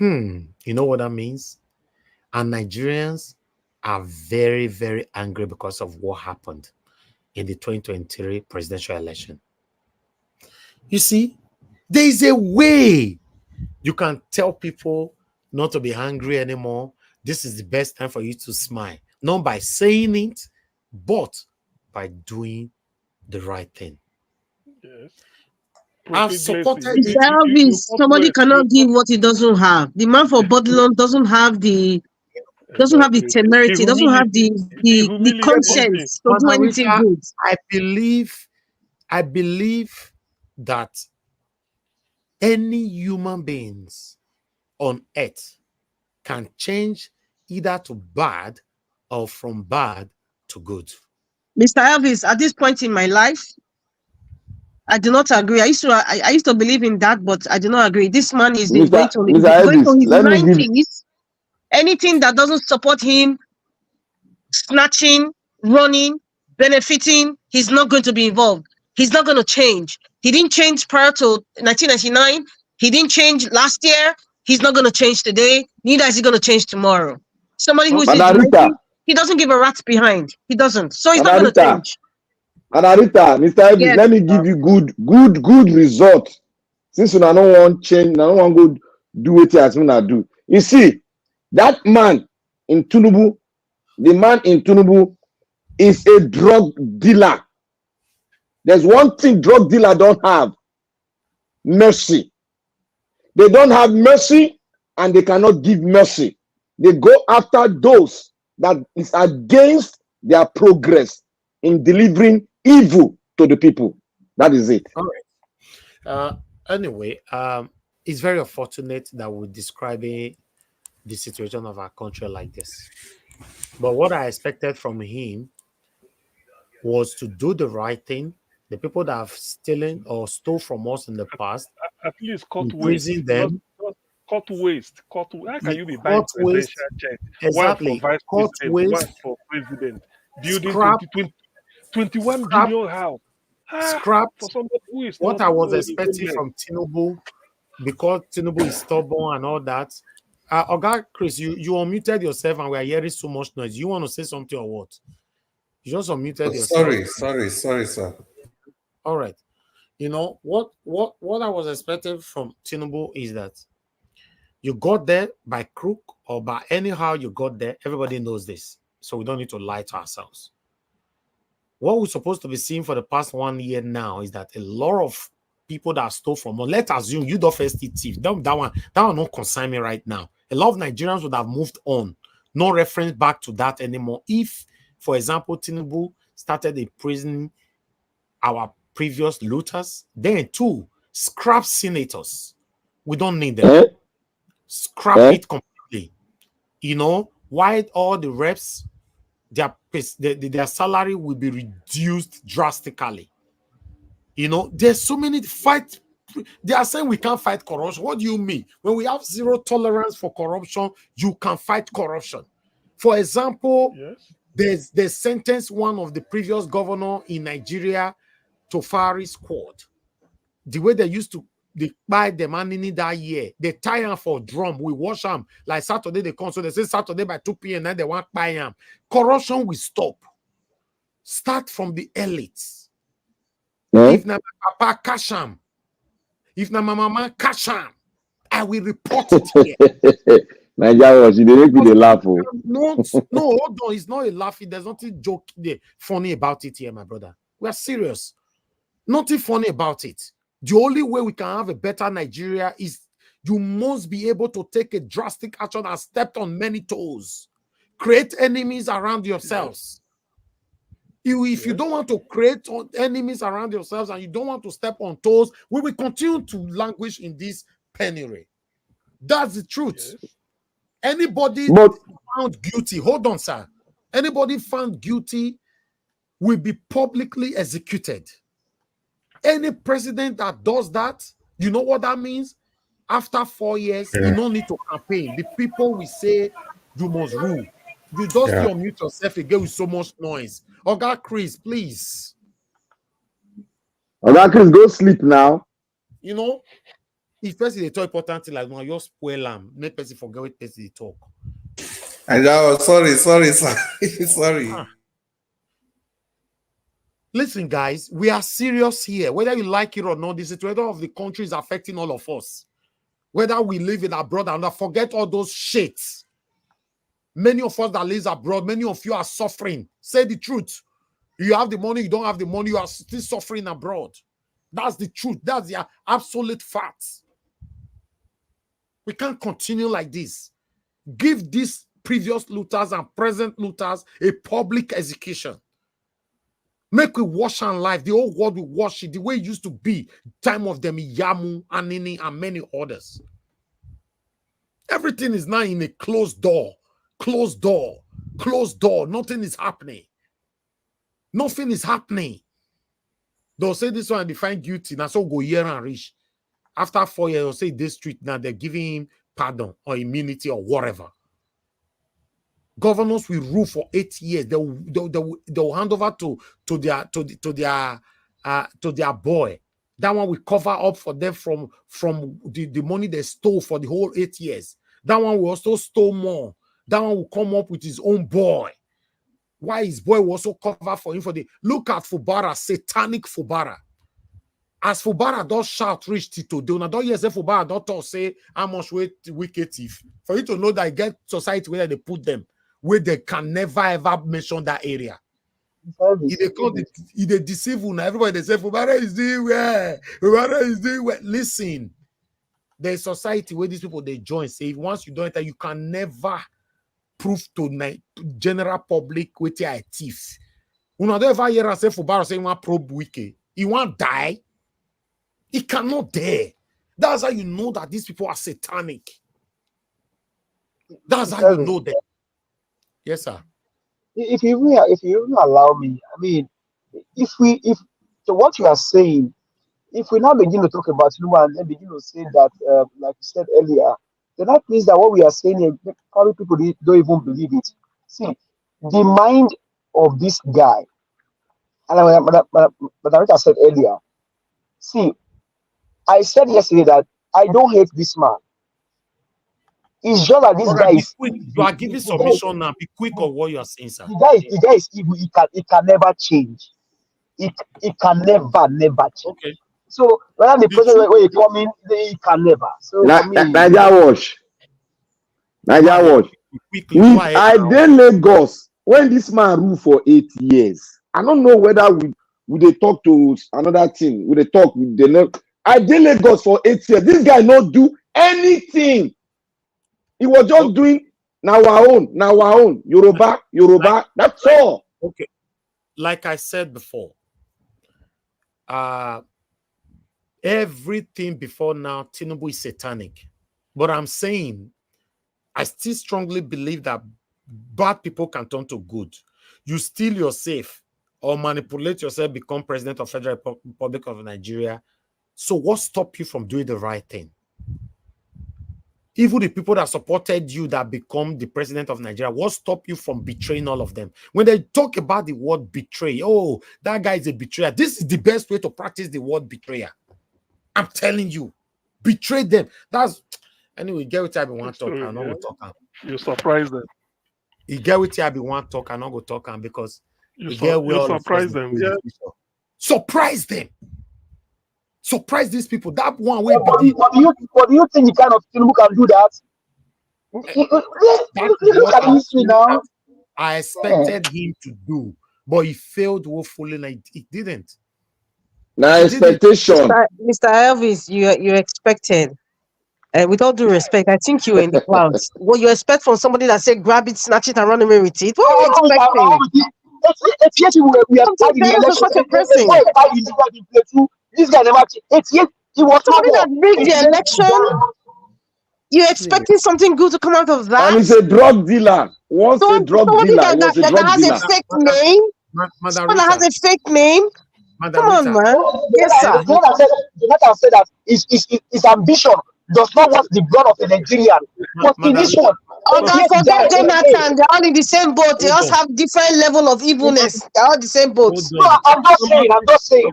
You know what that means? And Nigerians are very, very angry because of what happened in the 2023 presidential election. You see, there is a way you can tell people not to be angry anymore. This is the best time for you to smile. Not by saying it, but by doing the right thing. Yes. I've supported it. Somebody cannot give what he doesn't have. The man for Babylon doesn't have the temerity, doesn't have the conscience to do anything good. I believe that any human beings on earth can change either to bad or from bad to good. Mr. Elvis, at this point in my life, I do not agree. I used to believe in that, but I do not agree. This man is Mr. going Mr. to Elvis, his let me give 90s. Anything that doesn't support him, snatching, running, benefiting, he's not going to be involved. He's not going to change. He didn't change prior to 1999. He didn't change last year. He's not going to change today. Neither is he going to change tomorrow. Somebody who is in his Madam Rita, 90s, he doesn't give a rat's behind. He doesn't. So he's not Madam going to Rita, change. Madam Rita, Mr. Elvis, Yes. let me give you good result. Since you don't want change, I don't want to do what as soon as do. You see, that man in Tinubu, the man in Tinubu is a drug dealer. There's one thing drug dealer don't have: mercy. They don't have mercy and they cannot give mercy. They go after those that is against their progress in delivering evil to the people. That is it. All right. Anyway, it's very unfortunate that we're describing the situation of our country like this. But what I expected from him was to do the right thing. The people that have stolen or stole from us in the past, At least cut waste. imprison them. Just cut waste. How can you be buying Cut waste. presidential jet? One for Exactly. vice Cut president, one waste. for president. Building Scrap. 21 Scrap. billion house. Scrap. For somebody who is What not I was expecting homeless. from Tinubu, because Tinubu is stubborn and all that. Oga Chris, you unmuted yourself and we are hearing so much noise. You want to say something or what? You just unmuted yourself. Sorry, sir. All right. You know what I was expecting from Tinubu is that you got there by crook or by anyhow you got there. Everybody knows this, so we don't need to lie to ourselves. What we're supposed to be seeing for the past 1 year now is that a lot of people that stole from us, let's assume you don't first thief. That one don't concern me right now. A lot of Nigerians would have moved on. No reference back to that anymore. If, for example, Tinubu started imprisoning our previous looters, then too, scrap senators. We don't need them. Scrap it completely. You know, why all the reps, their salary will be reduced drastically. You know, there's so many fight. They are saying we can't fight corruption. What do you mean? When we have zero tolerance for corruption, you can fight corruption. For example, they sentenced one of the previous governor in Nigeria to Fari squad. The way they used to buy the money that year, they tie him for drum. We wash them like Saturday they come. So they say Saturday by 2 p.m. Then they want buy him. Corruption will stop. Start from the elites. If na papa cash him, if na my mama cash him, I will report it here. Nigeria, you make me laugh. No, hold on. It's not a laughing. There's nothing joke there, funny about it here, my brother. We are serious. Nothing funny about it. The only way we can have a better Nigeria is you must be able to take a drastic action and step on many toes. Create enemies around yourselves. If you don't want to create enemies around yourselves and you don't want to step on toes, we will continue to languish in this penury. That's the truth. Anybody found guilty, hold on, sir. Anybody found guilty will be publicly executed. Any president that does that, you know what that means? After 4 years, you don't need to campaign. The people will say you must rule. You just unmute yourself again with so much noise. Oga Chris, please. Oga Chris, go sleep now. You know, if person they talk important thing like no, you spoil them. Make person forget what person they talk. And sorry. Listen, guys, we are serious here. Whether you like it or not, the situation of the country is affecting all of us. Whether we live in abroad or not, forget all those shits. Many of us that live abroad, many of you are suffering. Say the truth. You have the money, you don't have the money, you are still suffering abroad. That's the truth. That's the absolute facts. We can't continue like this. Give these previous looters and present looters a public execution. Make we wash our life. The whole world will wash it the way it used to be. Time of them, Yamu, Anini, and many others. Everything is now in a closed door. Closed door. Closed door. Nothing is happening. Nothing is happening. They'll say this one and they find guilty. Now so go here and reach. After 4 years, they'll say this street now they're giving him pardon or immunity or whatever. Governors will rule for 8 years. They'll hand over to their boy. That one will cover up for them from the money they stole for the whole 8 years. That one will also steal more. That one will come up with his own boy. Why his boy will also cover for him for the look at Fubara, satanic Fubara. As Fubara does shout rich Tito, they don't hear say Fubara don't talk say how much wicked thief. For you to know that you get society where they put them, where they can never ever mention that area. If they deceive you now, everybody they say Fubara is doing well. Fubara is doing well. Listen, there's society where these people they join. Say once you don't enter, you can never prove to general public with a thief. You know, ever hear us say Fubara say one probe wicked. He won't die. He cannot dare. That's how you know that these people are satanic. That's how you know them. Yes, sir. If you really allow me, I mean, so what you are saying, if we now begin to talk about Tinubu and then begin to say that, like you said earlier, then that means that what we are saying here, probably people don't even believe it. See, the mind of this guy, and Madam Rita said earlier, see, I said yesterday that I don't hate this man. It's just that this guy is quick. You are giving submission now. Be quick on what you are saying, sir. The guy is evil. It can never change. It can never change. Okay. So when the president when he come in, it can never. So for me, Niger watch. I dey Lagos when this man rule for 8 years. I don't know whether we they talk to another thing. We they talk with the. I dey Lagos for 8 years. This guy not do anything. He was just doing now our own. Yoruba. That's all. Okay. Like I said before, everything before now, Tinubu is satanic. But I'm saying, I still strongly believe that bad people can turn to good. You steal yourself or manipulate yourself, become president of Federal Republic of Nigeria. So what stopped you from doing the right thing? Even the people that supported you that become the president of Nigeria, what stopped you from betraying all of them? When they talk about the word betray, oh, that guy is a betrayer. This is the best way to practice the word betrayer. I'm telling you, betray them. That's anyway. Get with you, I be one talk. I'm not gonna talk. You surprise them. You get with you, I be one talk. I'm not gonna talk because you surprise them. Yeah. Surprise them. Surprise these people. That one way. What do you think the kind of Tinubu can do that? Look at history now. I expected him to do, but he failed woefully. Like it didn't. Now expectation. Mr. Elvis, you expected. With all due respect, I think you were in the clouds. What you expect from somebody that said grab it, snatch it, and run away with it? What are you expecting? We are fighting the election. This guy never. 8 years. He was somebody that rigged the election. You're expecting something good to come out of that? And he's a drug dealer. Once a drug dealer, that has a fake name. Someone that has a fake name. Come on, man. Yes, sir. Jonathan said that his ambition does not want the blood of a Nigerian. But in this one, forget Jonathan. They're all in the same boat. They all have different level of evilness. They're all the same boat. No, I'm just saying.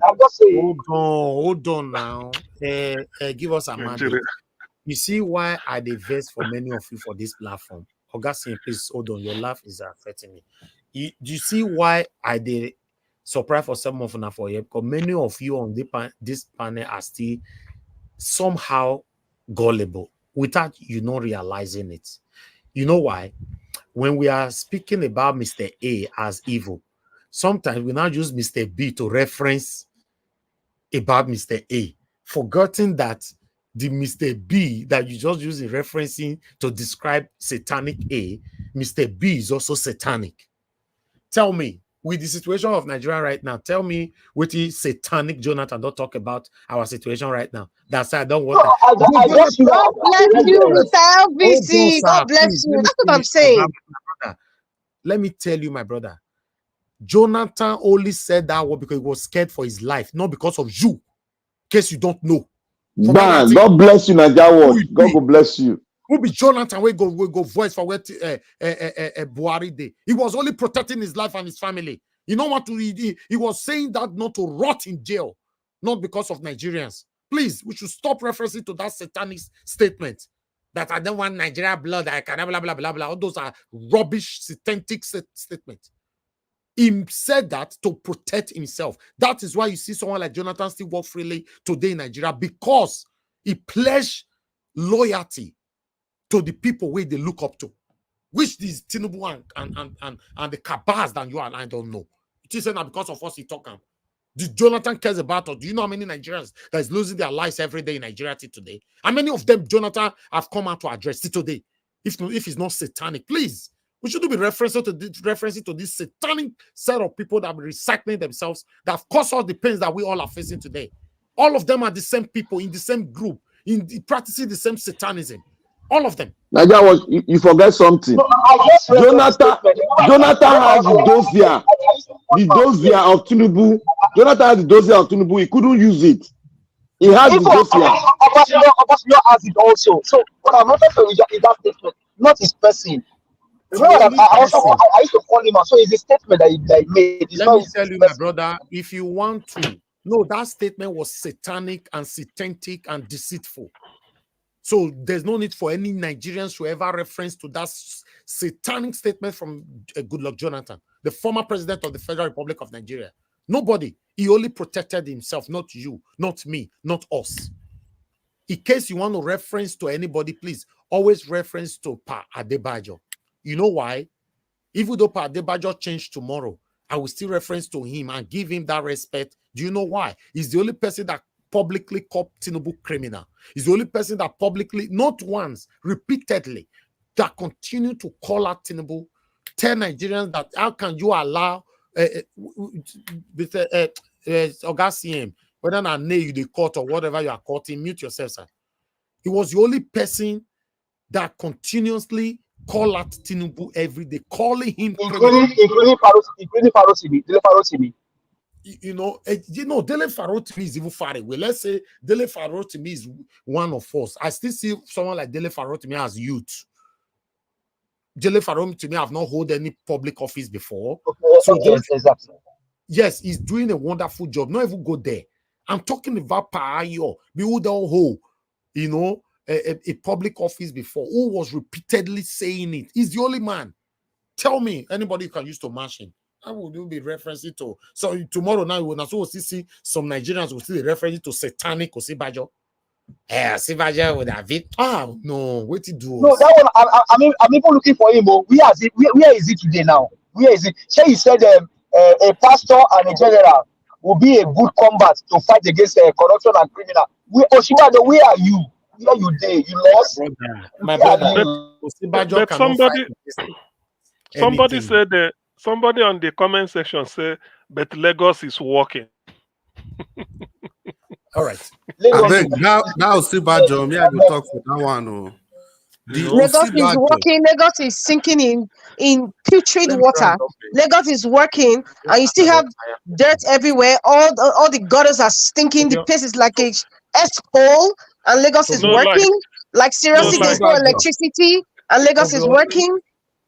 Hold on now. Give us a mandate. You see why I divest for many of you for this platform? Augustine, please hold on. Your laugh is affecting me. Do you see why I did surprise for some of you for you? Because many of you on this panel are still somehow gullible without you not realizing it. You know why? When we are speaking about Mr. A as evil, sometimes we now use Mr. B to reference about Mr. A, forgetting that the Mr. B that you just use in referencing to describe satanic A, Mr. B is also satanic. Tell me, with the situation of Nigeria right now, tell me what is satanic Jonathan don't talk about our situation right now. That's why I don't want God bless you, Mr. LBC. God bless you. That's what I'm saying. Let me tell you, my brother, Jonathan only said that word because he was scared for his life, not because of you. In case you don't know. Man, God bless you, Nigeria Watch. God will bless you. Who be Jonathan? We go voice for where Buhari day. He was only protecting his life and his family. You know what? He was saying that not to rot in jail, not because of Nigerians. Please, we should stop referencing to that satanic statement that I don't want Nigeria blood. I can blah blah blah blah. All those are rubbish, satanic statements. He said that to protect himself. That is why you see someone like Jonathan still walk freely today in Nigeria, because he pledged loyalty to the people where they look up to, which these Tinubu and the cabals that you and I don't know. It is not because of us he talking. Did Jonathan cares about us? Do you know how many Nigerians that is losing their lives every day in Nigeria today? How many of them Jonathan have come out to address today? If it's not satanic, please. We shouldn't be referencing to this satanic set of people that are recycling themselves, that have caused all the pains that we all are facing today. All of them are the same people in the same group, practicing the same satanism. All of them. Nigeria Watch, you forget something. No, Jonathan has the dossier of Tinubu. Jonathan has the dossier of Tinubu. He couldn't use it. He has the dossier. Akpabio has it also. So what I'm not saying is that statement, not his person. Remember that I used to call him out. So it's a statement that he made. It's Let me tell you, my brother, if you want to, no, that statement was satanic and satanic and deceitful. So there's no need for any Nigerians to ever reference to that satanic statement from Goodluck Jonathan, the former president of the Federal Republic of Nigeria. Nobody. He only protected himself, not you, not me, not us. In case you want to reference to anybody, please always reference to Pa Adebayo. You know why? Even though Pa Adebayo changed tomorrow, I will still reference to him and give him that respect. Do you know why? He's the only person that publicly called Tinubu criminal. He's the only person that publicly, not once, repeatedly, that continue to call out Tinubu, tell Nigerians that how can you allow CM, whether I name you the court or whatever you are courting, mute yourself, sir. He was the only person that continuously call out Tinubu every day, calling him including Farotimi. You know, Dele Farotimi is even far away. Let's say Dele Farotimi is one of us. I still see someone like Dele Farotimi as youth. Dele Farotimi have not held any public office before. Okay, so exactly. Yes, he's doing a wonderful job. Not even go there. I'm talking about Paayo, who don't hold, a public office before, who was repeatedly saying it. He's the only man. Tell me, anybody you can use to match him. I will be referencing to. So tomorrow night, we'll also see some Nigerians will still be referencing to satanic Osibajo. Osibajo would have it. No, what to do? No, that one. I'm even looking for him. Where is he today now? Where is it? So he said a pastor and a general will be a good combat to fight against corruption and criminal. Osibajo, where are you? Where are you there? You lost. My brother. But somebody said that. Somebody on the comment section said, but Lagos is working. All right. Now, Sibajo, I will talk for that one. Lagos is working. Lagos is sinking in putrid water. Lagos is working, and you still have dirt everywhere. All the gutters are stinking. The place is like a S-hole, and Lagos is working. Like seriously, there's no electricity, and Lagos is working.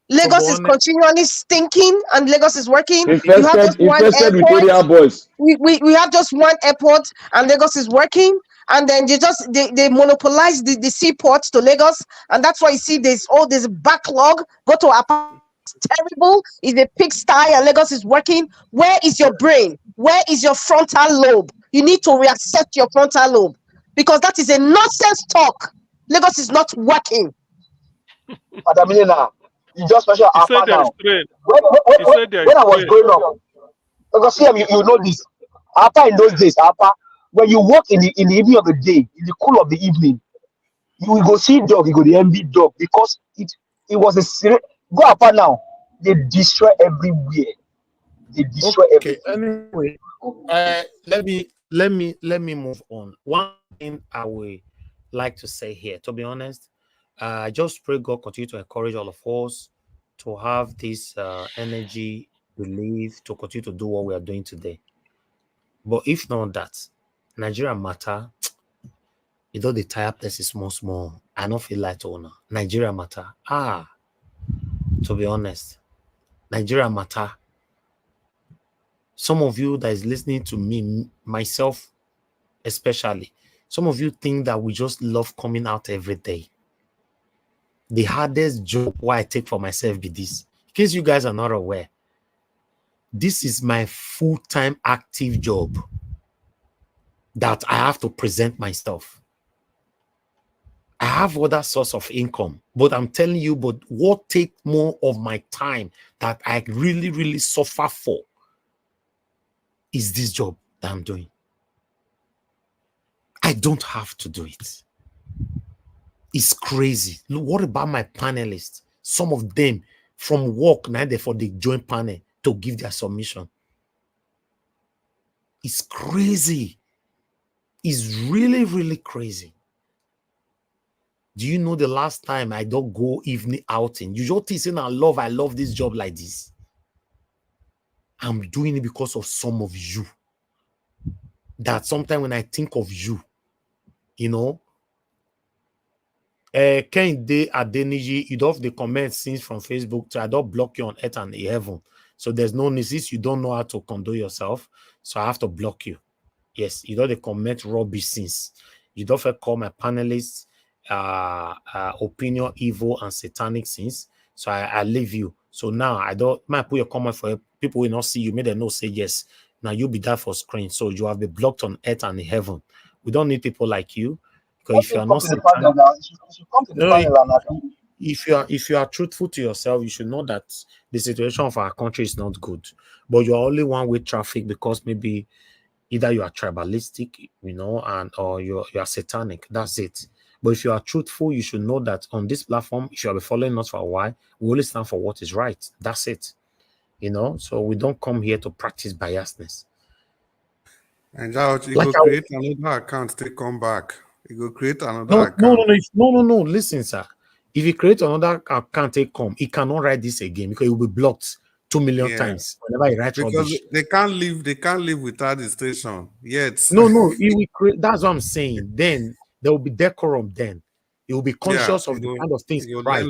Lagos is continually stinking, and Lagos is working. You have just one airport. Boys. We have just one airport, and Lagos is working. And then they monopolize the seaports to Lagos, and that's why you see this backlog. Go to Apathy. It's terrible. It's a pigsty, and Lagos is working. Where is your brain? Where is your frontal lobe? You need to reassess your frontal lobe, because that is a nonsense talk. Lagos is not working. Madam, you just mentioned Apa now. When I was growing up, because you know this. Apa in those days, Apa, when you walk in the evening of the day, in the cool of the evening, you will go see dog, you go the envy dog, because it was a serious. Go Apa now, they destroy everywhere. They destroy everything. Anyway, let me move on. One thing I would like to say here, to be honest, I just pray God continue to encourage all of us to have this energy believe, to continue to do what we are doing today. But if not that, Nigeria matter, you know the tire place is small. I don't feel like owner. Nigeria matter. To be honest, Nigeria matter. Some of you that is listening to me, myself especially, some of you think that we just love coming out every day. The hardest job why I take for myself be this. In case you guys are not aware, this is my full-time active job that I have to present myself. I have other source of income, but I'm telling you, but what take more of my time that I really, really suffer for is this job that I'm doing. I don't have to do it. It's crazy. Look, what about my panelists? Some of them from work now therefore they join panel to give their submission. It's crazy. It's really, really crazy. Do you know the last time I don't go evening outing? You just think I love this job like this. I'm doing it because of some of you. That sometimes when I think of you, you know, Kehinde Adeniji, you don't have the comment since from Facebook, so I don't block you on earth and heaven. So there's no necessity. You don't know how to condone yourself, so I have to block you. Yes, you don't have the comment rubbish since. You don't have to call my panelists opinion, evil, and satanic sins. So I leave you. So now I don't might put your comment for people will not see you. May they not say yes. Now you'll be there for screen. So you have been blocked on earth and in heaven. We don't need people like you. Because if you are not satanic, if you are truthful to yourself, you should know that the situation of our country is not good. But you're only one-way traffic because maybe either you are tribalistic, you know, and or you are satanic. That's it. But if you are truthful, you should know that on this platform, if you have been following us for a while, we only stand for what is right. That's it. You know, so we don't come here to practice biasness. And now you go create another account, they come back. You go create another account. No. Listen, sir. If you create another account, it cannot write this again because it will be blocked 2 million times whenever he writes rubbish. They can't live without the station yet. No, it will create, that's what I'm saying. Then there will be decorum. Then it will be conscious of the kind of things right.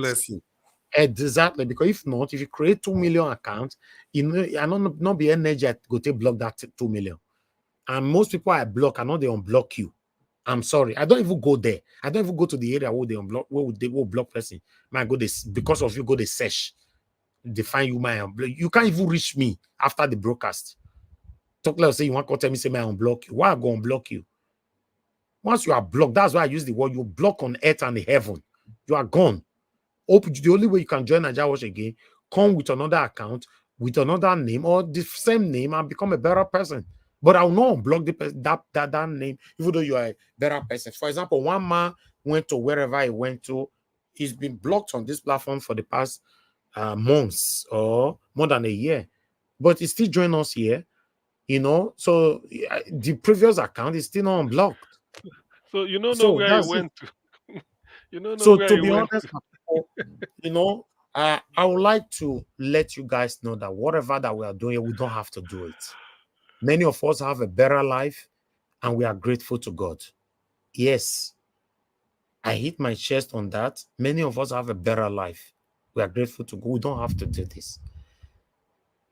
Exactly, because if not, if you create 2 million accounts, you know, I not be energy go to block that 2 million. And most people I block, I know they unblock you. I'm sorry, I don't even go there. I don't even go to the area where they unblock, where they will block person. Man, go this because of you, go the search, define you my unblock. You can't even reach me after the broadcast. Talk like say you want to tell me say my unblock you. Why I go unblock you? Once you are blocked, that's why I use the word you block on earth and the heaven. You are gone. The only way you can join Nigeria Watch again, come with another account, with another name, or the same name and become a better person. But I will not unblock that name, even though you are a better person. For example, one man went to wherever he went to, he's been blocked on this platform for the past months or more than a year. But he still join us here, you know. So the previous account is still not unblocked. So you don't know where you went to. You don't know so where to you be went honest, to. you know, I would like to let you guys know that whatever that we are doing, we don't have to do it. Many of us have a better life, and we are grateful to God. Yes, I hit my chest on that. Many of us have a better life. We are grateful to God. We don't have to do this.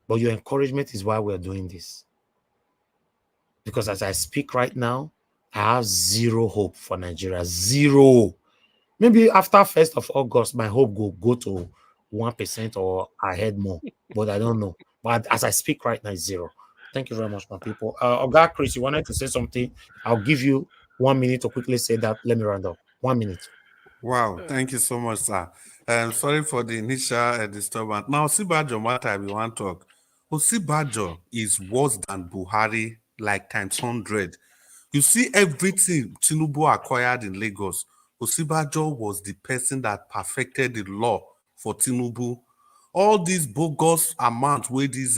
But your encouragement is why we're doing this. Because as I speak right now, I have zero hope for Nigeria. Zero. Maybe after 1st of August, my hope will go to 1% or ahead more. But I don't know. But as I speak right now, it's zero. Thank you very much, my people. Oga Chris, you wanted to say something? I'll give you 1 minute to quickly say that. Let me round up. 1 minute. Wow, thank you so much, sir. Sorry for the initial disturbance. Now, Osinbajo matter we want to talk. Osinbajo is worse than Buhari, like times 100. You see everything Tinubu acquired in Lagos. Osinbajo was the person that perfected the law for Tinubu. All these bogus amounts where these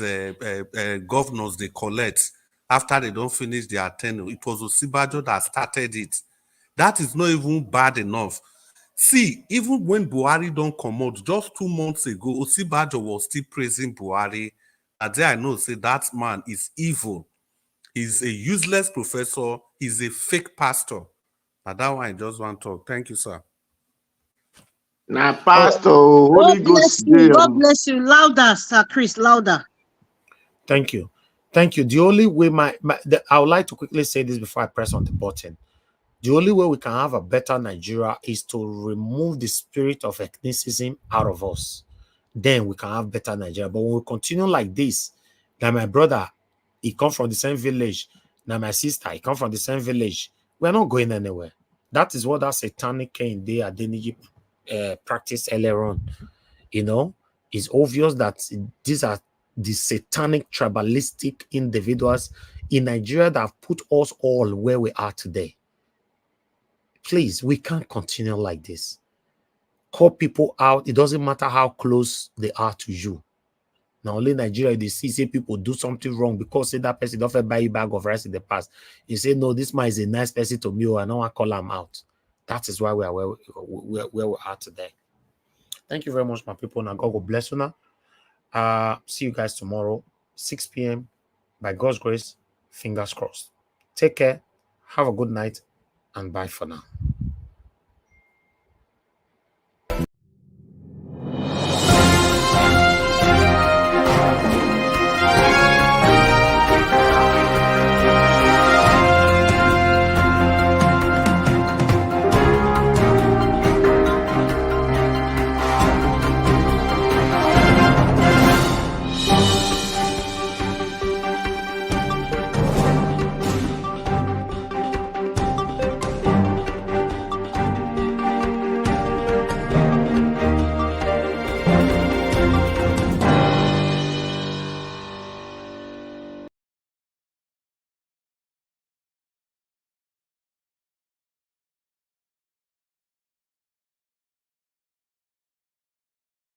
governors they collect after they don't finish their tenure, it was Osinbajo that started it. That is not even bad enough. See, even when Buhari don't come out, just 2 months ago, Osinbajo was still praising Buhari there I know say that man is evil. He's a useless professor. He's a fake pastor. Now that one I just want to talk. Thank you, sir. Now, Pastor, Holy God Ghost, bless you. God bless you. Louder, Sir Chris, louder. Thank you. Thank you. The only way I would like to quickly say this before I press on the button. The only way we can have a better Nigeria is to remove the spirit of ethnicism out of us. Then we can have better Nigeria. But when we continue like this, now my brother, he come from the same village. Now my sister, he come from the same village. We're not going anywhere. That is what that satanic Cain they Adeniji practiced earlier on. You know, it's obvious that these are the satanic tribalistic individuals in Nigeria that have put us all where we are today. Please, we can't continue like this. Call people out. It doesn't matter how close they are to you. Now, only Nigeria, they say people do something wrong because say that person don't buy you a bag of rice in the past. You say, no, this man is a nice person to me, or I don't want to call him out. That is why we are where we are today. Thank you very much, my people. Now, God will bless you now. See you guys tomorrow, 6 p.m. By God's grace, fingers crossed. Take care. Have a good night, and bye for now.